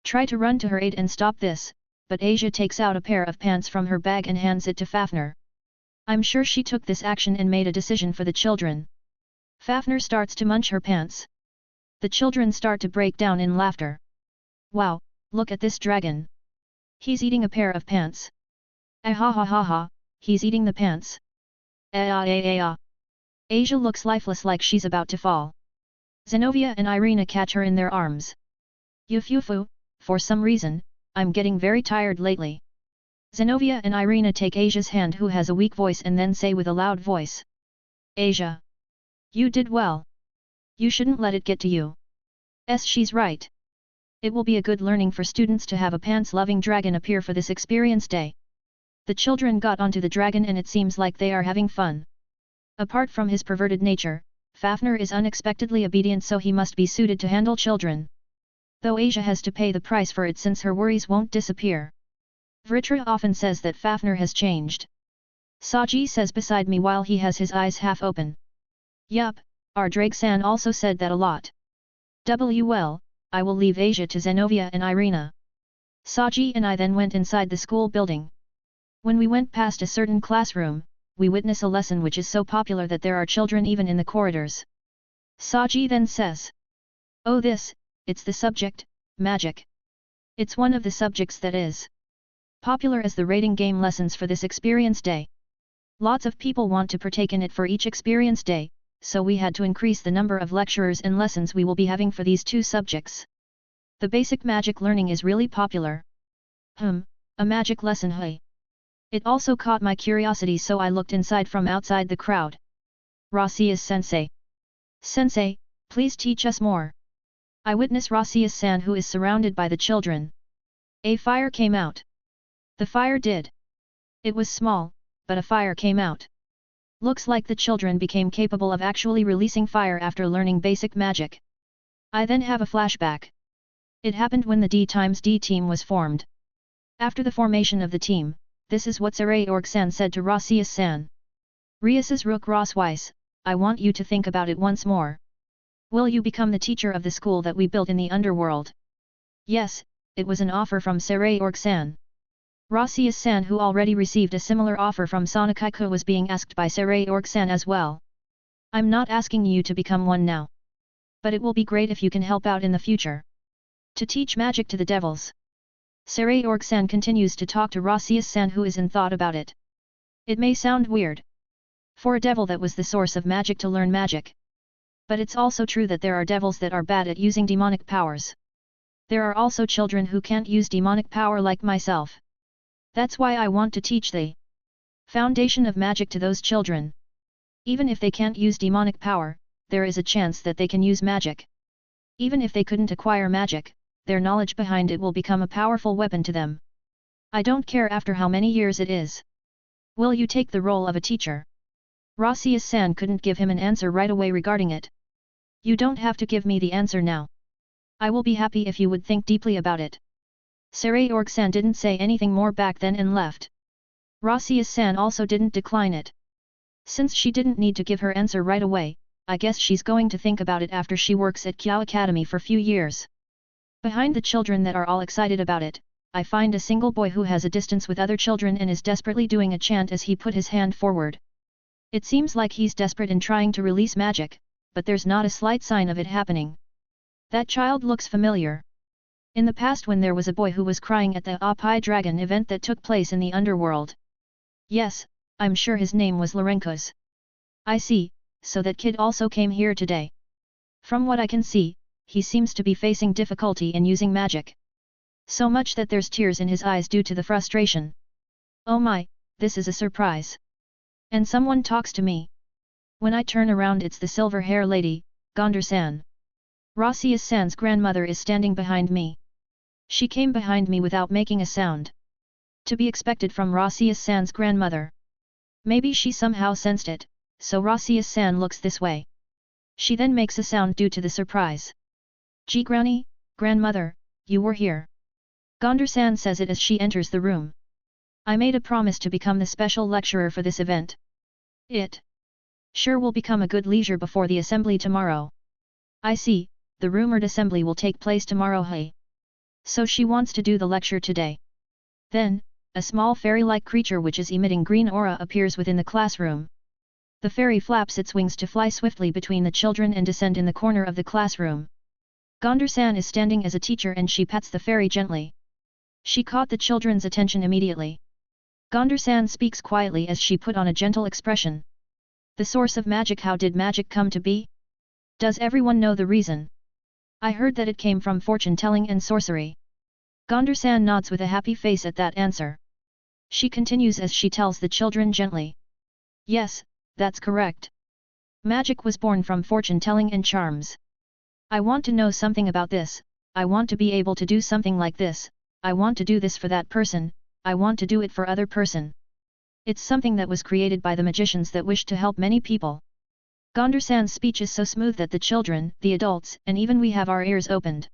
Speaker 1: try to run to her aid and stop this, but Asia takes out a pair of pants from her bag and hands it to Fafnir. I'm sure she took this action and made a decision for the children. Fafnir starts to munch her pants. The children start to break down in laughter. Wow, look at this dragon. He's eating a pair of pants. Ah ha ha ha ha, he's eating the pants. Asia looks lifeless like she's about to fall. Zenobia and Irina catch her in their arms. Yufufu, for some reason, I'm getting very tired lately. Zenobia and Irina take Asia's hand who has a weak voice and then say with a loud voice. Asia. You did well. You shouldn't let it get to you. She's right. It will be a good learning for students to have a pants-loving dragon appear for this experience day. The children got onto the dragon and it seems like they are having fun. Apart from his perverted nature, Fafnir is unexpectedly obedient so he must be suited to handle children. Though Asia has to pay the price for it since her worries won't disappear. Vritra often says that Fafnir has changed. Saji says beside me while he has his eyes half open. Yup, our Drake-san also said that a lot. Well, I will leave Asia to Zenobia and Irina. Saji and I then went inside the school building. When we went past a certain classroom, we witness a lesson which is so popular that there are children even in the corridors. Saji then says. Oh it's the subject, magic. It's one of the subjects that is popular as the rating game lessons for this experience day. Lots of people want to partake in it for each experience day, so we had to increase the number of lecturers and lessons we will be having for these two subjects. The basic magic learning is really popular. A magic lesson hey. It also caught my curiosity so I looked inside from outside the crowd. Rasia's sensei. Sensei, please teach us more. I witness Rasia's-san who is surrounded by the children. A fire came out. The fire did. It was small, but a fire came out. Looks like the children became capable of actually releasing fire after learning basic magic. I then have a flashback. It happened when the D x D team was formed. After the formation of the team, this is what Saray-org-san said to Rasias-san. Rias's Rook Rosweiss, I want you to think about it once more. Will you become the teacher of the school that we built in the underworld? Yes, it was an offer from Saray-org-san. Rasias-san who already received a similar offer from Sonakaiko was being asked by Saray-org-san as well. I'm not asking you to become one now. But it will be great if you can help out in the future. To teach magic to the devils. Saray-org-san continues to talk to Rasias-san who is in thought about it. It may sound weird. For a devil that was the source of magic to learn magic. But it's also true that there are devils that are bad at using demonic powers. There are also children who can't use demonic power like myself. That's why I want to teach the foundation of magic to those children. Even if they can't use demonic power, there is a chance that they can use magic. Even if they couldn't acquire magic, their knowledge behind it will become a powerful weapon to them. I don't care after how many years it is. Will you take the role of a teacher? Rossius-san couldn't give him an answer right away regarding it. You don't have to give me the answer now. I will be happy if you would think deeply about it. Saray-org-san didn't say anything more back then and left. Rossius-san also didn't decline it. Since she didn't need to give her answer right away, I guess she's going to think about it after she works at Kyo Academy for few years. Behind the children that are all excited about it, I find a single boy who has a distance with other children and is desperately doing a chant as he put his hand forward. It seems like he's desperate in trying to release magic, but there's not a slight sign of it happening. That child looks familiar. In the past when there was a boy who was crying at the Opai Dragon event that took place in the underworld. Yes, I'm sure his name was Lorenko's. I see, so that kid also came here today. From what I can see, he seems to be facing difficulty in using magic. So much that there's tears in his eyes due to the frustration. Oh my, this is a surprise. And someone talks to me. When I turn around it's the silver-hair lady, Gondar-san. Rossius-san's grandmother is standing behind me. She came behind me without making a sound. To be expected from Rossius-san's grandmother. Maybe she somehow sensed it, so Rossius-san looks this way. She then makes a sound due to the surprise. Granny, grandmother, you were here. Gondar-san says it as she enters the room. I made a promise to become the special lecturer for this event. It sure will become a good leisure before the assembly tomorrow. I see, the rumored assembly will take place tomorrow. Hey. So she wants to do the lecture today. Then, a small fairy-like creature which is emitting green aura appears within the classroom. The fairy flaps its wings to fly swiftly between the children and descend in the corner of the classroom. Gondar-san is standing as a teacher and she pats the fairy gently. She caught the children's attention immediately. Gondar-san speaks quietly as she put on a gentle expression. The source of magic. How did magic come to be? Does everyone know the reason? I heard that it came from fortune-telling and sorcery. Gondar-san nods with a happy face at that answer. She continues as she tells the children gently. Yes, that's correct. Magic was born from fortune-telling and charms. I want to know something about this, I want to be able to do something like this, I want to do this for that person, I want to do it for other person. It's something that was created by the magicians that wish to help many people. Gondar-san's speech is so smooth that the children, the adults, and even we have our ears opened.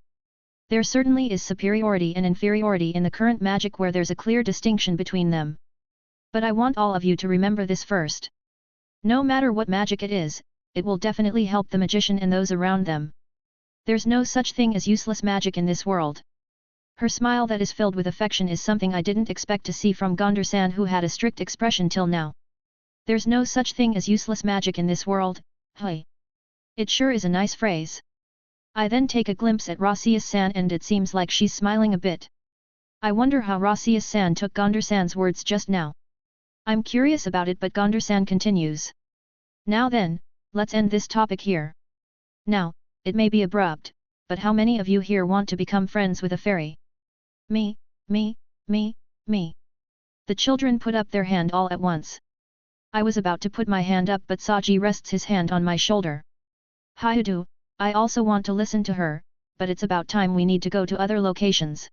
Speaker 1: There certainly is superiority and inferiority in the current magic where there's a clear distinction between them. But I want all of you to remember this first. No matter what magic it is, it will definitely help the magician and those around them. There's no such thing as useless magic in this world. Her smile that is filled with affection is something I didn't expect to see from Gondar-san, who had a strict expression till now. There's no such thing as useless magic in this world, hey. It sure is a nice phrase. I then take a glimpse at Rossius-san and it seems like she's smiling a bit. I wonder how Rossius-san took Gondar-san's words just now. I'm curious about it, but Gondar-san continues. Now then, let's end this topic here. Now, it may be abrupt, but how many of you here want to become friends with a fairy? Me, me, me, me. The children put up their hand all at once. I was about to put my hand up, but Saji rests his hand on my shoulder. Hyudu, I also want to listen to her, but it's about time we need to go to other locations.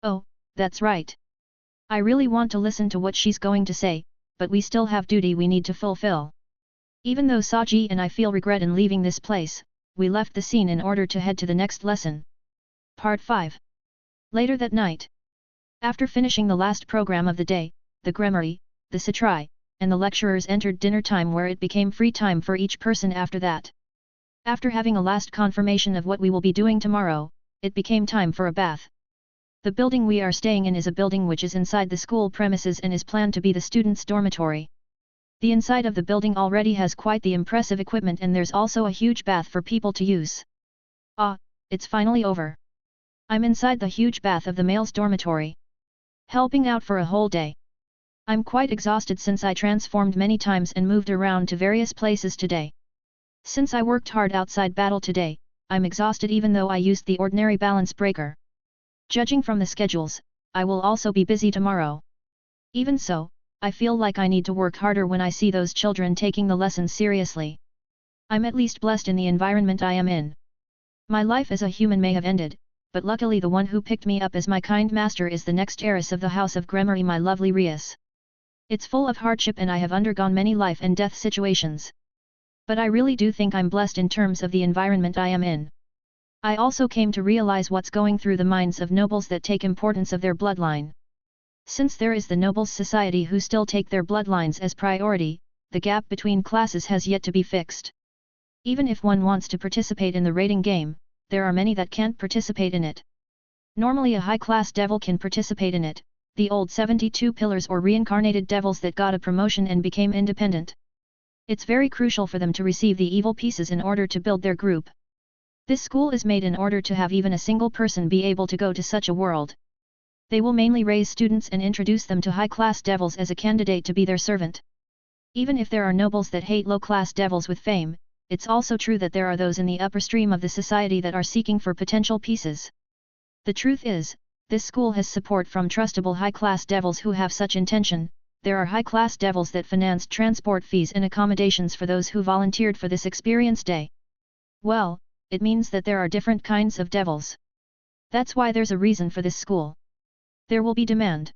Speaker 1: Oh, that's right. I really want to listen to what she's going to say, but we still have duty we need to fulfill. Even though Saji and I feel regret in leaving this place, we left the scene in order to head to the next lesson. Part 5. Later that night. After finishing the last program of the day, the Gremory, the Satrai, and the lecturers entered dinner time, where it became free time for each person after that. After having a last confirmation of what we will be doing tomorrow, it became time for a bath. The building we are staying in is a building which is inside the school premises and is planned to be the students' dormitory. The inside of the building already has quite the impressive equipment, and there's also a huge bath for people to use. Ah, it's finally over. I'm inside the huge bath of the males' dormitory. Helping out for a whole day. I'm quite exhausted since I transformed many times and moved around to various places today. Since I worked hard outside battle today, I'm exhausted even though I used the ordinary balance breaker. Judging from the schedules, I will also be busy tomorrow. Even so, I feel like I need to work harder when I see those children taking the lessons seriously. I'm at least blessed in the environment I am in. My life as a human may have ended, but luckily the one who picked me up as my kind master is the next heiress of the house of Gremory, my lovely Rias. It's full of hardship and I have undergone many life and death situations. But I really do think I'm blessed in terms of the environment I am in. I also came to realize what's going through the minds of nobles that take importance of their bloodline. Since there is the nobles society who still take their bloodlines as priority, the gap between classes has yet to be fixed. Even if one wants to participate in the raiding game, there are many that can't participate in it. Normally a high-class devil can participate in it, the old 72 pillars or reincarnated devils that got a promotion and became independent. It's very crucial for them to receive the evil pieces in order to build their group. This school is made in order to have even a single person be able to go to such a world. They will mainly raise students and introduce them to high-class devils as a candidate to be their servant. Even if there are nobles that hate low-class devils with fame, it's also true that there are those in the upper stream of the society that are seeking for potential pieces. The truth is, this school has support from trustable high-class devils who have such intention. There are high-class devils that financed transport fees and accommodations for those who volunteered for this experience day. Well, it means that there are different kinds of devils. That's why there's a reason for this school. There will be demand.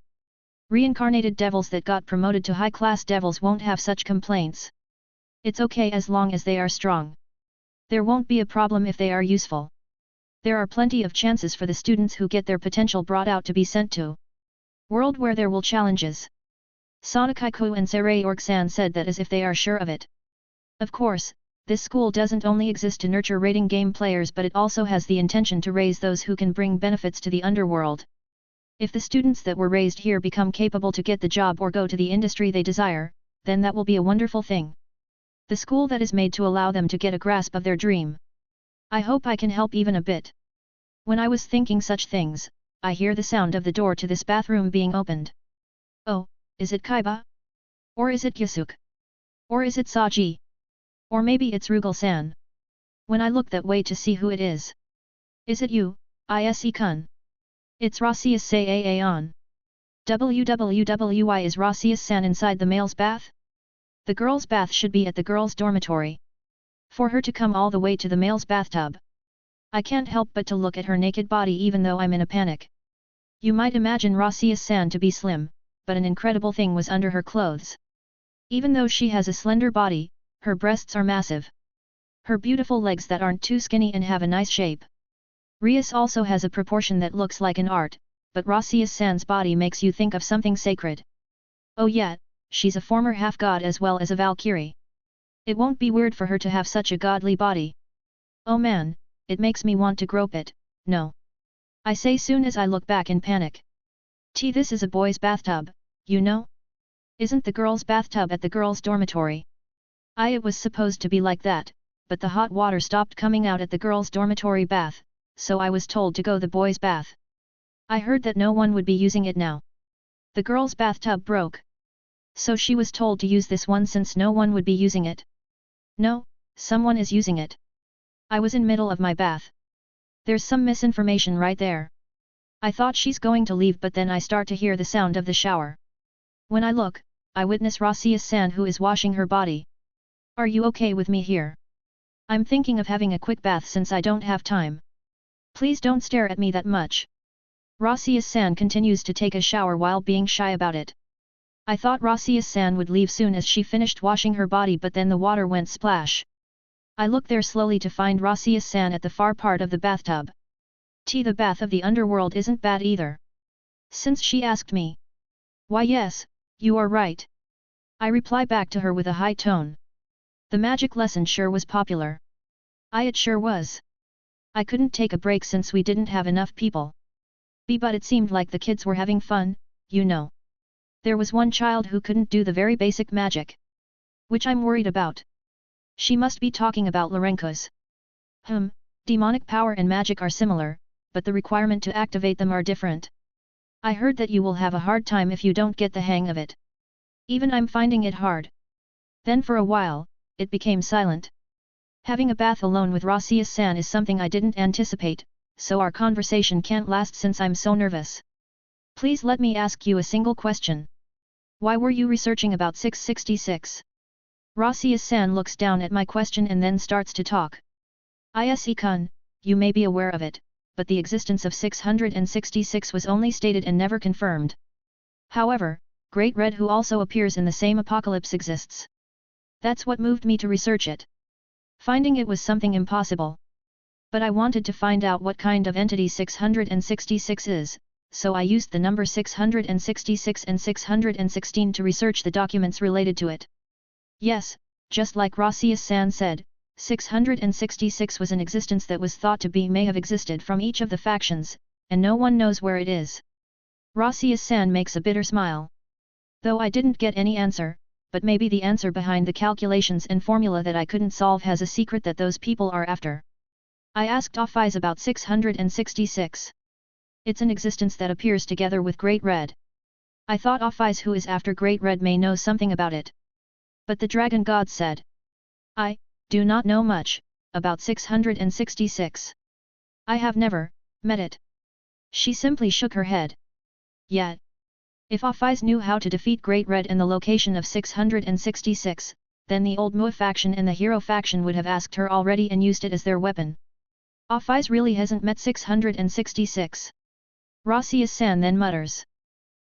Speaker 1: Reincarnated devils that got promoted to high-class devils won't have such complaints. It's okay as long as they are strong. There won't be a problem if they are useful. There are plenty of chances for the students who get their potential brought out to be sent to world where there will challenges. Sonokaiku and Saray Orgsan said that as if they are sure of it. Of course, this school doesn't only exist to nurture raiding game players but it also has the intention to raise those who can bring benefits to the underworld. If the students that were raised here become capable to get the job or go to the industry they desire, then that will be a wonderful thing. The school that is made to allow them to get a grasp of their dream. I hope I can help even a bit. When I was thinking such things, I hear the sound of the door to this bathroom being opened. Oh, is it Kaiba? Or is it Yasuk? Or is it Saji? Or maybe it's Rugal-san. When I look that way to see who it is. Is it you, Ise-kun? It's Rasius Say-on. WWWY is Rasius-san inside the male's bath? The girl's bath should be at the girl's dormitory. For her to come all the way to the male's bathtub. I can't help but to look at her naked body even though I'm in a panic. You might imagine Rasius-san to be slim, but an incredible thing was under her clothes. Even though she has a slender body, her breasts are massive. Her beautiful legs that aren't too skinny and have a nice shape. Rias also has a proportion that looks like an art, but Rasius-san's body makes you think of something sacred. Oh yeah, she's a former half-god as well as a Valkyrie. It won't be weird for her to have such a godly body. Oh man, it makes me want to grope it, no. I say soon as I look back in panic. This is a boy's bathtub, you know? Isn't the girl's bathtub at the girl's dormitory? It was supposed to be like that, but the hot water stopped coming out at the girl's dormitory bath, so I was told to go the boy's bath. I heard that no one would be using it now. The girl's bathtub broke. So she was told to use this one since no one would be using it. No, someone is using it. I was in middle of my bath. There's some misinformation right there. I thought she's going to leave but then I start to hear the sound of the shower. When I look, I witness Rasius-san who is washing her body. Are you okay with me here? I'm thinking of having a quick bath since I don't have time. Please don't stare at me that much. Rasius-san continues to take a shower while being shy about it. I thought Rasius-san would leave soon as she finished washing her body but then the water went splash. I look there slowly to find Rasius-san at the far part of the bathtub. The bath of the underworld isn't bad either. Since she asked me. Why yes, you are right. I reply back to her with a high tone. The magic lesson sure was popular. It sure was. I couldn't take a break since we didn't have enough people. But it seemed like the kids were having fun, you know. There was one child who couldn't do the very basic magic. Which I'm worried about. She must be talking about Lorenko's. Demonic power and magic are similar, but the requirement to activate them are different. I heard that you will have a hard time if you don't get the hang of it. Even I'm finding it hard. Then for a while, it became silent. Having a bath alone with Rossius-san is something I didn't anticipate, so our conversation can't last since I'm so nervous. Please let me ask you a single question. Why were you researching about 666? Rossius-san looks down at my question and then starts to talk. Ise-kun, you may be aware of it, but the existence of 666 was only stated and never confirmed. However, Great Red who also appears in the same apocalypse exists. That's what moved me to research it. Finding it was something impossible. But I wanted to find out what kind of entity 666 is, so I used the number 666 and 616 to research the documents related to it. Yes, just like Rossius-san said, 666 was an existence that was thought to be may have existed from each of the factions, and no one knows where it is. Rossius-san makes a bitter smile. Though I didn't get any answer, but maybe the answer behind the calculations and formula that I couldn't solve has a secret that those people are after. I asked Office about 666. It's an existence that appears together with Great Red. I thought Office who is after Great Red may know something about it. But the Dragon God said, I do not know much about 666. I have never met it. She simply shook her head. Yet, if Office knew how to defeat Great Red and the location of 666, then the old Mua faction and the Hero faction would have asked her already and used it as their weapon. Office really hasn't met 666. Rossius-san then mutters.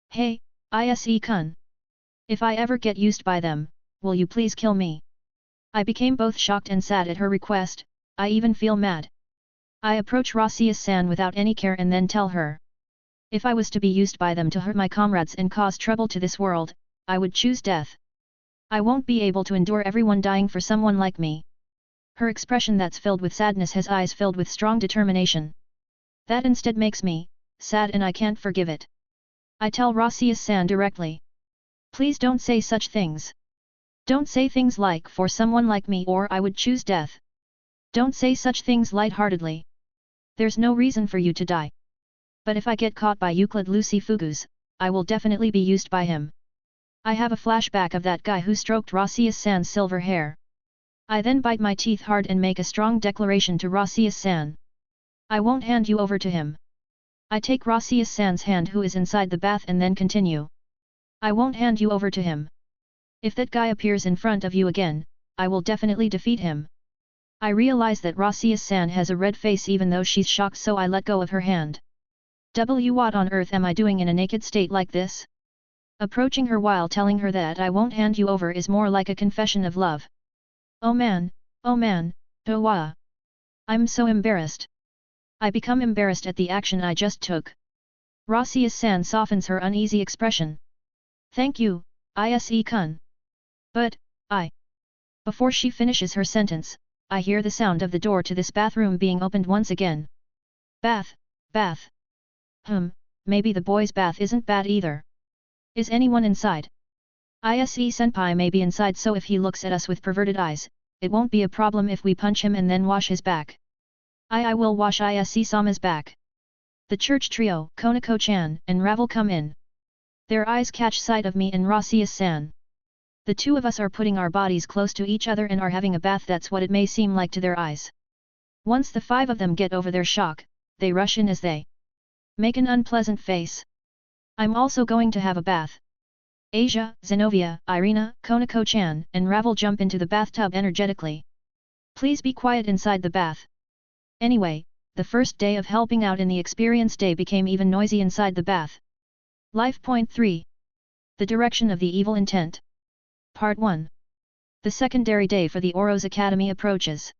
Speaker 1: Hey, Ise-kun. If I ever get used by them, will you please kill me? I became both shocked and sad at her request, I even feel mad. I approach Rossius-san without any care and then tell her. If I was to be used by them to hurt my comrades and cause trouble to this world, I would choose death. I won't be able to endure everyone dying for someone like me. Her expression that's filled with sadness has eyes filled with strong determination. That instead makes me sad and I can't forgive it. I tell Rossius-san directly. Please don't say such things. Don't say things like for someone like me or I would choose death. Don't say such things lightheartedly. There's no reason for you to die. But if I get caught by Euclid Lucy Fugus, I will definitely be used by him. I have a flashback of that guy who stroked Rossius-san's silver hair. I then bite my teeth hard and make a strong declaration to Rossius-san. I won't hand you over to him. I take Rossius-san's hand who is inside the bath and then continue. I won't hand you over to him. If that guy appears in front of you again, I will definitely defeat him. I realize that Rossius-san has a red face even though she's shocked, so I let go of her hand. What on earth am I doing in a naked state like this? Approaching her while telling her that I won't hand you over is more like a confession of love. Oh man, Doa. I'm so embarrassed. I become embarrassed at the action I just took. Rossius-san softens her uneasy expression. Thank you, Ise-kun. But, Before she finishes her sentence, I hear the sound of the door to this bathroom being opened once again. Bath. Maybe the boys' bath isn't bad either. Is anyone inside? Ise-senpai may be inside, so if he looks at us with perverted eyes, it won't be a problem if we punch him and then wash his back. I will wash Ise-sama's back. The church trio, Konako-chan and Ravel come in. Their eyes catch sight of me and Rossius-san. The two of us are putting our bodies close to each other and are having a bath. That's what it may seem like to their eyes. Once the five of them get over their shock, they rush in as they make an unpleasant face. I'm also going to have a bath. Asia, Zenobia, Irina, Konako-chan, and Ravel jump into the bathtub energetically. Please be quiet inside the bath. Anyway, the first day of helping out in the experience day became even noisy inside the bath. Life Point 3. The Direction of the Evil Intent. Part 1. The secondary day for the Oros Academy approaches.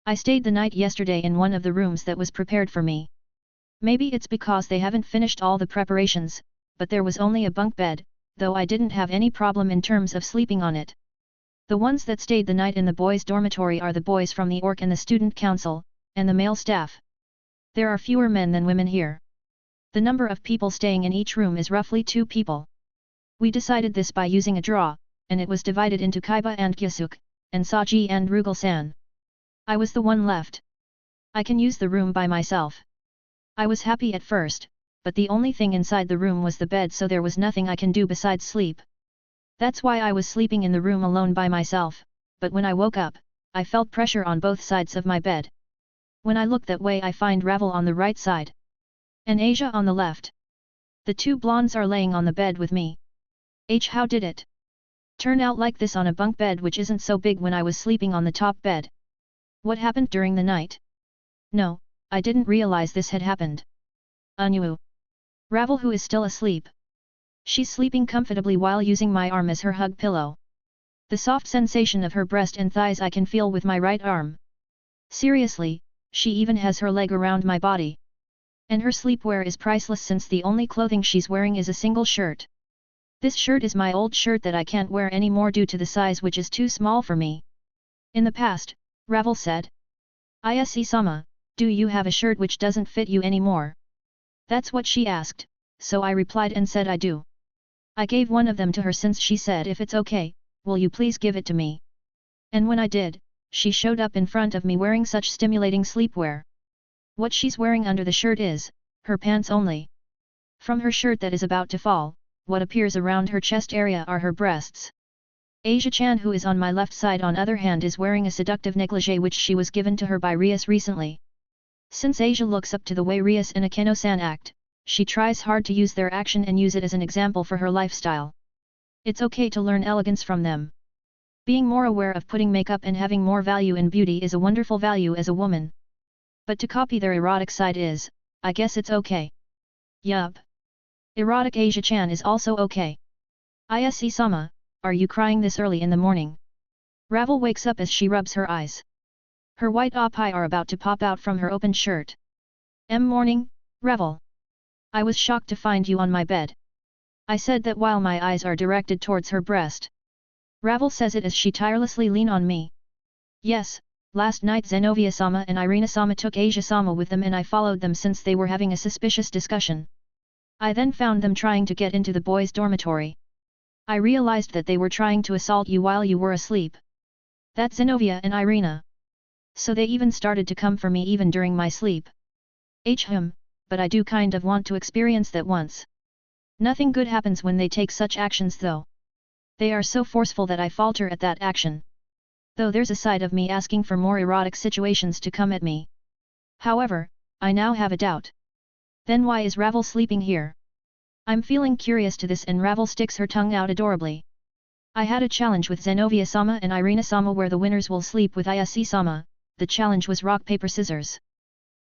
Speaker 1: I stayed the night yesterday in one of the rooms that was prepared for me. Maybe it's because they haven't finished all the preparations, but there was only a bunk bed, though I didn't have any problem in terms of sleeping on it. The ones that stayed the night in the boys' dormitory are the boys from the org and the student council, and the male staff. There are fewer men than women here. The number of people staying in each room is roughly 2 people. We decided this by using a draw, and it was divided into Kaiba and Gyasuk, and Saji and Rugal-san. I was the one left. I can use the room by myself. I was happy at first, but the only thing inside the room was the bed, so there was nothing I can do besides sleep. That's why I was sleeping in the room alone by myself, but when I woke up, I felt pressure on both sides of my bed. When I look that way I find Ravel on the right side. And Asia on the left. The two blondes are laying on the bed with me. How did it turn out like this on a bunk bed which isn't so big when I was sleeping on the top bed? What happened during the night? No, I didn't realize this had happened. Anu. Ravel who is still asleep. She's sleeping comfortably while using my arm as her hug pillow. The soft sensation of her breast and thighs I can feel with my right arm. Seriously, she even has her leg around my body. And her sleepwear is priceless since the only clothing she's wearing is a single shirt. This shirt is my old shirt that I can't wear anymore due to the size which is too small for me. In the past, Ravel said. Ise-sama, do you have a shirt which doesn't fit you anymore? That's what she asked, so I replied and said I do. I gave one of them to her since she said if it's okay, will you please give it to me? And when I did, she showed up in front of me wearing such stimulating sleepwear. What she's wearing under the shirt is, her pants only. From her shirt that is about to fall, what appears around her chest area are her breasts. Asia-chan who is on my left side on other hand is wearing a seductive negligee which she was given to her by Rias recently. Since Asia looks up to the way Rias and Akeno-san act, she tries hard to use their action and use it as an example for her lifestyle. It's okay to learn elegance from them. Being more aware of putting makeup and having more value in beauty is a wonderful value as a woman. But to copy their erotic side is, I guess it's okay. Yup. Erotic Asia-chan is also okay. Ise-sama, are you crying this early in the morning? Ravel wakes up as she rubs her eyes. Her white oppi are about to pop out from her open shirt. Morning, Ravel. I was shocked to find you on my bed. I said that while my eyes are directed towards her breast. Ravel says it as she tirelessly lean on me. Yes, last night Zenovia-sama and Irina-sama took Asia-sama with them and I followed them since they were having a suspicious discussion. I then found them trying to get into the boys' dormitory. I realized that they were trying to assault you while you were asleep. That's Zenovia and Irina. So they even started to come for me even during my sleep. But I do kind of want to experience that once. Nothing good happens when they take such actions though. They are so forceful that I falter at that action. Though there's a side of me asking for more erotic situations to come at me. However, I now have a doubt. Then why is Ravel sleeping here? I'm feeling curious to this and Ravel sticks her tongue out adorably. I had a challenge with Zenovia-sama and Irina-sama where the winners will sleep with Ise-sama. The challenge was rock paper scissors.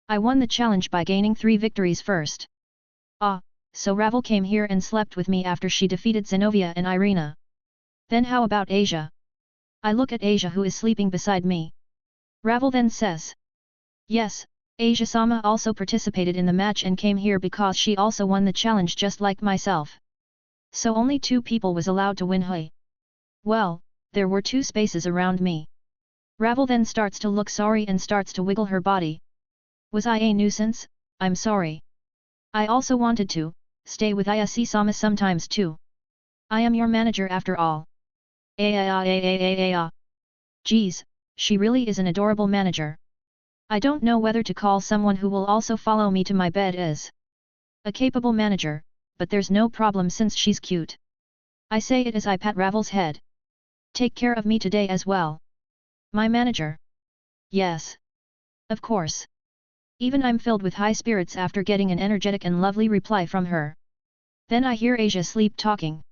Speaker 1: I won the challenge by gaining 3 victories first. So Ravel came here and slept with me after she defeated Zenovia and Irina. Then how about Asia? I look at Asia who is sleeping beside me. Ravel then says. Yes, Asia-sama also participated in the match and came here because she also won the challenge just like myself. So only 2 people was allowed to win. Well, there were 2 spaces around me. Ravel then starts to look sorry and starts to wiggle her body. Was I a nuisance? I'm sorry. I also wanted to stay with Ise-sama sometimes too. I am your manager after all. Geez, she really is an adorable manager. I don't know whether to call someone who will also follow me to my bed as a capable manager, but there's no problem since she's cute. I say it as I pat Ravel's head. Take care of me today as well. My manager. Yes. Of course. Even I'm filled with high spirits after getting an energetic and lovely reply from her. Then I hear Asia sleep talking.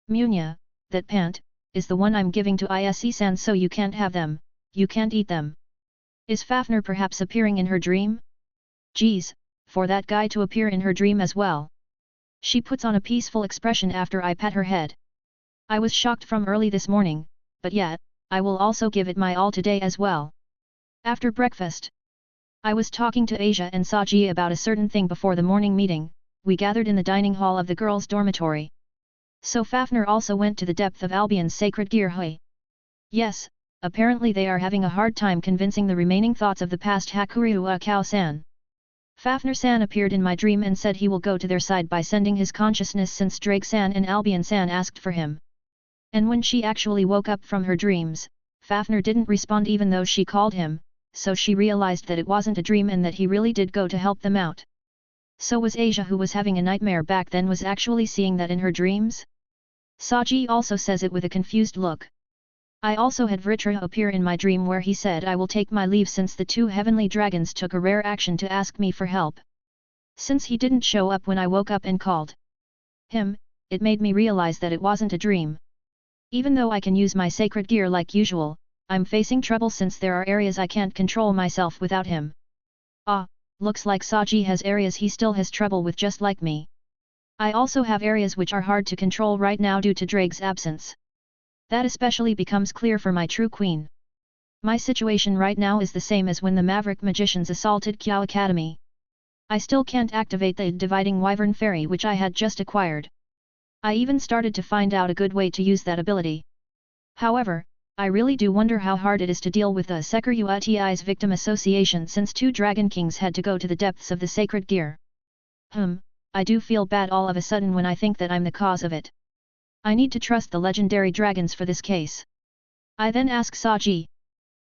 Speaker 1: Munya, that pant, is the one I'm giving to Ise-san so you can't have them, you can't eat them. Is Fafner perhaps appearing in her dream? Geez, for that guy to appear in her dream as well. She puts on a peaceful expression after I pat her head. I was shocked from early this morning, but yet, I will also give it my all today as well. After breakfast, I was talking to Asia and Saji about a certain thing before the morning meeting. We gathered in the dining hall of the girls' dormitory. So Fafner also went to the depth of Albion's sacred gear. Yes, apparently they are having a hard time convincing the remaining thoughts of the past Hakuryu Akao-san. Fafner-san appeared in my dream and said he will go to their side by sending his consciousness since Drake-san and Albion-san asked for him. And when she actually woke up from her dreams, Fafner didn't respond even though she called him, so she realized that it wasn't a dream and that he really did go to help them out. So was Asia who was having a nightmare back then was actually seeing that in her dreams? Saji also says it with a confused look. I also had Vritra appear in my dream where he said I will take my leave since the two heavenly dragons took a rare action to ask me for help. Since he didn't show up when I woke up and called him, it made me realize that it wasn't a dream. Even though I can use my sacred gear like usual, I'm facing trouble since there are areas I can't control myself without him. Ah, looks like Saji has areas he still has trouble with just like me. I also have areas which are hard to control right now due to Drake's absence. That especially becomes clear for my true queen. My situation right now is the same as when the Maverick Magicians assaulted Kyo Academy. I still can't activate the Dividing Wyvern Fairy which I had just acquired. I even started to find out a good way to use that ability. However, I really do wonder how hard it is to deal with the Sekar Uti's Victim Association since two Dragon Kings had to go to the depths of the sacred gear. I do feel bad all of a sudden when I think that I'm the cause of it. I need to trust the legendary dragons for this case. I then ask Saji.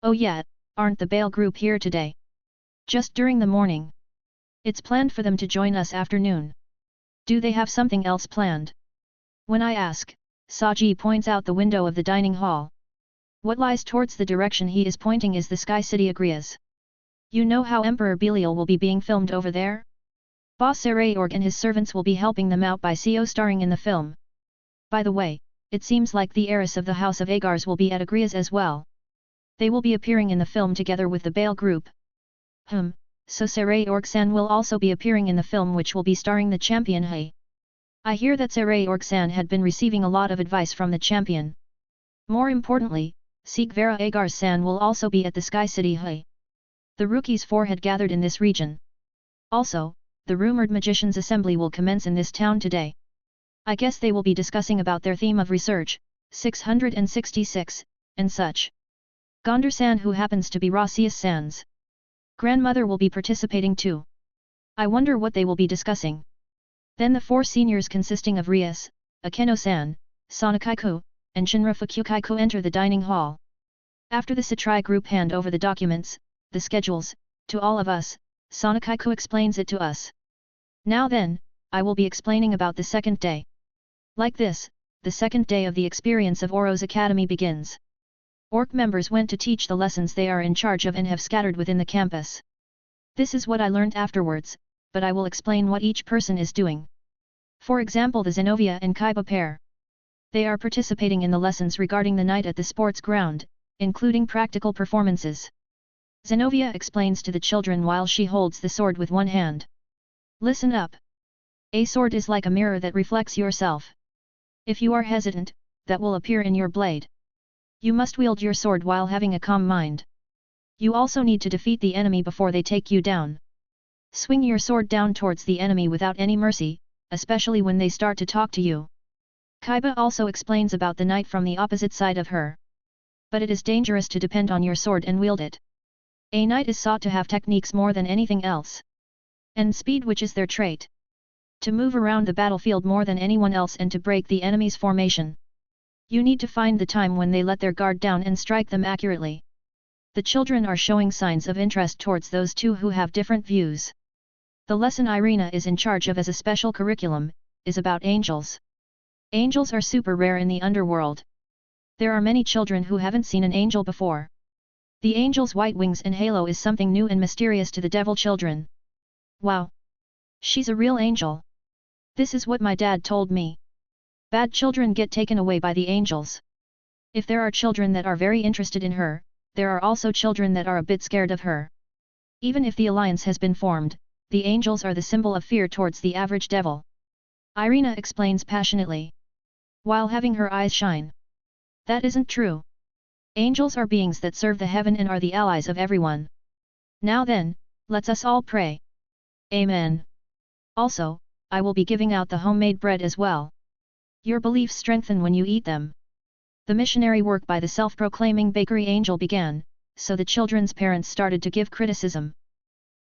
Speaker 1: Oh yeah, aren't the Bale group here today? Just during the morning. It's planned for them to join us afternoon. Do they have something else planned? When I ask, Saji points out the window of the dining hall. What lies towards the direction he is pointing is the Sky City Agrias. You know how Emperor Belial will be being filmed over there? Boss Sarayorg and his servants will be helping them out by co-starring in the film. By the way, it seems like the heiress of the House of Agars will be at Agrias as well. They will be appearing in the film together with the Bale group. So Sarayorg-san will also be appearing in the film which will be starring the champion He. I hear that Sarayorg-san had been receiving a lot of advice from the champion. More importantly, Sikvara Agars-san will also be at the Sky City He. The rookies 4 had gathered in this region. Also, the rumored Magicians' Assembly will commence in this town today. I guess they will be discussing about their theme of research, 666, and such. Gondar-san who happens to be Rasius-san's grandmother will be participating too. I wonder what they will be discussing. Then the 4 seniors consisting of Rias, Akeno-san, Sonakaiku, and Shinra Fukukaiku enter the dining hall. After the Satrai group hand over the documents, the schedules, to all of us, Sonakaiku explains it to us. Now then, I will be explaining about the second day. Like this, the second day of the experience of Oro's Academy begins. Orc members went to teach the lessons they are in charge of and have scattered within the campus. This is what I learned afterwards, but I will explain what each person is doing. For example, the Zenobia and Kaiba pair. They are participating in the lessons regarding the night at the sports ground, including practical performances. Zenobia explains to the children while she holds the sword with one hand. Listen up. A sword is like a mirror that reflects yourself. If you are hesitant, that will appear in your blade. You must wield your sword while having a calm mind. You also need to defeat the enemy before they take you down. Swing your sword down towards the enemy without any mercy, especially when they start to talk to you. Kaiba also explains about the knight from the opposite side of her. But it is dangerous to depend on your sword and wield it. A knight is sought to have techniques more than anything else. And speed, which is their trait. To move around the battlefield more than anyone else and to break the enemy's formation. You need to find the time when they let their guard down and strike them accurately. The children are showing signs of interest towards those two who have different views. The lesson Irina is in charge of as a special curriculum, is about angels. Angels are super rare in the underworld. There are many children who haven't seen an angel before. The angel's white wings and halo is something new and mysterious to the devil children. Wow! She's a real angel. This is what my dad told me. Bad children get taken away by the angels. If there are children that are very interested in her, there are also children that are a bit scared of her. Even if the alliance has been formed, the angels are the symbol of fear towards the average devil. Irina explains passionately, while having her eyes shine. That isn't true. Angels are beings that serve the heaven and are the allies of everyone. Now then, let's us all pray. Amen. Also, I will be giving out the homemade bread as well. Your beliefs strengthen when you eat them. The missionary work by the self-proclaiming bakery angel began, so the children's parents started to give criticism.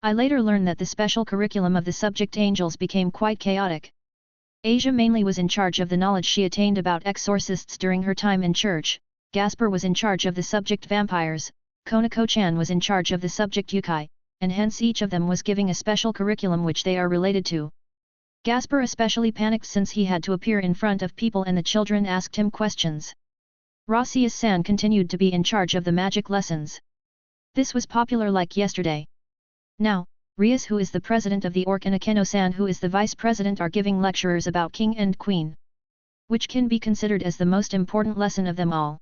Speaker 1: I later learned that the special curriculum of the subject angels became quite chaotic. Asia mainly was in charge of the knowledge she attained about exorcists during her time in church, Gaspar was in charge of the subject vampires, Konako-chan was in charge of the subject yukai, and hence each of them was giving a special curriculum which they are related to. Gasper especially panicked since he had to appear in front of people and the children asked him questions. Rossius-san continued to be in charge of the magic lessons. This was popular like yesterday. Now, Rias, who is the president of the orc, and Akeno-san, who is the vice president, are giving lectures about king and queen, which can be considered as the most important lesson of them all.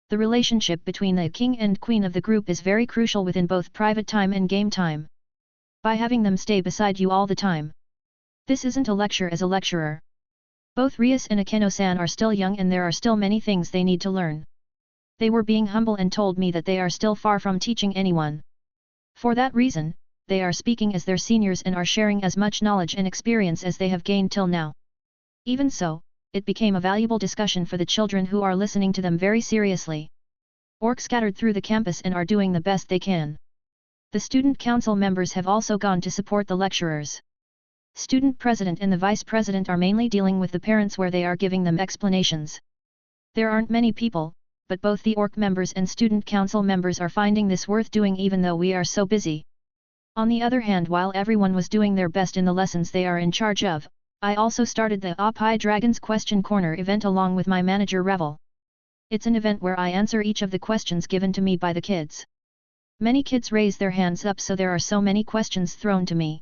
Speaker 1: The relationship between the king and queen of the group is very crucial within both private time and game time. By having them stay beside you all the time. This isn't a lecture as a lecturer. Both Rias and Akeno-san are still young and there are still many things they need to learn. They were being humble and told me that they are still far from teaching anyone. For that reason, they are speaking as their seniors and are sharing as much knowledge and experience as they have gained till now. Even so, it became a valuable discussion for the children who are listening to them very seriously. Orcs scattered through the campus and are doing the best they can. The student council members have also gone to support the lecturers. Student president and the vice president are mainly dealing with the parents where they are giving them explanations. There aren't many people, but both the orc members and student council members are finding this worth doing even though we are so busy. On the other hand, while everyone was doing their best in the lessons they are in charge of, I also started the Oppai Dragons Question Corner event along with my manager Revel. It's an event where I answer each of the questions given to me by the kids. Many kids raise their hands up, so there are so many questions thrown to me.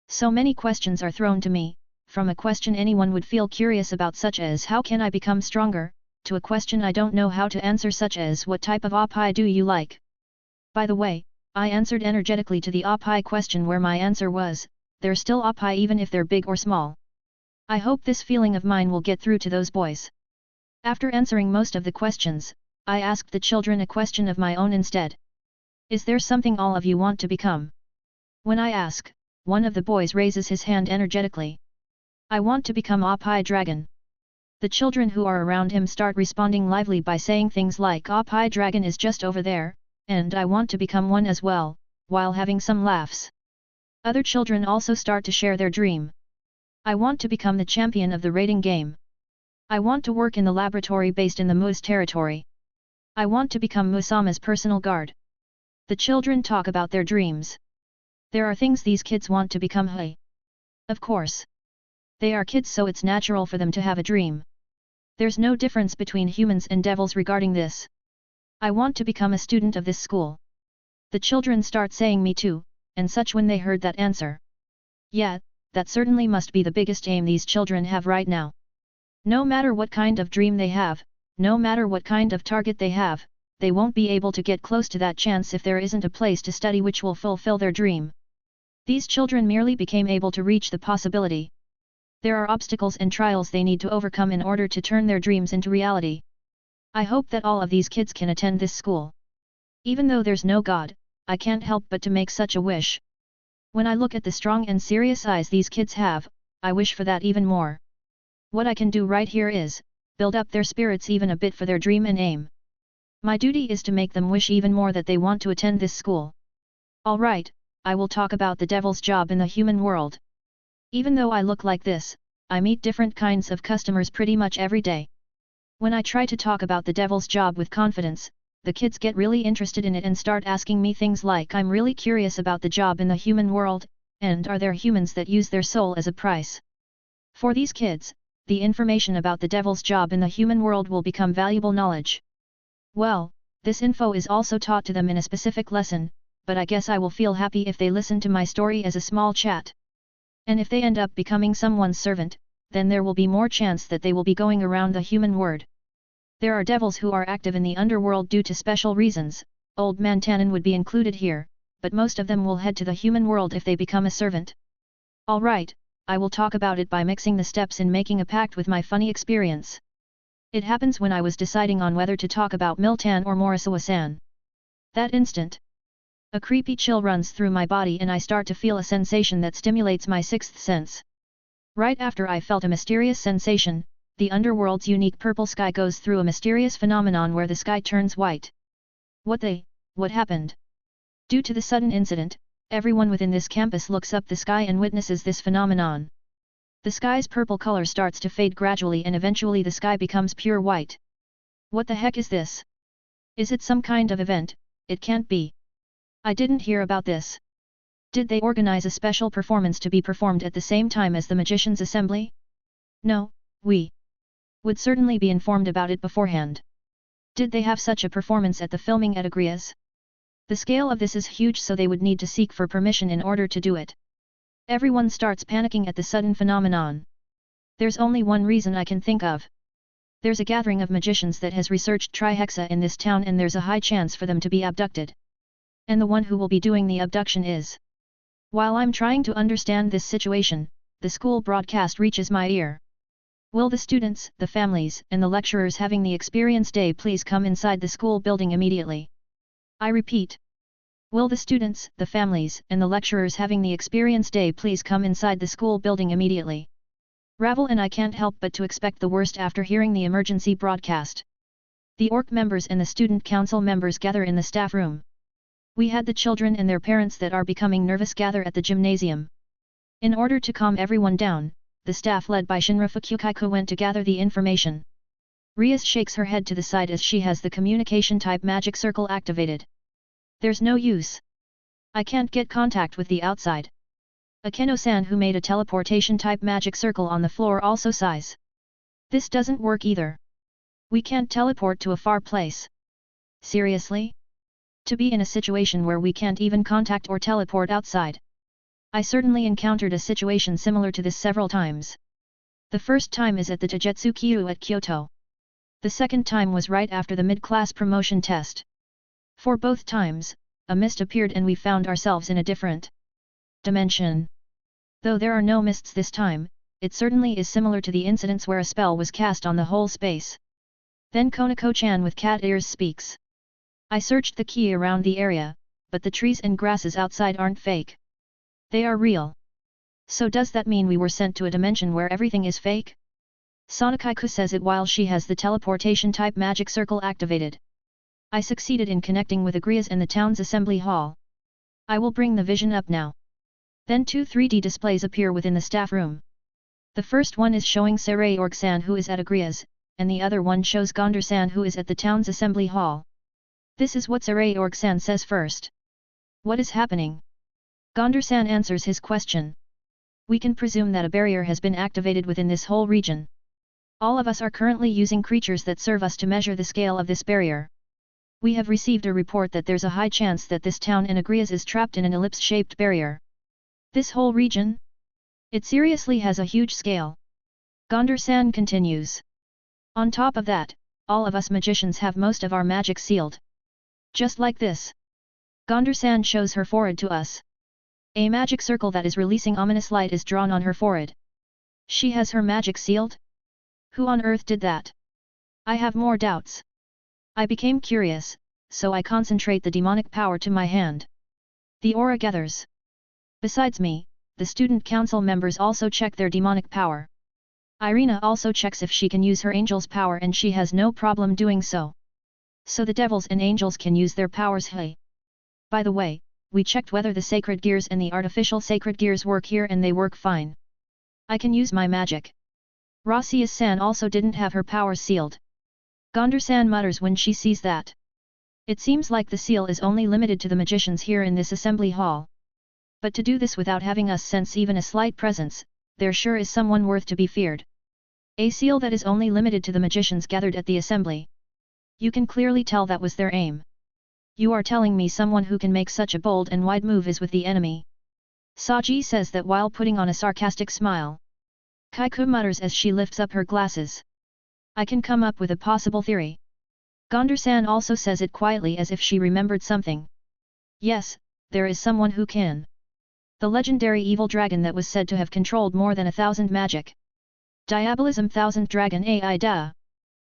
Speaker 1: So many questions are thrown to me, from a question anyone would feel curious about such as how can I become stronger, to a question I don't know how to answer such as what type of Oppai do you like? By the way, I answered energetically to the Oppai question where my answer was, they're still Oppai even if they're big or small. I hope this feeling of mine will get through to those boys. After answering most of the questions, I asked the children a question of my own instead. Is there something all of you want to become? When I ask, one of the boys raises his hand energetically. I want to become Oppai Dragon. The children who are around him start responding lively by saying things like Oppai Dragon is just over there, and I want to become one as well, while having some laughs. Other children also start to share their dream. I want to become the champion of the raiding game. I want to work in the laboratory based in the Moose territory. I want to become Musama's personal guard. The children talk about their dreams. There are things these kids want to become. Hey. Of course. They are kids, so it's natural for them to have a dream. There's no difference between humans and devils regarding this. I want to become a student of this school. The children start saying me too, and such when they heard that answer. Yeah, that certainly must be the biggest aim these children have right now. No matter what kind of dream they have, no matter what kind of target they have, they won't be able to get close to that chance if there isn't a place to study which will fulfill their dream. These children merely became able to reach the possibility. There are obstacles and trials they need to overcome in order to turn their dreams into reality. I hope that all of these kids can attend this school. Even though there's no God, I can't help but to make such a wish. When I look at the strong and serious eyes these kids have, I wish for that even more. What I can do right here is, build up their spirits even a bit for their dream and aim. My duty is to make them wish even more that they want to attend this school. Alright, I will talk about the devil's job in the human world. Even though I look like this, I meet different kinds of customers pretty much every day. When I try to talk about the devil's job with confidence, the kids get really interested in it and start asking me things like I'm really curious about the job in the human world, and are there humans that use their soul as a price? For these kids, the information about the devil's job in the human world will become valuable knowledge. Well, this info is also taught to them in a specific lesson, but I guess I will feel happy if they listen to my story as a small chat. And if they end up becoming someone's servant, then there will be more chance that they will be going around the human world. There are devils who are active in the underworld due to special reasons, Old Man Tannen would be included here, but most of them will head to the human world if they become a servant. Alright, I will talk about it by mixing the steps in making a pact with my funny experience. It happens when I was deciding on whether to talk about Miltan or Morisawa-san. That instant, a creepy chill runs through my body and I start to feel a sensation that stimulates my sixth sense. Right after I felt a mysterious sensation, the underworld's unique purple sky goes through a mysterious phenomenon where the sky turns white. What happened? Due to the sudden incident, everyone within this campus looks up the sky and witnesses this phenomenon. The sky's purple color starts to fade gradually and eventually the sky becomes pure white. What the heck is this? Is it some kind of event? It can't be. I didn't hear about this. Did they organize a special performance to be performed at the same time as the magicians' assembly? No, we would certainly be informed about it beforehand. Did they have such a performance at the filming at Agrias? The scale of this is huge, so they would need to seek for permission in order to do it. Everyone starts panicking at the sudden phenomenon. There's only one reason I can think of. There's a gathering of magicians that has researched trihexa in this town, and there's a high chance for them to be abducted. And the one who will be doing the abduction is. While I'm trying to understand this situation, the school broadcast reaches my ear. Will the students, the families, and the lecturers having the experience day please come inside the school building immediately? I repeat. Will the students, the families, and the lecturers having the experience day please come inside the school building immediately? Ravel and I can't help but to expect the worst after hearing the emergency broadcast. The ORC members and the student council members gather in the staff room. We had the children and their parents that are becoming nervous gather at the gymnasium. In order to calm everyone down, the staff led by Shinra Fukukaiko went to gather the information. Rias shakes her head to the side as she has the communication type magic circle activated. There's no use. I can't get contact with the outside. Akeno-san, who made a teleportation type magic circle on the floor, also sighs. This doesn't work either. We can't teleport to a far place. Seriously? To be in a situation where we can't even contact or teleport outside. I certainly encountered a situation similar to this several times. The first time is at the Taijutsu Kyu at Kyoto. The second time was right after the mid-class promotion test. For both times, a mist appeared and we found ourselves in a different dimension. Though there are no mists this time, it certainly is similar to the incidents where a spell was cast on the whole space. Then Konako-chan with cat ears speaks. I searched the key around the area, but the trees and grasses outside aren't fake. They are real. So does that mean we were sent to a dimension where everything is fake? Sonakaiku says it while she has the teleportation type magic circle activated. I succeeded in connecting with Agrias and the town's assembly hall. I will bring the vision up now. Then two 3D displays appear within the staff room. The first one is showing Sarai Org-san, who is at Agrias, and the other one shows Gondar-san, who is at the town's assembly hall. This is what Sarai Org-san says first. What is happening? Gondar-san answers his question. We can presume that a barrier has been activated within this whole region. All of us are currently using creatures that serve us to measure the scale of this barrier. We have received a report that there's a high chance that this town in Agrias is trapped in an ellipse-shaped barrier. This whole region? It seriously has a huge scale. Gondar-san continues. On top of that, all of us magicians have most of our magic sealed. Just like this. Gondar-san shows her forehead to us. A magic circle that is releasing ominous light is drawn on her forehead. She has her magic sealed? Who on earth did that? I have more doubts. I became curious, so I concentrate the demonic power to my hand. The aura gathers. Besides me, the student council members also check their demonic power. Irina also checks if she can use her angel's power, and she has no problem doing so. So the devils and angels can use their powers. Hey! By the way, we checked whether the sacred gears and the artificial sacred gears work here, and they work fine. I can use my magic. Rasius-san also didn't have her powers sealed. Gondar-san mutters when she sees that. It seems like the seal is only limited to the magicians here in this assembly hall. But to do this without having us sense even a slight presence, there sure is someone worth to be feared. A seal that is only limited to the magicians gathered at the assembly. You can clearly tell that was their aim. You are telling me someone who can make such a bold and wide move is with the enemy. Saji says that while putting on a sarcastic smile. Kaiku mutters as she lifts up her glasses. I can come up with a possible theory. Gondar-san also says it quietly as if she remembered something. Yes, there is someone who can. The legendary evil dragon that was said to have controlled more than 1,000 magic. Diabolism 1000 Dragon AI Da.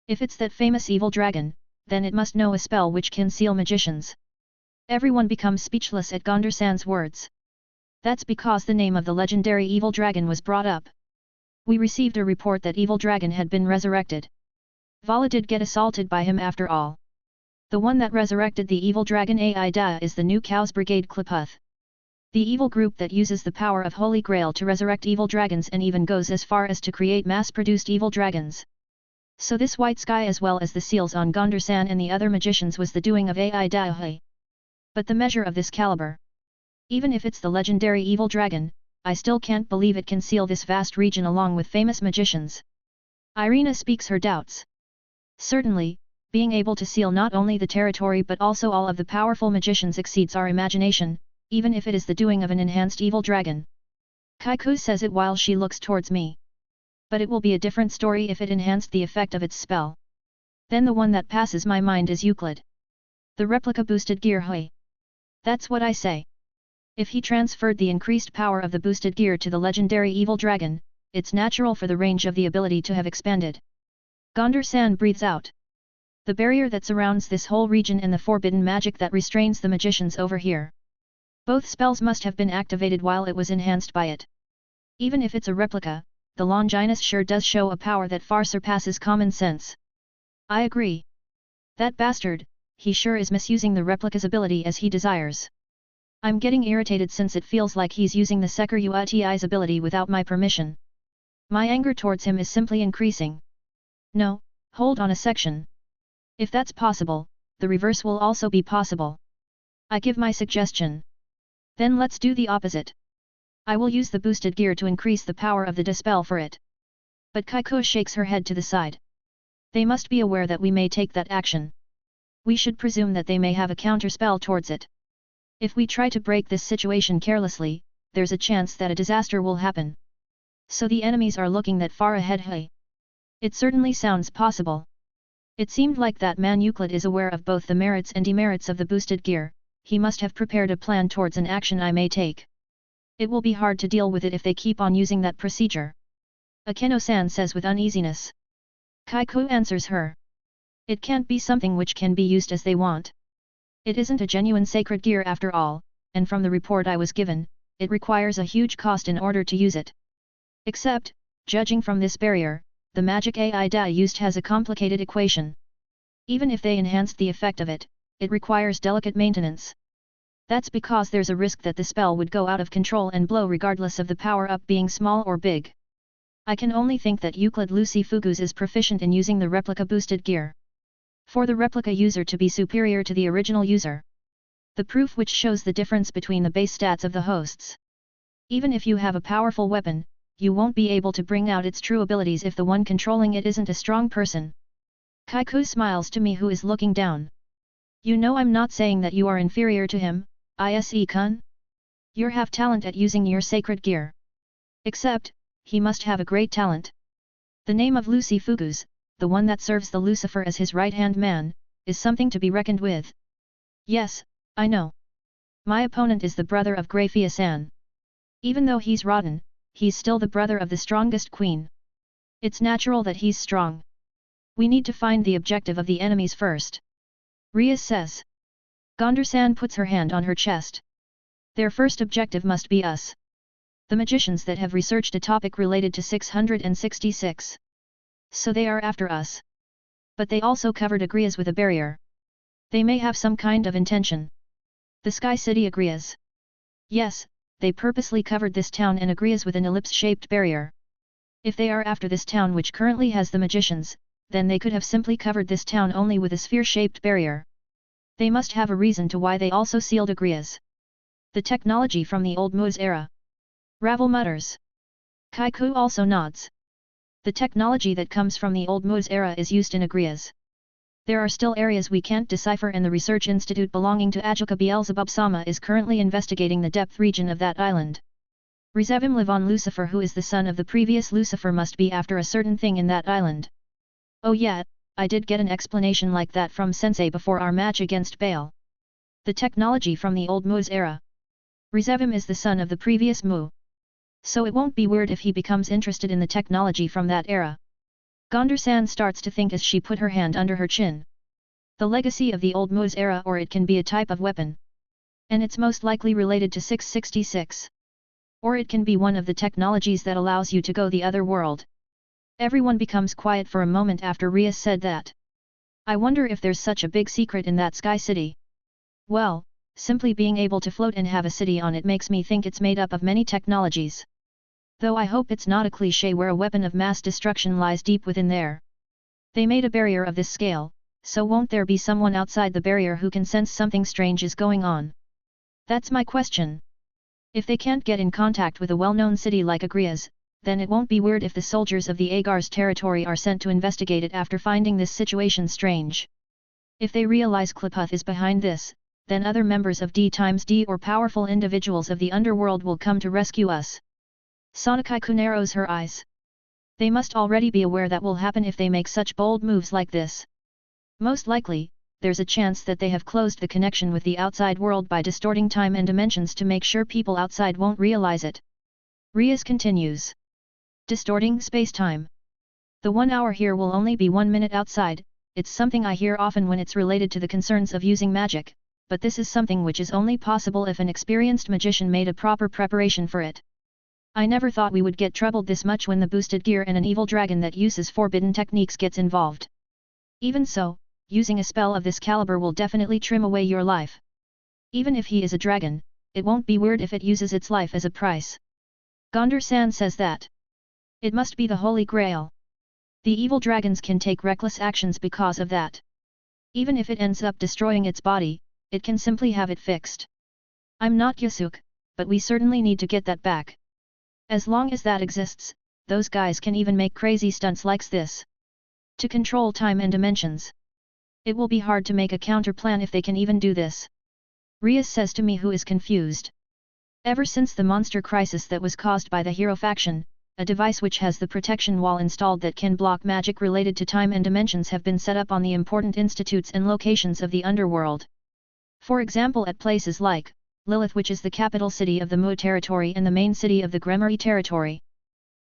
Speaker 1: If it's that famous evil dragon, then it must know a spell which can seal magicians. Everyone becomes speechless at Gondar-san's words. That's because the name of the legendary evil dragon was brought up. We received a report that evil dragon had been resurrected. Vala did get assaulted by him after all. The one that resurrected the evil dragon AI Da is the new Cows Brigade Kliputh. The evil group that uses the power of Holy Grail to resurrect evil dragons and even goes as far as to create mass-produced evil dragons. So this white sky as well as the seals on Gondar-san and the other magicians was the doing of AI Da. But the measure of this caliber. Even if it's the legendary evil dragon, I still can't believe it can seal this vast region along with famous magicians. Irina speaks her doubts. Certainly, being able to seal not only the territory but also all of the powerful magicians exceeds our imagination, even if it is the doing of an enhanced evil dragon. Kaiku says it while she looks towards me. But it will be a different story if it enhanced the effect of its spell. Then the one that passes my mind is Euclid. The replica boosted gear hui. That's what I say. If he transferred the increased power of the boosted gear to the legendary evil dragon, it's natural for the range of the ability to have expanded. Gondar-san breathes out. The barrier that surrounds this whole region and the forbidden magic that restrains the magicians over here. Both spells must have been activated while it was enhanced by it. Even if it's a replica, the Longinus sure does show a power that far surpasses common sense. I agree. That bastard, he sure is misusing the replica's ability as he desires. I'm getting irritated since it feels like he's using the Seker Uti's ability without my permission. My anger towards him is simply increasing. No, hold on a section. If that's possible, the reverse will also be possible. I give my suggestion. Then let's do the opposite. I will use the boosted gear to increase the power of the dispel for it. But Kaiku shakes her head to the side. They must be aware that we may take that action. We should presume that they may have a counterspell towards it. If we try to break this situation carelessly, there's a chance that a disaster will happen. So the enemies are looking that far ahead. Hey. It certainly sounds possible. It seemed like that man Euclid is aware of both the merits and demerits of the boosted gear. He must have prepared a plan towards an action I may take. It will be hard to deal with it if they keep on using that procedure. Akeno-san says with uneasiness. Kaiku answers her. It can't be something which can be used as they want. It isn't a genuine sacred gear after all, and from the report I was given, it requires a huge cost in order to use it. Except, judging from this barrier, the magic AI Dai used has a complicated equation. Even if they enhanced the effect of it, it requires delicate maintenance. That's because there's a risk that the spell would go out of control and blow regardless of the power-up being small or big. I can only think that Euclid Lucy Fugus is proficient in using the replica boosted gear. For the replica user to be superior to the original user. The proof which shows the difference between the base stats of the hosts. Even if you have a powerful weapon, you won't be able to bring out its true abilities if the one controlling it isn't a strong person. Kaiku smiles to me who is looking down. You know I'm not saying that you are inferior to him, Ise-kun? You have talent at using your sacred gear. Except, he must have a great talent. The name of Lucy Fugus, the one that serves the Lucifer as his right-hand man, is something to be reckoned with. Yes, I know. My opponent is the brother of Grafia-san. Even though he's rotten, he's still the brother of the strongest queen. It's natural that he's strong. We need to find the objective of the enemies first. Rias says. Gondar-san puts her hand on her chest. Their first objective must be us. The magicians that have researched a topic related to 666. So they are after us. But they also covered Agrias with a barrier. They may have some kind of intention. The Sky City Agrias. Yes, they purposely covered this town and Agrias with an ellipse-shaped barrier. If they are after this town which currently has the magicians, then they could have simply covered this town only with a sphere-shaped barrier. They must have a reason to why they also sealed Agrias. The technology from the old Muz era. Ravel mutters. Kaiku also nods. The technology that comes from the old Muz era is used in Agrias. There are still areas we can't decipher and the research institute belonging to Ajuka Beelzebub Sama is currently investigating the depth region of that island. Rezevim Levon Lucifer who is the son of the previous Lucifer must be after a certain thing in that island. Oh yeah, I did get an explanation like that from Sensei before our match against Baal. The technology from the old Muz era. Rezevim is the son of the previous Mu. So it won't be weird if he becomes interested in the technology from that era. Gondar-san starts to think as she put her hand under her chin. The legacy of the old Muz era or it can be a type of weapon. And it's most likely related to 666. Or it can be one of the technologies that allows you to go the other world. Everyone becomes quiet for a moment after Rias said that. I wonder if there's such a big secret in that Sky City. Well, simply being able to float and have a city on it makes me think it's made up of many technologies. Though I hope it's not a cliché where a weapon of mass destruction lies deep within there. They made a barrier of this scale, so won't there be someone outside the barrier who can sense something strange is going on? That's my question. If they can't get in contact with a well-known city like Agrias, then it won't be weird if the soldiers of the Agar's territory are sent to investigate it after finding this situation strange. If they realize Kliputh is behind this, then other members of D times D or powerful individuals of the underworld will come to rescue us. Sonakaiku narrows her eyes. They must already be aware that will happen if they make such bold moves like this. Most likely, there's a chance that they have closed the connection with the outside world by distorting time and dimensions to make sure people outside won't realize it. Rias continues. Distorting space-time. The 1 hour here will only be 1 minute outside. It's something I hear often when it's related to the concerns of using magic, but this is something which is only possible if an experienced magician made a proper preparation for it. I never thought we would get troubled this much when the boosted gear and an evil dragon that uses forbidden techniques gets involved. Even so, using a spell of this caliber will definitely trim away your life. Even if he is a dragon, it won't be weird if it uses its life as a price. Gondar-san says that. It must be the Holy Grail. The evil dragons can take reckless actions because of that. Even if it ends up destroying its body, it can simply have it fixed. I'm not Yasuke, but we certainly need to get that back. As long as that exists, those guys can even make crazy stunts like this. To control time and dimensions. It will be hard to make a counter-plan if they can even do this. Rias says to me, who is confused. Ever since the monster crisis that was caused by the hero faction, a device which has the protection wall installed that can block magic related to time and dimensions have been set up on the important institutes and locations of the underworld. For example, at places like Lilith, which is the capital city of the Mu territory and the main city of the Gremari territory.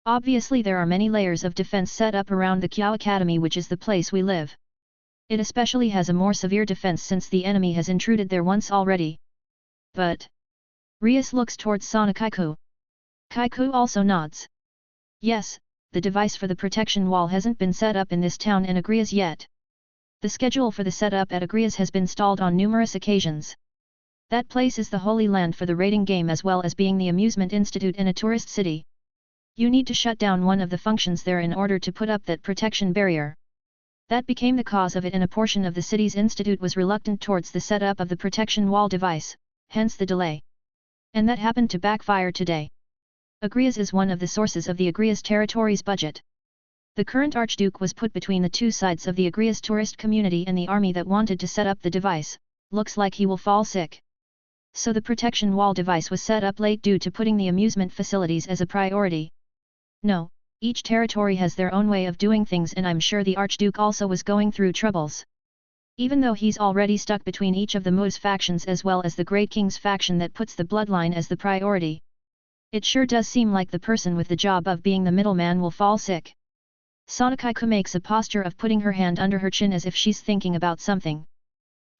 Speaker 1: Obviously there are many layers of defense set up around the Kyo Academy, which is the place we live. It especially has a more severe defense since the enemy has intruded there once already. But Rias looks towards Sonakaiku. Kaiku also nods. Yes, the device for the protection wall hasn't been set up in this town and Agrias yet. The schedule for the setup at Agrias has been stalled on numerous occasions. That place is the holy land for the raiding game as well as being the amusement institute in a tourist city. You need to shut down one of the functions there in order to put up that protection barrier. That became the cause of it, and a portion of the city's institute was reluctant towards the setup of the protection wall device, hence the delay. And that happened to backfire today. Agrias is one of the sources of the Agrias territory's budget. The current Archduke was put between the two sides of the Agrias tourist community and the army that wanted to set up the device. Looks like he will fall sick. So the protection wall device was set up late due to putting the amusement facilities as a priority. No, each territory has their own way of doing things, and I'm sure the Archduke also was going through troubles. Even though he's already stuck between each of the Mu's factions as well as the Great King's faction that puts the bloodline as the priority. It sure does seem like the person with the job of being the middleman will fall sick. Sonakaiku makes a posture of putting her hand under her chin as if she's thinking about something.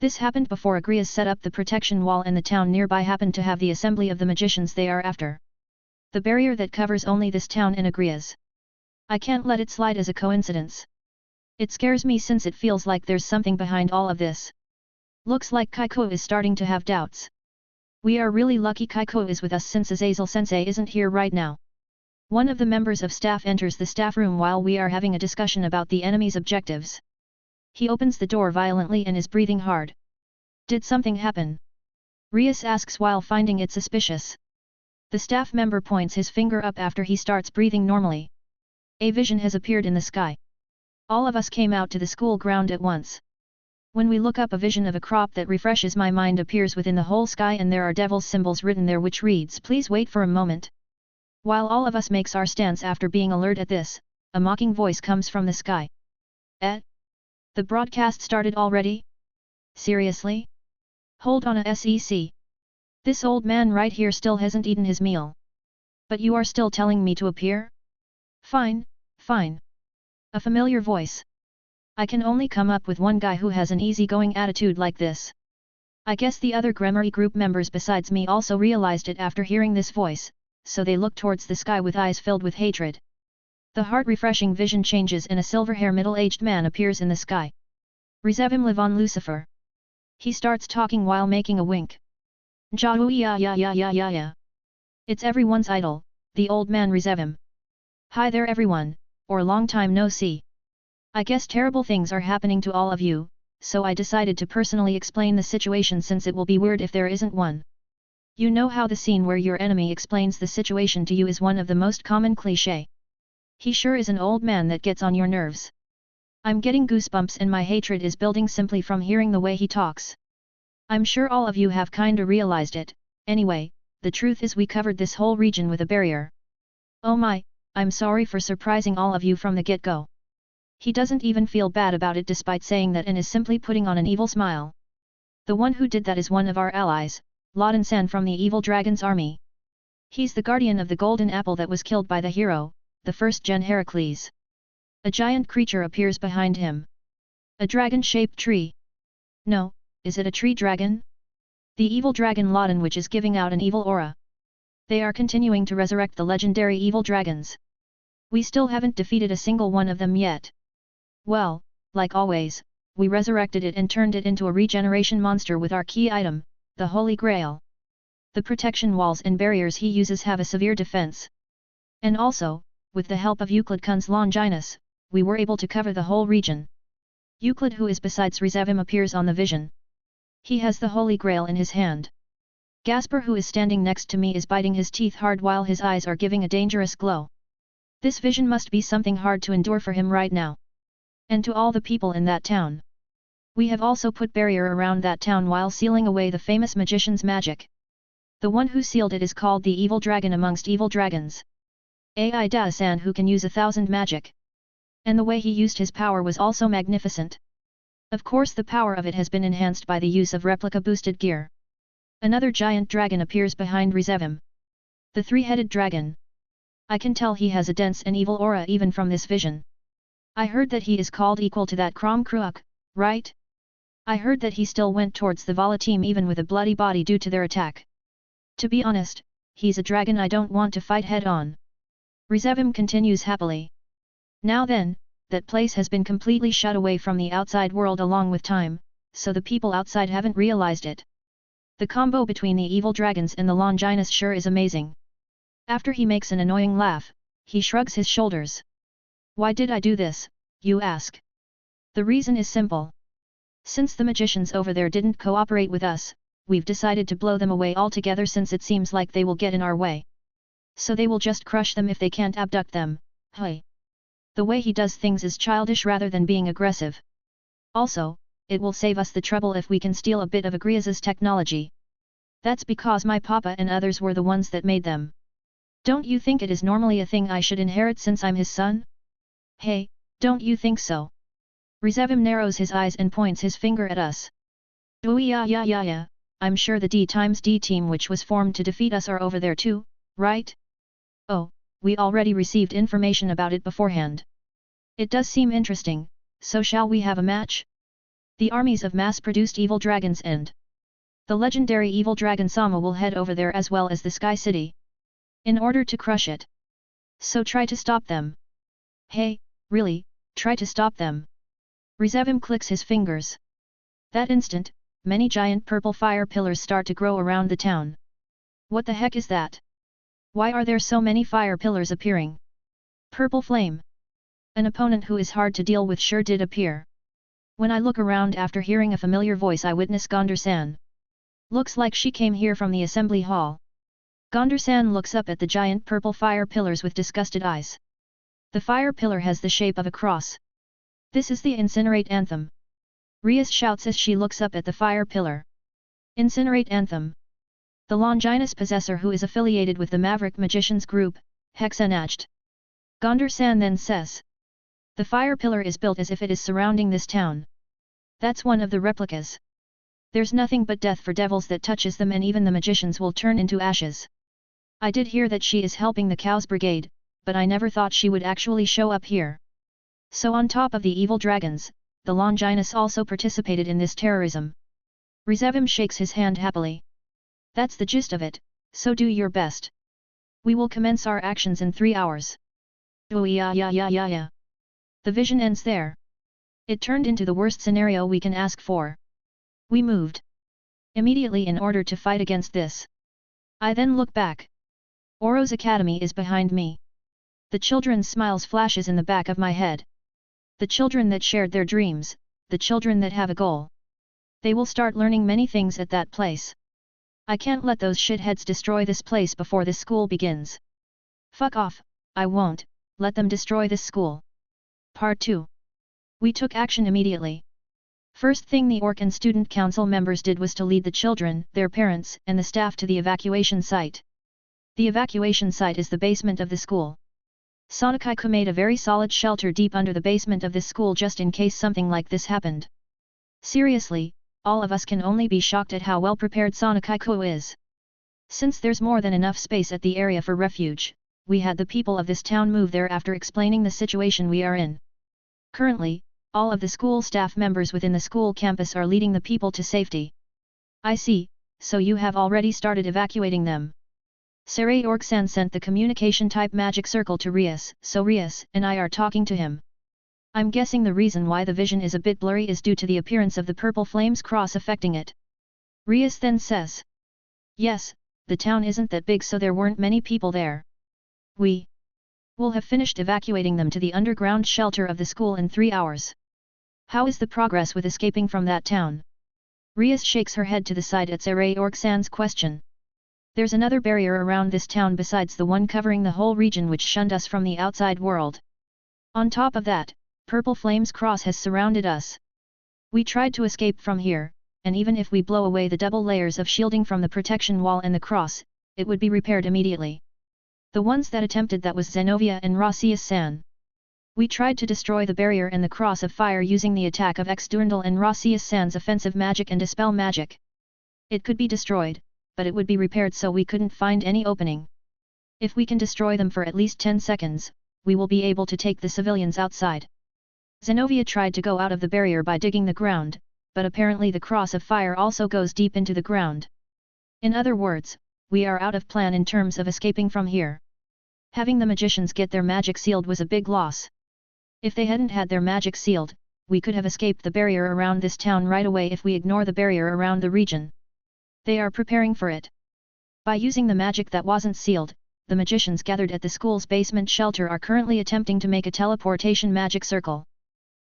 Speaker 1: This happened before Agrias set up the protection wall and the town nearby happened to have the assembly of the magicians they are after. The barrier that covers only this town and Agrias. I can't let it slide as a coincidence. It scares me since it feels like there's something behind all of this. Looks like Kaiko is starting to have doubts. We are really lucky Kaiko is with us since Azazel-sensei isn't here right now. One of the members of staff enters the staff room while we are having a discussion about the enemy's objectives. He opens the door violently and is breathing hard. Did something happen? Rias asks while finding it suspicious. The staff member points his finger up after he starts breathing normally. A vision has appeared in the sky. All of us came out to the school ground at once. When we look up, a vision of a crop that refreshes my mind appears within the whole sky, and there are devil's symbols written there which reads, "Please wait for a moment." While all of us makes our stance after being alert at this, a mocking voice comes from the sky. The broadcast started already? Seriously? Hold on a sec. This old man right here still hasn't eaten his meal. But you are still telling me to appear? Fine, fine. A familiar voice. I can only come up with one guy who has an easygoing attitude like this. I guess the other Gremari group members besides me also realized it after hearing this voice, so they look towards the sky with eyes filled with hatred. The heart-refreshing vision changes and a silver-haired middle-aged man appears in the sky. Rezevim Levon Lucifer. He starts talking while making a wink. Ja-ya. It's everyone's idol, the old man Rezevim. Hi there everyone, or long time no see. I guess terrible things are happening to all of you, so I decided to personally explain the situation since it will be weird if there isn't one. You know how the scene where your enemy explains the situation to you is one of the most common cliché. He sure is an old man that gets on your nerves. I'm getting goosebumps and my hatred is building simply from hearing the way he talks. I'm sure all of you have kinda realized it. Anyway, the truth is we covered this whole region with a barrier. Oh my, I'm sorry for surprising all of you from the get-go. He doesn't even feel bad about it despite saying that and is simply putting on an evil smile. The one who did that is one of our allies, Laudan-san from the evil dragon's army. He's the guardian of the golden apple that was killed by the hero, the first Gen Heracles. A giant creature appears behind him. A dragon-shaped tree. No, is it a tree dragon? The evil dragon Laudan, which is giving out an evil aura. They are continuing to resurrect the legendary evil dragons. We still haven't defeated a single one of them yet. Well, like always, we resurrected it and turned it into a regeneration monster with our key item, the Holy Grail. The protection walls and barriers he uses have a severe defense. And also, with the help of Euclid Kun's Longinus, we were able to cover the whole region. Euclid, who is besides Rizevim, appears on the vision. He has the Holy Grail in his hand. Gasper, who is standing next to me, is biting his teeth hard while his eyes are giving a dangerous glow. This vision must be something hard to endure for him right now. And to all the people in that town. We have also put barrier around that town while sealing away the famous magician's magic. The one who sealed it is called the evil dragon amongst evil dragons. Ai Da-san, who can use 1,000 magic. And the way he used his power was also magnificent. Of course the power of it has been enhanced by the use of replica boosted gear. Another giant dragon appears behind Rizevim. The three-headed dragon. I can tell he has a dense and evil aura even from this vision. I heard that he is called equal to that Krom Kruuk, right? I heard that he still went towards the Vala team even with a bloody body due to their attack. To be honest, he's a dragon I don't want to fight head-on. Rizevim continues happily. Now then, that place has been completely shut away from the outside world along with time, so the people outside haven't realized it. The combo between the evil dragons and the Longinus sure is amazing. After he makes an annoying laugh, he shrugs his shoulders. Why did I do this, you ask? The reason is simple. Since the magicians over there didn't cooperate with us, we've decided to blow them away altogether since it seems like they will get in our way. So they will just crush them if they can't abduct them, hey. The way he does things is childish rather than being aggressive. Also, it will save us the trouble if we can steal a bit of Agria's technology. That's because my papa and others were the ones that made them. Don't you think it is normally a thing I should inherit since I'm his son? Hey, don't you think so? Rizevim narrows his eyes and points his finger at us. Oh yeah, I'm sure the D times D team which was formed to defeat us are over there too, right? Oh, we already received information about it beforehand. It does seem interesting, so shall we have a match? The armies of mass-produced evil dragons and the legendary evil dragon Sama will head over there as well as the Sky City. In order to crush it. So try to stop them. Hey, really, try to stop them. Rizevim clicks his fingers. That instant, many giant purple fire pillars start to grow around the town. What the heck is that? Why are there so many fire pillars appearing? Purple flame. An opponent who is hard to deal with sure did appear. When I look around after hearing a familiar voice, I witness Gondar-san. Looks like she came here from the assembly hall. Gondar-san looks up at the giant purple fire pillars with disgusted eyes. The fire pillar has the shape of a cross. This is the Incinerate Anthem. Rias shouts as she looks up at the fire pillar. Incinerate Anthem. The Longinus possessor who is affiliated with the Maverick Magicians group, Hexenacht. Gondar-san then says. The fire pillar is built as if it is surrounding this town. That's one of the replicas. There's nothing but death for devils that touches them, and even the magicians will turn into ashes. I did hear that she is helping the Cows Brigade, but I never thought she would actually show up here. So on top of the evil dragons, the Longinus also participated in this terrorism. Rizevim shakes his hand happily. That's the gist of it, so do your best. We will commence our actions in 3 hours. Oh yeah. The vision ends there. It turned into the worst scenario we can ask for. We moved immediately in order to fight against this. I then look back. Oro's Academy is behind me. The children's smiles flashes in the back of my head. The children that shared their dreams, the children that have a goal. They will start learning many things at that place. I can't let those shitheads destroy this place before this school begins. Fuck off, I won't, let them destroy this school. Part 2. We took action immediately. First thing the Orc and Student Council members did was to lead the children, their parents, and the staff to the evacuation site. The evacuation site is the basement of the school. Sonokai-ku made a very solid shelter deep under the basement of this school just in case something like this happened. Seriously, all of us can only be shocked at how well prepared Sonokai-ku is. Since there's more than enough space at the area for refuge, we had the people of this town move there after explaining the situation we are in. Currently, all of the school staff members within the school campus are leading the people to safety. I see, so you have already started evacuating them. Saray Orc-san sent the communication-type magic circle to Rias, so Rias and I are talking to him. I'm guessing the reason why the vision is a bit blurry is due to the appearance of the purple flames cross affecting it. Rias then says. Yes, the town isn't that big so there weren't many people there. We will have finished evacuating them to the underground shelter of the school in 3 hours. How is the progress with escaping from that town? Rias shakes her head to the side at Saray Orc-san's question. There's another barrier around this town besides the one covering the whole region which shunned us from the outside world. On top of that, Purple Flames Cross has surrounded us. We tried to escape from here, and even if we blow away the double layers of shielding from the protection wall and the cross, it would be repaired immediately. The ones that attempted that was Zenovia and Rossius-san. We tried to destroy the barrier and the cross of fire using the attack of X-Durandal and Rossius-san's offensive magic and dispel magic. It could be destroyed, but it would be repaired so we couldn't find any opening. If we can destroy them for at least 10 seconds, we will be able to take the civilians outside. Zenovia tried to go out of the barrier by digging the ground, but apparently the cross of fire also goes deep into the ground. In other words, we are out of plan in terms of escaping from here. Having the magicians get their magic sealed was a big loss. If they hadn't had their magic sealed, we could have escaped the barrier around this town right away if we ignore the barrier around the region. They are preparing for it. By using the magic that wasn't sealed, the magicians gathered at the school's basement shelter are currently attempting to make a teleportation magic circle.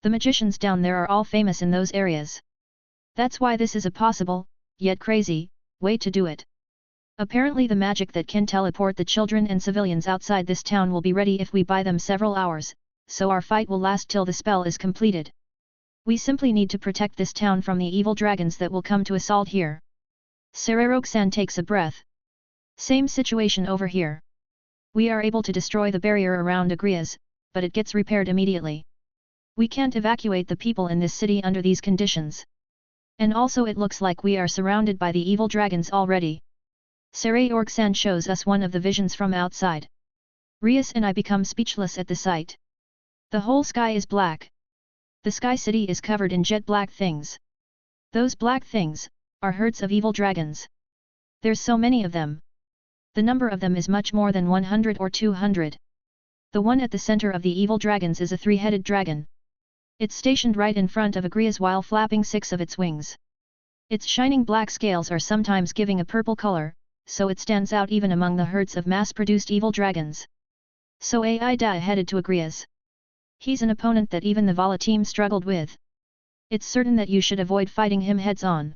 Speaker 1: The magicians down there are all famous in those areas. That's why this is a possible, yet crazy, way to do it. Apparently the magic that can teleport the children and civilians outside this town will be ready if we buy them several hours, so our fight will last till the spell is completed. We simply need to protect this town from the evil dragons that will come to assault here. Sararok-san takes a breath. Same situation over here. We are able to destroy the barrier around Agrias, but it gets repaired immediately. We can't evacuate the people in this city under these conditions. And also it looks like we are surrounded by the evil dragons already. Saray Orc-san shows us one of the visions from outside. Rias and I become speechless at the sight. The whole sky is black. The sky city is covered in jet black things. Those black things are herds of evil dragons. There's so many of them. The number of them is much more than 100 or 200. The one at the center of the evil dragons is a three-headed dragon. It's stationed right in front of Agrias while flapping 6 of its wings. Its shining black scales are sometimes giving a purple color, so it stands out even among the herds of mass-produced evil dragons. So Aida headed to Agrias. He's an opponent that even the Vala team struggled with. It's certain that you should avoid fighting him heads-on.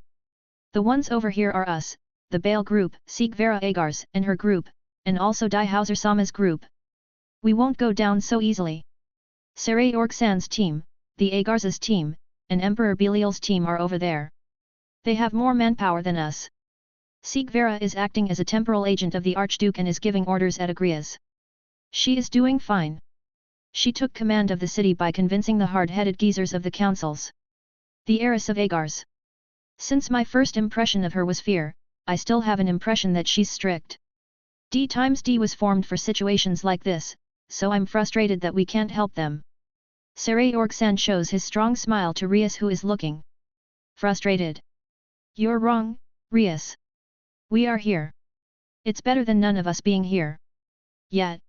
Speaker 1: The ones over here are us, the Bale group, Sigvara Agars and her group, and also Daihauser Sama's group. We won't go down so easily. Saray Orc-san's team, the Agars' team, and Emperor Belial's team are over there. They have more manpower than us. Sigvara is acting as a temporal agent of the Archduke and is giving orders at Agrias. She is doing fine. She took command of the city by convincing the hard-headed geezers of the councils. The heiress of Agars. Since my first impression of her was fear, I still have an impression that she's strict. D times D was formed for situations like this, so I'm frustrated that we can't help them. Saray Orc-san shows his strong smile to Rias who is looking frustrated. You're wrong, Rias. We are here. It's better than none of us being here. Yet,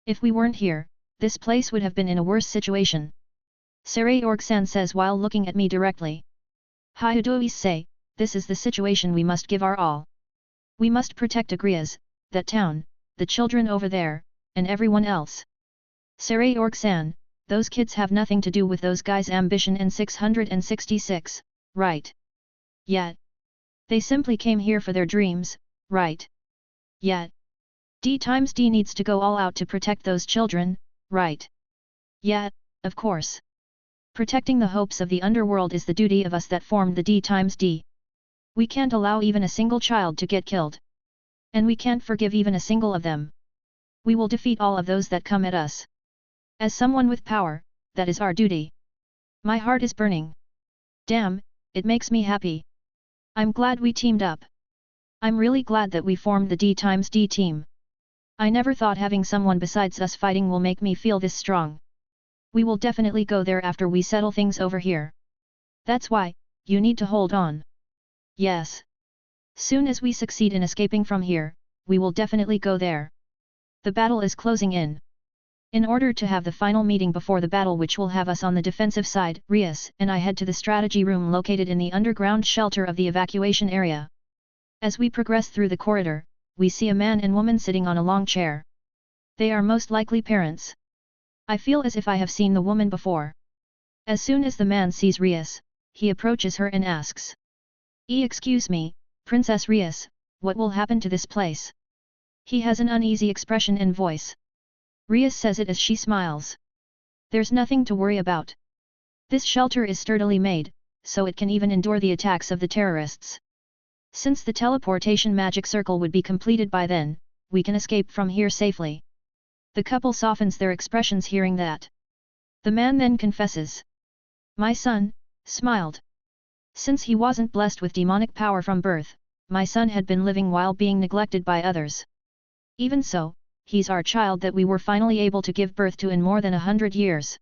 Speaker 1: if we weren't here, this place would have been in a worse situation. Saray Orc-san says while looking at me directly. Hyudois say, this is the situation we must give our all. We must protect Agrias, that town, the children over there, and everyone else. Saray Orc-san, those kids have nothing to do with those guys' ambition and 666, right? Yet. They simply came here for their dreams, right? Yet. D times D needs to go all out to protect those children, right? Yet, of course. Protecting the hopes of the underworld is the duty of us that formed the D times D. We can't allow even a single child to get killed. And we can't forgive even a single of them. We will defeat all of those that come at us. As someone with power, that is our duty. My heart is burning. Damn, it makes me happy. I'm glad we teamed up. I'm really glad that we formed the D times D team. I never thought having someone besides us fighting will make me feel this strong. We will definitely go there after we settle things over here. That's why, you need to hold on. Yes. Soon as we succeed in escaping from here, we will definitely go there. The battle is closing in. In order to have the final meeting before the battle which will have us on the defensive side, Rias and I head to the strategy room located in the underground shelter of the evacuation area. As we progress through the corridor, we see a man and woman sitting on a long chair. They are most likely parents. I feel as if I have seen the woman before. As soon as the man sees Rias, he approaches her and asks. Excuse me, Princess Rias, what will happen to this place? He has an uneasy expression and voice. Rias says it as she smiles. There's nothing to worry about. This shelter is sturdily made, so it can even endure the attacks of the terrorists. Since the teleportation magic circle would be completed by then, we can escape from here safely. The couple softens their expressions hearing that. The man then confesses. My son, smiled. Since he wasn't blessed with demonic power from birth, my son had been living while being neglected by others. Even so, he's our child that we were finally able to give birth to in more than 100 years.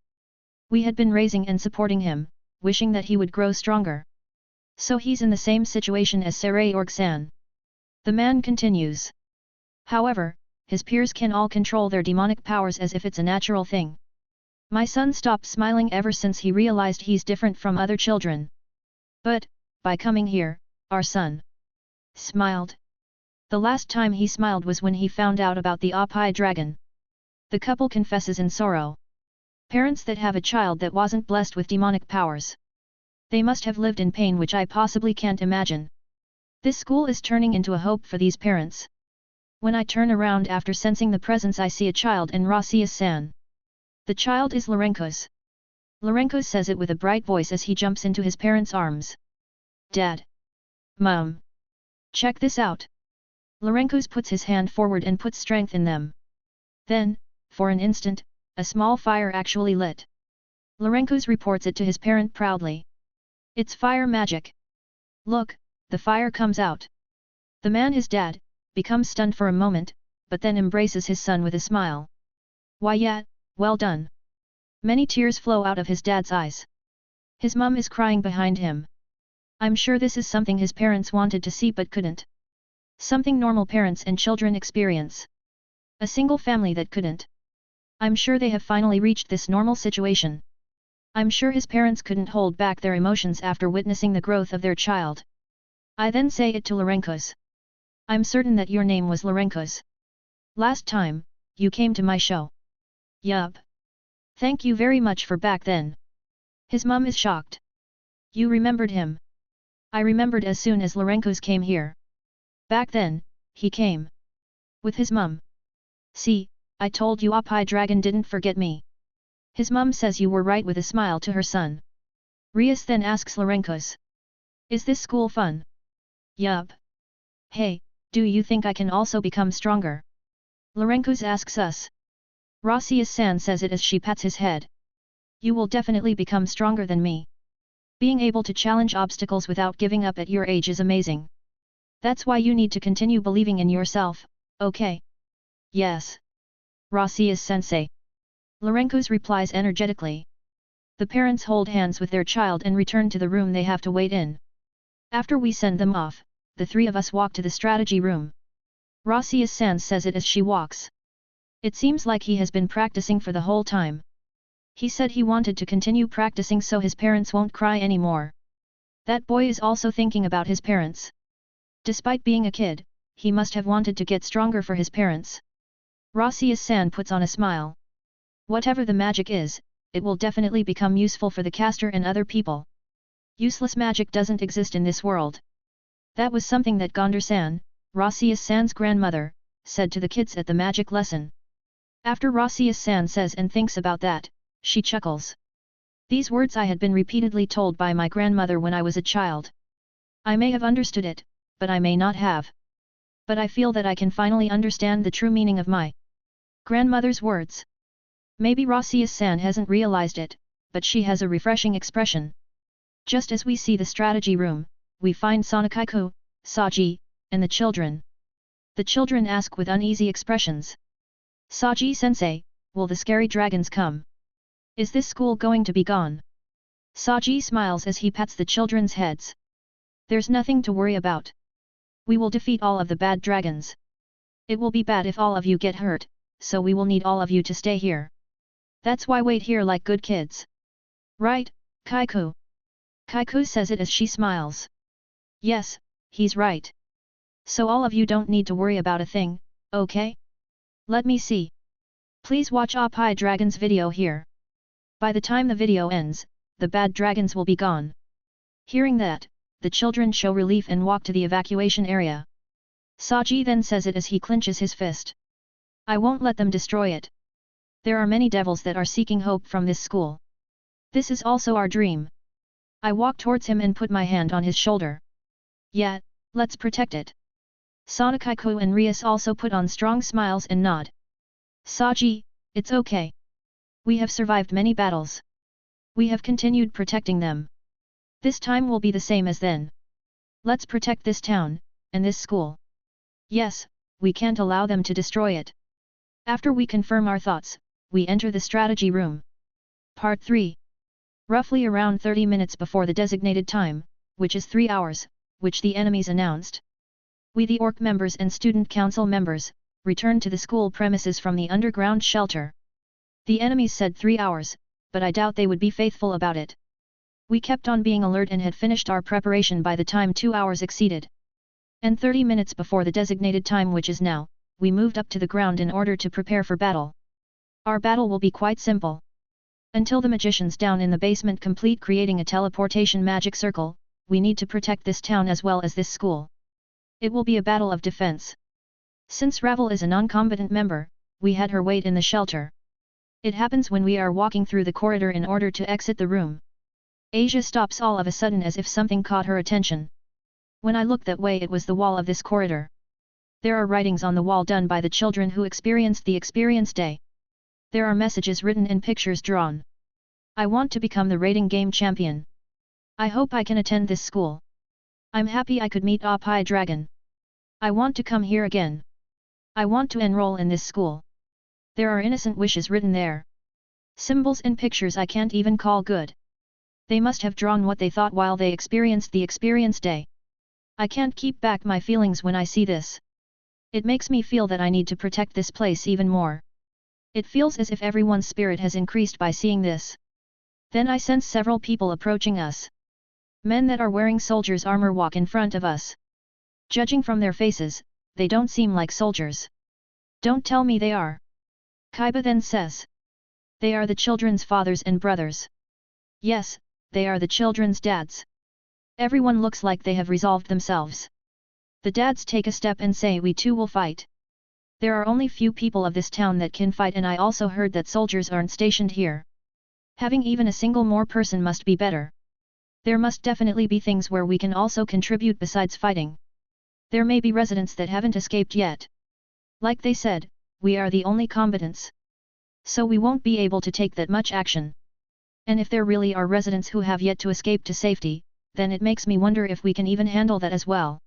Speaker 1: We had been raising and supporting him, wishing that he would grow stronger. So he's in the same situation as Saray Orgsan. The man continues. However, his peers can all control their demonic powers as if it's a natural thing. My son stopped smiling ever since he realized he's different from other children. But, by coming here, our son smiled. The last time he smiled was when he found out about the Opai dragon. The couple confesses in sorrow. Parents that have a child that wasn't blessed with demonic powers. They must have lived in pain which I possibly can't imagine. This school is turning into a hope for these parents. When I turn around after sensing the presence I see a child and Rasias-san. The child is Lorenko's. Lorenko says it with a bright voice as he jumps into his parents' arms. Dad. Mom. Check this out. Lorenko's puts his hand forward and puts strength in them. Then, for an instant, a small fire actually lit. Lorenko's reports it to his parent proudly. It's fire magic. Look, the fire comes out. The man, his dad, becomes stunned for a moment, but then embraces his son with a smile. Why yeah, well done. Many tears flow out of his dad's eyes. His mom is crying behind him. I'm sure this is something his parents wanted to see but couldn't. Something normal parents and children experience. A single family that couldn't. I'm sure they have finally reached this normal situation. I'm sure his parents couldn't hold back their emotions after witnessing the growth of their child. I then say it to Lorenko's. I'm certain that your name was Lorenko's. Last time, you came to my show. Yup. Thank you very much for back then. His mom is shocked. You remembered him. I remembered as soon as Lorenko's came here. Back then, he came. With his mum. See, I told you Opai Dragon didn't forget me. His mum says you were right with a smile to her son. Rias then asks Lorenko's. Is this school fun? Yup. Hey, do you think I can also become stronger? Lorenko's asks us. Rasias-san says it as she pats his head. You will definitely become stronger than me. Being able to challenge obstacles without giving up at your age is amazing. That's why you need to continue believing in yourself, okay? Yes. Rasias-sensei. Lorenko's replies energetically. The parents hold hands with their child and return to the room they have to wait in. After we send them off, the three of us walk to the strategy room. Rasias-san says it as she walks. It seems like he has been practicing for the whole time. He said he wanted to continue practicing so his parents won't cry anymore. That boy is also thinking about his parents. Despite being a kid, he must have wanted to get stronger for his parents. Rasias-san puts on a smile. Whatever the magic is, it will definitely become useful for the caster and other people. Useless magic doesn't exist in this world. That was something that Gondar-san, Rasius-san's grandmother, said to the kids at the magic lesson. After Rasius-san says and thinks about that, she chuckles. These words I had been repeatedly told by my grandmother when I was a child. I may have understood it, but I may not have. But I feel that I can finally understand the true meaning of my grandmother's words. Maybe Rasius-san hasn't realized it, but she has a refreshing expression. Just as we see the strategy room, we find Sonokaiku, Saji, and the children. The children ask with uneasy expressions. Saji-sensei, will the scary dragons come? Is this school going to be gone? Saji smiles as he pats the children's heads. There's nothing to worry about. We will defeat all of the bad dragons. It will be bad if all of you get hurt, so we will need all of you to stay here. That's why wait here like good kids. Right, Kaiku? Kaiku says it as she smiles. Yes, he's right. So all of you don't need to worry about a thing, okay? Let me see. Please watch Oppai Dragon's video here. By the time the video ends, the bad dragons will be gone. Hearing that, the children show relief and walk to the evacuation area. Saji then says it as he clenches his fist. I won't let them destroy it. There are many devils that are seeking hope from this school. This is also our dream. I walk towards him and put my hand on his shoulder. Yeah, let's protect it. Sonokaiku and Rias also put on strong smiles and nod. Saji, it's okay. We have survived many battles. We have continued protecting them. This time will be the same as then. Let's protect this town, and this school. Yes, we can't allow them to destroy it. After we confirm our thoughts, we enter the strategy room. Part 3. Roughly around 30 minutes before the designated time, which is 3 hours, which the enemies announced. We the orc members and student council members, returned to the school premises from the underground shelter. The enemies said 3 hours, but I doubt they would be faithful about it. We kept on being alert and had finished our preparation by the time 2 hours exceeded. And 30 minutes before the designated time, which is now, we moved up to the ground in order to prepare for battle. Our battle will be quite simple. Until the magicians down in the basement complete creating a teleportation magic circle, we need to protect this town as well as this school. It will be a battle of defense. Since Ravel is a non-combatant member, we had her wait in the shelter. It happens when we are walking through the corridor in order to exit the room. Asia stops all of a sudden as if something caught her attention. When I looked that way, it was the wall of this corridor. There are writings on the wall done by the children who experienced the experience day. There are messages written and pictures drawn. I want to become the rating game champion. I hope I can attend this school. I'm happy I could meet Oppai Dragon. I want to come here again. I want to enroll in this school. There are innocent wishes written there. Symbols and pictures I can't even call good. They must have drawn what they thought while they experienced the experience day. I can't keep back my feelings when I see this. It makes me feel that I need to protect this place even more. It feels as if everyone's spirit has increased by seeing this. Then I sense several people approaching us. Men that are wearing soldiers' armor walk in front of us. Judging from their faces, they don't seem like soldiers. Don't tell me they are. Kaiba then says. They are the children's fathers and brothers. Yes, they are the children's dads. Everyone looks like they have resolved themselves. The dads take a step and say we too will fight. There are only few people of this town that can fight, and I also heard that soldiers aren't stationed here. Having even a single more person must be better. There must definitely be things where we can also contribute besides fighting. There may be residents that haven't escaped yet. Like they said, we are the only combatants. So we won't be able to take that much action. And if there really are residents who have yet to escape to safety, then it makes me wonder if we can even handle that as well.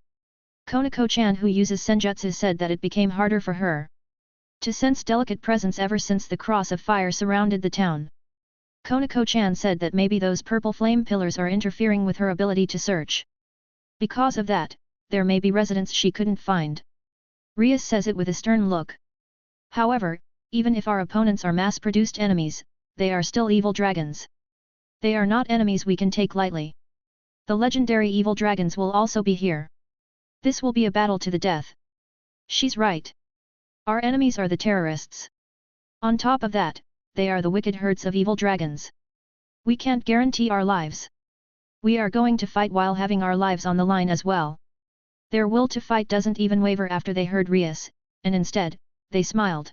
Speaker 1: Konako-chan, who uses senjutsu, said that it became harder for her to sense delicate presence ever since the cross of fire surrounded the town. Konako-chan said that maybe those purple flame pillars are interfering with her ability to search. Because of that, there may be residents she couldn't find. Rias says it with a stern look. However, even if our opponents are mass-produced enemies, they are still evil dragons. They are not enemies we can take lightly. The legendary evil dragons will also be here. This will be a battle to the death. She's right. Our enemies are the terrorists. On top of that, they are the wicked herds of evil dragons. We can't guarantee our lives. We are going to fight while having our lives on the line as well. Their will to fight doesn't even waver after they heard Rias, and instead, they smiled.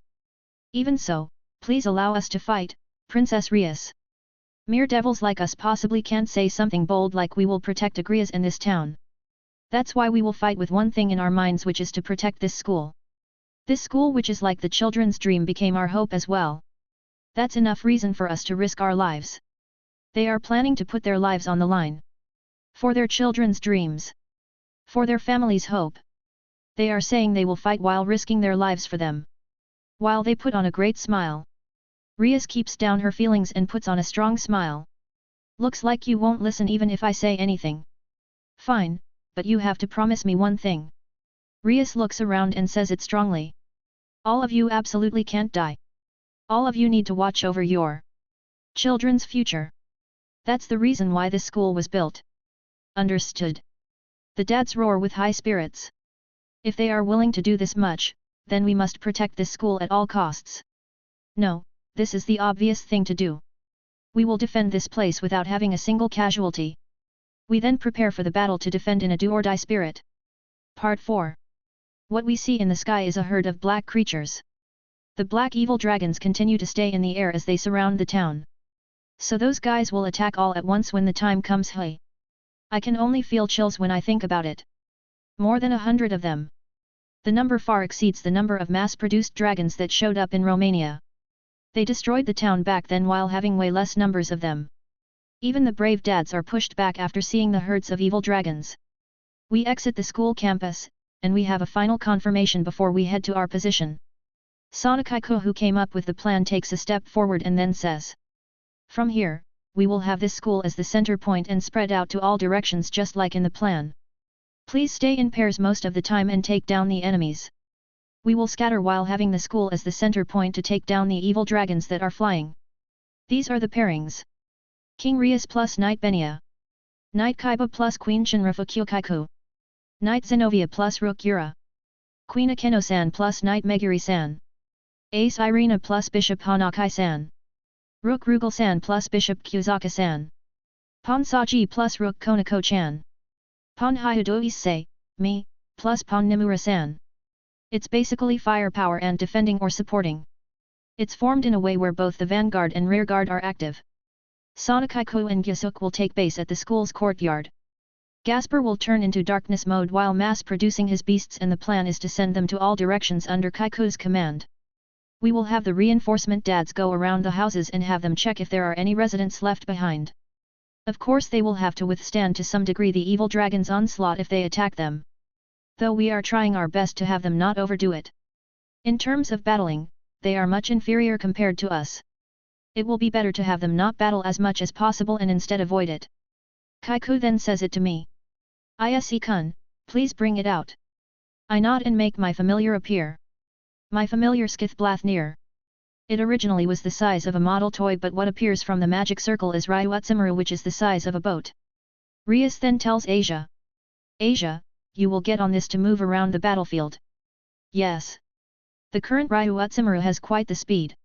Speaker 1: Even so, please allow us to fight, Princess Rias. Mere devils like us possibly can't say something bold like we will protect Agrias in this town. That's why we will fight with one thing in our minds, which is to protect this school. This school, which is like the children's dream, became our hope as well. That's enough reason for us to risk our lives. They are planning to put their lives on the line. For their children's dreams. For their family's hope. They are saying they will fight while risking their lives for them. While they put on a great smile. Rias keeps down her feelings and puts on a strong smile. Looks like you won't listen even if I say anything. Fine, but you have to promise me one thing. Rias looks around and says it strongly. All of you absolutely can't die. All of you need to watch over your children's future. That's the reason why this school was built. Understood. The dads roar with high spirits. If they are willing to do this much, then we must protect this school at all costs. No, this is the obvious thing to do. We will defend this place without having a single casualty. We then prepare for the battle to defend in a do-or-die spirit. Part 4. What we see in the sky is a herd of black creatures. The black evil dragons continue to stay in the air as they surround the town. So those guys will attack all at once when the time comes. Hey! I can only feel chills when I think about it. More than 100 of them. The number far exceeds the number of mass-produced dragons that showed up in Romania. They destroyed the town back then while having way less numbers of them. Even the brave dads are pushed back after seeing the herds of evil dragons. We exit the school campus, and we have a final confirmation before we head to our position. Sonakaiko, who came up with the plan, takes a step forward and then says. From here, we will have this school as the center point and spread out to all directions just like in the plan. Please stay in pairs most of the time and take down the enemies. We will scatter while having the school as the center point to take down the evil dragons that are flying. These are the pairings. King Rias plus Knight Benia. Knight Kaiba plus Queen Shinrafa Kyokaiku. Knight Zenobia plus Rook Yura. Queen Akeno-san plus Knight Meguri-san. Ace Irina plus Bishop Hanakai-san. Rook Rugal-san plus Bishop Kyuzaka-san. Pawn Saji plus Rook Konako-chan. Pawn Hyudo Issei, me, plus Pawn Nimura-san. It's basically firepower and defending or supporting. It's formed in a way where both the vanguard and rearguard are active. Sonakaiko and Gyasuk will take base at the school's courtyard. Gasper will turn into darkness mode while mass-producing his beasts, and the plan is to send them to all directions under Kaiku's command. We will have the reinforcement dads go around the houses and have them check if there are any residents left behind. Of course they will have to withstand to some degree the evil dragon's onslaught if they attack them. Though we are trying our best to have them not overdo it. In terms of battling, they are much inferior compared to us. It will be better to have them not battle as much as possible and instead avoid it. Kaiku then says it to me. Ise-kun, please bring it out. I nod and make my familiar appear. My familiar Skithblathnir. It originally was the size of a model toy, but what appears from the magic circle is Ryuatsumaru, which is the size of a boat. Rias then tells Asia. Asia, you will get on this to move around the battlefield. Yes. The current Ryuatsumaru has quite the speed.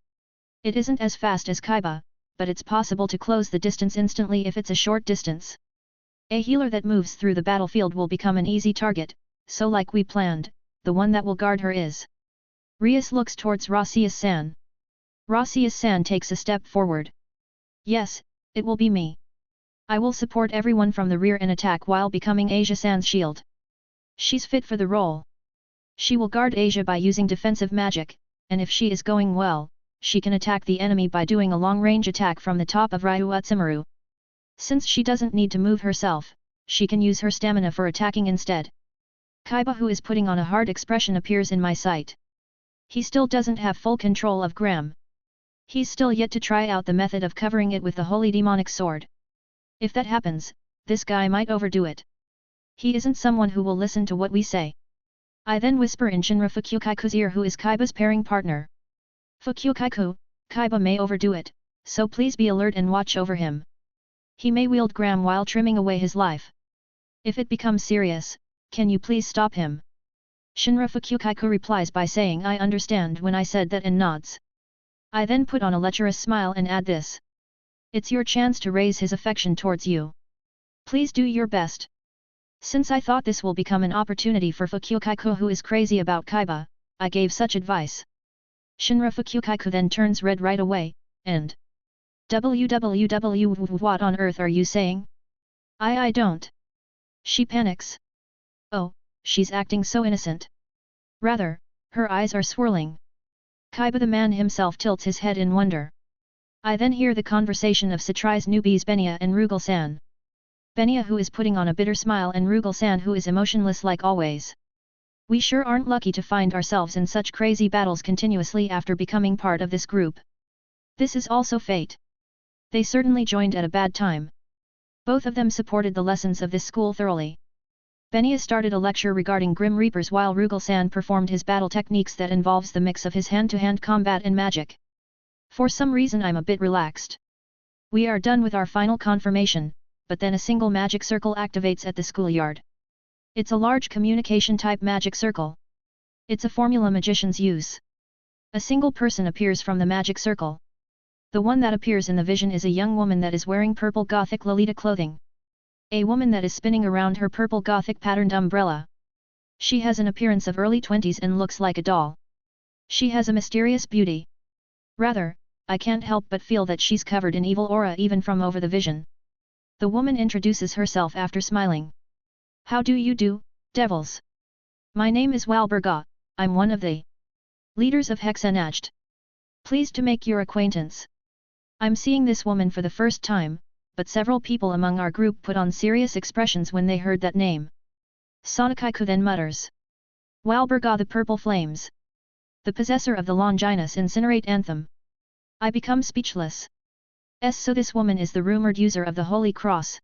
Speaker 1: It isn't as fast as Kaiba, but it's possible to close the distance instantly if it's a short distance. A healer that moves through the battlefield will become an easy target, so like we planned, the one that will guard her is. Rias looks towards Rasius-san. Rasius-san takes a step forward. Yes, it will be me. I will support everyone from the rear and attack while becoming Asia-san's shield. She's fit for the role. She will guard Asia by using defensive magic, and if she is going well, she can attack the enemy by doing a long-range attack from the top of Ryuatsumaru. Since she doesn't need to move herself, she can use her stamina for attacking instead. Kaiba, who is putting on a hard expression, appears in my sight. He still doesn't have full control of Gram. He's still yet to try out the method of covering it with the holy demonic sword. If that happens, this guy might overdo it. He isn't someone who will listen to what we say. I then whisper in Shinra Fukyukaiku's ear, who is Kaiba's pairing partner. Fukyukaiku, Kaiba may overdo it, so please be alert and watch over him. He may wield Gram while trimming away his life. If it becomes serious, can you please stop him? Shinra Fukyukaiku replies by saying I understand when I said that and nods. I then put on a lecherous smile and add this. It's your chance to raise his affection towards you. Please do your best. Since I thought this will become an opportunity for Fukyukaiku who is crazy about Kaiba, I gave such advice. Shinra Fukyukaiku then turns red right away, and www what on earth are you saying? I don't. She panics. Oh, she's acting so innocent. Rather, her eyes are swirling. Kaiba the man himself tilts his head in wonder. I then hear the conversation of Satri's newbies Benya and Rugal-san. Benya who is putting on a bitter smile and Rugal-san who is emotionless like always. We sure aren't lucky to find ourselves in such crazy battles continuously after becoming part of this group. This is also fate. They certainly joined at a bad time. Both of them supported the lessons of this school thoroughly. Benya started a lecture regarding Grim Reapers while Rugal-san performed his battle techniques that involves the mix of his hand-to-hand combat and magic. For some reason I'm a bit relaxed. We are done with our final confirmation, but then a single magic circle activates at the schoolyard. It's a large communication-type magic circle. It's a formula magicians use. A single person appears from the magic circle. The one that appears in the vision is a young woman that is wearing purple gothic Lolita clothing. A woman that is spinning around her purple gothic patterned umbrella. She has an appearance of early 20s and looks like a doll. She has a mysterious beauty. Rather, I can't help but feel that she's covered in evil aura even from over the vision. The woman introduces herself after smiling. How do you do, devils? My name is Walburga, I'm one of the leaders of Hexenacht. Pleased to make your acquaintance. I'm seeing this woman for the first time, but several people among our group put on serious expressions when they heard that name. Sonokaiku then mutters. Walburga the Purple Flames. The possessor of the Longinus Incinerate Anthem. I become speechless. So this woman is the rumored user of the Holy Cross.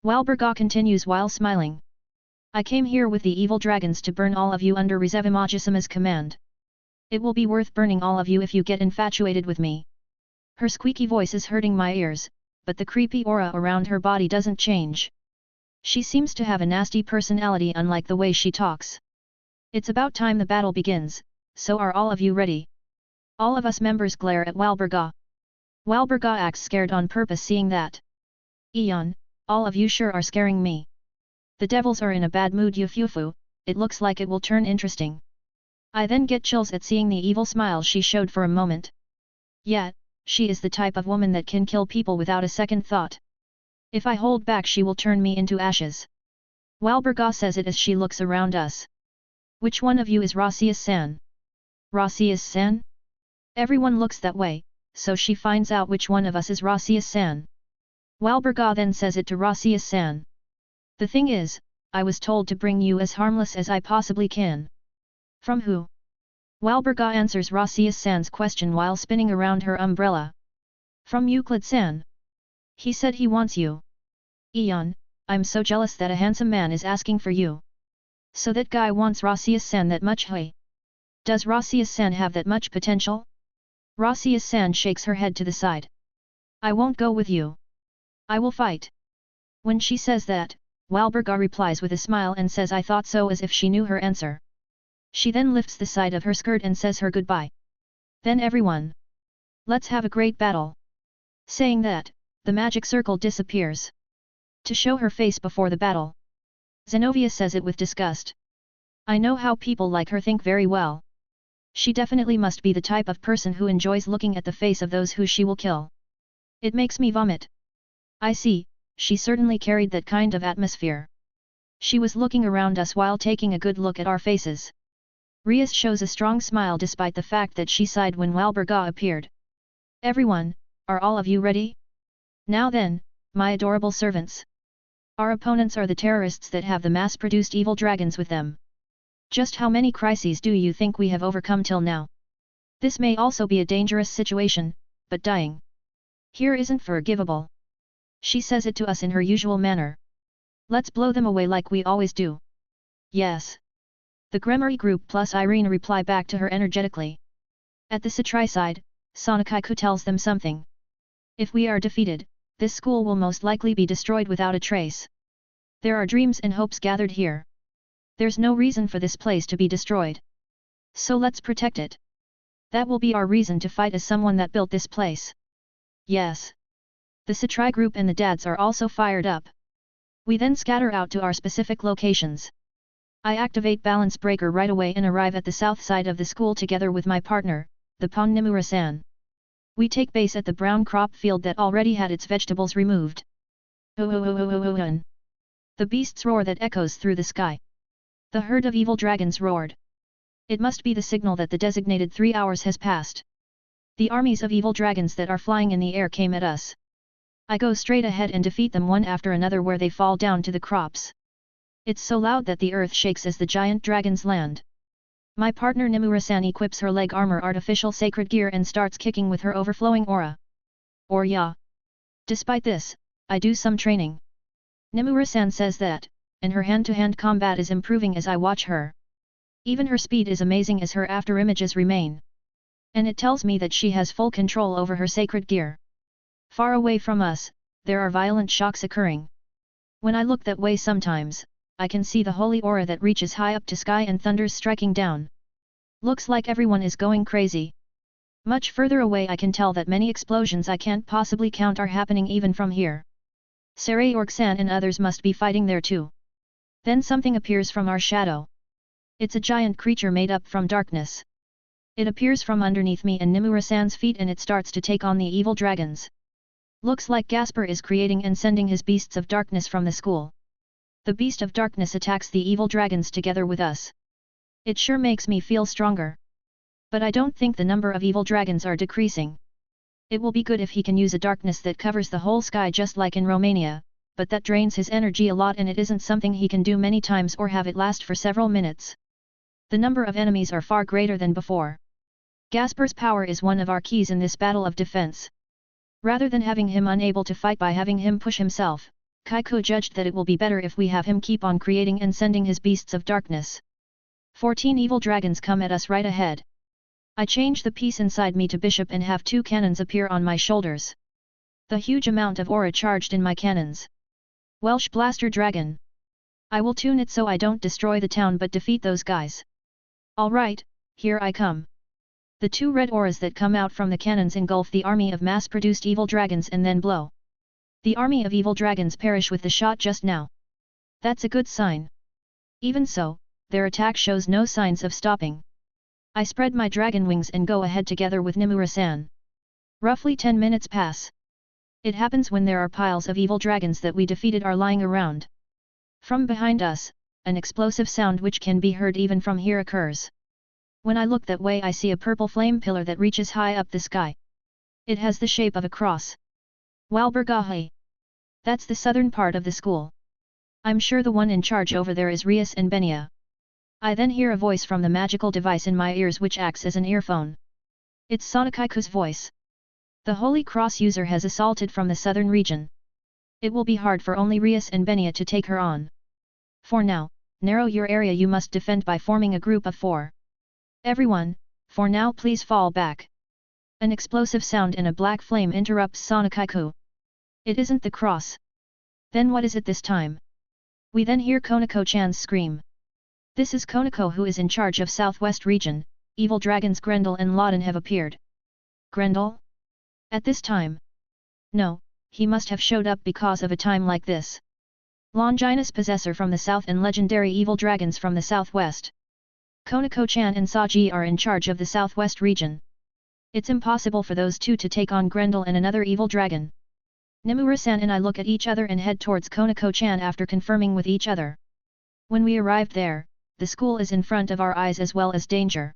Speaker 1: Walburga continues while smiling. I came here with the evil dragons to burn all of you under Rizevimajisama's command. It will be worth burning all of you if you get infatuated with me. Her squeaky voice is hurting my ears, but the creepy aura around her body doesn't change. She seems to have a nasty personality unlike the way she talks. It's about time the battle begins, so are all of you ready? All of us members glare at Walburga. Walburga acts scared on purpose seeing that. Eon, all of you sure are scaring me. The devils are in a bad mood Yufufu, it looks like it will turn interesting. I then get chills at seeing the evil smile she showed for a moment. Yet, she is the type of woman that can kill people without a second thought. If I hold back she will turn me into ashes. Walburga says it as she looks around us. Which one of you is Rasius-san? Rasius-san? Everyone looks that way, so she finds out which one of us is Rasius-san. Walburga then says it to Rasius-san. The thing is, I was told to bring you as harmless as I possibly can. From who? Walburga answers Rasius-san's question while spinning around her umbrella. From Euclid-san. He said he wants you. Eon, I'm so jealous that a handsome man is asking for you. So that guy wants Rasius-san that much hey? Does Rasius-san have that much potential? Rasius-san shakes her head to the side. I won't go with you. I will fight. When she says that, Walburga replies with a smile and says I thought so as if she knew her answer. She then lifts the side of her skirt and says her goodbye. Then everyone. Let's have a great battle. Saying that, the magic circle disappears. To show her face before the battle. Zenobia says it with disgust. I know how people like her think very well. She definitely must be the type of person who enjoys looking at the face of those who she will kill. It makes me vomit. I see, she certainly carried that kind of atmosphere. She was looking around us while taking a good look at our faces. Rias shows a strong smile despite the fact that she sighed when Walburga appeared. Everyone, are all of you ready? Now then, my adorable servants. Our opponents are the terrorists that have the mass-produced evil dragons with them. Just how many crises do you think we have overcome till now? This may also be a dangerous situation, but dying here isn't forgivable. She says it to us in her usual manner. Let's blow them away like we always do. Yes. The Gremory group plus Irene reply back to her energetically. At the Satri side, Sonokaiku tells them something. If we are defeated, this school will most likely be destroyed without a trace. There are dreams and hopes gathered here. There's no reason for this place to be destroyed. So let's protect it. That will be our reason to fight as someone that built this place. Yes. The Satri group and the dads are also fired up. We then scatter out to our specific locations. I activate balance breaker right away and arrive at the south side of the school together with my partner, the Pon Nimura-san. We take base at the brown crop field that already had its vegetables removed. The beast's roar that echoes through the sky. The herd of evil dragons roared. It must be the signal that the designated 3 hours has passed. The armies of evil dragons that are flying in the air came at us. I go straight ahead and defeat them one after another where they fall down to the crops. It's so loud that the earth shakes as the giant dragons land. My partner Nimura-san equips her leg armor artificial sacred gear and starts kicking with her overflowing aura. Or yeah. Despite this, I do some training. Nimura-san says that, and her hand-to-hand combat is improving as I watch her. Even her speed is amazing as her after-images remain. And it tells me that she has full control over her sacred gear. Far away from us, there are violent shocks occurring. When I look that way sometimes, I can see the holy aura that reaches high up to sky and thunders striking down. Looks like everyone is going crazy. Much further away I can tell that many explosions I can't possibly count are happening even from here. Saray-org-san and others must be fighting there too. Then something appears from our shadow. It's a giant creature made up from darkness. It appears from underneath me and Nimura-san's feet and it starts to take on the evil dragons. Looks like Gasper is creating and sending his beasts of darkness from the school. The beast of darkness attacks the evil dragons together with us. It sure makes me feel stronger. But I don't think the number of evil dragons are decreasing. It will be good if he can use a darkness that covers the whole sky just like in Romania, but that drains his energy a lot and it isn't something he can do many times or have it last for several minutes. The number of enemies are far greater than before. Gasper's power is one of our keys in this battle of defense. Rather than having him unable to fight by having him push himself, Kaiko judged that it will be better if we have him keep on creating and sending his beasts of darkness. 14 evil dragons come at us right ahead. I change the piece inside me to bishop and have 2 cannons appear on my shoulders. The huge amount of aura charged in my cannons. Welsh Blaster Dragon. I will tune it so I don't destroy the town but defeat those guys. Alright, here I come. The 2 red auras that come out from the cannons engulf the army of mass-produced evil dragons and then blow. The army of evil dragons perish with the shot just now. That's a good sign. Even so, their attack shows no signs of stopping. I spread my dragon wings and go ahead together with Nimura-san. Roughly 10 minutes pass. It happens when there are piles of evil dragons that we defeated are lying around. From behind us, an explosive sound which can be heard even from here occurs. When I look that way I see a purple flame pillar that reaches high up the sky. It has the shape of a cross. Walburgahi. That's the southern part of the school. I'm sure the one in charge over there is Rias and Benia. I then hear a voice from the magical device in my ears which acts as an earphone. It's Sonakaiku's voice. The Holy Cross user has assaulted from the southern region. It will be hard for only Rias and Benia to take her on. For now, narrow your area you must defend by forming a group of 4. Everyone, for now please fall back. An explosive sound and a black flame interrupts Sonakaiku. It isn't the cross. Then what is it this time? We then hear Konako-chan's scream. This is Konako who is in charge of Southwest region. Evil dragons Grendel and Loden have appeared. Grendel? At this time? No, he must have showed up because of a time like this. Longinus Possessor from the south and legendary evil dragons from the southwest. Konako-chan and Saji are in charge of the southwest region. It's impossible for those 2 to take on Grendel and another evil dragon. Nimura-san and I look at each other and head towards Konako-chan after confirming with each other. When we arrived there, the school is in front of our eyes as well as danger.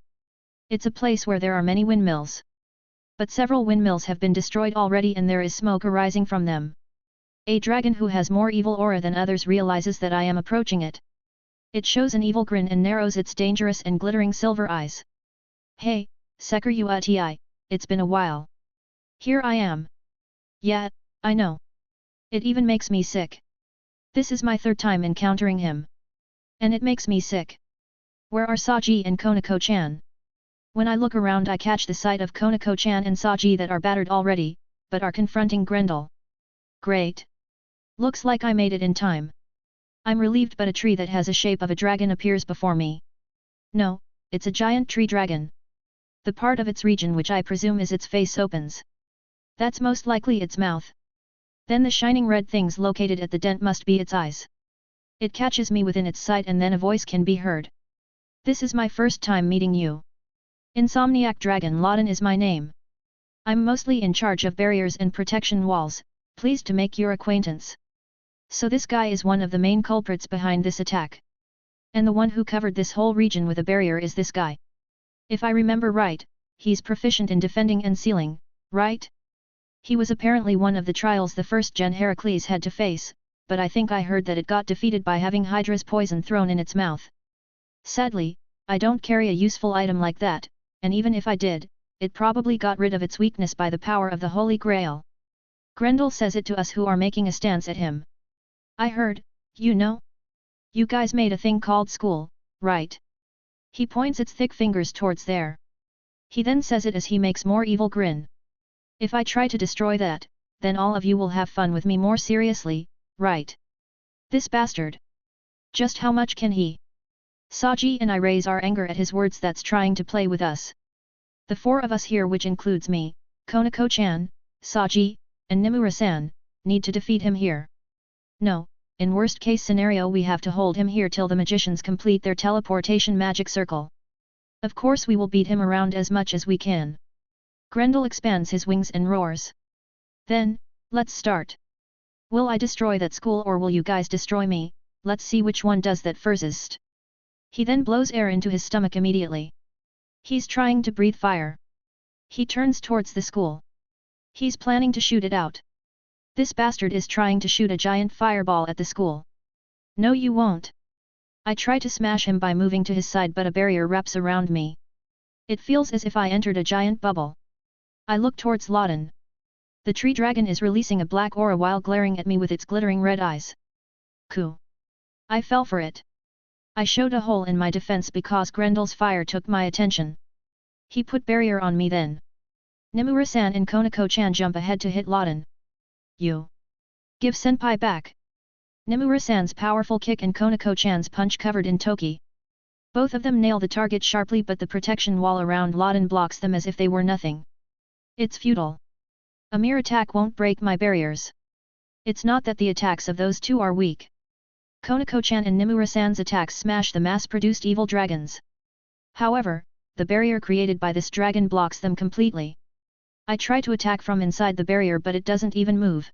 Speaker 1: It's a place where there are many windmills. But several windmills have been destroyed already and there is smoke arising from them. A dragon who has more evil aura than others realizes that I am approaching it. It shows an evil grin and narrows its dangerous and glittering silver eyes. Hey, Seker Uti, it's been a while. Here I am. Yeah, I know. It even makes me sick. This is my 3rd time encountering him. And it makes me sick. Where are Saji and Konako-chan? When I look around I catch the sight of Konako-chan and Saji that are battered already, but are confronting Grendel. Great. Looks like I made it in time. I'm relieved but a tree that has a shape of a dragon appears before me. No, it's a giant tree dragon. The part of its region which I presume is its face opens. That's most likely its mouth. Then the shining red things located at the dent must be its eyes. It catches me within its sight and then a voice can be heard. This is my first time meeting you. Insomniac Dragon Lawton is my name. I'm mostly in charge of barriers and protection walls, pleased to make your acquaintance. So this guy is one of the main culprits behind this attack. And the one who covered this whole region with a barrier is this guy. If I remember right, he's proficient in defending and sealing, right? He was apparently one of the trials the first gen Heracles had to face, but I think I heard that it got defeated by having Hydra's poison thrown in its mouth. Sadly, I don't carry a useful item like that, and even if I did, it probably got rid of its weakness by the power of the Holy Grail. Grendel says it to us who are making a stance at him. I heard, you know? You guys made a thing called school, right? He points its thick fingers towards there. He then says it as he makes more evil grin. If I try to destroy that, then all of you will have fun with me more seriously, right? This bastard. Just how much can he? Saji and I raise our anger at his words that's trying to play with us. The four of us here, which includes me, Konako-chan, Saji, and Nimura-san, need to defeat him here. No, in worst case scenario we have to hold him here till the magicians complete their teleportation magic circle. Of course we will beat him around as much as we can. Grendel expands his wings and roars. Then, let's start. Will I destroy that school or will you guys destroy me? Let's see which one does that first. He then blows air into his stomach immediately. He's trying to breathe fire. He turns towards the school. He's planning to shoot it out. This bastard is trying to shoot a giant fireball at the school. No, you won't. I try to smash him by moving to his side, but a barrier wraps around me. It feels as if I entered a giant bubble. I look towards Lawton. The tree dragon is releasing a black aura while glaring at me with its glittering red eyes. Cool. I fell for it. I showed a hole in my defense because Grendel's fire took my attention. He put barrier on me then. Nimura-san and Konako-chan jump ahead to hit Lawton. You. Give senpai back. Nimura-san's powerful kick and Konako-chan's punch covered in toki. Both of them nail the target sharply, but the protection wall around Lawton blocks them as if they were nothing. It's futile. A mere attack won't break my barriers. It's not that the attacks of those two are weak. Konako-chan and Nimura-san's attacks smash the mass-produced evil dragons. However, the barrier created by this dragon blocks them completely. I try to attack from inside the barrier, but it doesn't even move.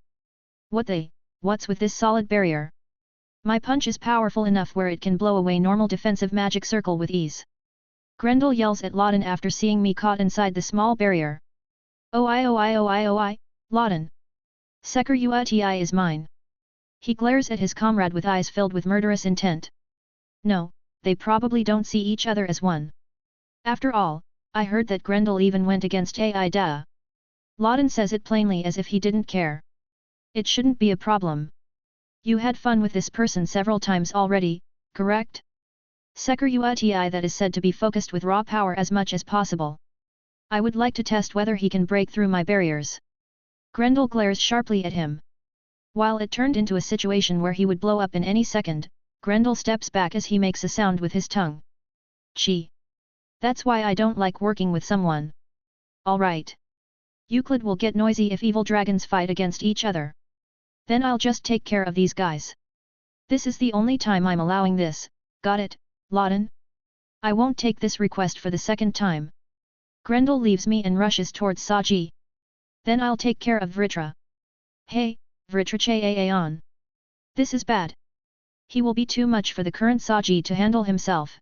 Speaker 1: What's with this solid barrier? My punch is powerful enough where it can blow away normal defensive magic circle with ease. Grendel yells at Lawton after seeing me caught inside the small barrier. Oh I, Lawton. Seker Uti is mine. He glares at his comrade with eyes filled with murderous intent. No, they probably don't see each other as one. After all, I heard that Grendel even went against Aida. Lawton says it plainly as if he didn't care. It shouldn't be a problem. You had fun with this person several times already, correct? Seker Uti that is said to be focused with raw power as much as possible. I would like to test whether he can break through my barriers. Grendel glares sharply at him. While it turned into a situation where he would blow up in any second, Grendel steps back as he makes a sound with his tongue. Chi. That's why I don't like working with someone. Alright. Euclid will get noisy if evil dragons fight against each other. Then I'll just take care of these guys. This is the only time I'm allowing this, got it, Lawton? I won't take this request for the second time. Grendel leaves me and rushes towards Saji. Then I'll take care of Vritra. Hey, Vritra on. This is bad. He will be too much for the current Saji to handle himself.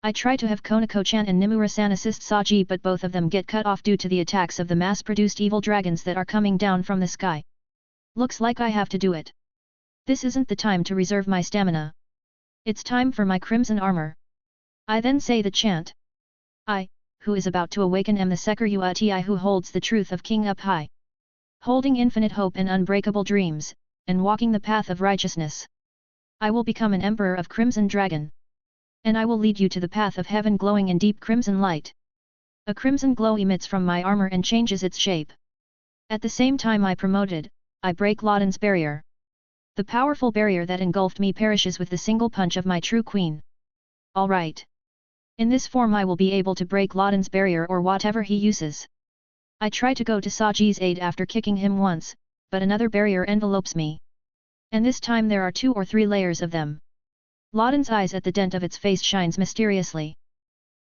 Speaker 1: I try to have Konako-chan and Nimura-san assist Saji, but both of them get cut off due to the attacks of the mass-produced evil dragons that are coming down from the sky. Looks like I have to do it. This isn't the time to reserve my stamina. It's time for my crimson armor. I then say the chant. I, who is about to awaken, am the Seker Uti who holds the truth of King up high. Holding infinite hope and unbreakable dreams, and walking the path of righteousness. I will become an emperor of Crimson Dragon. And I will lead you to the path of heaven glowing in deep crimson light. A crimson glow emits from my armor and changes its shape. At the same time I break Lawton's barrier. The powerful barrier that engulfed me perishes with the single punch of my true queen. Alright. In this form I will be able to break Lawton's barrier or whatever he uses. I try to go to Saji's aid after kicking him once, but another barrier envelopes me. And this time there are 2 or 3 layers of them. Loden's eyes at the dent of its face shines mysteriously.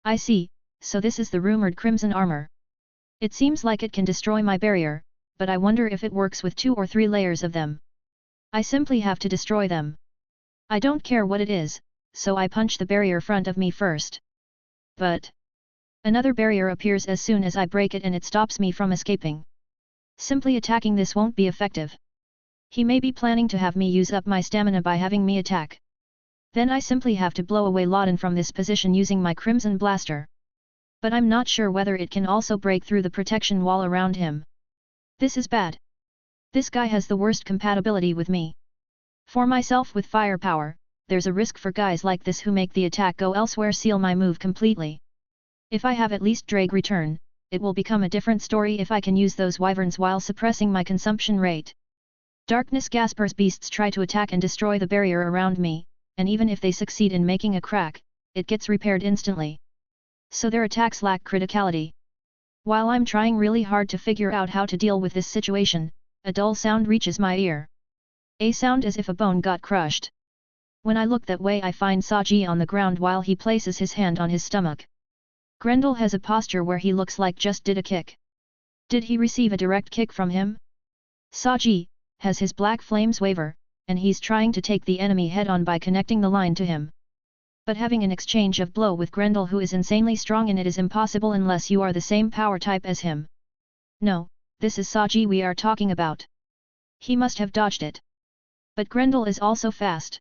Speaker 1: I see, so this is the rumored crimson armor. It seems like it can destroy my barrier, but I wonder if it works with 2 or 3 layers of them. I simply have to destroy them. I don't care what it is, so I punch the barrier front of me first. But another barrier appears as soon as I break it and it stops me from escaping. Simply attacking this won't be effective. He may be planning to have me use up my stamina by having me attack. Then I simply have to blow away Loden from this position using my Crimson Blaster. But I'm not sure whether it can also break through the protection wall around him. This is bad. This guy has the worst compatibility with me. For myself with firepower, there's a risk for guys like this who make the attack go elsewhere seal my move completely. If I have at least Drake return, it will become a different story if I can use those wyverns while suppressing my consumption rate. Darkness Gasper's beasts try to attack and destroy the barrier around me, and even if they succeed in making a crack, it gets repaired instantly. So their attacks lack criticality. While I'm trying really hard to figure out how to deal with this situation, a dull sound reaches my ear. A sound as if a bone got crushed. When I look that way I find Saji on the ground while he places his hand on his stomach. Grendel has a posture where he looks like just did a kick. Did he receive a direct kick from him? Saji has his black flames waver, and he's trying to take the enemy head-on by connecting the line to him. But having an exchange of blow with Grendel who is insanely strong in it is impossible unless you are the same power type as him. No, this is Saji we are talking about. He must have dodged it. But Grendel is also fast.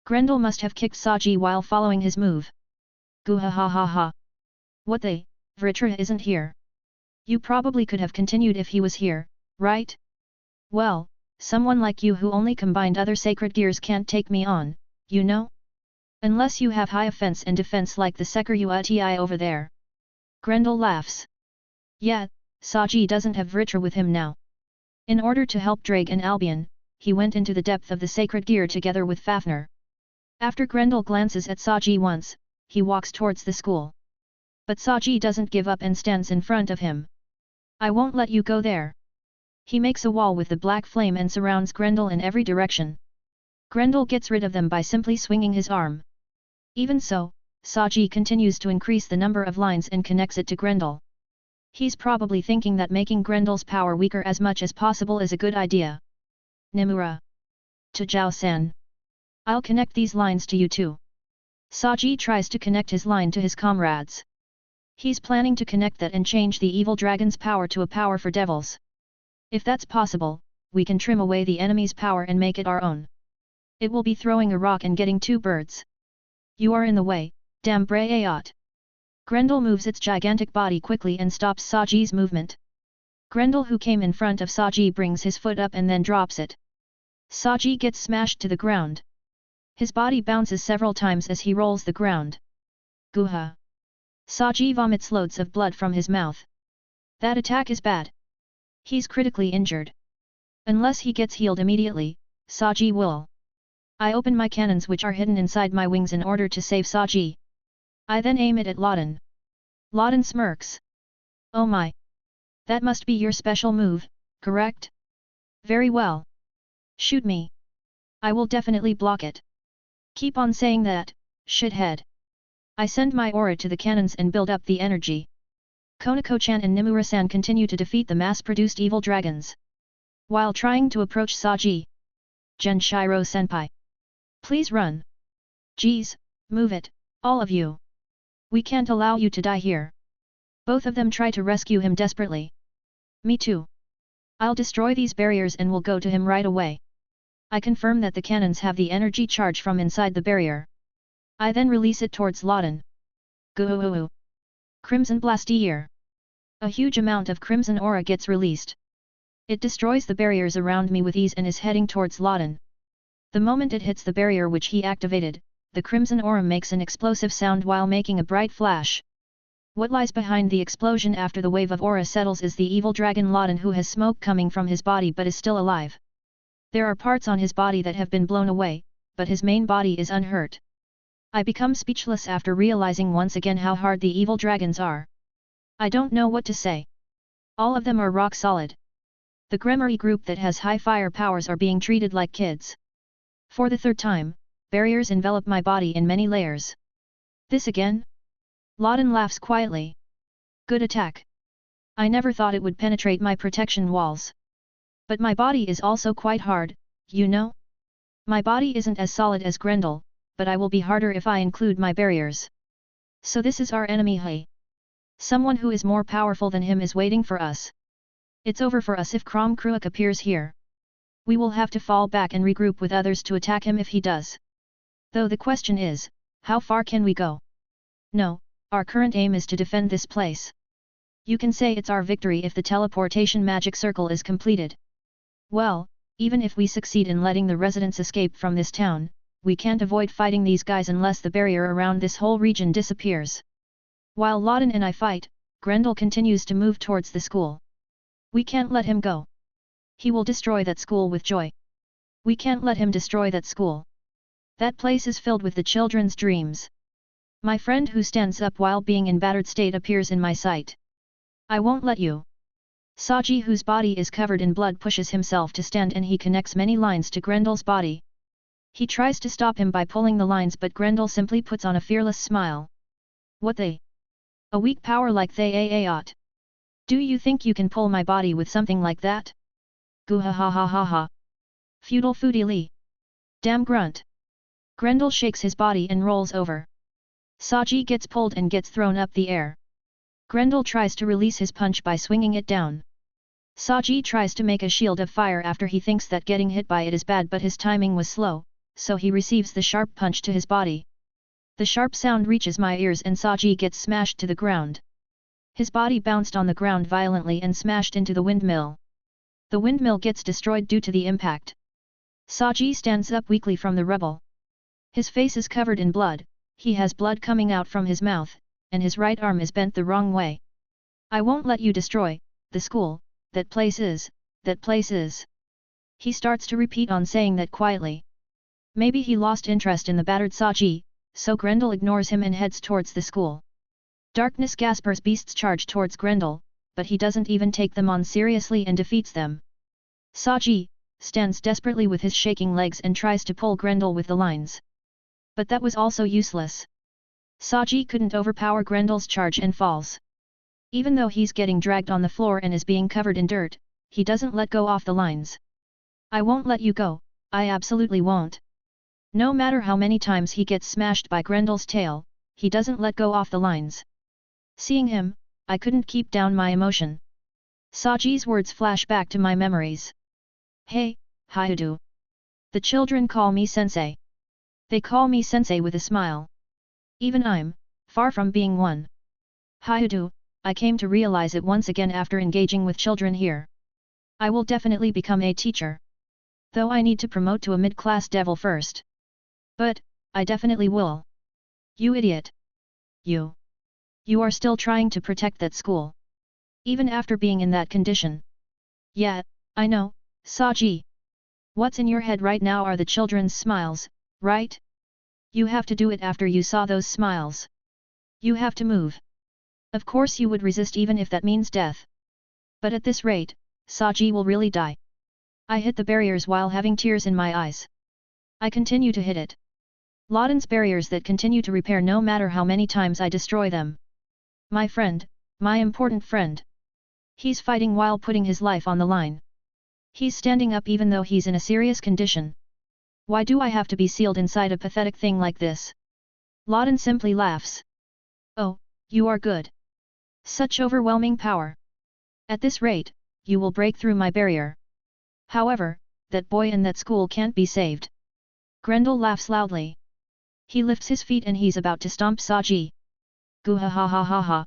Speaker 1: Grendel must have kicked Saji while following his move. Goo ha ha ha ha. What the, Vritra isn't here. You probably could have continued if he was here, right? Well, someone like you who only combined other sacred gears can't take me on, you know? Unless you have high offense and defense like the Sekar Uati over there. Grendel laughs. Yeah, Saji doesn't have Vritra with him now. In order to help Drake and Albion, he went into the depth of the sacred gear together with Fafnir. After Grendel glances at Saji once, he walks towards the school. But Saji doesn't give up and stands in front of him. I won't let you go there. He makes a wall with the black flame and surrounds Grendel in every direction. Grendel gets rid of them by simply swinging his arm. Even so, Saji continues to increase the number of lines and connects it to Grendel. He's probably thinking that making Grendel's power weaker as much as possible is a good idea. Nimura. To Zhao-san. I'll connect these lines to you too. Saji tries to connect his line to his comrades. He's planning to connect that and change the evil dragon's power to a power for devils. If that's possible, we can trim away the enemy's power and make it our own. It will be throwing a rock and getting 2 birds. You are in the way, damn Brayat. Grendel moves its gigantic body quickly and stops Saji's movement. Grendel who came in front of Saji brings his foot up and then drops it. Saji gets smashed to the ground. His body bounces several times as he rolls the ground. Guha. Saji vomits loads of blood from his mouth. That attack is bad. He's critically injured. Unless he gets healed immediately, Saji will. I open my cannons which are hidden inside my wings in order to save Saji. I then aim it at Loden. Loden smirks. Oh my! That must be your special move, correct? Very well. Shoot me. I will definitely block it. Keep on saying that, shithead. I send my aura to the cannons and build up the energy. Konako-chan and Nimura-san continue to defeat the mass-produced evil dragons. While trying to approach Saji. Genshiro-senpai. Please run. Geez, move it, all of you. We can't allow you to die here. Both of them try to rescue him desperately. Me too. I'll destroy these barriers and will go to him right away. I confirm that the cannons have the energy charge from inside the barrier. I then release it towards Loden. Goo. Crimson Blastier. A huge amount of crimson aura gets released. It destroys the barriers around me with ease and is heading towards Loden. The moment it hits the barrier which he activated, the crimson aura makes an explosive sound while making a bright flash. What lies behind the explosion after the wave of aura settles is the evil dragon Loden who has smoke coming from his body but is still alive. There are parts on his body that have been blown away, but his main body is unhurt. I become speechless after realizing once again how hard the evil dragons are. I don't know what to say. All of them are rock solid. The Gremory group that has high fire powers are being treated like kids. For the third time, barriers envelop my body in many layers. This again? Loden laughs quietly. Good attack. I never thought it would penetrate my protection walls. But my body is also quite hard, you know? My body isn't as solid as Grendel, but I will be harder if I include my barriers. So this is our enemy He. Someone who is more powerful than him is waiting for us. It's over for us if Krom Kruik appears here. We will have to fall back and regroup with others to attack him if he does. Though the question is, how far can we go? No, our current aim is to defend this place. You can say it's our victory if the teleportation magic circle is completed. Well, even if we succeed in letting the residents escape from this town, we can't avoid fighting these guys unless the barrier around this whole region disappears. While Loden and I fight, Grendel continues to move towards the school. We can't let him go. He will destroy that school with joy. We can't let him destroy that school. That place is filled with the children's dreams. My friend who stands up while being in battered state appears in my sight. I won't let you. Saji, whose body is covered in blood, pushes himself to stand and he connects many lines to Grendel's body. He tries to stop him by pulling the lines, but Grendel simply puts on a fearless smile. What they? A weak power like they ought. Do you think you can pull my body with something like that? Goo ha ha ha ha ha. Feudal Foodie Lee. Damn grunt. Grendel shakes his body and rolls over. Saji gets pulled and gets thrown up the air. Grendel tries to release his punch by swinging it down. Saji tries to make a shield of fire after he thinks that getting hit by it is bad, but his timing was slow, so he receives the sharp punch to his body. The sharp sound reaches my ears and Saji gets smashed to the ground. His body bounced on the ground violently and smashed into the windmill. The windmill gets destroyed due to the impact. Saji stands up weakly from the rubble. His face is covered in blood, he has blood coming out from his mouth, and his right arm is bent the wrong way. I won't let you destroy the school, that place is. He starts to repeat on saying that quietly. Maybe he lost interest in the battered Saji, so Grendel ignores him and heads towards the school. Darkness Gasper's beasts charge towards Grendel, but he doesn't even take them on seriously and defeats them. Saji stands desperately with his shaking legs and tries to pull Grendel with the lines. But that was also useless. Saji couldn't overpower Grendel's charge and falls. Even though he's getting dragged on the floor and is being covered in dirt, he doesn't let go off the lines. I won't let you go, I absolutely won't. No matter how many times he gets smashed by Grendel's tail, he doesn't let go off the lines. Seeing him, I couldn't keep down my emotion. Saji's words flash back to my memories. Hey, Hyudu. The children call me sensei. They call me sensei with a smile. Even I'm far from being one. Hyudu, I came to realize it once again after engaging with children here. I will definitely become a teacher. Though I need to promote to a mid-class devil first. But, I definitely will. You idiot. You are still trying to protect that school. Even after being in that condition. Yeah, I know, Saji. What's in your head right now are the children's smiles, right? You have to do it after you saw those smiles. You have to move. Of course you would resist even if that means death. But at this rate, Saji will really die. I hit the barriers while having tears in my eyes. I continue to hit it. Loden's barriers that continue to repair no matter how many times I destroy them. My friend, my important friend. He's fighting while putting his life on the line. He's standing up even though he's in a serious condition. Why do I have to be sealed inside a pathetic thing like this? Loden simply laughs. Oh, you are good. Such overwhelming power. At this rate, you will break through my barrier. However, that boy in that school can't be saved. Grendel laughs loudly. He lifts his feet and he's about to stomp Saji. Goo ha ha ha ha ha.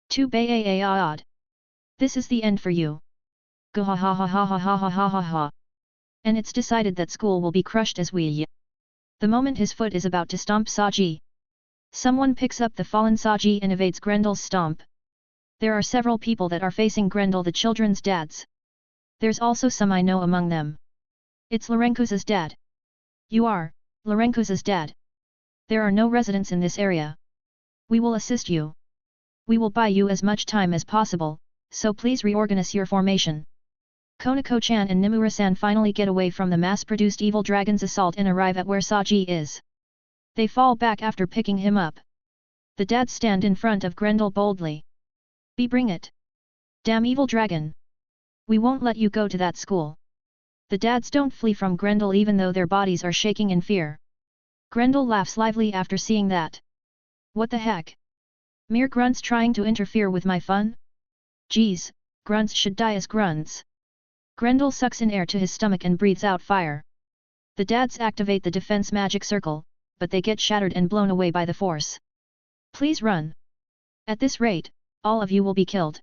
Speaker 1: Tu bay odd. This is the end for you. Goo ha ha ha ha ha ha ha ha ha ha. And it's decided that school will be crushed as we. The moment his foot is about to stomp Saji. Someone picks up the fallen Saji and evades Grendel's stomp. There are several people that are facing Grendel, the children's dads. There's also some I know among them. It's Lorenkuza's dad. You are Lorenkuza's dad. There are no residents in this area. We will assist you. We will buy you as much time as possible, so please reorganize your formation. Konako-chan and Nimura-san finally get away from the mass-produced evil dragon's assault and arrive at where Saji is. They fall back after picking him up. The dads stand in front of Grendel boldly. Bring it! Damn evil dragon! We won't let you go to that school. The dads don't flee from Grendel even though their bodies are shaking in fear. Grendel laughs lively after seeing that. What the heck? Mere grunts trying to interfere with my fun? Geez, grunts should die as grunts. Grendel sucks in air to his stomach and breathes out fire. The dads activate the defense magic circle, but they get shattered and blown away by the force. Please run. At this rate, all of you will be killed.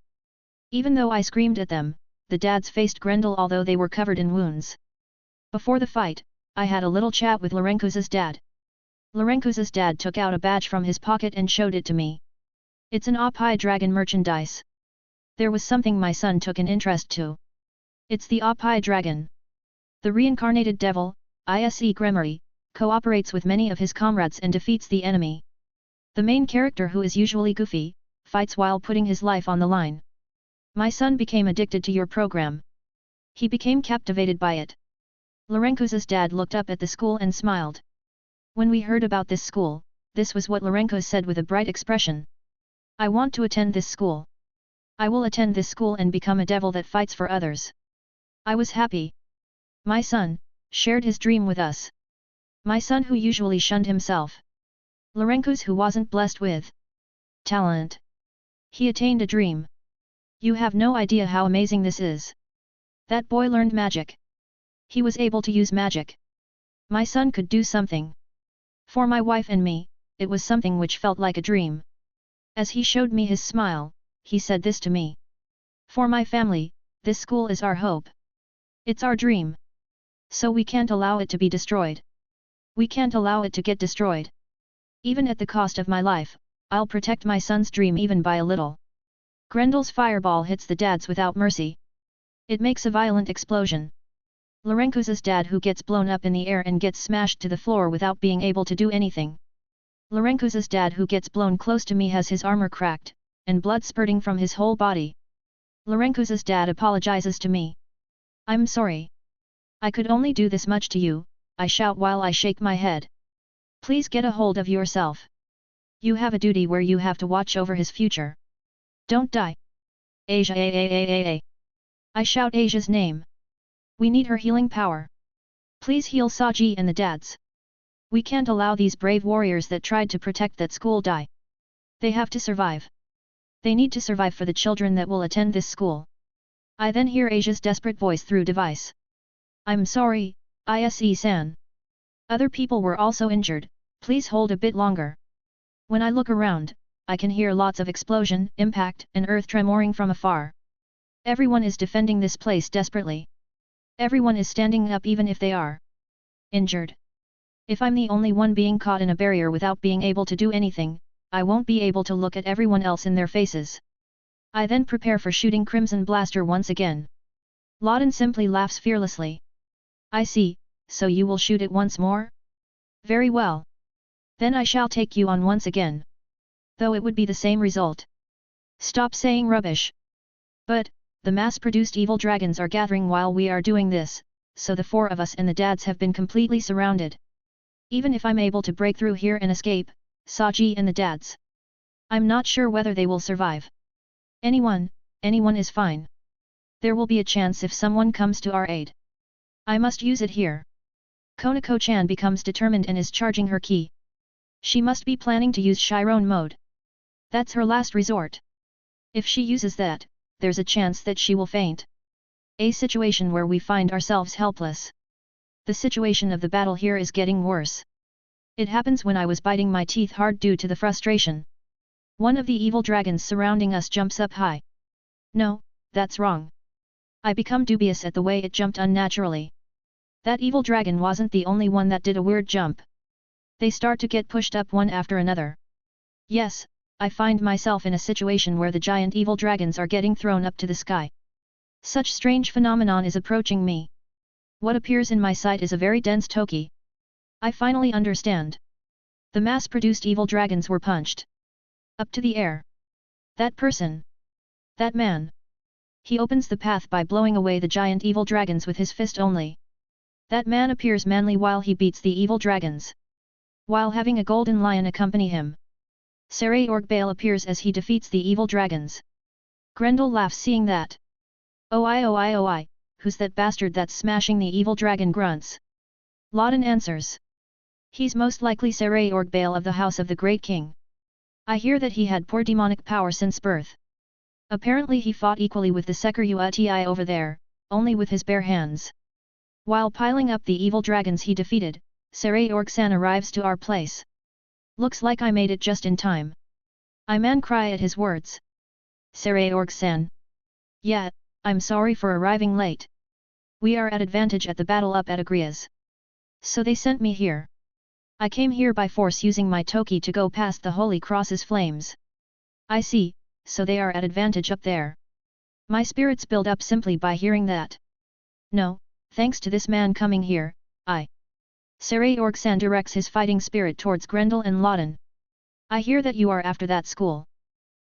Speaker 1: Even though I screamed at them, the dads faced Grendel although they were covered in wounds. Before the fight, I had a little chat with Lorenko's dad. Lorenko's dad took out a badge from his pocket and showed it to me. It's an Oppai dragon merchandise. There was something my son took an interest to. It's the Oppai dragon. The reincarnated devil, Ise Gremory, cooperates with many of his comrades and defeats the enemy. The main character, who is usually goofy, fights while putting his life on the line. My son became addicted to your program. He became captivated by it. Lorenko's dad looked up at the school and smiled. When we heard about this school, this was what Lorenko said with a bright expression. I want to attend this school. I will attend this school and become a devil that fights for others. I was happy. My son shared his dream with us. My son who usually shunned himself. Lorenko's who wasn't blessed with talent. He attained a dream. You have no idea how amazing this is. That boy learned magic. He was able to use magic. My son could do something. For my wife and me, it was something which felt like a dream. As he showed me his smile, he said this to me. For my family, this school is our hope. It's our dream. So we can't allow it to be destroyed. We can't allow it to get destroyed. Even at the cost of my life, I'll protect my son's dream even by a little. Grendel's fireball hits the dads without mercy. It makes a violent explosion. Lorenko's dad who gets blown up in the air and gets smashed to the floor without being able to do anything. Lorenko's dad who gets blown close to me has his armor cracked, and blood spurting from his whole body. Lorenko's dad apologizes to me. I'm sorry. I could only do this much to you, I shout while I shake my head. Please get a hold of yourself. You have a duty where you have to watch over his future. Don't die. Asia. I shout Asia's name. We need her healing power. Please heal Saji and the dads. We can't allow these brave warriors that tried to protect that school die. They have to survive. They need to survive for the children that will attend this school. I then hear Asia's desperate voice through device. I'm sorry, Ise-san. Other people were also injured, please hold a bit longer. When I look around, I can hear lots of explosion, impact, and earth tremoring from afar. Everyone is defending this place desperately. Everyone is standing up even if they are injured. If I'm the only one being caught in a barrier without being able to do anything, I won't be able to look at everyone else in their faces. I then prepare for shooting Crimson Blaster once again. Loudon simply laughs fearlessly. I see, so you will shoot it once more? Very well. Then I shall take you on once again. Though it would be the same result. Stop saying rubbish. But, the mass-produced evil dragons are gathering while we are doing this, so the four of us and the dads have been completely surrounded. Even if I'm able to break through here and escape, Saji and the dads, I'm not sure whether they will survive. Anyone is fine. There will be a chance if someone comes to our aid. I must use it here. Konako-chan becomes determined and is charging her ki. She must be planning to use Chiron mode. That's her last resort. If she uses that, there's a chance that she will faint. A situation where we find ourselves helpless. The situation of the battle here is getting worse. It happens when I was biting my teeth hard due to the frustration. One of the evil dragons surrounding us jumps up high. No, that's wrong. I become dubious at the way it jumped unnaturally. That evil dragon wasn't the only one that did a weird jump. They start to get pushed up one after another. Yes, I find myself in a situation where the giant evil dragons are getting thrown up to the sky. Such strange phenomenon is approaching me. What appears in my sight is a very dense toki. I finally understand. The mass-produced evil dragons were punched up to the air. That person. That man. He opens the path by blowing away the giant evil dragons with his fist only. That man appears manly while he beats the evil dragons, while having a golden lion accompany him. Saray Orgbale appears as he defeats the evil dragons. Grendel laughs seeing that. Oh I, who's that bastard that's smashing the evil dragon, grunts. Loden answers. He's most likely Saray Orgbale of the House of the Great King. I hear that he had poor demonic power since birth. Apparently he fought equally with the Seker Uti over there, only with his bare hands. While piling up the evil dragons he defeated, Saray Orgsan arrives to our place. Looks like I made it just in time. I man cry at his words. Saray Orgsan. Yeah, I'm sorry for arriving late. We are at advantage at the battle up at Agrias. So they sent me here. I came here by force using my Toki to go past the Holy Cross's flames. I see, so they are at advantage up there. My spirits build up simply by hearing that. No, thanks to this man coming here, Saray Orgsan directs his fighting spirit towards Grendel and Loden. I hear that you are after that school.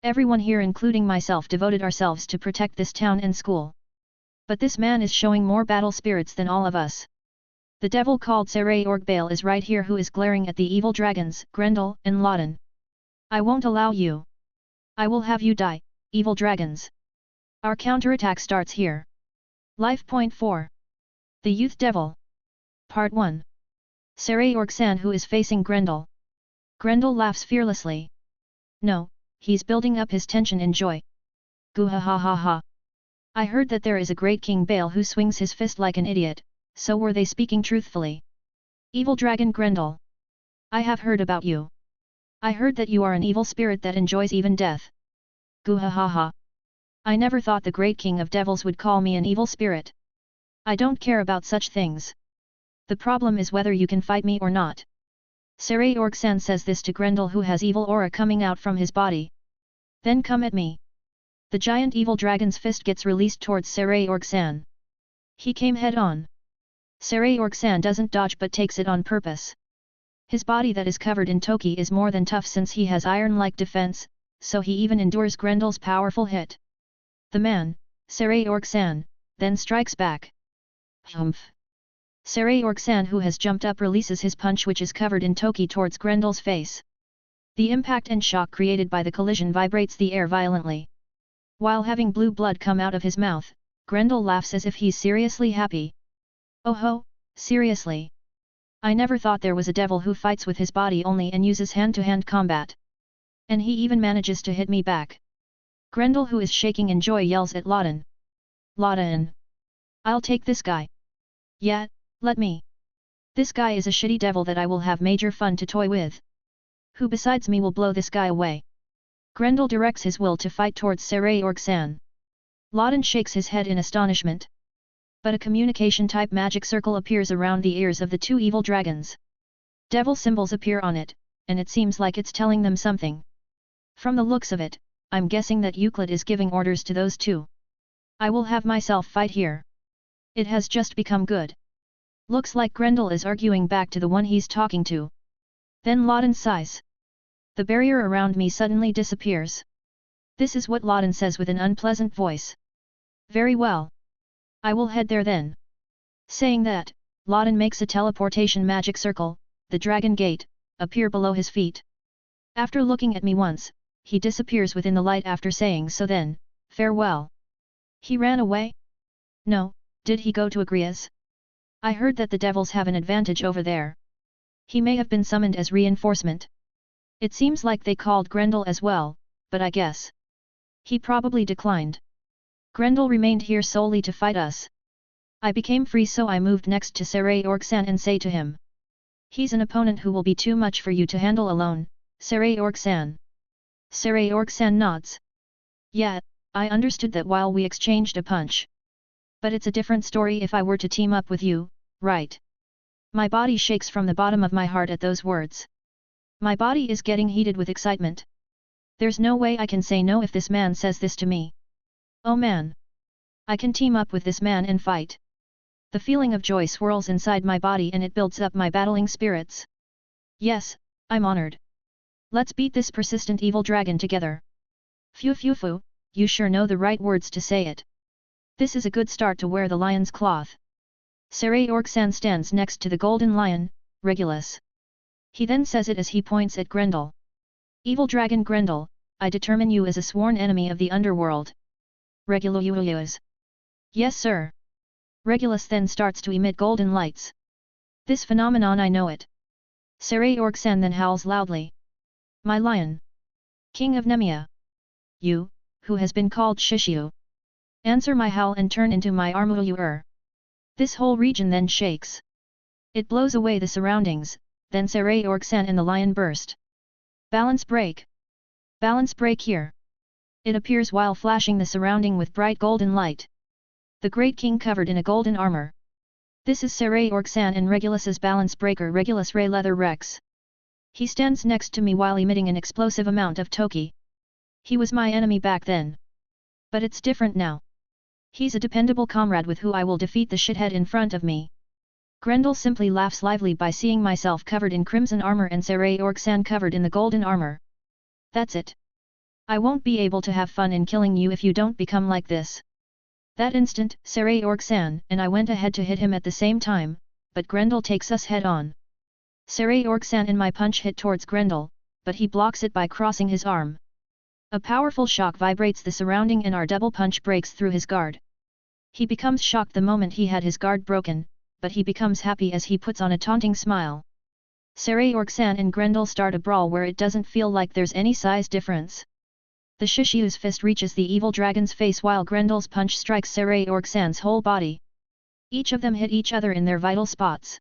Speaker 1: Everyone here including myself devoted ourselves to protect this town and school. But this man is showing more battle spirits than all of us. The devil called Saray Orgbale is right here who is glaring at the evil dragons, Grendel and Loden. I won't allow you. I will have you die, evil dragons. Our counterattack starts here. Life Point 4. The Youth Devil. Part 1. Saray Orgsan who is facing Grendel. Grendel laughs fearlessly. No, he's building up his tension in joy. Goo ha ha ha ha. I heard that there is a great King Bale who swings his fist like an idiot, so were they speaking truthfully? Evil dragon Grendel. I have heard about you. I heard that you are an evil spirit that enjoys even death. Goo ha ha ha. I never thought the great king of devils would call me an evil spirit. I don't care about such things. The problem is whether you can fight me or not. Saray Orgsan says this to Grendel who has evil aura coming out from his body. Then come at me. The giant evil dragon's fist gets released towards Saray Orgsan. He came head on. Saray Orgsan doesn't dodge but takes it on purpose. His body that is covered in Toki is more than tough since he has iron-like defense, so he even endures Grendel's powerful hit. The man, Saray Orgsan, then strikes back. Humph! Saray Orgsan who has jumped up releases his punch which is covered in Toki towards Grendel's face. The impact and shock created by the collision vibrates the air violently. While having blue blood come out of his mouth, Grendel laughs as if he's seriously happy. Oh ho, seriously? I never thought there was a devil who fights with his body only and uses hand-to-hand combat. And he even manages to hit me back. Grendel who is shaking in joy yells at Loden. Loden! I'll take this guy. Yeah, let me. This guy is a shitty devil that I will have major fun to toy with. Who besides me will blow this guy away? Grendel directs his will to fight towards Saray Orgsan. Loden shakes his head in astonishment. But a communication-type magic circle appears around the ears of the two evil dragons. Devil symbols appear on it, and it seems like it's telling them something. From the looks of it, I'm guessing that Euclid is giving orders to those two. I will have myself fight here. It has just become good. Looks like Grendel is arguing back to the one he's talking to. Then Loden sighs. The barrier around me suddenly disappears. This is what Loden says with an unpleasant voice. Very well. I will head there then. Saying that, Loden makes a teleportation magic circle, the dragon gate, appear below his feet. After looking at me once, he disappears within the light after saying so then, farewell. He ran away? No, did he go to Agrias? I heard that the devils have an advantage over there. He may have been summoned as reinforcement. It seems like they called Grendel as well, but I guess he probably declined. Grendel remained here solely to fight us. I became free so I moved next to Saray Orgsan and say to him. He's an opponent who will be too much for you to handle alone, Saray Orgsan. Saray Orgsan nods. Yeah, I understood that while we exchanged a punch. But it's a different story if I were to team up with you, right? My body shakes from the bottom of my heart at those words. My body is getting heated with excitement. There's no way I can say no if this man says this to me. Oh man! I can team up with this man and fight. The feeling of joy swirls inside my body and it builds up my battling spirits. Yes, I'm honored. Let's beat this persistent evil dragon together. Phew phew phew, you sure know the right words to say it. This is a good start to wear the lion's cloth. Saray Orksan stands next to the golden lion, Regulus. He then says it as he points at Grendel. Evil dragon Grendel, I determine you as a sworn enemy of the underworld. Regulus. Yes sir. Regulus then starts to emit golden lights. This phenomenon I know it. Saray Orksan then howls loudly. My lion. King of Nemea. You, who has been called Shishiu. Answer my howl and turn into my armor. This whole region then shakes. It blows away the surroundings, then Saray Orksan and the lion burst. Balance break. Balance break here. It appears while flashing the surrounding with bright golden light. The great king covered in a golden armor. This is Saray Orksan and Regulus's balance breaker Regulus Ray Leather Rex. He stands next to me while emitting an explosive amount of Toki. He was my enemy back then. But it's different now. He's a dependable comrade with who I will defeat the shithead in front of me. Grendel simply laughs lively by seeing myself covered in crimson armor and Saray Orksan covered in the golden armor. That's it. I won't be able to have fun in killing you if you don't become like this. That instant, Saray Orksan and I went ahead to hit him at the same time, but Grendel takes us head on. Saray Orksan and my punch hit towards Grendel, but he blocks it by crossing his arm. A powerful shock vibrates the surrounding and our double punch breaks through his guard. He becomes shocked the moment he had his guard broken, but he becomes happy as he puts on a taunting smile. Saray Orksan and Grendel start a brawl where it doesn't feel like there's any size difference. The Shishiu's fist reaches the evil dragon's face while Grendel's punch strikes Saray Orksan's whole body. Each of them hit each other in their vital spots.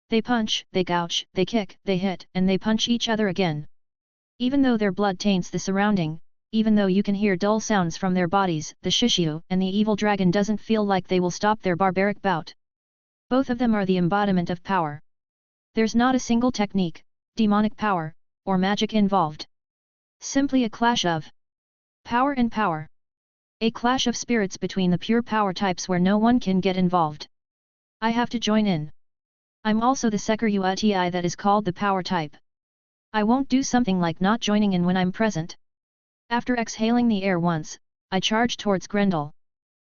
Speaker 1: They punch, they gouge, they kick, they hit, and they punch each other again. Even though their blood taints the surrounding, even though you can hear dull sounds from their bodies, the Shishiu and the evil dragon doesn't feel like they will stop their barbaric bout. Both of them are the embodiment of power. There's not a single technique, demonic power, or magic involved. Simply a clash of power and power. A clash of spirits between the pure power types where no one can get involved. I have to join in. I'm also the Sekiruti that is called the power type. I won't do something like not joining in when I'm present. After exhaling the air once, I charge towards Grendel.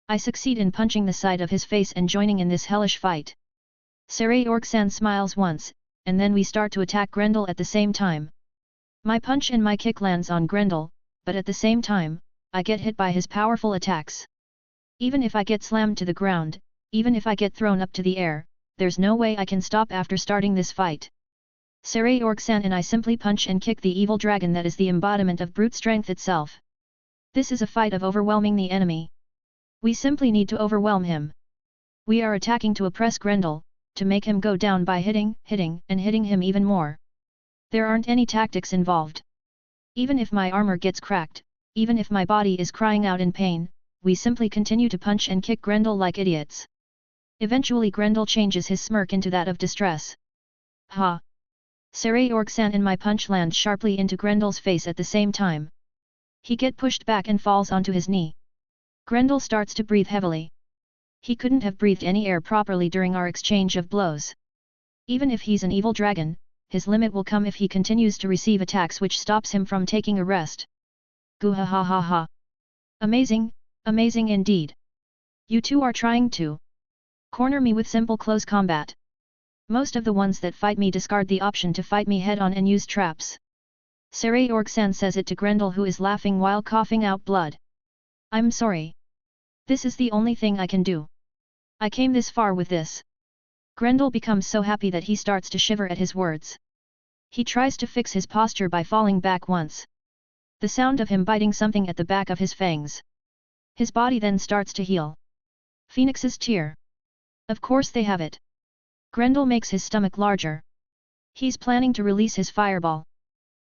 Speaker 1: I succeed in punching the side of his face and joining in this hellish fight. Saray Orksan smiles once, and then we start to attack Grendel at the same time. My punch and my kick lands on Grendel, but at the same time, I get hit by his powerful attacks. Even if I get slammed to the ground, even if I get thrown up to the air, there's no way I can stop after starting this fight. Saray Orksan and I simply punch and kick the evil dragon that is the embodiment of brute strength itself. This is a fight of overwhelming the enemy. We simply need to overwhelm him. We are attacking to oppress Grendel, to make him go down by hitting, and hitting him even more. There aren't any tactics involved. Even if my armor gets cracked, even if my body is crying out in pain, we simply continue to punch and kick Grendel like idiots. Eventually Grendel changes his smirk into that of distress. Ha! Saray Orksan and my punch land sharply into Grendel's face at the same time. He get pushed back and falls onto his knee. Grendel starts to breathe heavily. He couldn't have breathed any air properly during our exchange of blows. Even if he's an evil dragon, his limit will come if he continues to receive attacks which stops him from taking a rest. Goo ha ha ha ha. Amazing, amazing indeed. You two are trying to corner me with simple close combat. Most of the ones that fight me discard the option to fight me head on and use traps. Saray Orksan says it to Grendel who is laughing while coughing out blood. I'm sorry. This is the only thing I can do. I came this far with this. Grendel becomes so happy that he starts to shiver at his words. He tries to fix his posture by falling back once. The sound of him biting something at the back of his fangs. His body then starts to heal. Phoenix's tear. Of course they have it. Grendel makes his stomach larger. He's planning to release his fireball.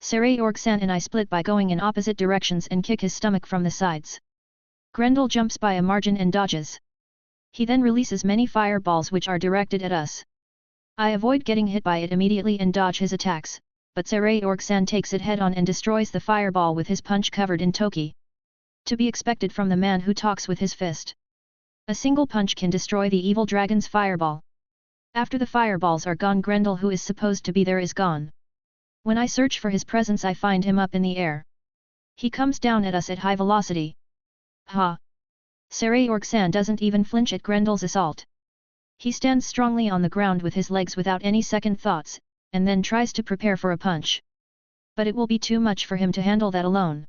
Speaker 1: Saray Orksan and I split by going in opposite directions and kick his stomach from the sides. Grendel jumps by a margin and dodges. He then releases many fireballs which are directed at us. I avoid getting hit by it immediately and dodge his attacks, but Saray Orksan takes it head on and destroys the fireball with his punch covered in Toki. To be expected from the man who talks with his fist. A single punch can destroy the evil dragon's fireball. After the fireballs are gone, Grendel who is supposed to be there is gone. When I search for his presence I find him up in the air. He comes down at us at high velocity. Ha! Saray Orksan doesn't even flinch at Grendel's assault. He stands strongly on the ground with his legs without any second thoughts, and then tries to prepare for a punch. But it will be too much for him to handle that alone.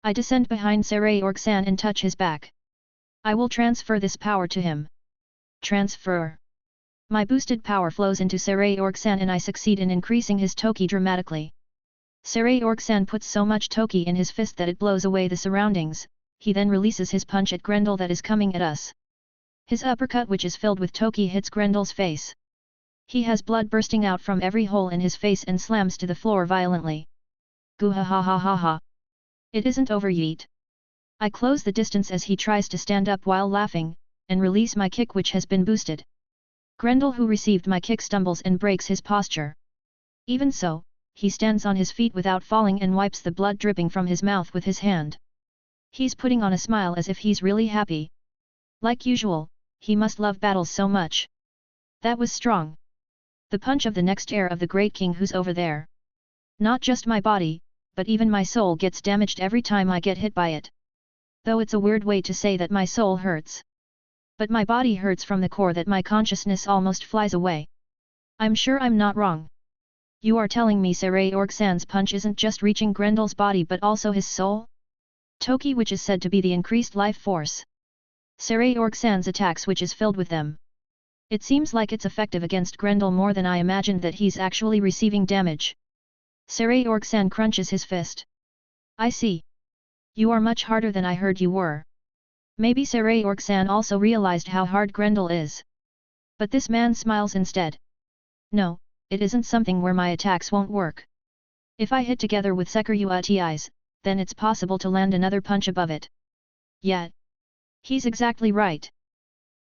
Speaker 1: I descend behind Saray Orksan and touch his back. I will transfer this power to him. Transfer. My boosted power flows into Saray Orksan and I succeed in increasing his toki dramatically. Saray Orksan puts so much toki in his fist that it blows away the surroundings. He then releases his punch at Grendel that is coming at us. His uppercut, which is filled with toki, hits Grendel's face. He has blood bursting out from every hole in his face and slams to the floor violently. Goo ha ha ha ha ha. It isn't over yet. I close the distance as he tries to stand up while laughing, and release my kick which has been boosted. Grendel, who received my kick, stumbles and breaks his posture. Even so, he stands on his feet without falling and wipes the blood dripping from his mouth with his hand. He's putting on a smile as if he's really happy. Like usual, he must love battles so much. That was strong. The punch of the next heir of the Great King who's over there. Not just my body, but even my soul gets damaged every time I get hit by it. Though it's a weird way to say that my soul hurts. But my body hurts from the core that my consciousness almost flies away. I'm sure I'm not wrong. You are telling me Saray Orksan's punch isn't just reaching Grendel's body but also his soul? Toki, which is said to be the increased life force. Saray Orksan's attacks, which is filled with them. It seems like it's effective against Grendel more than I imagined, that he's actually receiving damage. Saray Orksan crunches his fist. I see. You are much harder than I heard you were. Maybe Saray Orksan also realized how hard Grendel is. But this man smiles instead. No, it isn't something where my attacks won't work. If I hit together with Sekar Uti's, then it's possible to land another punch above it. Yet. He's exactly right.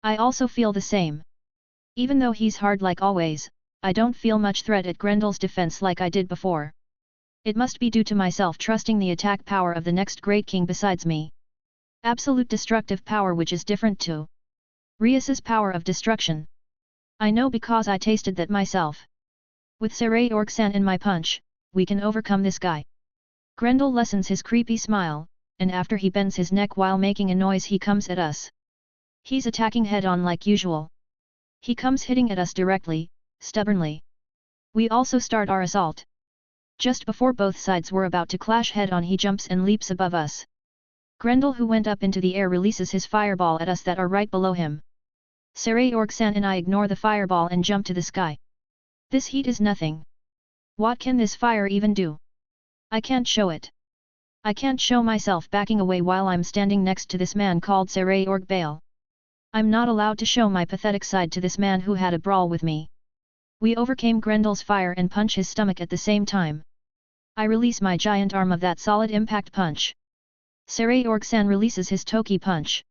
Speaker 1: I also feel the same. Even though he's hard like always, I don't feel much threat at Grendel's defense like I did before. It must be due to myself trusting the attack power of the next Great King besides me. Absolute destructive power, which is different to Rias's power of destruction. I know because I tasted that myself. With Saray Orksan in my punch, we can overcome this guy. Grendel lessens his creepy smile, and after he bends his neck while making a noise, he comes at us. He's attacking head-on like usual. He comes hitting at us directly, stubbornly. We also start our assault. Just before both sides were about to clash head-on, he jumps and leaps above us. Grendel, who went up into the air, releases his fireball at us that are right below him. Saray Orksan and I ignore the fireball and jump to the sky. This heat is nothing. What can this fire even do? I can't show it. I can't show myself backing away while I'm standing next to this man called Saray Orkbale. I'm not allowed to show my pathetic side to this man who had a brawl with me. We overcame Grendel's fire and punch his stomach at the same time. I release my giant arm of that solid impact punch. Saray Orksan releases his Toki punch.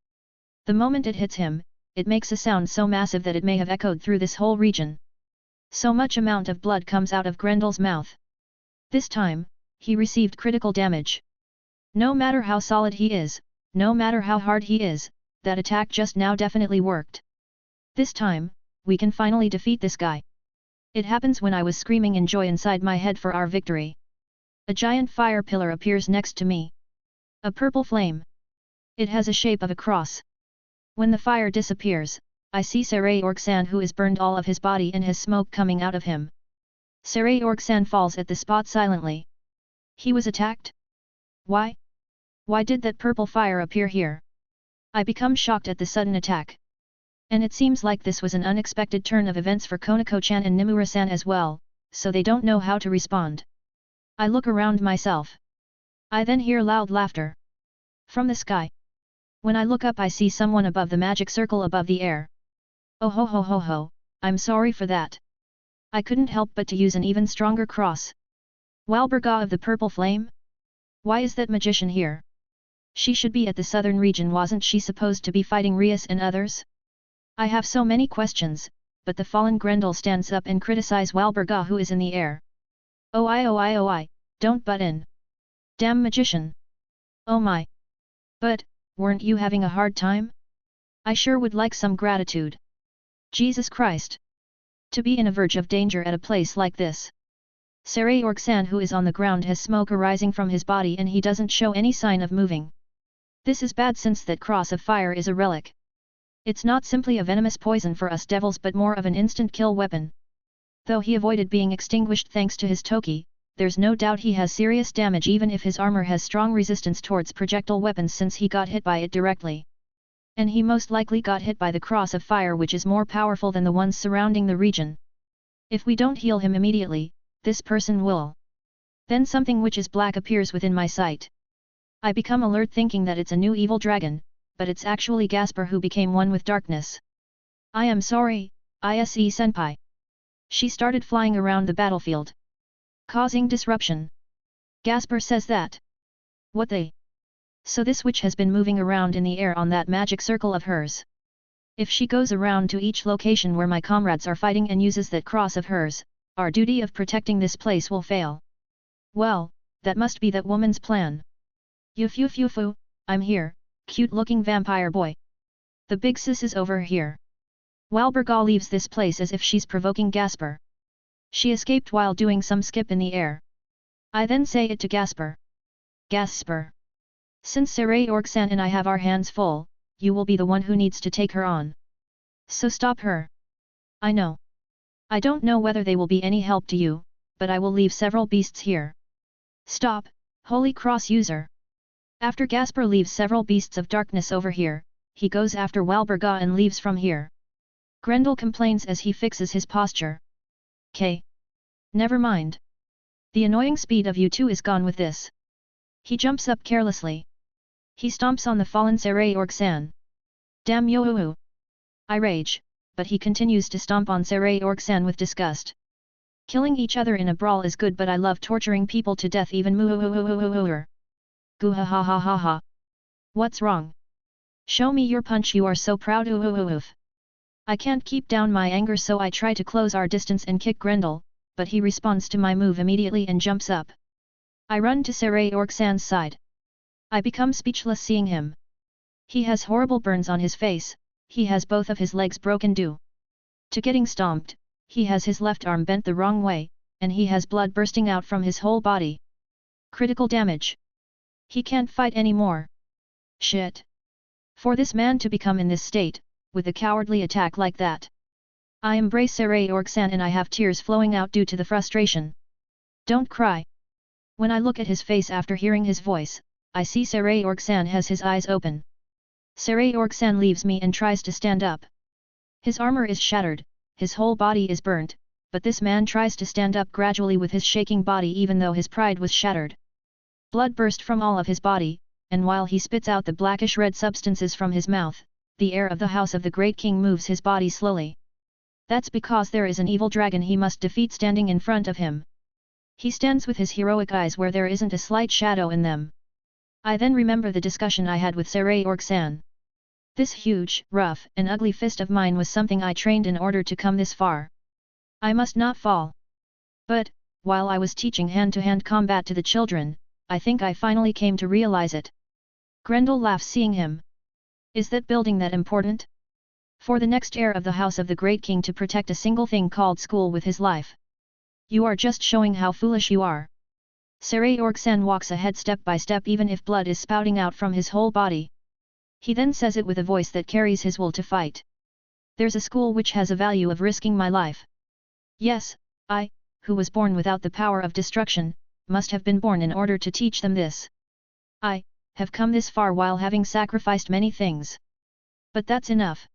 Speaker 1: The moment it hits him, it makes a sound so massive that it may have echoed through this whole region. So much amount of blood comes out of Grendel's mouth. This time, he received critical damage. No matter how solid he is, no matter how hard he is, that attack just now definitely worked. This time, we can finally defeat this guy. It happens when I was screaming in joy inside my head for our victory. A giant fire pillar appears next to me. A purple flame. It has a shape of a cross. When the fire disappears, I see Saray Orksan, who is burned all of his body and has smoke coming out of him. Saray Orksan falls at the spot silently. He was attacked? Why? Why did that purple fire appear here? I become shocked at the sudden attack. And it seems like this was an unexpected turn of events for Konako-chan and Nimura-san as well, so they don't know how to respond. I look around myself. I then hear loud laughter. From the sky. When I look up, I see someone above the magic circle above the air. Oh ho ho ho ho, I'm sorry for that. I couldn't help but to use an even stronger cross. Walburga of the Purple Flame? Why is that magician here? She should be at the southern region, wasn't she supposed to be fighting Rias and others? I have so many questions, but the fallen Grendel stands up and criticize Walburga, who is in the air. Oh I, don't butt in. Damn magician. Oh my. But, weren't you having a hard time? I sure would like some gratitude. Jesus Christ. To be in a verge of danger at a place like this. Saray Orksan, who is on the ground, has smoke arising from his body and he doesn't show any sign of moving. This is bad since that cross of fire is a relic. It's not simply a venomous poison for us devils but more of an instant kill weapon. Though he avoided being extinguished thanks to his toki, there's no doubt he has serious damage even if his armor has strong resistance towards projectile weapons since he got hit by it directly. And he most likely got hit by the cross of fire which is more powerful than the ones surrounding the region. If we don't heal him immediately, this person will. Then something which is black appears within my sight. I become alert thinking that it's a new evil dragon, but it's actually Gasper who became one with darkness. I am sorry, Ise-senpai. She started flying around the battlefield, causing disruption. Gasper says that. What the? So this witch has been moving around in the air on that magic circle of hers. If she goes around to each location where my comrades are fighting and uses that cross of hers, our duty of protecting this place will fail. Well, that must be that woman's plan. Fu, I'm here, cute-looking vampire boy. The big sis is over here. Walburga leaves this place as if she's provoking Gasper. She escaped while doing some skip in the air. I then say it to Gasper. Gasper. Since Saray Orc-san and I have our hands full, you will be the one who needs to take her on. So stop her. I know. I don't know whether they will be any help to you, but I will leave several beasts here. Stop, Holy Cross user. After Gasper leaves several beasts of darkness over here, he goes after Walburga and leaves from here. Grendel complains as he fixes his posture. Never mind. The annoying speed of you two is gone with this. He jumps up carelessly. He stomps on the fallen Saray Orc-san. Damn yo-oo. I rage, but he continues to stomp on Saray Orc-san with disgust. Killing each other in a brawl is good but I love torturing people to death even moo-oo-oo-oo-oo-oo-oo. Goo-ha-ha-ha-ha-ha. What's wrong? Show me your punch, you are so proud, oof. I can't keep down my anger so I try to close our distance and kick Grendel, but he responds to my move immediately and jumps up. I run to Saray Orc-san's side. I become speechless seeing him. He has horrible burns on his face, he has both of his legs broken due to getting stomped, he has his left arm bent the wrong way, and he has blood bursting out from his whole body. Critical damage. He can't fight anymore. Shit. For this man to become in this state, with a cowardly attack like that. I embrace Saray Orc-san and I have tears flowing out due to the frustration. Don't cry. When I look at his face after hearing his voice, I see Saray Orc-san has his eyes open. Saray Orc-san leaves me and tries to stand up. His armor is shattered, his whole body is burnt, but this man tries to stand up gradually with his shaking body even though his pride was shattered. Blood burst from all of his body, and while he spits out the blackish-red substances from his mouth, the heir of the House of the Great King moves his body slowly. That's because there is an evil dragon he must defeat standing in front of him. He stands with his heroic eyes where there isn't a slight shadow in them. I then remember the discussion I had with Saray Orc-san. This huge, rough, and ugly fist of mine was something I trained in order to come this far. I must not fall. But, while I was teaching hand-to-hand combat to the children, I think I finally came to realize it. Grendel laughs seeing him. Is that building that important? For the next heir of the House of the Great King to protect a single thing called school with his life. You are just showing how foolish you are. Saray Orc-san walks ahead step by step even if blood is spouting out from his whole body. He then says it with a voice that carries his will to fight. There's a school which has a value of risking my life. Yes, I, who was born without the power of destruction, must have been born in order to teach them this. I have come this far while having sacrificed many things. But that's enough.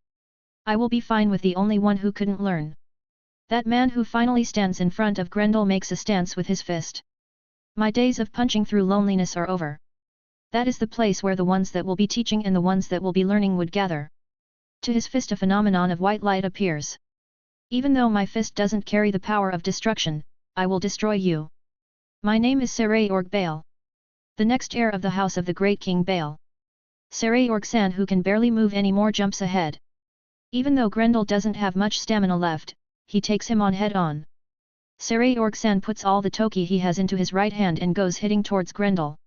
Speaker 1: I will be fine with the only one who couldn't learn. That man who finally stands in front of Grendel makes a stance with his fist. My days of punching through loneliness are over. That is the place where the ones that will be teaching and the ones that will be learning would gather. To his fist a phenomenon of white light appears. Even though my fist doesn't carry the power of destruction, I will destroy you. My name is Saray Orc-Bale. The next heir of the House of the Great King Bale. Saray Orc-san who can barely move anymore jumps ahead. Even though Grendel doesn't have much stamina left, he takes him on head-on. Saray Orc-san puts all the toki he has into his right hand and goes hitting towards Grendel.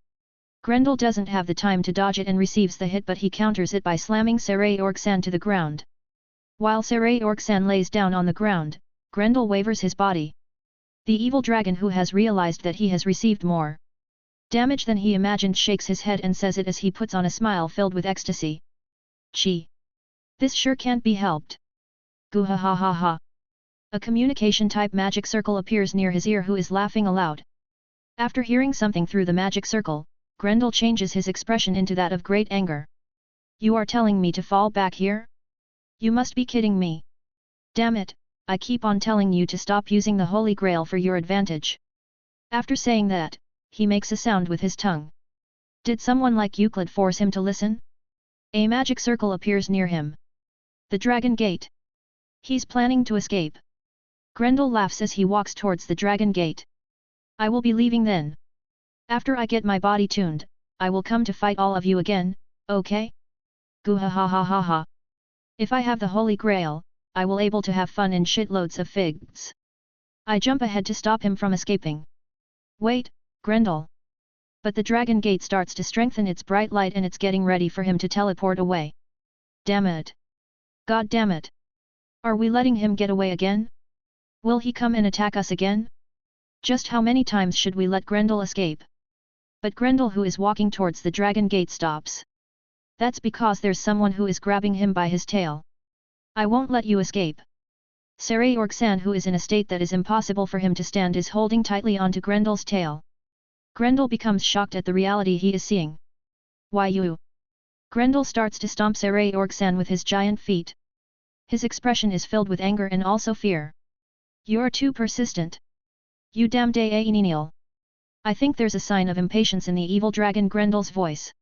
Speaker 1: Grendel doesn't have the time to dodge it and receives the hit but he counters it by slamming Saray Orc-san to the ground. While Saray Orc-san lays down on the ground, Grendel wavers his body. The evil dragon who has realized that he has received more Damage then he imagined shakes his head and says it as he puts on a smile filled with ecstasy. Gee! This sure can't be helped. Goo ha ha ha ha. A communication-type magic circle appears near his ear who is laughing aloud. After hearing something through the magic circle, Grendel changes his expression into that of great anger. You are telling me to fall back here? You must be kidding me. Damn it, I keep on telling you to stop using the Holy Grail for your advantage. After saying that, he makes a sound with his tongue. Did someone like Euclid force him to listen? A magic circle appears near him. The Dragon Gate. He's planning to escape. Grendel laughs as he walks towards the Dragon Gate. I will be leaving then. After I get my body tuned, I will come to fight all of you again, okay? Goo ha ha ha ha ha. If I have the Holy Grail, I will able to have fun in shitloads of figs. I jump ahead to stop him from escaping. Wait, Grendel. But the Dragon Gate starts to strengthen its bright light and it's getting ready for him to teleport away. Damn it. God damn it. Are we letting him get away again? Will he come and attack us again? Just how many times should we let Grendel escape? But Grendel who is walking towards the Dragon Gate stops. That's because there's someone who is grabbing him by his tail. I won't let you escape. Saray Orksan who is in a state that is impossible for him to stand is holding tightly onto Grendel's tail. Grendel becomes shocked at the reality he is seeing. Why you? Grendel starts to stomp Saray Orksan with his giant feet. His expression is filled with anger and also fear. You're too persistent. You damn Daenenial. I think there's a sign of impatience in the evil dragon Grendel's voice.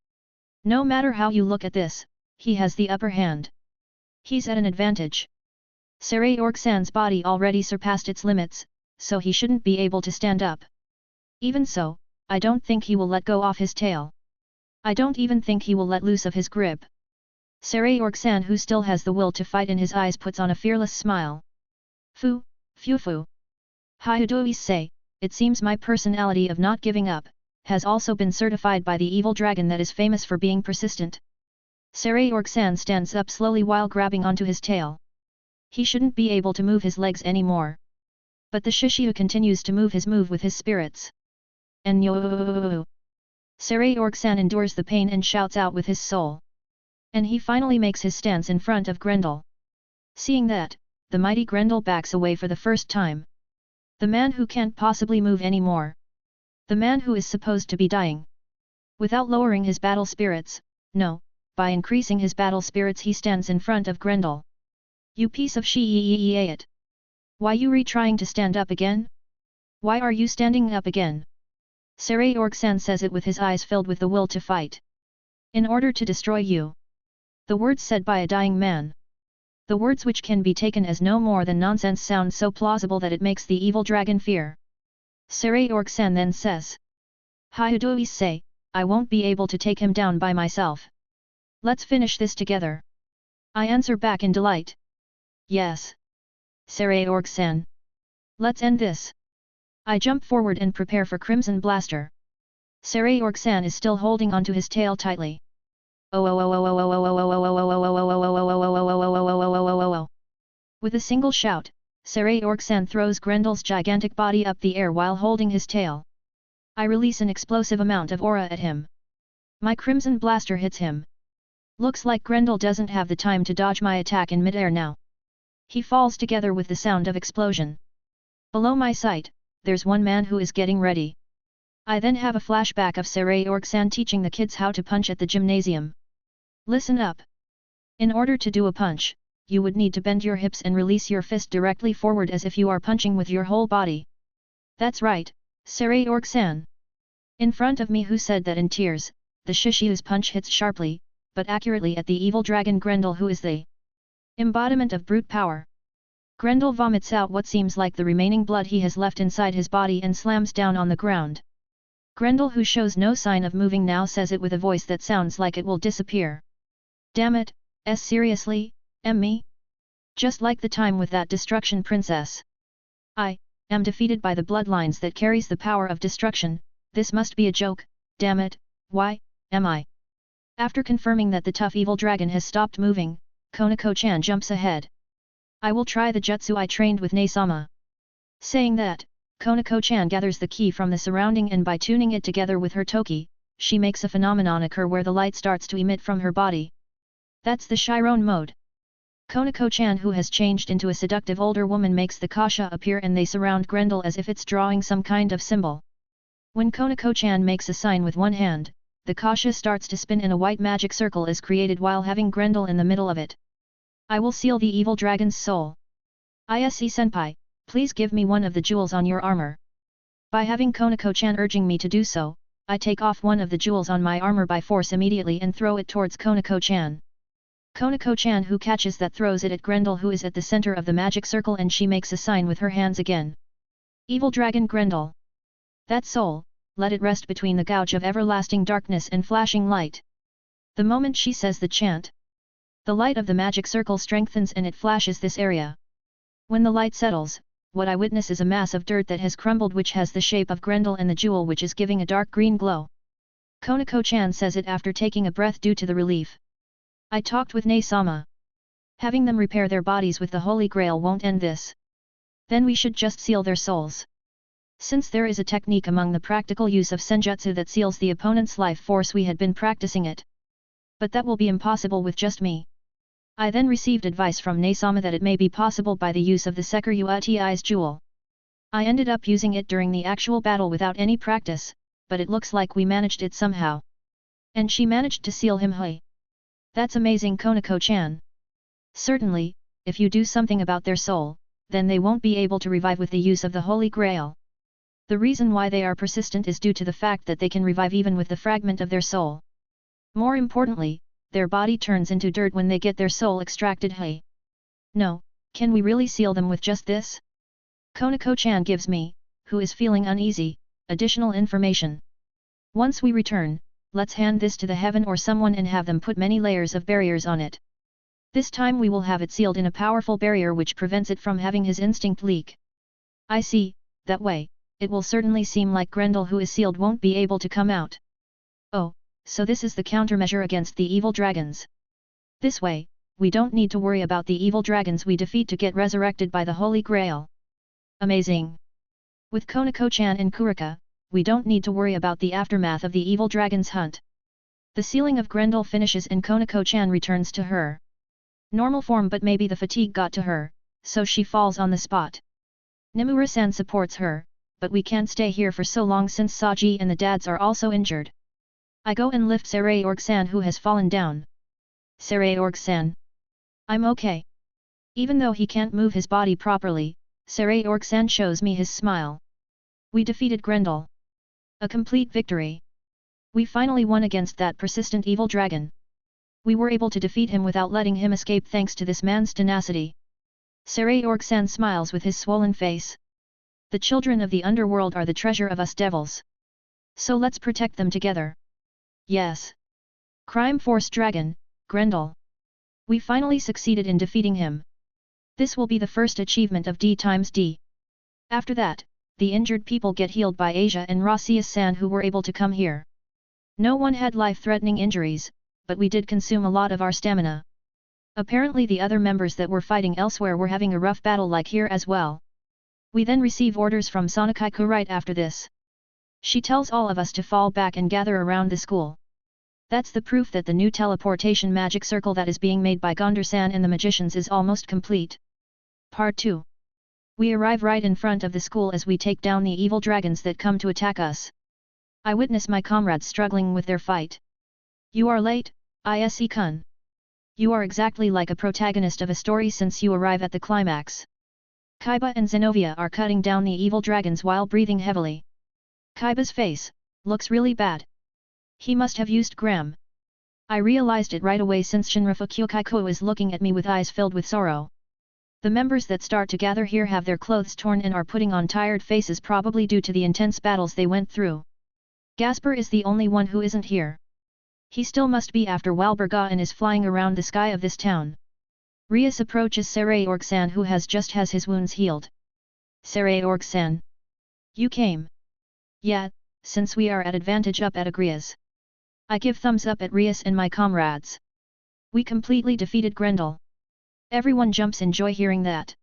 Speaker 1: No matter how you look at this, he has the upper hand. He's at an advantage. Saray Orksan's body already surpassed its limits, so he shouldn't be able to stand up. Even so, I don't think he will let go off his tail. I don't even think he will let loose of his grip. Saray Orksan who still has the will to fight in his eyes puts on a fearless smile. Fu, fu. Hyudois say, it seems my personality of not giving up, has also been certified by the evil dragon that is famous for being persistent. Saray Orksan stands up slowly while grabbing onto his tail. He shouldn't be able to move his legs anymore. But the Shishiu continues to move his move with his spirits. And yo. Saray Orksan endures the pain and shouts out with his soul. And he finally makes his stance in front of Grendel. Seeing that, the mighty Grendel backs away for the first time. The man who can't possibly move anymore. The man who is supposed to be dying. Without lowering his battle spirits, no, by increasing his battle spirits he stands in front of Grendel. You piece of shit. Why you retrying to stand up again? Why are you standing up again? Saray Orksan says it with his eyes filled with the will to fight. In order to destroy you. The words said by a dying man. The words which can be taken as no more than nonsense sound so plausible that it makes the evil dragon fear. Saray Orksan then says. Hyudois say, I won't be able to take him down by myself. Let's finish this together. I answer back in delight. Yes. Saray Orksan. Let's end this. I jump forward and prepare for Crimson Blaster. Saray Orksan is still holding onto his tail tightly. With a single shout, Saray Orksan throws Grendel's gigantic body up the air while holding his tail. I release an explosive amount of aura at him. My Crimson Blaster hits him. Looks like Grendel doesn't have the time to dodge my attack in midair now. He falls together with the sound of explosion. Below my sight, there's one man who is getting ready. I then have a flashback of Saray Orksan teaching the kids how to punch at the gymnasium. Listen up. In order to do a punch, you would need to bend your hips and release your fist directly forward as if you are punching with your whole body. That's right, Saray Orksan. In front of me who said that in tears, the Shishiu's punch hits sharply, but accurately at the evil dragon Grendel who is the embodiment of brute power. Grendel vomits out what seems like the remaining blood he has left inside his body and slams down on the ground. Grendel who shows no sign of moving now says it with a voice that sounds like it will disappear. Damn it, seriously, me? Just like the time with that destruction princess. I am defeated by the bloodlines that carries the power of destruction, this must be a joke, damn it, why, am I? After confirming that the tough evil dragon has stopped moving, Konako-chan jumps ahead. I will try the jutsu I trained with Nae-sama. Saying that, Konako-chan gathers the ki from the surrounding and by tuning it together with her toki, she makes a phenomenon occur where the light starts to emit from her body. That's the Chiron mode. Konako-chan, who has changed into a seductive older woman, makes the kasha appear and they surround Grendel as if it's drawing some kind of symbol. When Konako-chan makes a sign with one hand, the kasha starts to spin and a white magic circle is created while having Grendel in the middle of it. I will seal the evil dragon's soul. Ise-senpai, please give me one of the jewels on your armor. By having Konako-chan urging me to do so, I take off one of the jewels on my armor by force immediately and throw it towards Konako-chan. Konako-chan, who catches that, throws it at Grendel, who is at the center of the magic circle, and she makes a sign with her hands again. Evil dragon Grendel. That soul, let it rest between the gouge of everlasting darkness and flashing light. The moment she says the chant, the light of the magic circle strengthens and it flashes this area. When the light settles, what I witness is a mass of dirt that has crumbled, which has the shape of Grendel and the jewel, which is giving a dark green glow. Konako-chan says it after taking a breath due to the relief. I talked with Ne-sama. Having them repair their bodies with the Holy Grail won't end this. Then we should just seal their souls. Since there is a technique among the practical use of senjutsu that seals the opponent's life force, we had been practicing it. But that will be impossible with just me. I then received advice from Ne-sama that it may be possible by the use of the Sekiru Uti's jewel. I ended up using it during the actual battle without any practice, but it looks like we managed it somehow. And she managed to seal him. Hey! That's amazing, Konako-chan. Certainly, if you do something about their soul, then they won't be able to revive with the use of the Holy Grail. The reason why they are persistent is due to the fact that they can revive even with the fragment of their soul. More importantly, their body turns into dirt when they get their soul extracted. Hey! No, can we really seal them with just this? Konako-chan gives me, who is feeling uneasy, additional information. Once we return, let's hand this to the heaven or someone and have them put many layers of barriers on it. This time we will have it sealed in a powerful barrier which prevents it from having his instinct leak. I see, that way, it will certainly seem like Grendel, who is sealed, won't be able to come out. Oh, so this is the countermeasure against the evil dragons. This way, we don't need to worry about the evil dragons we defeat to get resurrected by the Holy Grail. Amazing! With Konako-chan and Kurika, we don't need to worry about the aftermath of the evil dragon's hunt. The sealing of Grendel finishes and Konako-chan returns to her normal form, but maybe the fatigue got to her, so she falls on the spot. Nimura-san supports her, but we can't stay here for so long since Saji and the dads are also injured. I go and lift Sareorg-san, who has fallen down. Sareorg-san. I'm okay. Even though he can't move his body properly, Sareorg-san shows me his smile. We defeated Grendel. A complete victory. We finally won against that persistent evil dragon. We were able to defeat him without letting him escape thanks to this man's tenacity. Sareorg-san smiles with his swollen face. The children of the underworld are the treasure of us devils. So let's protect them together. Yes. Crime Force Dragon, Grendel. We finally succeeded in defeating him. This will be the first achievement of D times D. After that, the injured people get healed by Asia and Rasius-san, who were able to come here. No one had life-threatening injuries, but we did consume a lot of our stamina. Apparently the other members that were fighting elsewhere were having a rough battle like here as well. We then receive orders from Sonokai-ku right after this. She tells all of us to fall back and gather around the school. That's the proof that the new teleportation magic circle that is being made by Gondar-san and the magicians is almost complete. Part 2. We arrive right in front of the school as we take down the evil dragons that come to attack us. I witness my comrades struggling with their fight. You are late, Ise-kun. You are exactly like a protagonist of a story since you arrive at the climax. Kaiba and Zenobia are cutting down the evil dragons while breathing heavily. Kaiba's face looks really bad. He must have used Gram. I realized it right away since Shinrafu Kyokaiku is looking at me with eyes filled with sorrow. The members that start to gather here have their clothes torn and are putting on tired faces, probably due to the intense battles they went through. Gasper is the only one who isn't here. He still must be after Walburga and is flying around the sky of this town. Rias approaches Sareorg-san, who has his wounds healed. Sareorg-san. You came. Yeah, since we are at advantage up at Agrias. I give thumbs up at Rias and my comrades. We completely defeated Grendel. Everyone jumps in joy hearing that.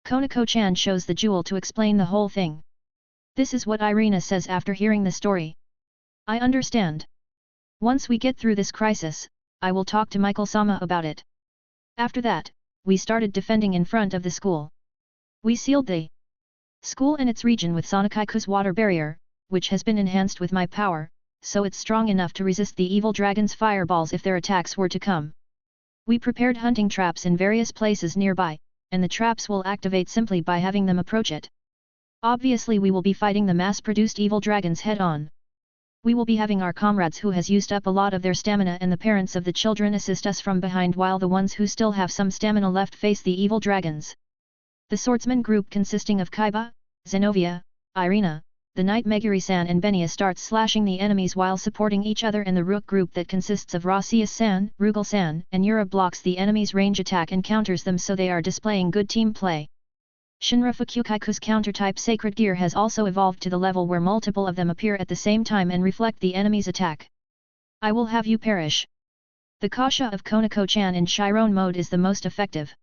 Speaker 1: Konako-chan shows the jewel to explain the whole thing. This is what Irina says after hearing the story. I understand. Once we get through this crisis, I will talk to Michael-sama about it. After that, we started defending in front of the school. We sealed the school and its region with Sonakaiku's water barrier, which has been enhanced with my power, so it's strong enough to resist the evil dragon's fireballs if their attacks were to come. We prepared hunting traps in various places nearby, and the traps will activate simply by having them approach it. Obviously we will be fighting the mass-produced evil dragons head-on. We will be having our comrades who has used up a lot of their stamina and the parents of the children assist us from behind while the ones who still have some stamina left face the evil dragons. The swordsman group consisting of Kaiba, Zenovia, Irina, the knight Meguri-san and Benya starts slashing the enemies while supporting each other, and the Rook group that consists of Rasius-san, Rugal-san and Yura blocks the enemy's range attack and counters them, so they are displaying good team play. Shinra Fukukaiku's counter-type sacred gear has also evolved to the level where multiple of them appear at the same time and reflect the enemy's attack. I will have you perish. The Kasha of Konako-chan in Chiron mode is the most effective.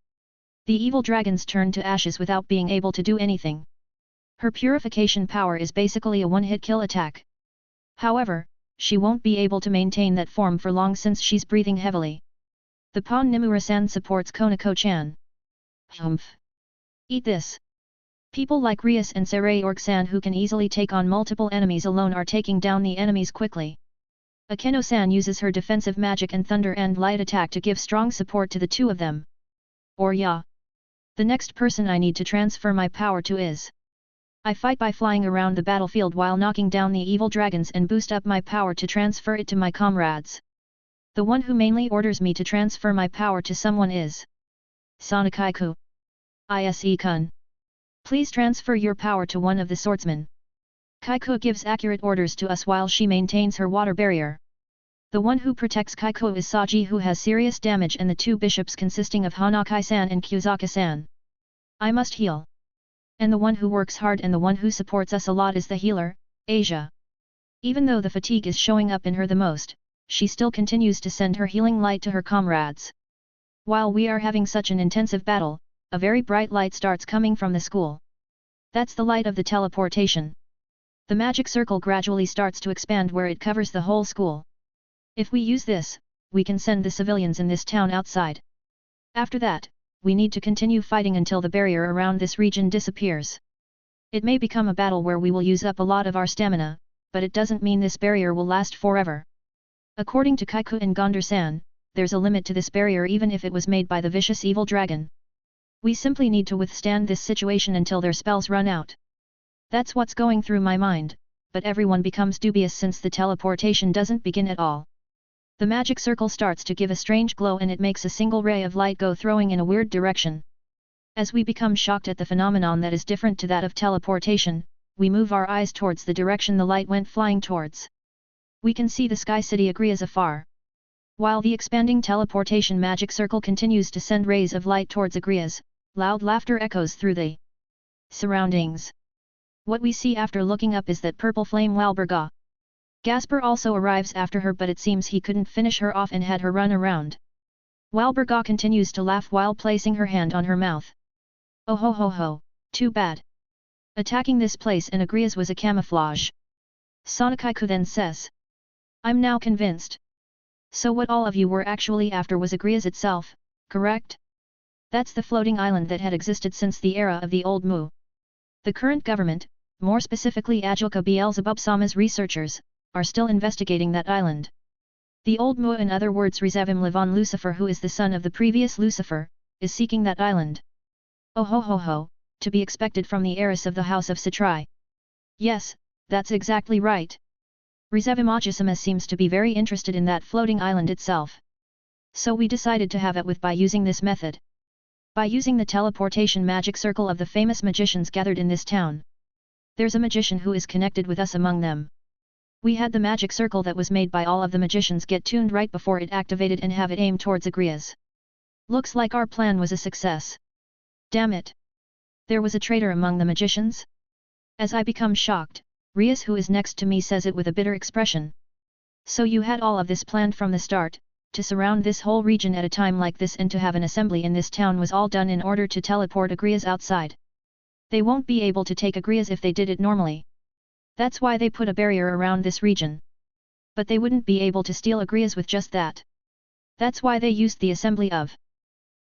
Speaker 1: The evil dragons turn to ashes without being able to do anything. Her purification power is basically a one-hit kill attack. However, she won't be able to maintain that form for long since she's breathing heavily. The Pon Nimura-san supports Konako-chan. Humph. Eat this. People like Rias and Saray-org-san who can easily take on multiple enemies alone are taking down the enemies quickly. Akeno-san uses her defensive magic and thunder and light attack to give strong support to the two of them. Or yeah. The next person I need to transfer my power to is. I fight by flying around the battlefield while knocking down the evil dragons and boost up my power to transfer it to my comrades. The one who mainly orders me to transfer my power to someone is Sonakaiku. Ise-kun. Please transfer your power to one of the swordsmen. Kaiku gives accurate orders to us while she maintains her water barrier. The one who protects Kaiku is Saji, who has serious damage, and the two bishops consisting of Hanakai-san and Kyuzaka-san. I must heal. And the one who works hard and the one who supports us a lot is the healer, Asia. Even though the fatigue is showing up in her the most, she still continues to send her healing light to her comrades. While we are having such an intensive battle, a very bright light starts coming from the school. That's the light of the teleportation. The magic circle gradually starts to expand where it covers the whole school. If we use this, we can send the civilians in this town outside. After that, we need to continue fighting until the barrier around this region disappears. It may become a battle where we will use up a lot of our stamina, but it doesn't mean this barrier will last forever. According to Kaiku and Gondar-san, there's a limit to this barrier even if it was made by the vicious evil dragon. We simply need to withstand this situation until their spells run out. That's what's going through my mind, but everyone becomes dubious since the teleportation doesn't begin at all. The magic circle starts to give a strange glow and it makes a single ray of light go throwing in a weird direction. As we become shocked at the phenomenon that is different to that of teleportation, we move our eyes towards the direction the light went flying towards. We can see the sky city Agrias afar. While the expanding teleportation magic circle continues to send rays of light towards Agrias, loud laughter echoes through the surroundings. What we see after looking up is that purple flame Walburga. Gasper also arrives after her, but it seems he couldn't finish her off and had her run around. Walburga continues to laugh while placing her hand on her mouth. Oh ho ho ho, too bad. Attacking this place in Agrias was a camouflage. Sonakaiku then says. I'm now convinced. So what all of you were actually after was Agrias itself, correct? That's the floating island that had existed since the era of the Old Mu. The current government, more specifically Ajilka Beelzebub-sama's researchers, are still investigating that island. The Old Mu, in other words Rizavim Levon Lucifer, who is the son of the previous Lucifer, is seeking that island. Oh ho ho ho, to be expected from the heiress of the House of Satrai. Yes, that's exactly right. Rizavim Ajisama seems to be very interested in that floating island itself. So we decided to have it with by using this method. By using the teleportation magic circle of the famous magicians gathered in this town. There's a magician who is connected with us among them. We had the magic circle that was made by all of the magicians get tuned right before it activated and have it aim towards Agrias. Looks like our plan was a success. Damn it! There was a traitor among the magicians? As I become shocked, Rias, who is next to me, says it with a bitter expression. So you had all of this planned from the start, to surround this whole region at a time like this and to have an assembly in this town was all done in order to teleport Agrias outside. They won't be able to take Agrias if they did it normally, That's why they put a barrier around this region. But they wouldn't be able to steal Agrias with just that. That's why they used the assembly of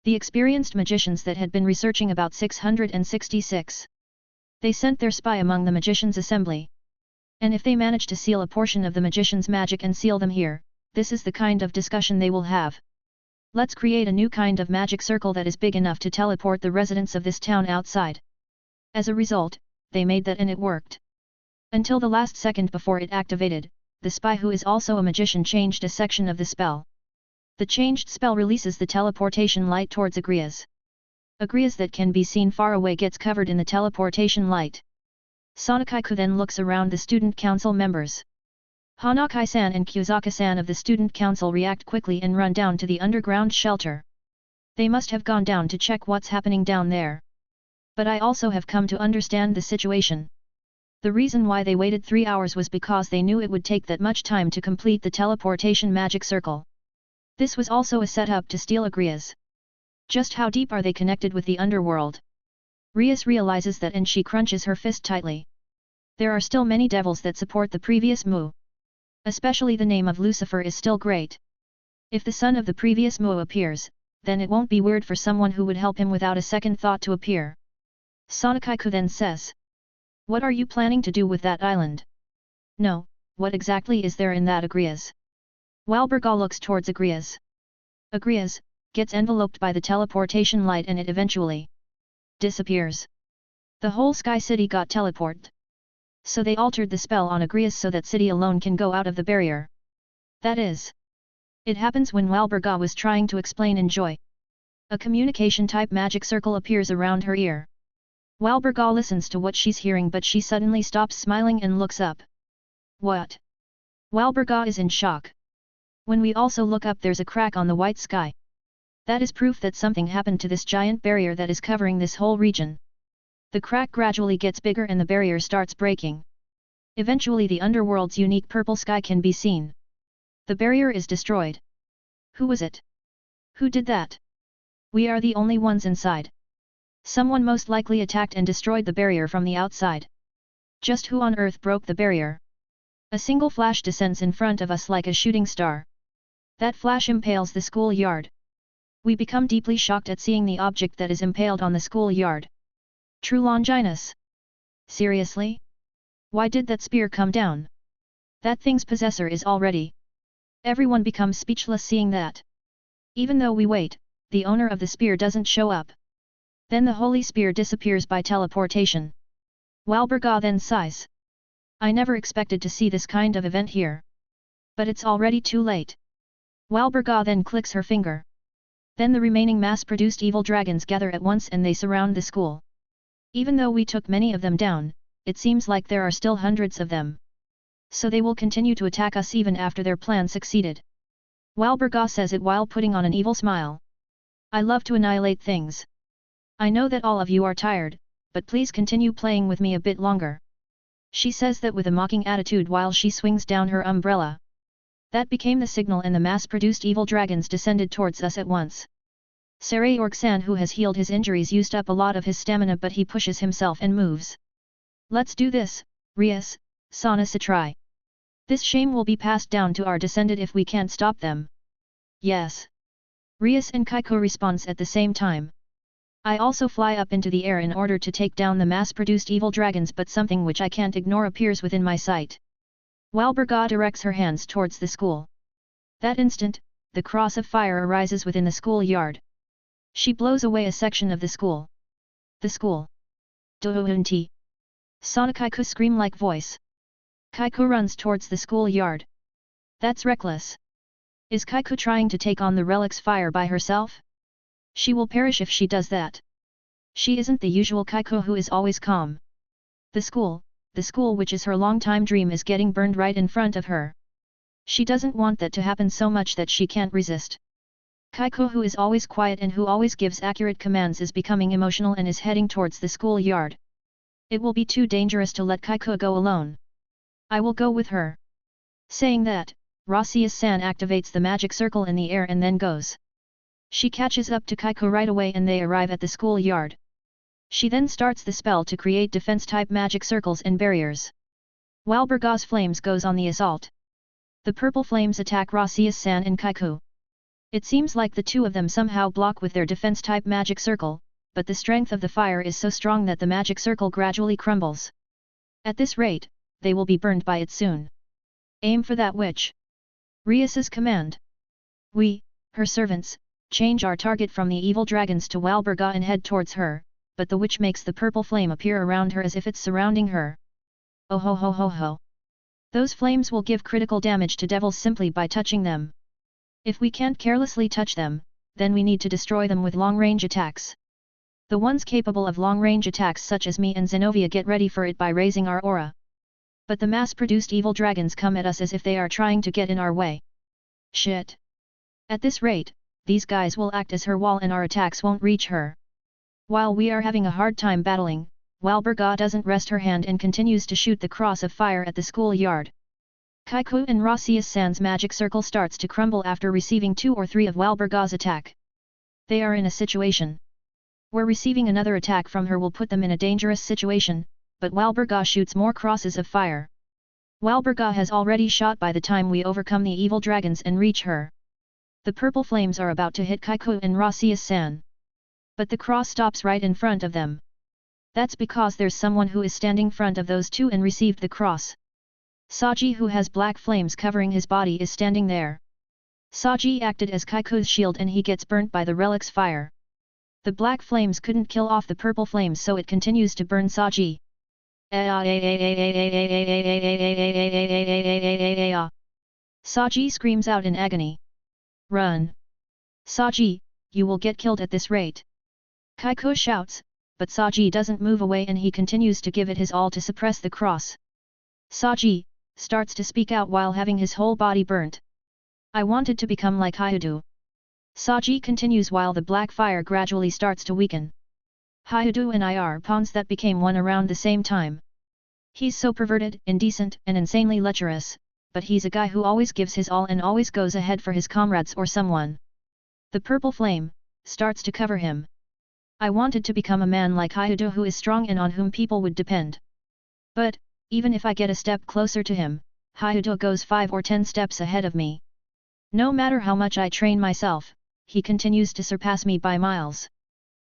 Speaker 1: the experienced magicians that had been researching about 666. They sent their spy among the magicians' assembly. And if they manage to seal a portion of the magician's magic and seal them here, this is the kind of discussion they will have. Let's create a new kind of magic circle that is big enough to teleport the residents of this town outside. As a result, they made that and it worked. Until the last second before it activated, the spy who is also a magician changed a section of the spell. The changed spell releases the teleportation light towards Agrias. Agrias that can be seen far away gets covered in the teleportation light. Sonokaiku then looks around the student council members. Hanakai-san and Kyuzaka-san of the student council react quickly and run down to the underground shelter. They must have gone down to check what's happening down there. But I also have come to understand the situation. The reason why they waited 3 hours was because they knew it would take that much time to complete the teleportation magic circle. This was also a setup to steal Agrias. Just how deep are they connected with the underworld? Rias realizes that and she crunches her fist tightly. There are still many devils that support the previous Mu. Especially the name of Lucifer is still great. If the son of the previous Mu appears, then it won't be weird for someone who would help him without a second thought to appear. Sonokaiku then says. What are you planning to do with that island? No, what exactly is there in that Agrias? Walburga looks towards Agrias. Agrias gets enveloped by the teleportation light and it eventually disappears. The whole Sky City got teleported. So they altered the spell on Agrias so that city alone can go out of the barrier. That is. It happens when Walburga was trying to explain in joy. A communication-type magic circle appears around her ear. Walburga listens to what she's hearing but she suddenly stops smiling and looks up. What? Walburga is in shock. When we also look up there's a crack on the white sky. That is proof that something happened to this giant barrier that is covering this whole region. The crack gradually gets bigger and the barrier starts breaking. Eventually the underworld's unique purple sky can be seen. The barrier is destroyed. Who was it? Who did that? We are the only ones inside. Someone most likely attacked and destroyed the barrier from the outside. Just who on earth broke the barrier? A single flash descends in front of us like a shooting star. That flash impales the schoolyard. We become deeply shocked at seeing the object that is impaled on the schoolyard. True Longinus. Seriously? Why did that spear come down? That thing's possessor is already. Everyone becomes speechless seeing that. Even though we wait, the owner of the spear doesn't show up. Then the holy spear disappears by teleportation. Walburga then sighs. I never expected to see this kind of event here. But it's already too late. Walburga then clicks her finger. Then the remaining mass-produced evil dragons gather at once and they surround the school. Even though we took many of them down, it seems like there are still hundreds of them. So they will continue to attack us even after their plan succeeded. Walburga says it while putting on an evil smile. I love to annihilate things. I know that all of you are tired, but please continue playing with me a bit longer. She says that with a mocking attitude while she swings down her umbrella. That became the signal and the mass-produced evil dragons descended towards us at once. Saray-Org-san who has healed his injuries used up a lot of his stamina but he pushes himself and moves. Let's do this, Rias, Sana Satrai. This shame will be passed down to our descendant if we can't stop them. Yes. Rias and Kaiko responds at the same time. I also fly up into the air in order to take down the mass-produced evil dragons but something which I can't ignore appears within my sight. Walburga directs her hands towards the school. That instant, the cross of fire arises within the schoolyard. She blows away a section of the school. The school. Dohunti. Sonokaiku scream-like voice. Kaiko runs towards the schoolyard. That's reckless. Is Kaiko trying to take on the relic's fire by herself? She will perish if she does that. She isn't the usual Kaiko who is always calm. The school which is her long-time dream is getting burned right in front of her. She doesn't want that to happen so much that she can't resist. Kaiko who is always quiet and who always gives accurate commands is becoming emotional and is heading towards the schoolyard. It will be too dangerous to let Kaiko go alone. I will go with her. Saying that, Rasius-san activates the magic circle in the air and then goes. She catches up to Kaiko right away and they arrive at the schoolyard. She then starts the spell to create defense-type magic circles and barriers. while Burga's flames goes on the assault. The purple flames attack Rasius-san and Kaiku. It seems like the two of them somehow block with their defense-type magic circle, but the strength of the fire is so strong that the magic circle gradually crumbles. At this rate, they will be burned by it soon. Aim for that witch. Rias's command. We, her servants, change our target from the evil dragons to Walburga and head towards her, but the witch makes the purple flame appear around her as if it's surrounding her. Oh ho ho ho ho. Those flames will give critical damage to devils simply by touching them. If we can't carelessly touch them, then we need to destroy them with long-range attacks. The ones capable of long-range attacks such as me and Zenobia get ready for it by raising our aura. But the mass-produced evil dragons come at us as if they are trying to get in our way. Shit. At this rate, these guys will act as her wall and our attacks won't reach her. While we are having a hard time battling, Walburga doesn't rest her hand and continues to shoot the cross of fire at the schoolyard. Kaiku and Rasius-san's magic circle starts to crumble after receiving 2 or 3 of Walburga's attack. They are in a situation where receiving another attack from her will put them in a dangerous situation, but Walburga shoots more crosses of fire. Walburga has already shot by the time we overcome the evil dragons and reach her. The purple flames are about to hit Kaiku and Rasius-san. But the cross stops right in front of them. That's because there's someone who is standing front of those two and received the cross. Saji, who has black flames covering his body, is standing there. Saji acted as Kaiku's shield and he gets burnt by the relic's fire. The black flames couldn't kill off the purple flames, so it continues to burn Saji. Saji screams out in agony. Run! Saji, you will get killed at this rate. Kaiku shouts, but Saji doesn't move away and he continues to give it his all to suppress the cross. Saji starts to speak out while having his whole body burnt. I wanted to become like Hyudu. Saji continues while the black fire gradually starts to weaken. Hyudu and I are pawns that became one around the same time. He's so perverted, indecent, and insanely lecherous, but he's a guy who always gives his all and always goes ahead for his comrades or someone. The purple flame starts to cover him. I wanted to become a man like Hyudu, who is strong and on whom people would depend. But, even if I get a step closer to him, Hyudu goes 5 or 10 steps ahead of me. No matter how much I train myself, he continues to surpass me by miles.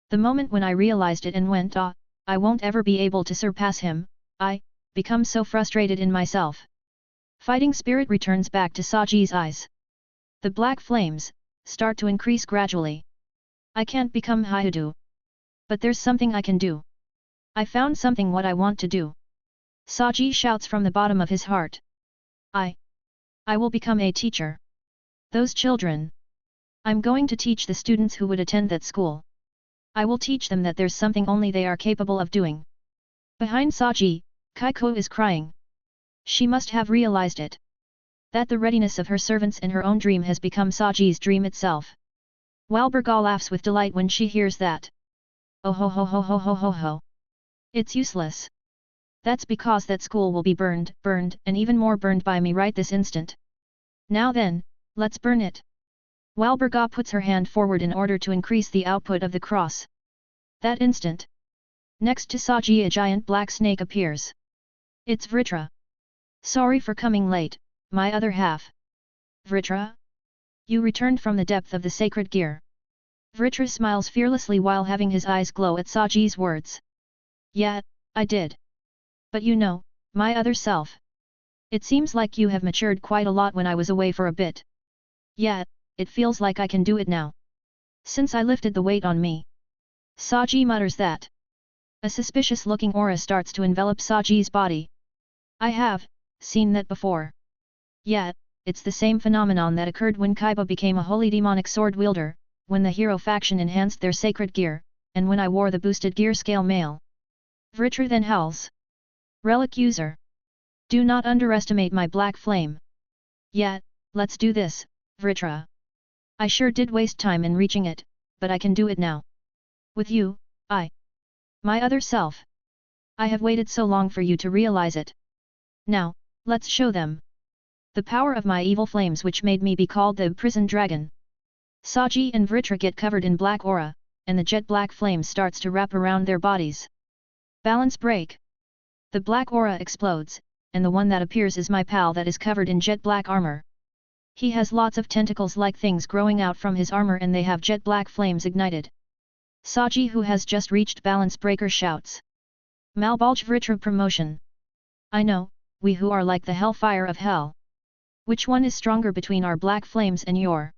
Speaker 1: The moment when I realized it and went, I won't ever be able to surpass him, I become so frustrated in myself. Fighting spirit returns back to Saji's eyes. The black flames start to increase gradually. I can't become Hyudu. But there's something I can do. I found something what I want to do. Saji shouts from the bottom of his heart. I will become a teacher. Those children. I'm going to teach the students who would attend that school. I will teach them that there's something only they are capable of doing. Behind Saji, Kaiku is crying. She must have realized it. That the readiness of her servants and her own dream has become Saji's dream itself. Walburga laughs with delight when she hears that. Oh ho ho ho ho ho ho ho. It's useless. That's because that school will be burned, and even more burned by me right this instant. Now then, let's burn it. Walburga puts her hand forward in order to increase the output of the cross. That instant. Next to Saji, a giant black snake appears. It's Vritra. Sorry for coming late, my other half. Vritra? You returned from the depth of the sacred gear. Vritra smiles fearlessly while having his eyes glow at Saji's words. Yeah, I did. But you know, my other self. It seems like you have matured quite a lot when I was away for a bit. Yeah, it feels like I can do it now. Since I lifted the weight on me. Saji mutters that. A suspicious-looking aura starts to envelop Saji's body. I have seen that before. Yeah, it's the same phenomenon that occurred when Kaiba became a holy demonic sword wielder, when the hero faction enhanced their sacred gear, and when I wore the boosted gear scale mail. Vritra then howls. Relic user. Do not underestimate my black flame. Yeah, let's do this, Vritra. I sure did waste time in reaching it, but I can do it now. With you, my other self. I have waited so long for you to realize it. Now, let's show them. The power of my evil flames which made me be called the prison dragon. Saji and Vritra get covered in black aura, and the jet black flame starts to wrap around their bodies. Balance break. The black aura explodes, and the one that appears is my pal that is covered in jet black armor. He has lots of tentacles like things growing out from his armor and they have jet black flames ignited. Saji, who has just reached balance breaker, shouts. Malbolge Vritra promotion. I know, we who are like the hellfire of hell. Which one is stronger between our black flames and your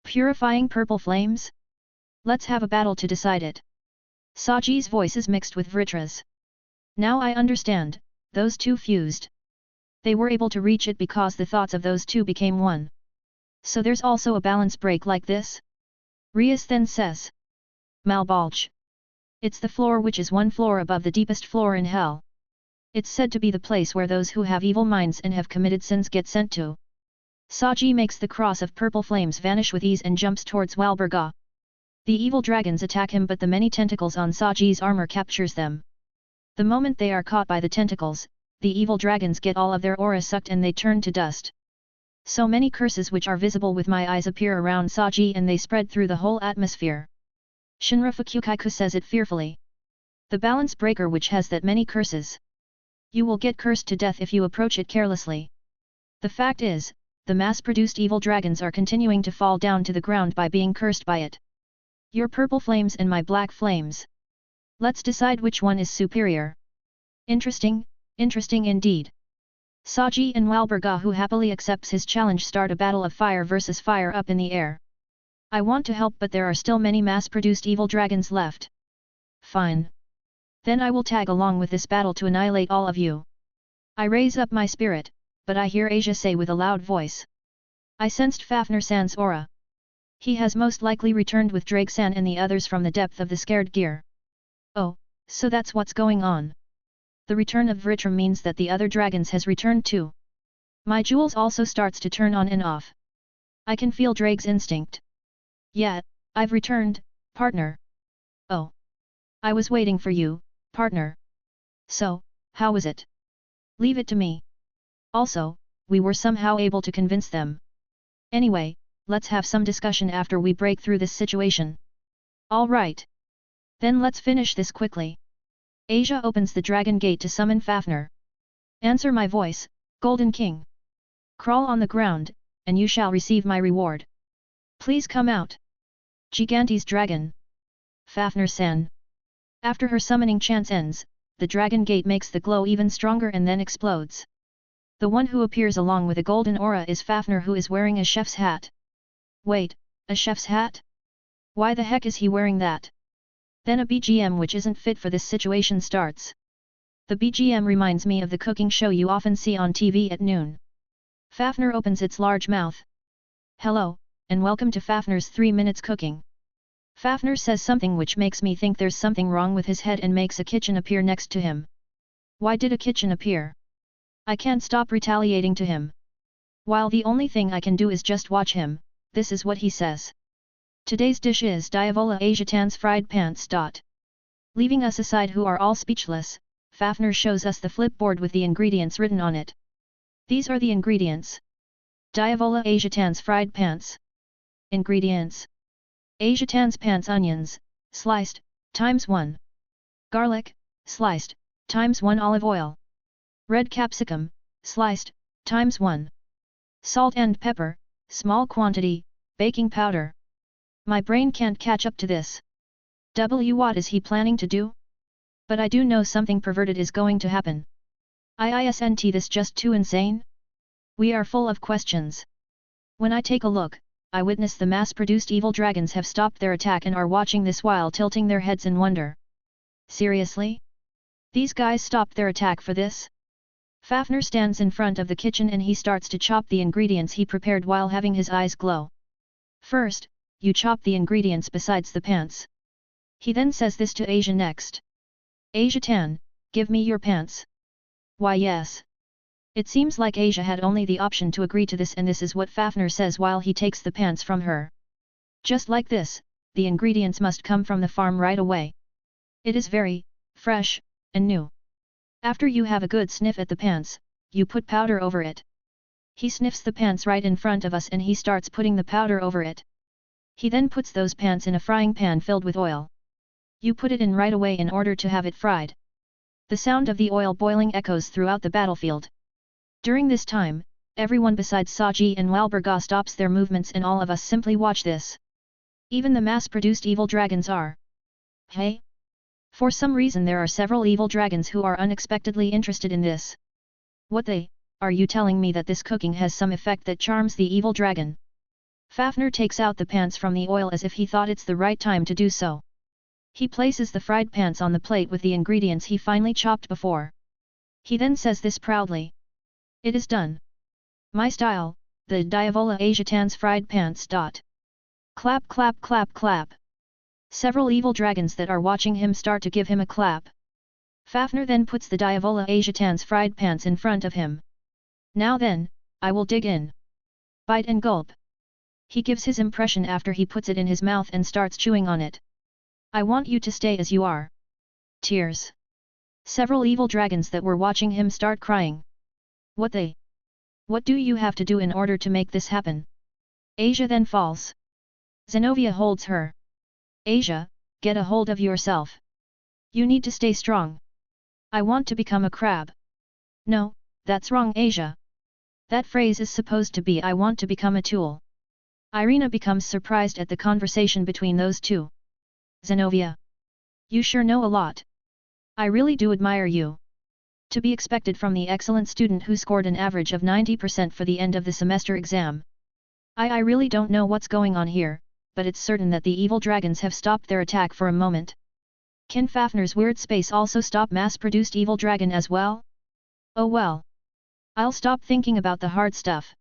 Speaker 1: purifying purple flames? Let's have a battle to decide it. Saji's voice is mixed with Vritra's. Now I understand, those two fused. They were able to reach it because the thoughts of those two became one. So there's also a balance break like this? Rias then says. Malbolge. It's the floor which is one floor above the deepest floor in hell. It's said to be the place where those who have evil minds and have committed sins get sent to. Saji makes the cross of purple flames vanish with ease and jumps towards Walburga. The evil dragons attack him, but the many tentacles on Saji's armor captures them. The moment they are caught by the tentacles, the evil dragons get all of their aura sucked and they turn to dust. So many curses which are visible with my eyes appear around Saji and they spread through the whole atmosphere. Shinra Fukukaiku says it fearfully. The balance breaker which has that many curses. You will get cursed to death if you approach it carelessly. The fact is, the mass-produced evil dragons are continuing to fall down to the ground by being cursed by it. Your purple flames and my black flames. Let's decide which one is superior. Interesting, interesting indeed. Saji and Walburga, who happily accepts his challenge, start a battle of fire versus fire up in the air. I want to help, but there are still many mass-produced evil dragons left. Fine. Then I will tag along with this battle to annihilate all of you. I raise up my spirit, but I hear Asia say with a loud voice. I sensed Fafnir-san's aura. He has most likely returned with Drake-san and the others from the depth of the scared gear. Oh, so that's what's going on. The return of Vritra means that the other dragons has returned too. My jewels also starts to turn on and off. I can feel Drake's instinct. Yeah, I've returned, partner. Oh. I was waiting for you, partner. So, how was it? Leave it to me. Also, we were somehow able to convince them. Anyway, let's have some discussion after we break through this situation. All right. Then let's finish this quickly. Asia opens the dragon gate to summon Fafnir. Answer my voice, Golden King. Crawl on the ground, and you shall receive my reward. Please come out. Gigantes dragon. Fafnir-san. After her summoning chance ends, the dragon gate makes the glow even stronger and then explodes. The one who appears along with a golden aura is Fafnir, who is wearing a chef's hat. Wait, a chef's hat? Why the heck is he wearing that? Then a BGM which isn't fit for this situation starts. The BGM reminds me of the cooking show you often see on TV at noon. Fafnir opens its large mouth. Hello, and welcome to Fafnir's 3 minutes cooking. Fafnir says something which makes me think there's something wrong with his head and makes a kitchen appear next to him. Why did a kitchen appear? I can't stop retaliating to him. While the only thing I can do is just watch him, this is what he says. Today's dish is Diavola Asiatan's fried pants. Leaving us aside who are all speechless, Fafnir shows us the flipboard with the ingredients written on it. These are the ingredients. Diavola Asiatan's fried pants. Ingredients. Asiatan's pants onions, sliced, ×1. Garlic, sliced, ×1 olive oil. Red capsicum, sliced, ×1. Salt and pepper, small quantity, baking powder. My brain can't catch up to this. What is he planning to do? But I do know something perverted is going to happen. Isn't this just too insane? We are full of questions. When I take a look, I witness the mass-produced evil dragons have stopped their attack and are watching this while tilting their heads in wonder. Seriously? These guys stopped their attack for this? Fafnir stands in front of the kitchen and he starts to chop the ingredients he prepared while having his eyes glow. First, you chop the ingredients besides the pants. He then says this to Asia next. Asiatan, give me your pants. Why yes. It seems like Asia had only the option to agree to this, and this is what Fafnir says while he takes the pants from her. Just like this, the ingredients must come from the farm right away. It is very fresh and new. After you have a good sniff at the pants, you put powder over it. He sniffs the pants right in front of us and he starts putting the powder over it. He then puts those pants in a frying pan filled with oil. You put it in right away in order to have it fried. The sound of the oil boiling echoes throughout the battlefield. During this time, everyone besides Saji and Walburga stops their movements and all of us simply watch this. Even the mass-produced evil dragons are. Hey? For some reason there are several evil dragons who are unexpectedly interested in this. What they? Are you telling me that this cooking has some effect that charms the evil dragon? Fafnir takes out the pants from the oil as if he thought it's the right time to do so. He places the fried pants on the plate with the ingredients he finely chopped before. He then says this proudly. It is done. My style, the Diavola Asiatan's fried pants. Clap clap clap clap. Several evil dragons that are watching him start to give him a clap. Fafnir then puts the Diavola Asiatan's fried pants in front of him. Now then, I will dig in. Bite and gulp. He gives his impression after he puts it in his mouth and starts chewing on it. I want you to stay as you are. Tears. Several evil dragons that were watching him start crying. What they? What do you have to do in order to make this happen? Asia then falls. Zenobia holds her. Asia, get a hold of yourself. You need to stay strong. I want to become a crab. No, that's wrong, Asia. That phrase is supposed to be I want to become a tool. Irina becomes surprised at the conversation between those two. Zenobia. You sure know a lot. I really do admire you. To be expected from the excellent student who scored an average of 90% for the end of the semester exam. I really don't know what's going on here, but it's certain that the evil dragons have stopped their attack for a moment. Can Fafnir's weird space also stop mass-produced evil dragon as well? Oh well. I'll stop thinking about the hard stuff.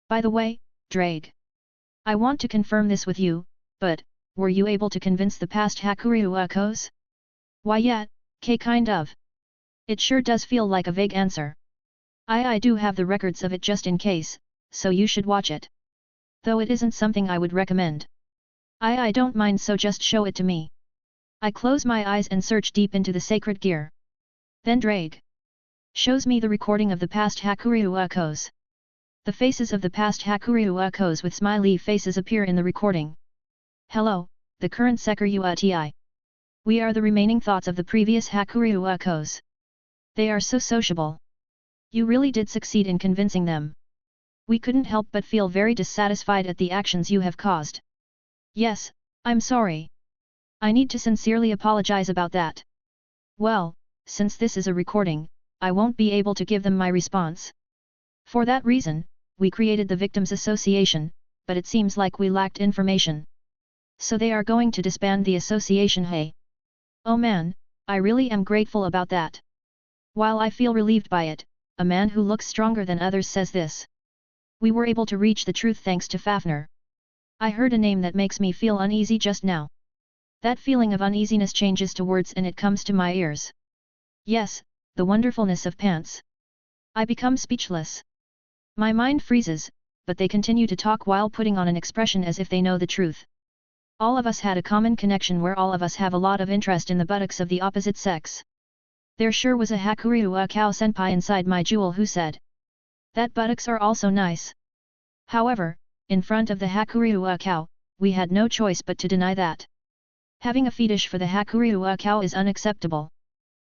Speaker 1: By the way, Drake. I want to confirm this with you, but, were you able to convince the past Hakuryu-ukos? Why yet, kind of. It sure does feel like a vague answer. I do have the records of it just in case, so you should watch it. Though it isn't something I would recommend. I don't mind, so just show it to me. I close my eyes and search deep into the sacred gear. Then Drake shows me the recording of the past Hakuryu-ukos. The faces of the past Hakuryu-ukos with smiley faces appear in the recording. Hello, the current Sekuryu-uti. We are the remaining thoughts of the previous Hakuryu-ukos. They are so sociable. You really did succeed in convincing them. We couldn't help but feel very dissatisfied at the actions you have caused. Yes, I'm sorry. I need to sincerely apologize about that. Well, since this is a recording, I won't be able to give them my response. For that reason, we created the Victims Association, but it seems like we lacked information. So they are going to disband the association. Hey. Oh man, I really am grateful about that. While I feel relieved by it, a man who looks stronger than others says this. We were able to reach the truth thanks to Fafnir. I heard a name that makes me feel uneasy just now. That feeling of uneasiness changes to words and it comes to my ears. Yes, the wonderfulness of pants. I become speechless. My mind freezes, but they continue to talk while putting on an expression as if they know the truth. All of us had a common connection where all of us have a lot of interest in the buttocks of the opposite sex. There sure was a Hakuryu-ukao senpai inside my jewel who said that buttocks are also nice. However, in front of the Hakuryu-ukao, we had no choice but to deny that. Having a fetish for the Hakuryu-ukao is unacceptable.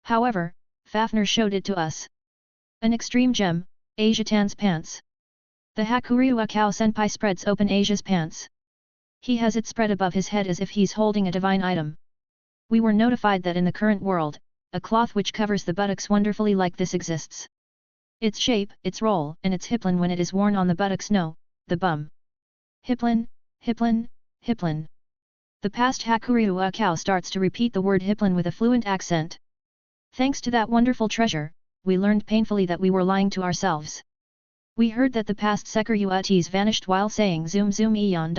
Speaker 1: However, Fafnir showed it to us. An extreme gem, Asiatan's pants. The Hakuryu-ukao senpai spreads open Asia's pants. He has it spread above his head as if he's holding a divine item. We were notified that in the current world, a cloth which covers the buttocks wonderfully like this exists. Its shape, its roll, and its hipplin when it is worn on the buttocks, no, the bum. Hipplin, hipplin, hipplin. The past Hakuryu-ukao starts to repeat the word hipplin with a fluent accent. Thanks to that wonderful treasure, we learned painfully that we were lying to ourselves. We heard that the past Sekuryu-utis vanished while saying zoom zoom eon.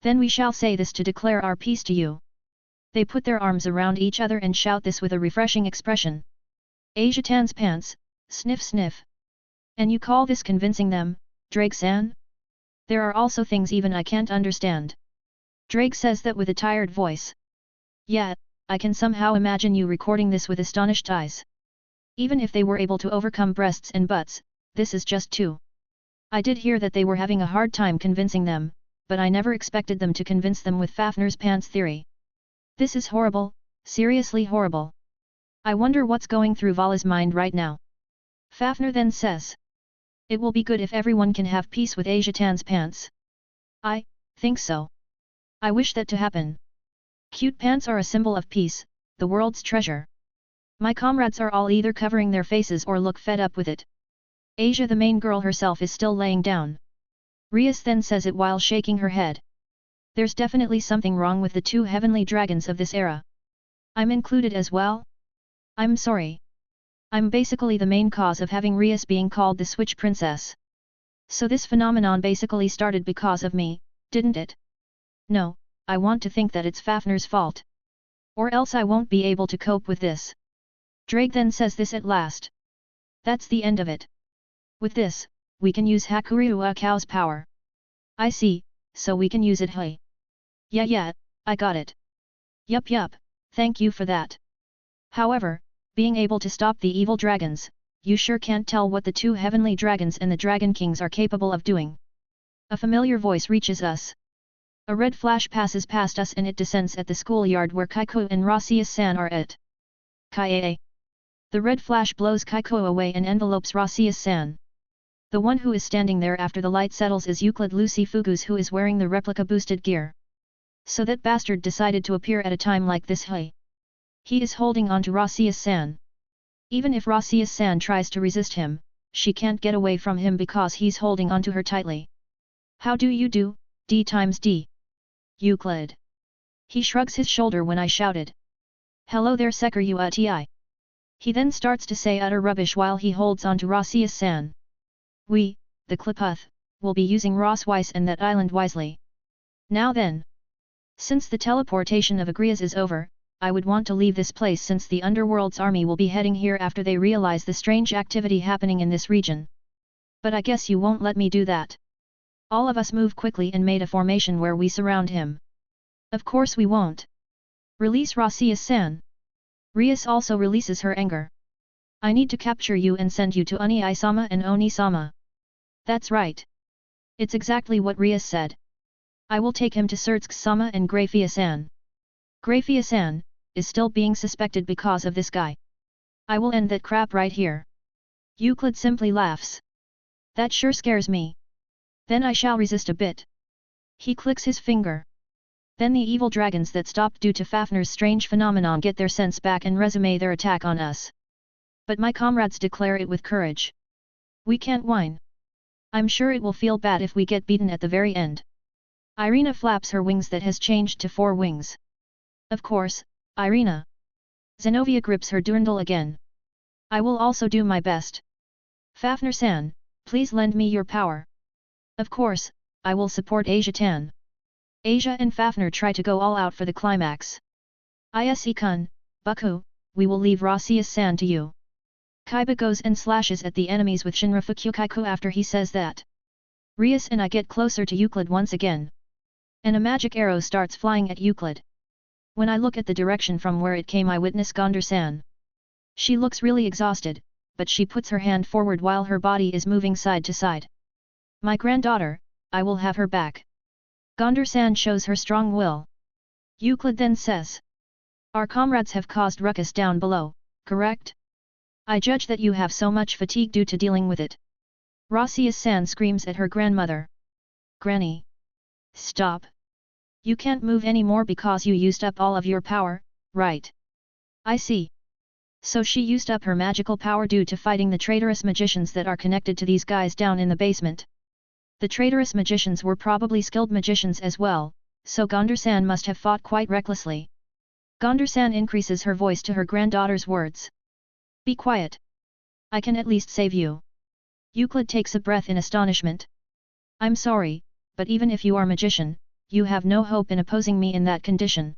Speaker 1: Then we shall say this to declare our peace to you. They put their arms around each other and shout this with a refreshing expression. Asiatan's pants, sniff sniff. And you call this convincing them, Drake-san? There are also things even I can't understand. Drake says that with a tired voice. Yeah, I can somehow imagine you recording this with astonished eyes. Even if they were able to overcome breasts and butts, this is just too. I did hear that they were having a hard time convincing them, but I never expected them to convince them with Fafnir's pants theory. This is horrible, seriously horrible. I wonder what's going through Vala's mind right now. Fafnir then says. It will be good if everyone can have peace with Asia Tan's pants. I think so. I wish that to happen. Cute pants are a symbol of peace, the world's treasure. My comrades are all either covering their faces or look fed up with it. Asia, the main girl herself, is still laying down. Rias then says it while shaking her head. There's definitely something wrong with the two heavenly dragons of this era. I'm included as well? I'm sorry. I'm basically the main cause of having Rias being called the Switch Princess. So this phenomenon basically started because of me, didn't it? No, I want to think that it's Fafnir's fault. Or else I won't be able to cope with this. Drake then says this at last. That's the end of it. With this, we can use Hakuryu Akao's power. I see, so we can use it. Hey. Yeah, I got it. Yup, thank you for that. However, being able to stop the evil dragons, you sure can't tell what the two heavenly dragons and the Dragon Kings are capable of doing. A familiar voice reaches us. A red flash passes past us and it descends at the schoolyard where Kaiko and Rasius-san are at. Kaie. The red flash blows Kaiko away and envelopes Rasius-san. The one who is standing there after the light settles is Euclid Lucy Fugus, who is wearing the replica boosted gear. So that bastard decided to appear at a time like this. Hey. He is holding on to Rasius-san. Even if Rasius-san tries to resist him, she can't get away from him because he's holding onto her tightly. How do you do, D times D? Euclid. He shrugs his shoulder when I shouted. Hello there Sekiru Ti. He then starts to say utter rubbish while he holds on to Rasius-san. We, the Cliputh, will be using Ross Weiss and that island wisely. Now then. Since the teleportation of Agrias is over, I would want to leave this place since the Underworld's army will be heading here after they realize the strange activity happening in this region. But I guess you won't let me do that. All of us move quickly and made a formation where we surround him. Of course we won't. Release Rasius-san. Rias also releases her anger. I need to capture you and send you to Uni-sama and Oni-sama. That's right. It's exactly what Rias said. I will take him to Surtsk-sama and Grafia-san. Grafia-san is still being suspected because of this guy. I will end that crap right here. Euclid simply laughs. That sure scares me. Then I shall resist a bit. He clicks his finger. Then the evil dragons that stopped due to Fafnir's strange phenomenon get their sense back and resume their attack on us. But my comrades declare it with courage. We can't whine. I'm sure it will feel bad if we get beaten at the very end. Irina flaps her wings that has changed to 4 wings. Of course, Irina. Zenobia grips her dirndl again. I will also do my best. Fafnir-san, please lend me your power. Of course, I will support Asia Tan. Asia and Fafnir try to go all out for the climax. Ise-kun, Buku, we will leave Rasius-san to you. Kaiba goes and slashes at the enemies with Shinra Fukyukaiku after he says that. Rias and I get closer to Euclid once again. And a magic arrow starts flying at Euclid. When I look at the direction from where it came, I witness Gondar-san. She looks really exhausted, but she puts her hand forward while her body is moving side to side. My granddaughter, I will have her back. Gondar-san shows her strong will. Euclid then says. Our comrades have caused ruckus down below, correct? I judge that you have so much fatigue due to dealing with it. Rasius-san screams at her grandmother. Granny. Stop. You can't move anymore because you used up all of your power, right? I see. So she used up her magical power due to fighting the traitorous magicians that are connected to these guys down in the basement. The traitorous magicians were probably skilled magicians as well, so Gondar-san must have fought quite recklessly. Gondar-san increases her voice to her granddaughter's words. Be quiet. I can at least save you. Euclid takes a breath in astonishment. I'm sorry, but even if you are magician, you have no hope in opposing me in that condition.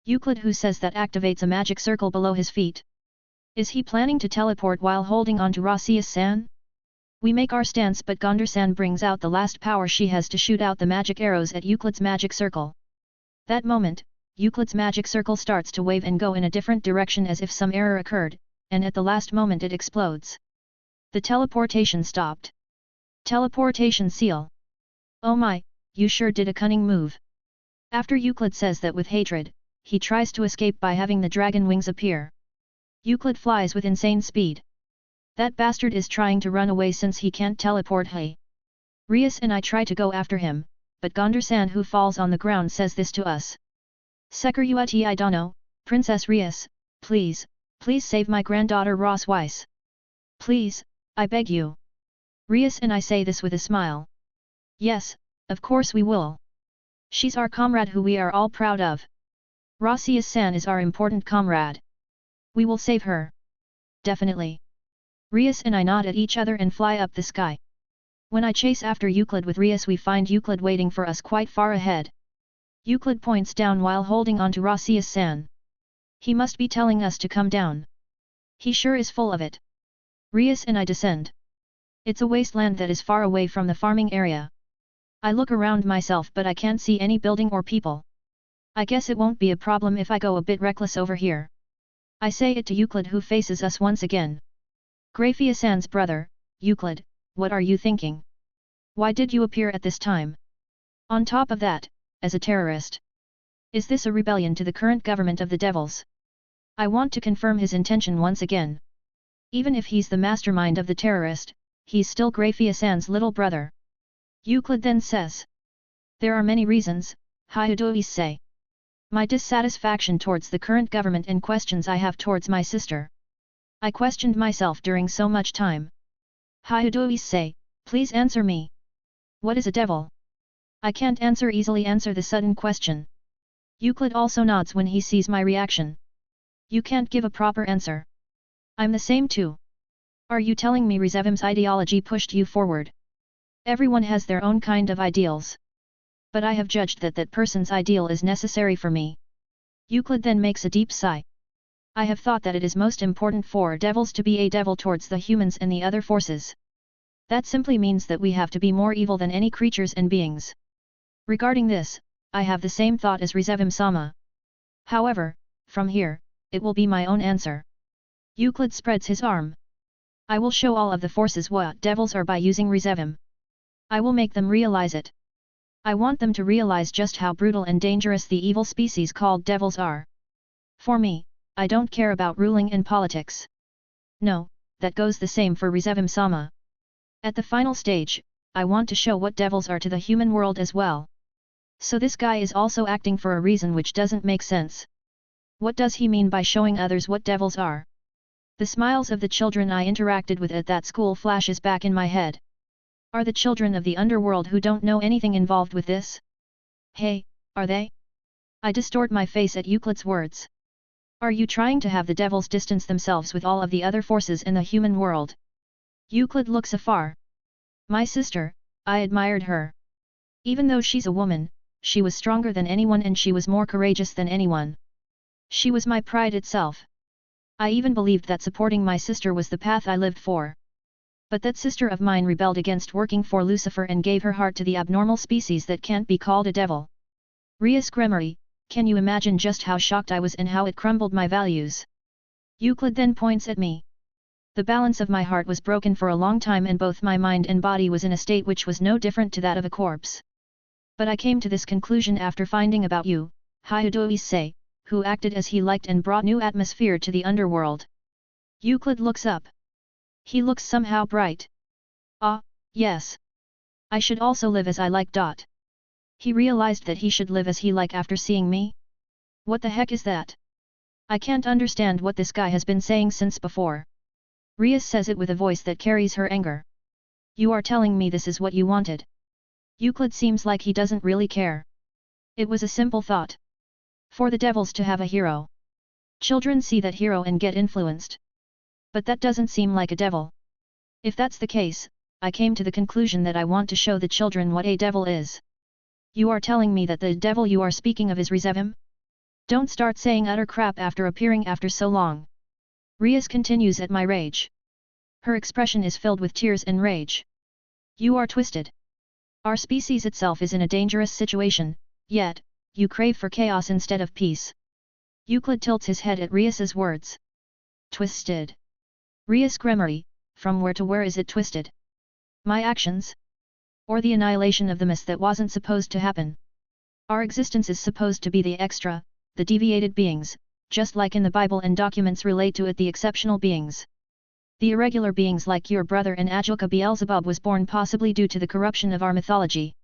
Speaker 1: Euclid, who says that, activates a magic circle below his feet. Is he planning to teleport while holding on to Rasius-san? We make our stance, but Gondar-san brings out the last power she has to shoot out the magic arrows at Euclid's magic circle. That moment, Euclid's magic circle starts to wave and go in a different direction as if some error occurred, and at the last moment it explodes. The teleportation stopped. Teleportation seal. Oh my, you sure did a cunning move. After Euclid says that with hatred, he tries to escape by having the dragon wings appear. Euclid flies with insane speed. That bastard is trying to run away since he can't teleport. Hey! Rias and I try to go after him, but Gondar-san who falls on the ground says this to us. Sekuriti I dono, Princess Rias, please, please save my granddaughter Ross Weiss. Please, I beg you. Rias and I say this with a smile. Yes, of course we will. She's our comrade who we are all proud of. Rossius-san is our important comrade. We will save her. Definitely. Rias and I nod at each other and fly up the sky. When I chase after Euclid with Rias, we find Euclid waiting for us quite far ahead. Euclid points down while holding on to Rossius-san. He must be telling us to come down. He sure is full of it. Rias and I descend. It's a wasteland that is far away from the farming area. I look around myself but I can't see any building or people. I guess it won't be a problem if I go a bit reckless over here. I say it to Euclid who faces us once again. Grafia-san's brother, Euclid, what are you thinking? Why did you appear at this time? On top of that, as a terrorist. Is this a rebellion to the current government of the devils? I want to confirm his intention once again. Even if he's the mastermind of the terrorist, he's still Grafia-san's little brother. Euclid then says. There are many reasons, Hyudois say. My dissatisfaction towards the current government and questions I have towards my sister. I questioned myself during so much time. Hyudois say, please answer me. What is a devil? I can't easily answer the sudden question. Euclid also nods when he sees my reaction. You can't give a proper answer. I'm the same too. Are you telling me Rizevim's ideology pushed you forward? Everyone has their own kind of ideals. But I have judged that that person's ideal is necessary for me. Euclid then makes a deep sigh. I have thought that it is most important for devils to be a devil towards the humans and the other forces. That simply means that we have to be more evil than any creatures and beings. Regarding this, I have the same thought as Rizevim-sama. However, from here, it will be my own answer. Euclid spreads his arm. I will show all of the forces what devils are by using Rizevim. I will make them realize it. I want them to realize just how brutal and dangerous the evil species called devils are. For me, I don't care about ruling and politics. No, that goes the same for Rizevim-sama. At the final stage, I want to show what devils are to the human world as well. So this guy is also acting for a reason which doesn't make sense. What does he mean by showing others what devils are? The smiles of the children I interacted with at that school flashes back in my head. Are the children of the underworld who don't know anything involved with this? Hey, are they? I distort my face at Euclid's words. Are you trying to have the devils distance themselves with all of the other forces in the human world? Euclid looks afar. My sister, I admired her. Even though she's a woman, she was stronger than anyone and she was more courageous than anyone. She was my pride itself. I even believed that supporting my sister was the path I lived for. But that sister of mine rebelled against working for Lucifer and gave her heart to the abnormal species that can't be called a devil. Rias Gremory, can you imagine just how shocked I was and how it crumbled my values? Euclid then points at me. The balance of my heart was broken for a long time and both my mind and body was in a state which was no different to that of a corpse. But I came to this conclusion after finding about you, Hyudois say, who acted as he liked and brought new atmosphere to the underworld. Euclid looks up. He looks somehow bright. Ah, yes. I should also live as I like. He realized that he should live as he like after seeing me? What the heck is that? I can't understand what this guy has been saying since before. Rias says it with a voice that carries her anger. You are telling me this is what you wanted? Euclid seems like he doesn't really care. It was a simple thought. For the devils to have a hero. Children see that hero and get influenced. But that doesn't seem like a devil. If that's the case, I came to the conclusion that I want to show the children what a devil is. You are telling me that the devil you are speaking of is Rizevim? Don't start saying utter crap after appearing after so long. Rias continues at my rage. Her expression is filled with tears and rage. You are twisted. Our species itself is in a dangerous situation, yet, you crave for chaos instead of peace. Euclid tilts his head at Rias's words. Twisted. Rias Gremory, from where to where is it twisted? My actions? Or the annihilation of the mist that wasn't supposed to happen? Our existence is supposed to be the extra, the deviated beings, just like in the Bible and documents relate to it the exceptional beings. The irregular beings like your brother and Ajoka Beelzebub was born possibly due to the corruption of our mythology.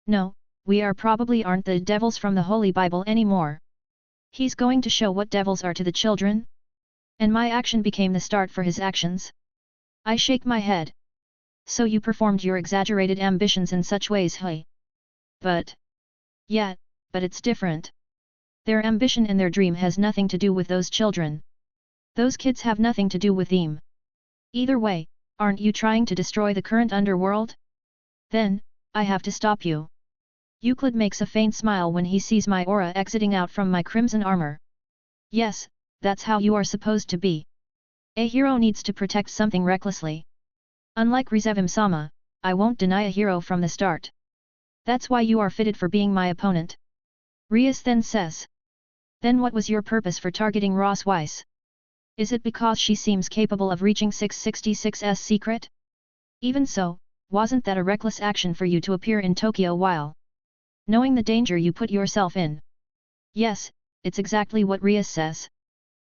Speaker 1: No, we are probably aren't the devils from the Holy Bible anymore. He's going to show what devils are to the children? And my action became the start for his actions? I shake my head. So you performed your exaggerated ambitions in such ways, hey? But... yeah, but it's different. Their ambition and their dream has nothing to do with those children. Those kids have nothing to do with them. Either way, aren't you trying to destroy the current underworld? Then, I have to stop you. Euclid makes a faint smile when he sees my aura exiting out from my crimson armor. Yes, that's how you are supposed to be. A hero needs to protect something recklessly. Unlike Rizevim-sama, I won't deny a hero from the start. That's why you are fitted for being my opponent. Rias then says. Then what was your purpose for targeting Ross Weiss? Is it because she seems capable of reaching 666's secret? Even so, wasn't that a reckless action for you to appear in Tokyo while knowing the danger you put yourself in? Yes, it's exactly what Rias says.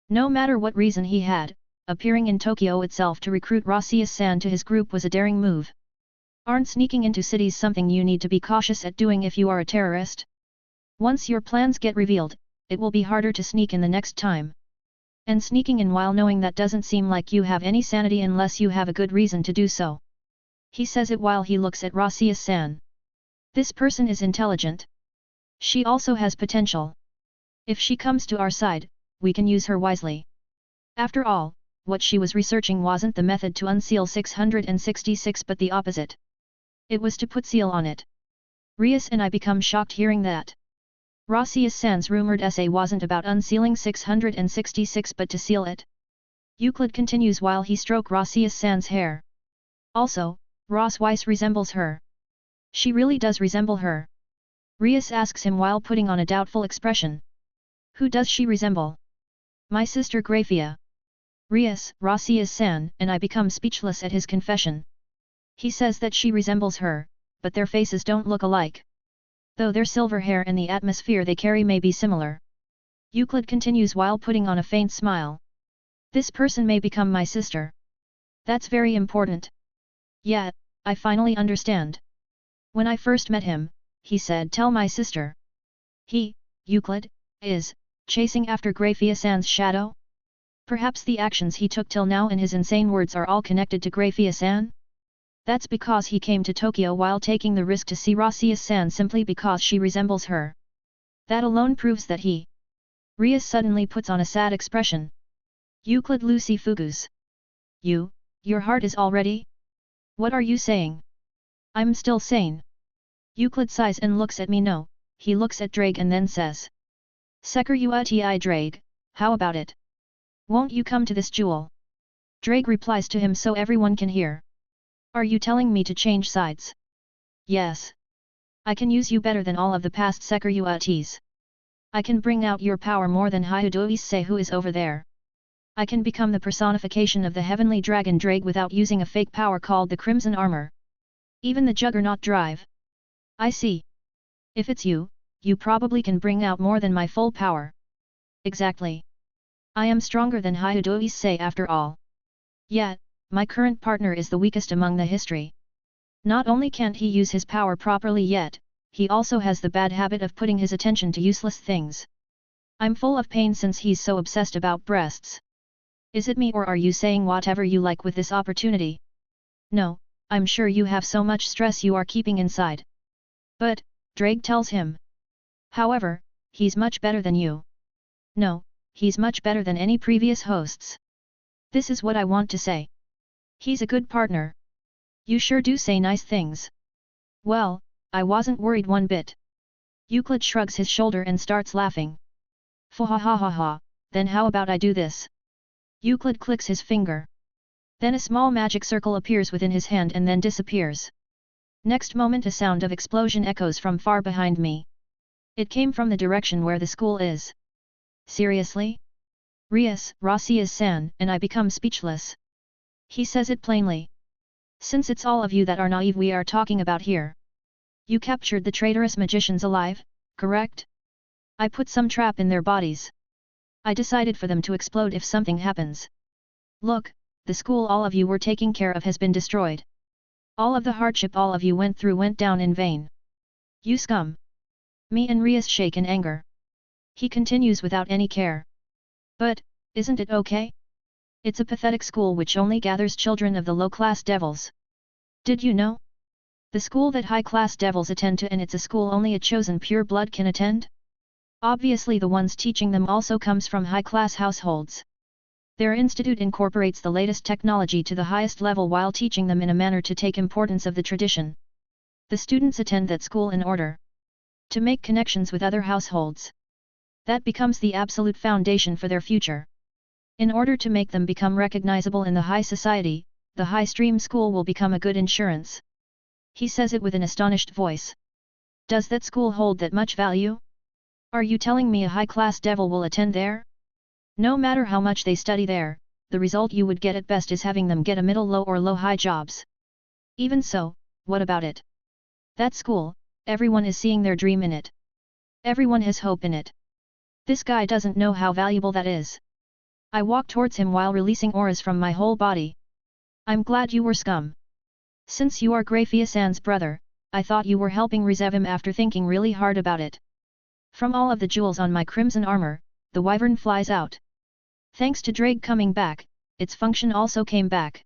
Speaker 1: No matter what reason he had, appearing in Tokyo itself to recruit Rossius-san to his group was a daring move. Aren't sneaking into cities something you need to be cautious at doing if you are a terrorist? Once your plans get revealed, it will be harder to sneak in the next time. And sneaking in while knowing that doesn't seem like you have any sanity unless you have a good reason to do so. He says it while he looks at Rossius-san. This person is intelligent. She also has potential. If she comes to our side, we can use her wisely. After all, what she was researching wasn't the method to unseal 666 but the opposite. It was to put seal on it. Rias and I become shocked hearing that. Rossius-san's rumored essay wasn't about unsealing 666 but to seal it. Euclid continues while he strokes Rossius-san's hair. Also, Ross Weiss resembles her. She really does resemble her. Rias asks him while putting on a doubtful expression. Who does she resemble? My sister Grafia. Rias, Rossius-san, and I become speechless at his confession. He says that she resembles her, but their faces don't look alike. Though their silver hair and the atmosphere they carry may be similar. Euclid continues while putting on a faint smile. This person may become my sister. That's very important. Yeah, I finally understand. When I first met him, he said tell my sister. He, Euclid, is chasing after Grafia-san's shadow? Perhaps the actions he took till now and his insane words are all connected to Grafia-san? That's because he came to Tokyo while taking the risk to see Rossius-san simply because she resembles her. That alone proves that he... Rias suddenly puts on a sad expression. Euclid Lucy Fugus. Your heart is all ready? What are you saying? I'm still sane. Euclid sighs and looks at me. No, he looks at Drake and then says. Seker Uti Drake, how about it? Won't you come to this duel? Drake replies to him so everyone can hear. Are you telling me to change sides? Yes. I can use you better than all of the past Seker Utis. I can bring out your power more than Hyudo Issei who is over there. I can become the personification of the heavenly dragon Drake without using a fake power called the Crimson Armor. Even the Juggernaut drive. I see. If it's you, you probably can bring out more than my full power. Exactly. I am stronger than Hyudo Issei after all. Yet, my current partner is the weakest among the history. Not only can't he use his power properly yet, he also has the bad habit of putting his attention to useless things. I'm full of pain since he's so obsessed about breasts. Is it me or are you saying whatever you like with this opportunity? No, I'm sure you have so much stress you are keeping inside. But, Drake tells him. However, he's much better than you. No, he's much better than any previous hosts. This is what I want to say. He's a good partner. You sure do say nice things. Well, I wasn't worried one bit. Euclid shrugs his shoulder and starts laughing. Fwahahaha, then how about I do this? Euclid clicks his finger. Then a small magic circle appears within his hand and then disappears. Next moment a sound of explosion echoes from far behind me. It came from the direction where the school is. Seriously? Rias, Rossius-san, and I become speechless. He says it plainly. Since it's all of you that are naive we are talking about here. You captured the traitorous magicians alive, correct? I put some trap in their bodies. I decided for them to explode if something happens. Look, the school all of you were taking care of has been destroyed. All of the hardship all of you went through went down in vain. You scum! Me and Rias shake in anger. He continues without any care. But, isn't it okay? It's a pathetic school which only gathers children of the low-class devils. Did you know? The school that high-class devils attend to, and it's a school only a chosen pure blood can attend? Obviously the ones teaching them also comes from high-class households. Their institute incorporates the latest technology to the highest level while teaching them in a manner to take importance of the tradition. The students attend that school in order to make connections with other households. That becomes the absolute foundation for their future. In order to make them become recognizable in the high society, the high stream school will become a good insurance. He says it with an astonished voice. Does that school hold that much value? Are you telling me a high-class devil will attend there? No matter how much they study there, the result you would get at best is having them get a middle-low or low-high jobs. Even so, what about it? That school, everyone is seeing their dream in it. Everyone has hope in it. This guy doesn't know how valuable that is. I walk towards him while releasing auras from my whole body. I'm glad you were scum. Since you are Grafia-san's brother, I thought you were helping reserve him after thinking really hard about it. From all of the jewels on my crimson armor, the wyvern flies out. Thanks to Drake coming back, its function also came back.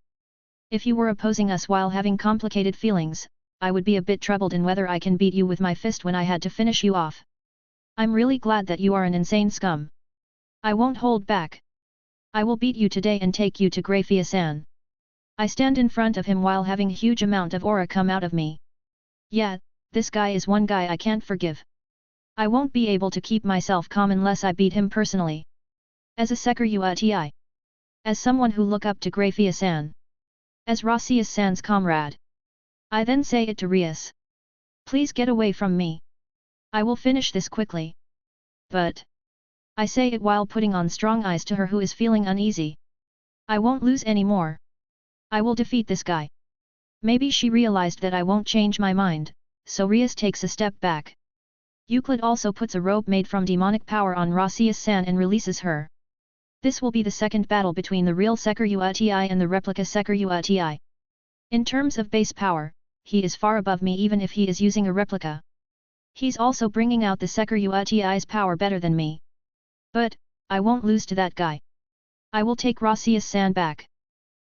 Speaker 1: If you were opposing us while having complicated feelings, I would be a bit troubled in whether I can beat you with my fist when I had to finish you off. I'm really glad that you are an insane scum. I won't hold back. I will beat you today and take you to Grafia-san. I stand in front of him while having a huge amount of aura come out of me. Yeah, this guy is one guy I can't forgive. I won't be able to keep myself calm unless I beat him personally. As a Sekiruti. As someone who look up to Grafia-san. As Rasius-san's comrade. I then say it to Rias. Please get away from me. I will finish this quickly. But I say it while putting on strong eyes to her who is feeling uneasy. I won't lose any more. I will defeat this guy. Maybe she realized that I won't change my mind, so Rias takes a step back. Euclid also puts a robe made from demonic power on Rasius-san and releases her. This will be the second battle between the real Sekiruti and the replica Sekiruti. In terms of base power, he is far above me even if he is using a replica. He's also bringing out the Sekirui's power better than me. But, I won't lose to that guy. I will take Rasius-san back.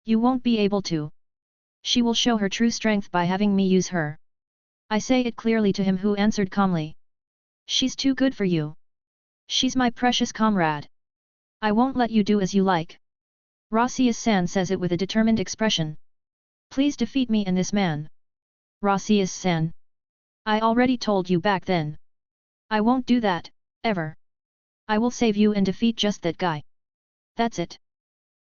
Speaker 1: You won't be able to. She will show her true strength by having me use her. I say it clearly to him who answered calmly. She's too good for you. She's my precious comrade. I won't let you do as you like. Rasius-san says it with a determined expression. Please defeat me and this man. Rasius-san. I already told you back then. I won't do that, ever. I will save you and defeat just that guy. That's it.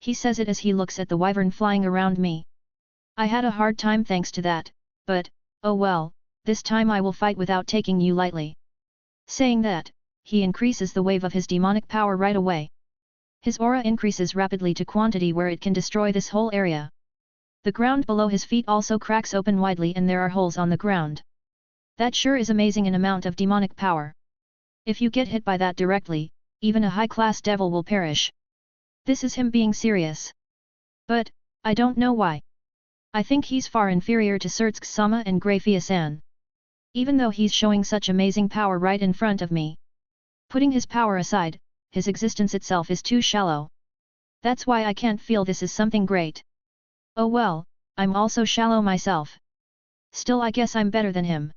Speaker 1: He says it as he looks at the wyvern flying around me. I had a hard time thanks to that, but, oh well, this time I will fight without taking you lightly. Saying that, he increases the wave of his demonic power right away. His aura increases rapidly to quantity where it can destroy this whole area. The ground below his feet also cracks open widely and there are holes on the ground. That sure is amazing an amount of demonic power. If you get hit by that directly, even a high-class devil will perish. This is him being serious. But, I don't know why. I think he's far inferior to Surtsk-sama and Grafia-san. Even though he's showing such amazing power right in front of me. Putting his power aside, his existence itself is too shallow. That's why I can't feel this is something great. Oh well, I'm also shallow myself. Still I guess I'm better than him.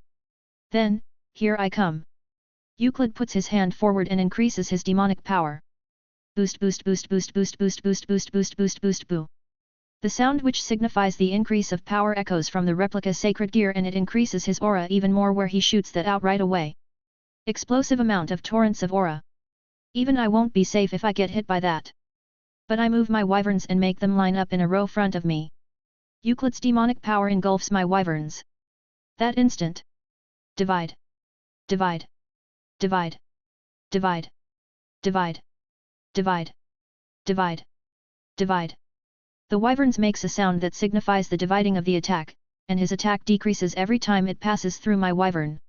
Speaker 1: Then, here I come. Euclid puts his hand forward and increases his demonic power. Boost boost boost boost boost boost boost boost boost boost boost boo. The sound which signifies the increase of power echoes from the replica sacred gear and it increases his aura even more where he shoots that out right away. Explosive amount of torrents of aura. Even I won't be safe if I get hit by that. But I move my wyverns and make them line up in a row front of me. Euclid's demonic power engulfs my wyverns. That instant. Divide. Divide. Divide. Divide. Divide. Divide. Divide. Divide. The wyverns makes a sound that signifies the dividing of the attack, and his attack decreases every time it passes through my wyvern.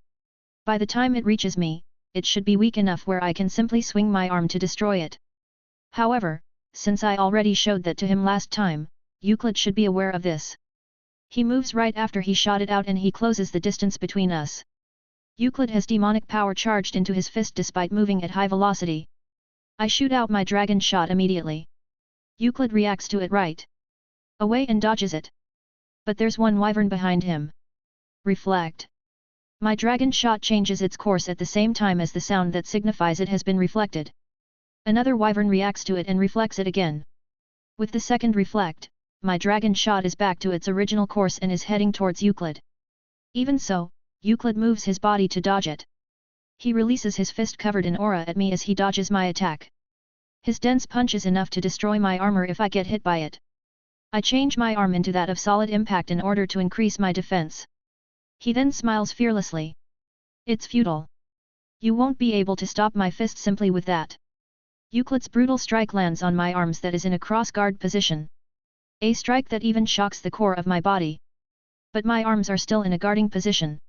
Speaker 1: By the time it reaches me, it should be weak enough where I can simply swing my arm to destroy it. However, since I already showed that to him last time, Euclid should be aware of this. He moves right after he shot it out and he closes the distance between us. Euclid has demonic power charged into his fist despite moving at high velocity. I shoot out my dragon shot immediately. Euclid reacts to it right away and dodges it. But there's one wyvern behind him. Reflect. My dragon shot changes its course at the same time as the sound that signifies it has been reflected. Another wyvern reacts to it and reflects it again. With the second reflect, my dragon shot is back to its original course and is heading towards Euclid. Even so, Euclid moves his body to dodge it. He releases his fist covered in aura at me as he dodges my attack. His dense punch is enough to destroy my armor if I get hit by it. I change my arm into that of solid impact in order to increase my defense. He then smiles fearlessly. It's futile. You won't be able to stop my fist simply with that. Euclid's brutal strike lands on my arms that is in a cross-guard position. A strike that even shocks the core of my body. But my arms are still in a guarding position.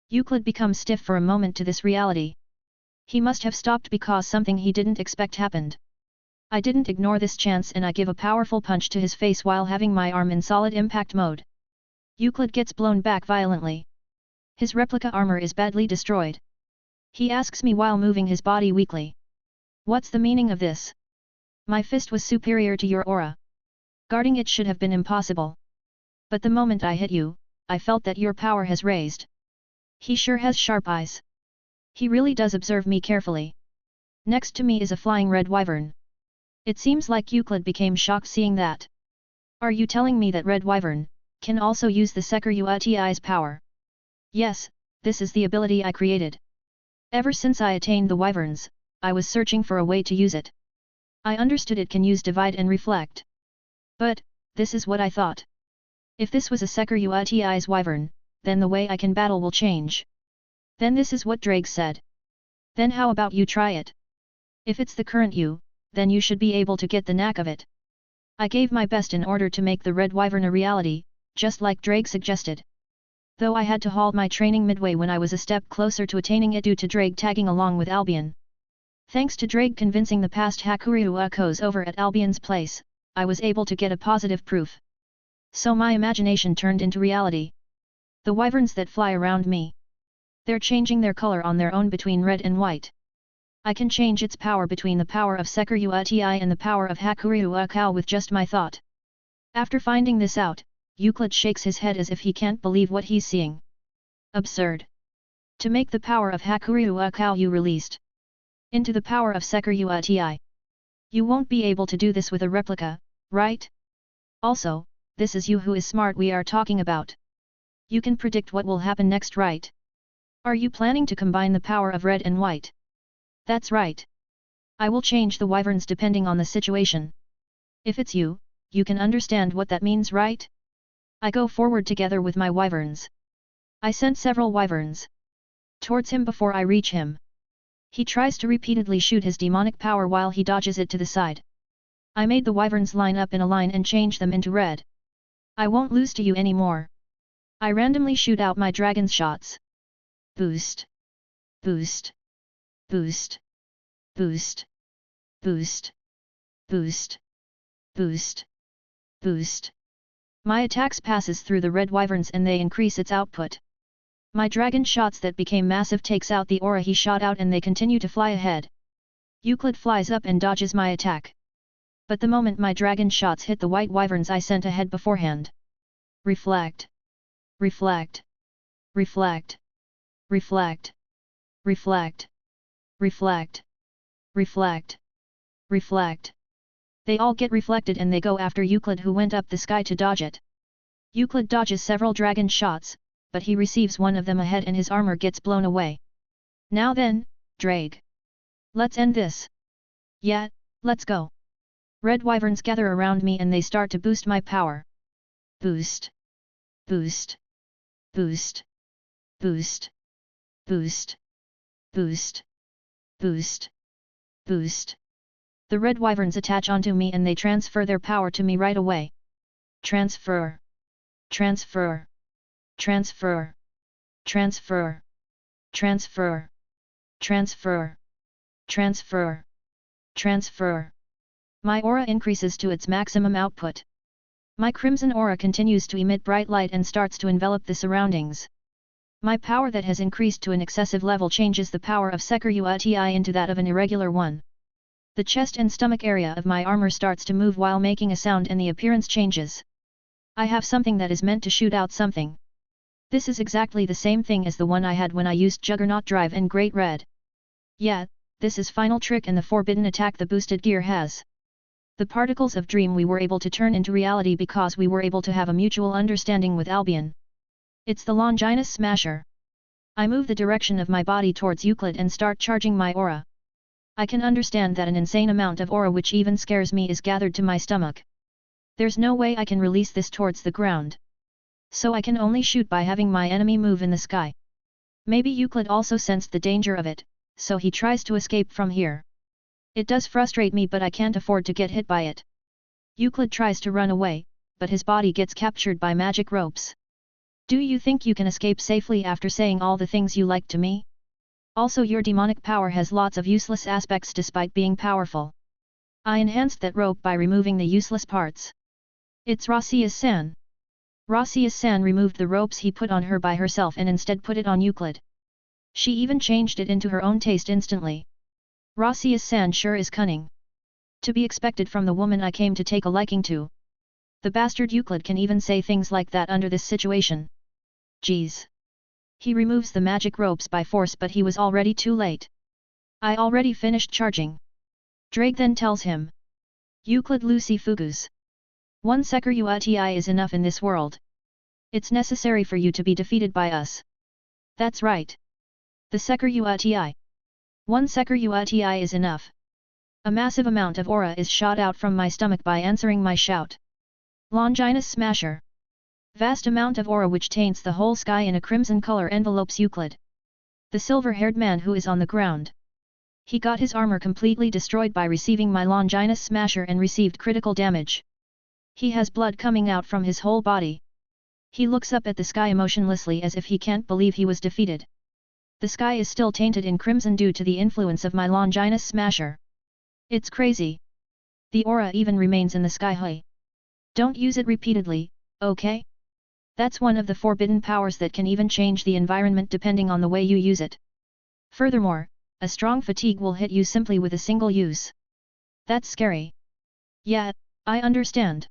Speaker 1: Euclid becomes stiff for a moment to this reality. He must have stopped because something he didn't expect happened. I didn't ignore this chance and I give a powerful punch to his face while having my arm in solid impact mode. Euclid gets blown back violently. His replica armor is badly destroyed. He asks me while moving his body weakly. What's the meaning of this? My fist was superior to your aura. Guarding it should have been impossible. But the moment I hit you, I felt that your power has raised. He sure has sharp eyes. He really does observe me carefully. Next to me is a flying red wyvern. It seems like Euclid became shocked seeing that. Are you telling me that red wyvern can also use the Seker Uti's power? Yes, this is the ability I created. Ever since I attained the wyverns, I was searching for a way to use it. I understood it can use divide and reflect. But, this is what I thought. If this was a Seker Uti's wyvern, then the way I can battle will change. Then this is what Drake said. Then how about you try it? If it's the current you, then you should be able to get the knack of it. I gave my best in order to make the red wyvern a reality, just like Drake suggested. Though I had to halt my training midway when I was a step closer to attaining it due to Drake tagging along with Albion. Thanks to Drake convincing the past Hakuryu Ukkos over at Albion's place, I was able to get a positive proof. So my imagination turned into reality. The wyverns that fly around me. They're changing their color on their own between red and white. I can change its power between the power of Seker Uti and the power of Hakuryu Ukkao with just my thought. After finding this out, Euclid shakes his head as if he can't believe what he's seeing. Absurd. To make the power of Hakuryu Ukkao you released into the power of Seker Uti. You won't be able to do this with a replica, right? Also, this is you who is smart we are talking about. You can predict what will happen next, right? Are you planning to combine the power of red and white? That's right. I will change the wyverns depending on the situation. If it's you, you can understand what that means, right? I go forward together with my wyverns. I sent several wyverns towards him before I reach him. He tries to repeatedly shoot his demonic power while he dodges it to the side. I made the wyverns line up in a line and change them into red. I won't lose to you anymore. I randomly shoot out my dragon's shots. Boost. Boost. Boost. Boost. Boost. Boost. Boost. Boost. My attacks passes through the red wyverns and they increase its output. My dragon shots that became massive takes out the aura he shot out and they continue to fly ahead. Euclid flies up and dodges my attack. But the moment my dragon shots hit the white wyverns I sent ahead beforehand. Reflect. Reflect. Reflect. Reflect. Reflect. Reflect. Reflect. Reflect. They all get reflected and they go after Euclid who went up the sky to dodge it. Euclid dodges several dragon shots, but he receives one of them ahead and his armor gets blown away. Now then, Drake. Let's end this. Yeah, let's go. Red wyverns gather around me and they start to boost my power. Boost. Boost. Boost. Boost. Boost. Boost. Boost. Boost. The red wyverns attach onto me and they transfer their power to me right away. Transfer. Transfer. Transfer. Transfer. Transfer. Transfer. Transfer. Transfer. My aura increases to its maximum output. My crimson aura continues to emit bright light and starts to envelop the surroundings. My power that has increased to an excessive level changes the power of Sekiruati into that of an irregular one. The chest and stomach area of my armor starts to move while making a sound and the appearance changes. I have something that is meant to shoot out something. This is exactly the same thing as the one I had when I used Juggernaut Drive and Great Red. Yeah, this is final trick and the forbidden attack the boosted gear has. The particles of dream we were able to turn into reality because we were able to have a mutual understanding with Albion. It's the Longinus Smasher. I move the direction of my body towards Euclid and start charging my aura. I can understand that an insane amount of aura which even scares me is gathered to my stomach. There's no way I can release this towards the ground. So I can only shoot by having my enemy move in the sky. Maybe Euclid also sensed the danger of it, so he tries to escape from here. It does frustrate me but I can't afford to get hit by it. Euclid tries to run away, but his body gets captured by magic ropes. Do you think you can escape safely after saying all the things you like to me? Also your demonic power has lots of useless aspects despite being powerful. I enhanced that rope by removing the useless parts. It's Rasia's-san. Rasia's-san removed the ropes he put on her by herself and instead put it on Euclid. She even changed it into her own taste instantly. Rasia's-san sure is cunning. To be expected from the woman I came to take a liking to. The bastard Euclid can even say things like that under this situation. Geez. He removes the magic ropes by force but he was already too late. I already finished charging. Drake then tells him. Euclid Lucy Fugus. One Sekiruati is enough in this world. It's necessary for you to be defeated by us. That's right. The Sekiruati. One Sekiruati is enough. A massive amount of aura is shot out from my stomach by answering my shout. Longinus Smasher. Vast amount of aura which taints the whole sky in a crimson color envelopes Euclid. The silver-haired man who is on the ground. He got his armor completely destroyed by receiving my Longinus Smasher and received critical damage. He has blood coming out from his whole body. He looks up at the sky emotionlessly as if he can't believe he was defeated. The sky is still tainted in crimson due to the influence of my Longinus Smasher. It's crazy. The aura even remains in the sky high. Don't use it repeatedly, okay? That's one of the forbidden powers that can even change the environment depending on the way you use it. Furthermore, a strong fatigue will hit you simply with a single use. That's scary. Yeah, I understand.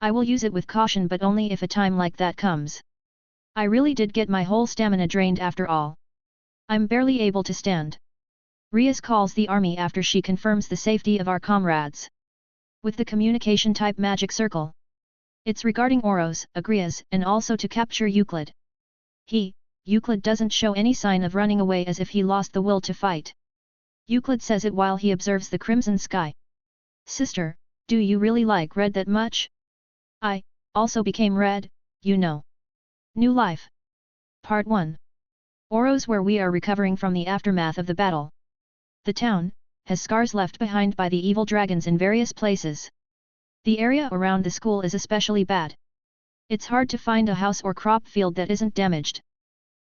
Speaker 1: I will use it with caution but only if a time like that comes. I really did get my whole stamina drained after all. I'm barely able to stand. Rias calls the army after she confirms the safety of our comrades. With the communication type magic circle. It's regarding Oros, Agrias, and also to capture Euclid. Euclid doesn't show any sign of running away as if he lost the will to fight. Euclid says it while he observes the crimson sky. Sister, do you really like red that much? I also became red, you know. New Life. Part 1. Oros where we are recovering from the aftermath of the battle. The town has scars left behind by the evil dragons in various places. The area around the school is especially bad. It's hard to find a house or crop field that isn't damaged.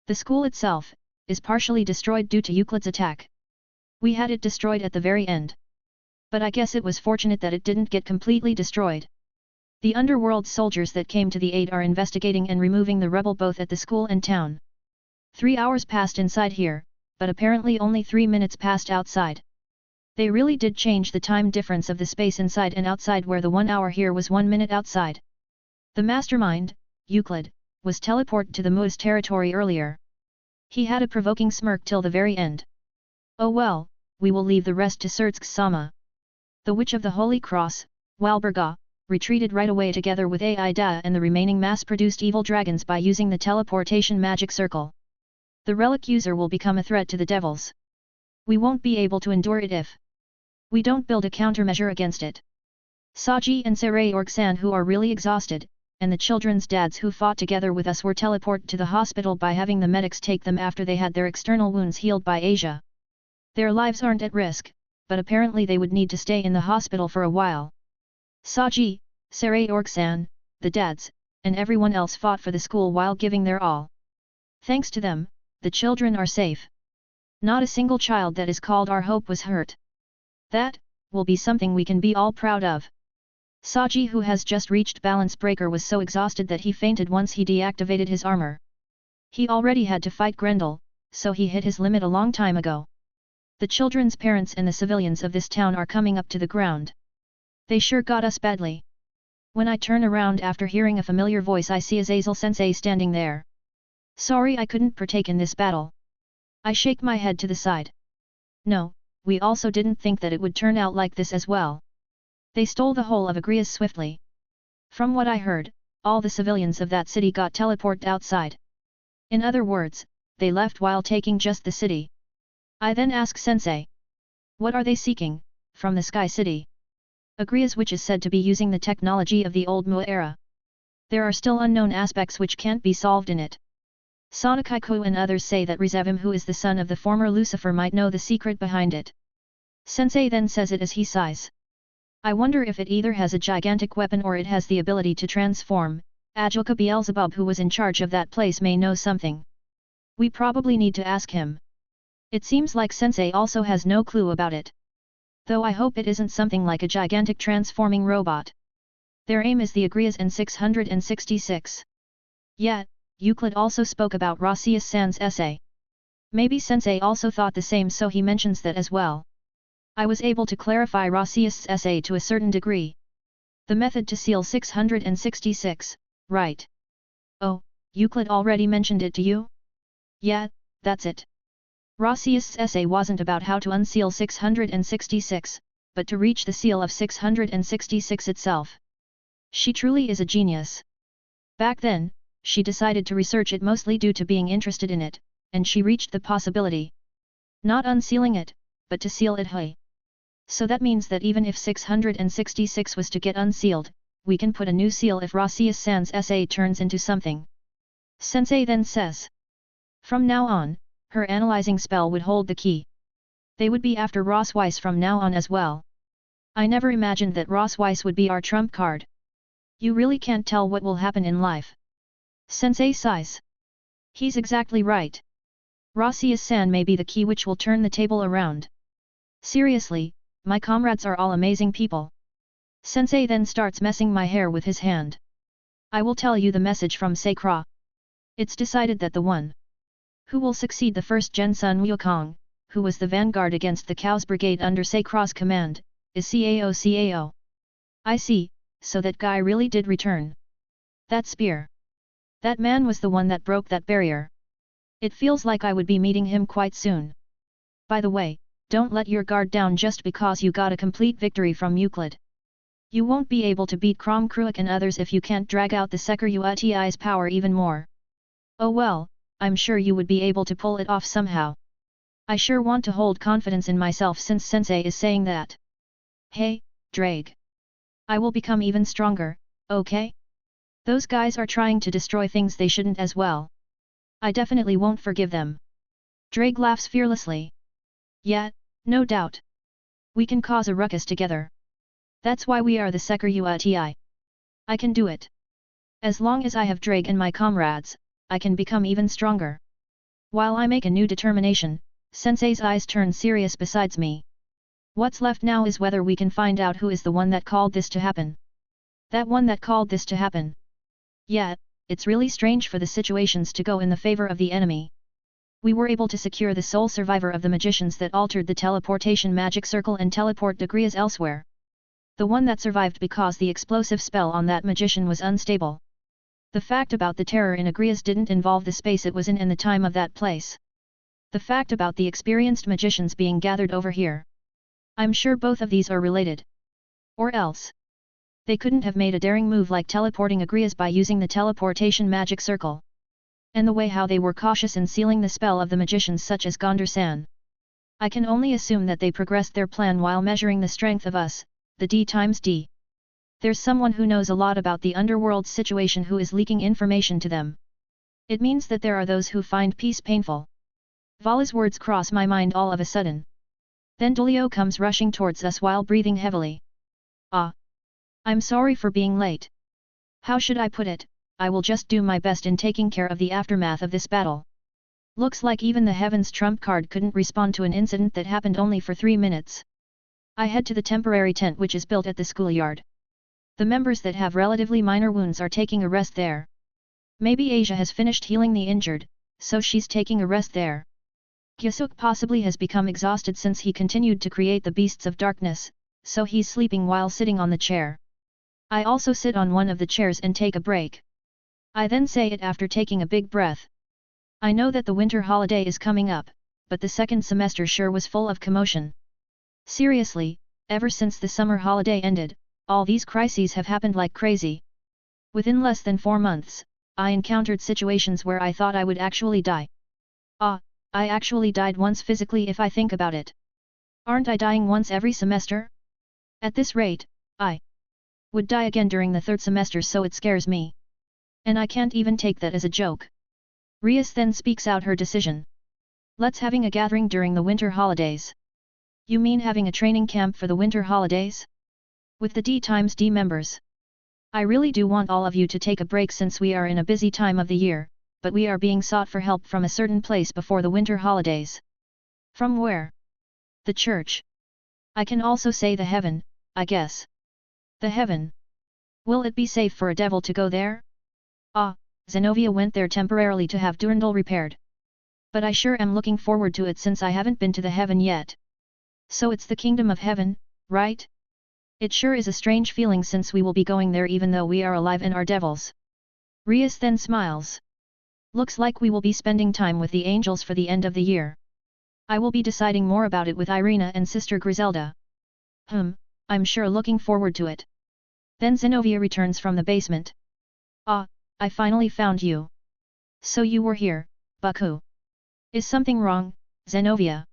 Speaker 1: The school itself is partially destroyed due to Euclid's attack. We had it destroyed at the very end. But I guess it was fortunate that it didn't get completely destroyed. The underworld soldiers that came to the aid are investigating and removing the rubble both at the school and town. 3 hours passed inside here, but apparently only 3 minutes passed outside. They really did change the time difference of the space inside and outside where the 1 hour here was 1 minute outside. The mastermind, Euclid, was teleported to the Mu's territory earlier. He had a provoking smirk till the very end. Oh well, we will leave the rest to Surtsk-sama. The Witch of the Holy Cross, Walburga, retreated right away together with Aida and the remaining mass-produced evil dragons by using the teleportation magic circle. The relic user will become a threat to the devils. We won't be able to endure it if we don't build a countermeasure against it. Saji and Saray-Org-san who are really exhausted, and the children's dads who fought together with us were teleported to the hospital by having the medics take them after they had their external wounds healed by Asia. Their lives aren't at risk, but apparently they would need to stay in the hospital for a while. Saji, Saray-Org-san, the dads, and everyone else fought for the school while giving their all. Thanks to them, the children are safe. Not a single child that is called our hope was hurt. That will be something we can be all proud of. Saji, who has just reached balance breaker, was so exhausted that he fainted once he deactivated his armor. He already had to fight Grendel, so he hit his limit a long time ago. The children's parents and the civilians of this town are coming up to the ground. They sure got us badly. When I turn around after hearing a familiar voice, I see Azazel-sensei standing there. Sorry I couldn't partake in this battle. I shake my head to the side. No, we also didn't think that it would turn out like this as well. They stole the whole of Agrias swiftly. From what I heard, all the civilians of that city got teleported outside. In other words, they left while taking just the city. I then ask Sensei. What are they seeking, from the Sky City? Agrias, which is said to be using the technology of the old Mu era. There are still unknown aspects which can't be solved in it. Sonokaiku and others say that Rizevim, who is the son of the former Lucifer, might know the secret behind it. Sensei then says it as he sighs. I wonder if it either has a gigantic weapon or it has the ability to transform. Ajoka Beelzebub, who was in charge of that place, may know something. We probably need to ask him. It seems like Sensei also has no clue about it. Though I hope it isn't something like a gigantic transforming robot. Their aim is the Agrias and 666. Yet, Euclid also spoke about Roscius-san's essay. Maybe Sensei also thought the same, so he mentions that as well. I was able to clarify Roscius' essay to a certain degree. The method to seal 666, right? Oh, Euclid already mentioned it to you? Yeah, that's it. Roscius' essay wasn't about how to unseal 666, but to reach the seal of 666 itself. She truly is a genius. Back then, she decided to research it mostly due to being interested in it, and she reached the possibility. Not unsealing it, but to seal it. Hey. So that means that even if 666 was to get unsealed, we can put a new seal if Roscius-san's essay turns into something. Sensei then says. From now on, her analyzing spell would hold the key. They would be after Rossweiss from now on as well. I never imagined that Rossweiss would be our trump card. You really can't tell what will happen in life. Sensei sighs. He's exactly right. Roscius-san may be the key which will turn the table around. Seriously, my comrades are all amazing people. Sensei then starts messing my hair with his hand. I will tell you the message from Sakura. It's decided that the one who will succeed the first Gen Sun Wukong, who was the vanguard against the Chaos Brigade under Sakura's command, is Cao. I see, so that guy really did return. That spear. That man was the one that broke that barrier. It feels like I would be meeting him quite soon. By the way, don't let your guard down just because you got a complete victory from Euclid. You won't be able to beat Krom Kruik and others if you can't drag out the Sekur-Uti's power even more. Oh well, I'm sure you would be able to pull it off somehow. I sure want to hold confidence in myself since Sensei is saying that. Hey, Drake. I will become even stronger, okay? Those guys are trying to destroy things they shouldn't as well. I definitely won't forgive them. Drake laughs fearlessly. Yeah, no doubt. We can cause a ruckus together. That's why we are the Sekur-Uti. I can do it. As long as I have Drake and my comrades, I can become even stronger. While I make a new determination, Sensei's eyes turn serious besides me. What's left now is whether we can find out who is the one that called this to happen. That one that called this to happen. Yeah, it's really strange for the situations to go in the favor of the enemy. We were able to secure the sole survivor of the magicians that altered the teleportation magic circle and teleport Agrias elsewhere. The one that survived because the explosive spell on that magician was unstable. The fact about the terror in Agrias didn't involve the space it was in and the time of that place. The fact about the experienced magicians being gathered over here. I'm sure both of these are related. Or else they couldn't have made a daring move like teleporting Agrias by using the teleportation magic circle. And the way how they were cautious in sealing the spell of the magicians such as Gondar-san. I can only assume that they progressed their plan while measuring the strength of us, the D times D. There's someone who knows a lot about the underworld situation who is leaking information to them. It means that there are those who find peace painful. Vala's words cross my mind all of a sudden. Then Dolio comes rushing towards us while breathing heavily. Ah! I'm sorry for being late. How should I put it? I will just do my best in taking care of the aftermath of this battle. Looks like even the Heaven's trump card couldn't respond to an incident that happened only for 3 minutes. I head to the temporary tent which is built at the schoolyard. The members that have relatively minor wounds are taking a rest there. Maybe Asia has finished healing the injured, so she's taking a rest there. Gyasuk possibly has become exhausted since he continued to create the beasts of darkness, so he's sleeping while sitting on the chair. I also sit on one of the chairs and take a break. I then say it after taking a big breath. I know that the winter holiday is coming up, but the second semester sure was full of commotion. Seriously, ever since the summer holiday ended, all these crises have happened like crazy. Within less than 4 months, I encountered situations where I thought I would actually die. I actually died once physically if I think about it. Aren't I dying once every semester? At this rate, I would die again during the 3rd semester, so it scares me. And I can't even take that as a joke. Rias then speaks out her decision. Let's having a gathering during the winter holidays. You mean having a training camp for the winter holidays? With the D×D members. I really do want all of you to take a break since we are in a busy time of the year, but we are being sought for help from a certain place before the winter holidays. From where? The church. I can also say the heaven, I guess. The heaven. Will it be safe for a devil to go there? Zenobia went there temporarily to have Durandal repaired. But I sure am looking forward to it since I haven't been to the heaven yet. So it's the kingdom of heaven, right? It sure is a strange feeling since we will be going there even though we are alive and are devils. Rias then smiles. Looks like we will be spending time with the angels for the end of the year. I will be deciding more about it with Irina and Sister Griselda. I'm sure looking forward to it. Then Zenobia returns from the basement. I finally found you. So you were here, Baku. Is something wrong, Zenobia?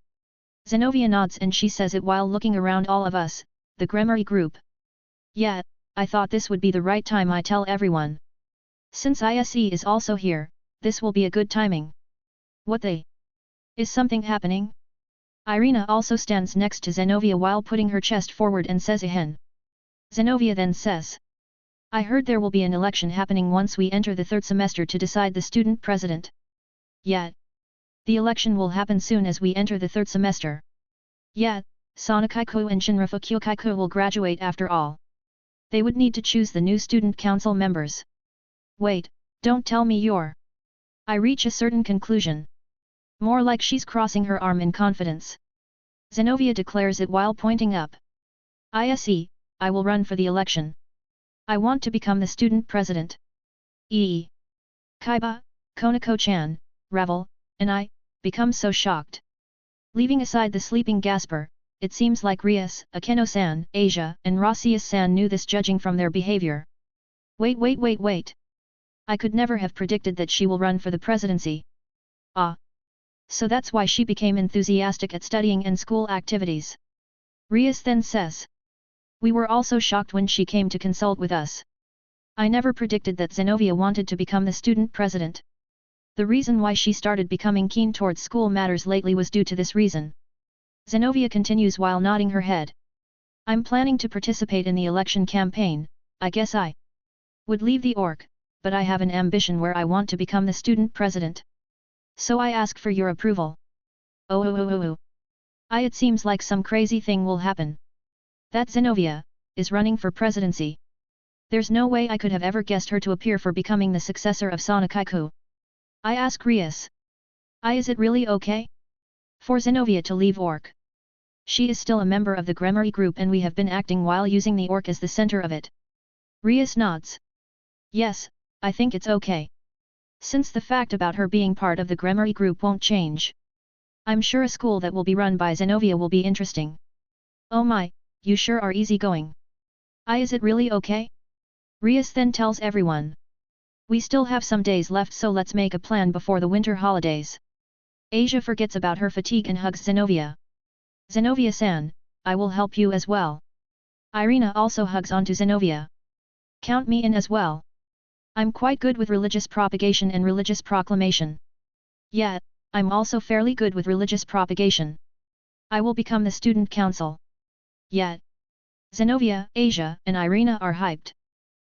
Speaker 1: Zenobia nods and she says it while looking around all of us, the Gremory group. Yeah, I thought this would be the right time I tell everyone. Since ISE is also here, this will be a good timing. What the? Is something happening? Irina also stands next to Zenobia while putting her chest forward and says ahen. Zenobia then says. I heard there will be an election happening once we enter the 3rd semester to decide the student president. Yeah. The election will happen soon as we enter the 3rd semester. Yeah, Sonakaiku and Shinrafu Kyokaiku will graduate after all. They would need to choose the new student council members. Wait, don't tell me you're. I reach a certain conclusion. More like she's crossing her arm in confidence. Zenobia declares it while pointing up. ISE, I will run for the election. I want to become the student president. Kaiba, Konako-chan, Ravel, and I, become so shocked. Leaving aside the sleeping Gasper, it seems like Rias, Akeno-san, Asia, and Rasius-san knew this judging from their behavior. Wait. I could never have predicted that she will run for the presidency. So that's why she became enthusiastic at studying and school activities. Rias then says. We were also shocked when she came to consult with us. I never predicted that Zenobia wanted to become the student president. The reason why she started becoming keen towards school matters lately was due to this reason. Zenobia continues while nodding her head. I'm planning to participate in the election campaign. I guess I would leave the orc, but I have an ambition where I want to become the student president. So I ask for your approval. It seems like some crazy thing will happen. That Zenobia is running for presidency. There's no way I could have ever guessed her to appear for becoming the successor of Sonakaiku. I ask Rias. Is it really okay? For Zenobia to leave orc. She is still a member of the Gremory group and we have been acting while using the orc as the center of it. Rias nods. Yes, I think it's okay. Since the fact about her being part of the Gremory group won't change. I'm sure a school that will be run by Zenobia will be interesting. Oh my, you sure are easygoing. Is it really okay? Rias then tells everyone. We still have some days left, so let's make a plan before the winter holidays. Asia forgets about her fatigue and hugs Zenobia. Zenobia-san, I will help you as well. Irina also hugs onto Zenobia. Count me in as well. I'm quite good with religious propagation and religious proclamation. Yeah, I'm also fairly good with religious propagation. I will become the student council. Yeah. Zenobia, Asia, and Irina are hyped.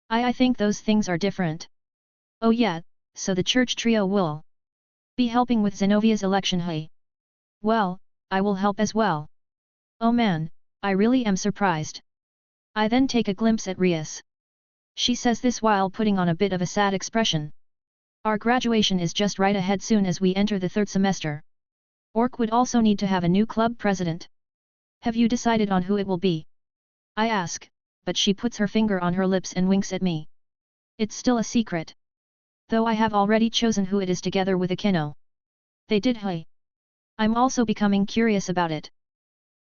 Speaker 1: I think those things are different. Oh yeah, so the church trio will be helping with Zenovia's election. Hey. Well, I will help as well. Oh man, I really am surprised. I then take a glimpse at Rias. She says this while putting on a bit of a sad expression. Our graduation is just right ahead soon as we enter the third semester. Orc would also need to have a new club president. Have you decided on who it will be? I ask, but she puts her finger on her lips and winks at me. It's still a secret. Though I have already chosen who it is together with Akino. They did. Hey. I'm also becoming curious about it.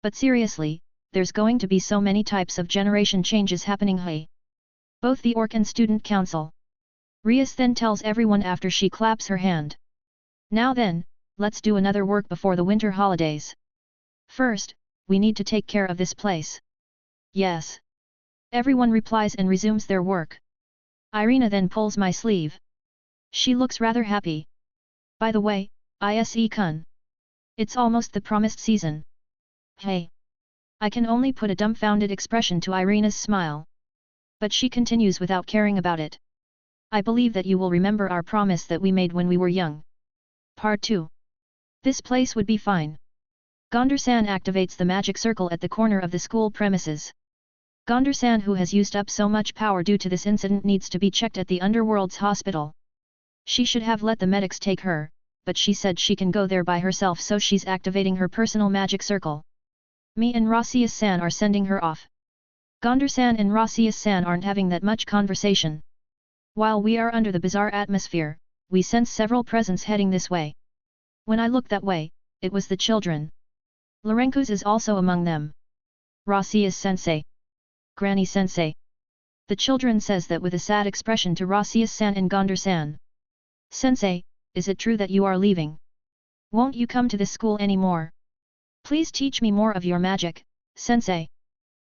Speaker 1: But seriously, there's going to be so many types of generation changes happening. Hey. Both the Orc and Student Council. Rias then tells everyone after she claps her hand. Now then, let's do another work before the winter holidays. First, we need to take care of this place. Yes. Everyone replies and resumes their work. Irina then pulls my sleeve. She looks rather happy. By the way, Ise-kun. It's almost the promised season. Hey. I can only put a dumbfounded expression to Irina's smile. But she continues without caring about it. I believe that you will remember our promise that we made when we were young. Part 2. This place would be fine. Gondar-san activates the magic circle at the corner of the school premises. Gondar-san, who has used up so much power due to this incident, needs to be checked at the Underworld's hospital. She should have let the medics take her, but she said she can go there by herself, so she's activating her personal magic circle. Me and Rasius-san are sending her off. Gondar-san and Rasius-san aren't having that much conversation. While we are under the bizarre atmosphere, we sense several presents heading this way. When I looked that way, it was the children. Lorenko's is also among them. Rasius-sensei. Granny-sensei. The children says that with a sad expression to Rasius-san and Gondar-san. Sensei, is it true that you are leaving? Won't you come to this school anymore? Please teach me more of your magic, Sensei.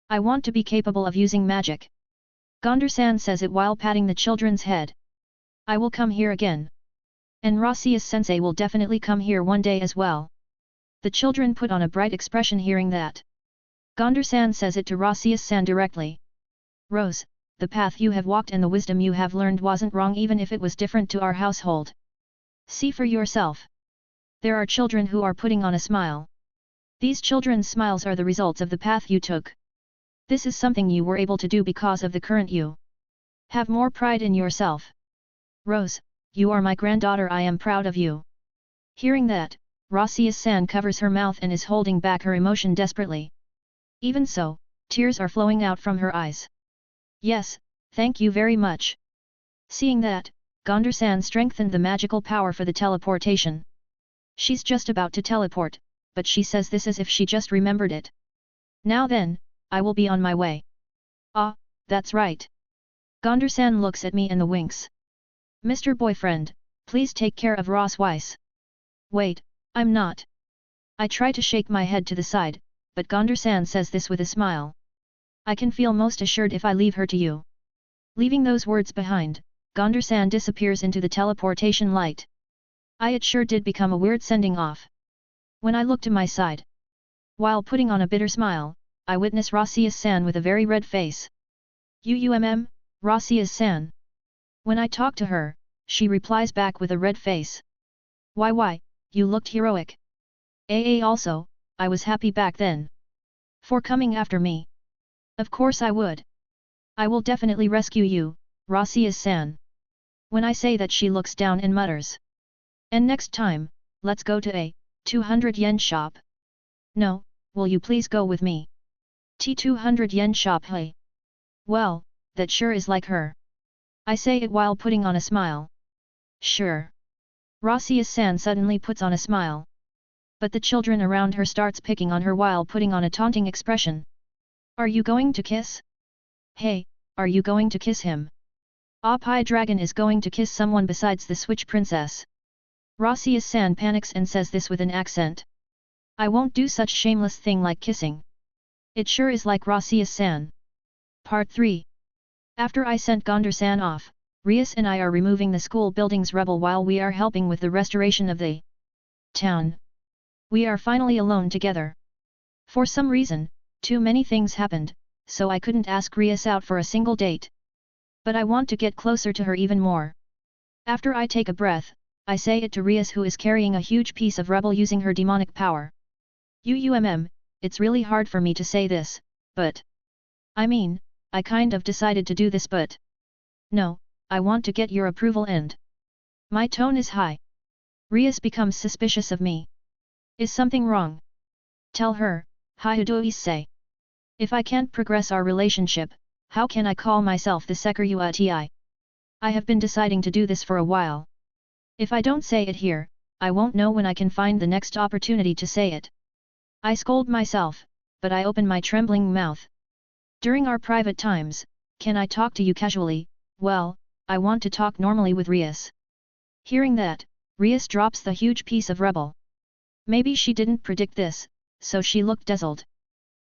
Speaker 1: I want to be capable of using magic. Gondar-san says it while patting the children's head. I will come here again. And Rasius-sensei will definitely come here one day as well. The children put on a bright expression hearing that. Gondar-san says it to Rasius-san directly. Rose, the path you have walked and the wisdom you have learned wasn't wrong, even if it was different to our household. See for yourself. There are children who are putting on a smile. These children's smiles are the results of the path you took. This is something you were able to do because of the current you. Have more pride in yourself. Rose, you are my granddaughter, I am proud of you. Hearing that, Rasius-san covers her mouth and is holding back her emotion desperately. Even so, tears are flowing out from her eyes. Yes, thank you very much. Seeing that, Gondar-san strengthened the magical power for the teleportation. She's just about to teleport, but she says this as if she just remembered it. Now then, I will be on my way. Ah, that's right. Gondar-san looks at me and the winks. Mr. Boyfriend, please take care of Ross Weiss. Wait, I'm not. I try to shake my head to the side, but Gondar-san says this with a smile. I can feel most assured if I leave her to you. Leaving those words behind, Gondar-san disappears into the teleportation light. It sure did become a weird sending off. When I look to my side. While putting on a bitter smile, I witness Rasius-san with a very red face. Rasius-san. When I talk to her, she replies back with a red face. Why, you looked heroic. Also, I was happy back then. For coming after me. Of course I would. I will definitely rescue you, Rasius-san. When I say that, she looks down and mutters. And next time, let's go to a 200 yen shop. No, will you please go with me? 200 yen shop, hey. Well, that sure is like her. I say it while putting on a smile. Sure. Rasius-san suddenly puts on a smile. But the children around her starts picking on her while putting on a taunting expression. Are you going to kiss? Hey, are you going to kiss him? Pai Dragon is going to kiss someone besides the Switch Princess. Rasius-san panics and says this with an accent. I won't do such shameless thing like kissing. It sure is like Rasius-san. Part 3. After I sent Gondar-san off, Rias and I are removing the school building's rubble while we are helping with the restoration of the town. We are finally alone together. For some reason, too many things happened, so I couldn't ask Rias out for a single date. But I want to get closer to her even more. After I take a breath, I say it to Rias, who is carrying a huge piece of rubble using her demonic power. It's really hard for me to say this, but... I kind of decided to do this, but... No, I want to get your approval and... My tone is high. Rias becomes suspicious of me. Is something wrong? Tell her, Hyudois say. If I can't progress our relationship, how can I call myself the Sekurui? I have been deciding to do this for a while. If I don't say it here, I won't know when I can find the next opportunity to say it. I scold myself, but I open my trembling mouth. During our private times, can I talk to you casually? Well, I want to talk normally with Rias. Hearing that, Rias drops the huge piece of rubble. Maybe she didn't predict this, so she looked dazzled.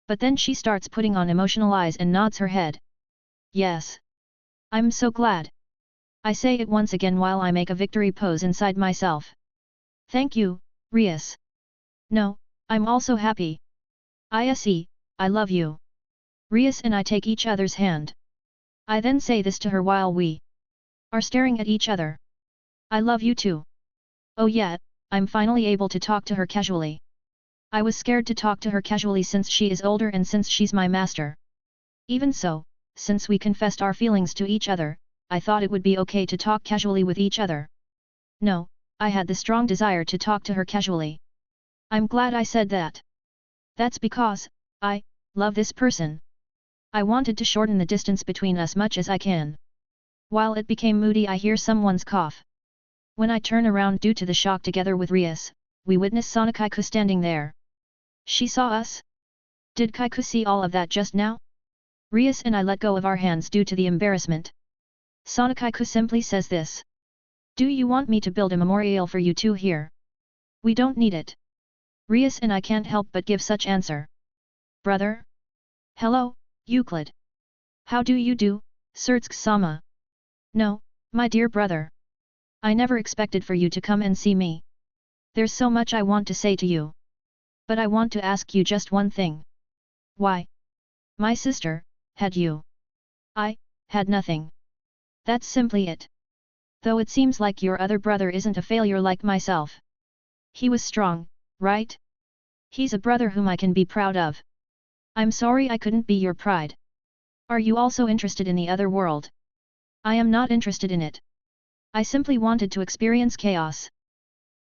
Speaker 1: But then she starts putting on emotional eyes and nods her head. Yes. I'm so glad. I say it once again while I make a victory pose inside myself. Thank you, Rias. No, I'm also happy. I love you. Rias and I take each other's hand. I then say this to her while we are staring at each other. I love you too. Oh yeah, I'm finally able to talk to her casually. I was scared to talk to her casually since she is older and since she's my master. Even so, since we confessed our feelings to each other, I thought it would be okay to talk casually with each other. No, I had the strong desire to talk to her casually. I'm glad I said that. That's because, I love this person. I wanted to shorten the distance between us much as I can. While it became moody, I hear someone's cough. When I turn around due to the shock together with Rias, we witness Sonakaiku standing there. She saw us? Did Kaiku see all of that just now? Rias and I let go of our hands due to the embarrassment. Sonakaiku simply says this. Do you want me to build a memorial for you two here? We don't need it. Rias and I can't help but give such answer. Brother? Hello, Euclid. How do you do, Surtsk-sama? No, my dear brother. I never expected for you to come and see me. There's so much I want to say to you. But I want to ask you just one thing. Why? My sister, had you? I had nothing. That's simply it. Though it seems like your other brother isn't a failure like myself. He was strong, right? He's a brother whom I can be proud of. I'm sorry I couldn't be your pride. Are you also interested in the other world? I am not interested in it. I simply wanted to experience chaos.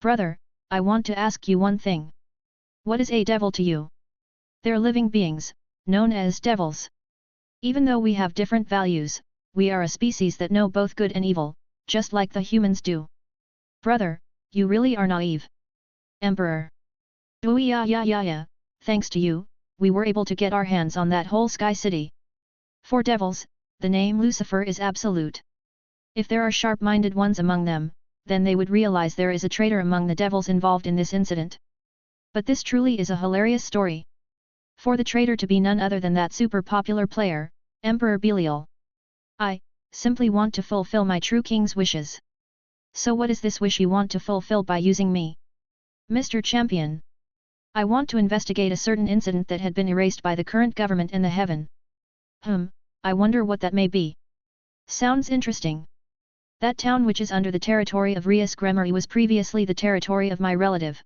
Speaker 1: Brother, I want to ask you one thing. What is a devil to you? They're living beings, known as devils. Even though we have different values, we are a species that know both good and evil, just like the humans do. Brother, you really are naive. Emperor. Yeah. Thanks to you, we were able to get our hands on that whole sky city. For devils, the name Lucifer is absolute. If there are sharp-minded ones among them, then they would realize there is a traitor among the devils involved in this incident. But this truly is a hilarious story. For the traitor to be none other than that super popular player, Emperor Belial. I simply want to fulfill my true king's wishes. So what is this wish you want to fulfill by using me? Mr. Champion. I want to investigate a certain incident that had been erased by the current government in the heaven. I wonder what that may be. Sounds interesting. That town which is under the territory of Rias Gremory was previously the territory of my relative.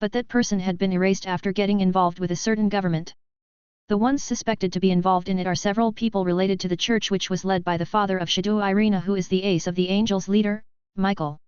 Speaker 1: But that person had been erased after getting involved with a certain government. The ones suspected to be involved in it are several people related to the church which was led by the father of Shadu Irina, who is the ace of the angels leader, Michael.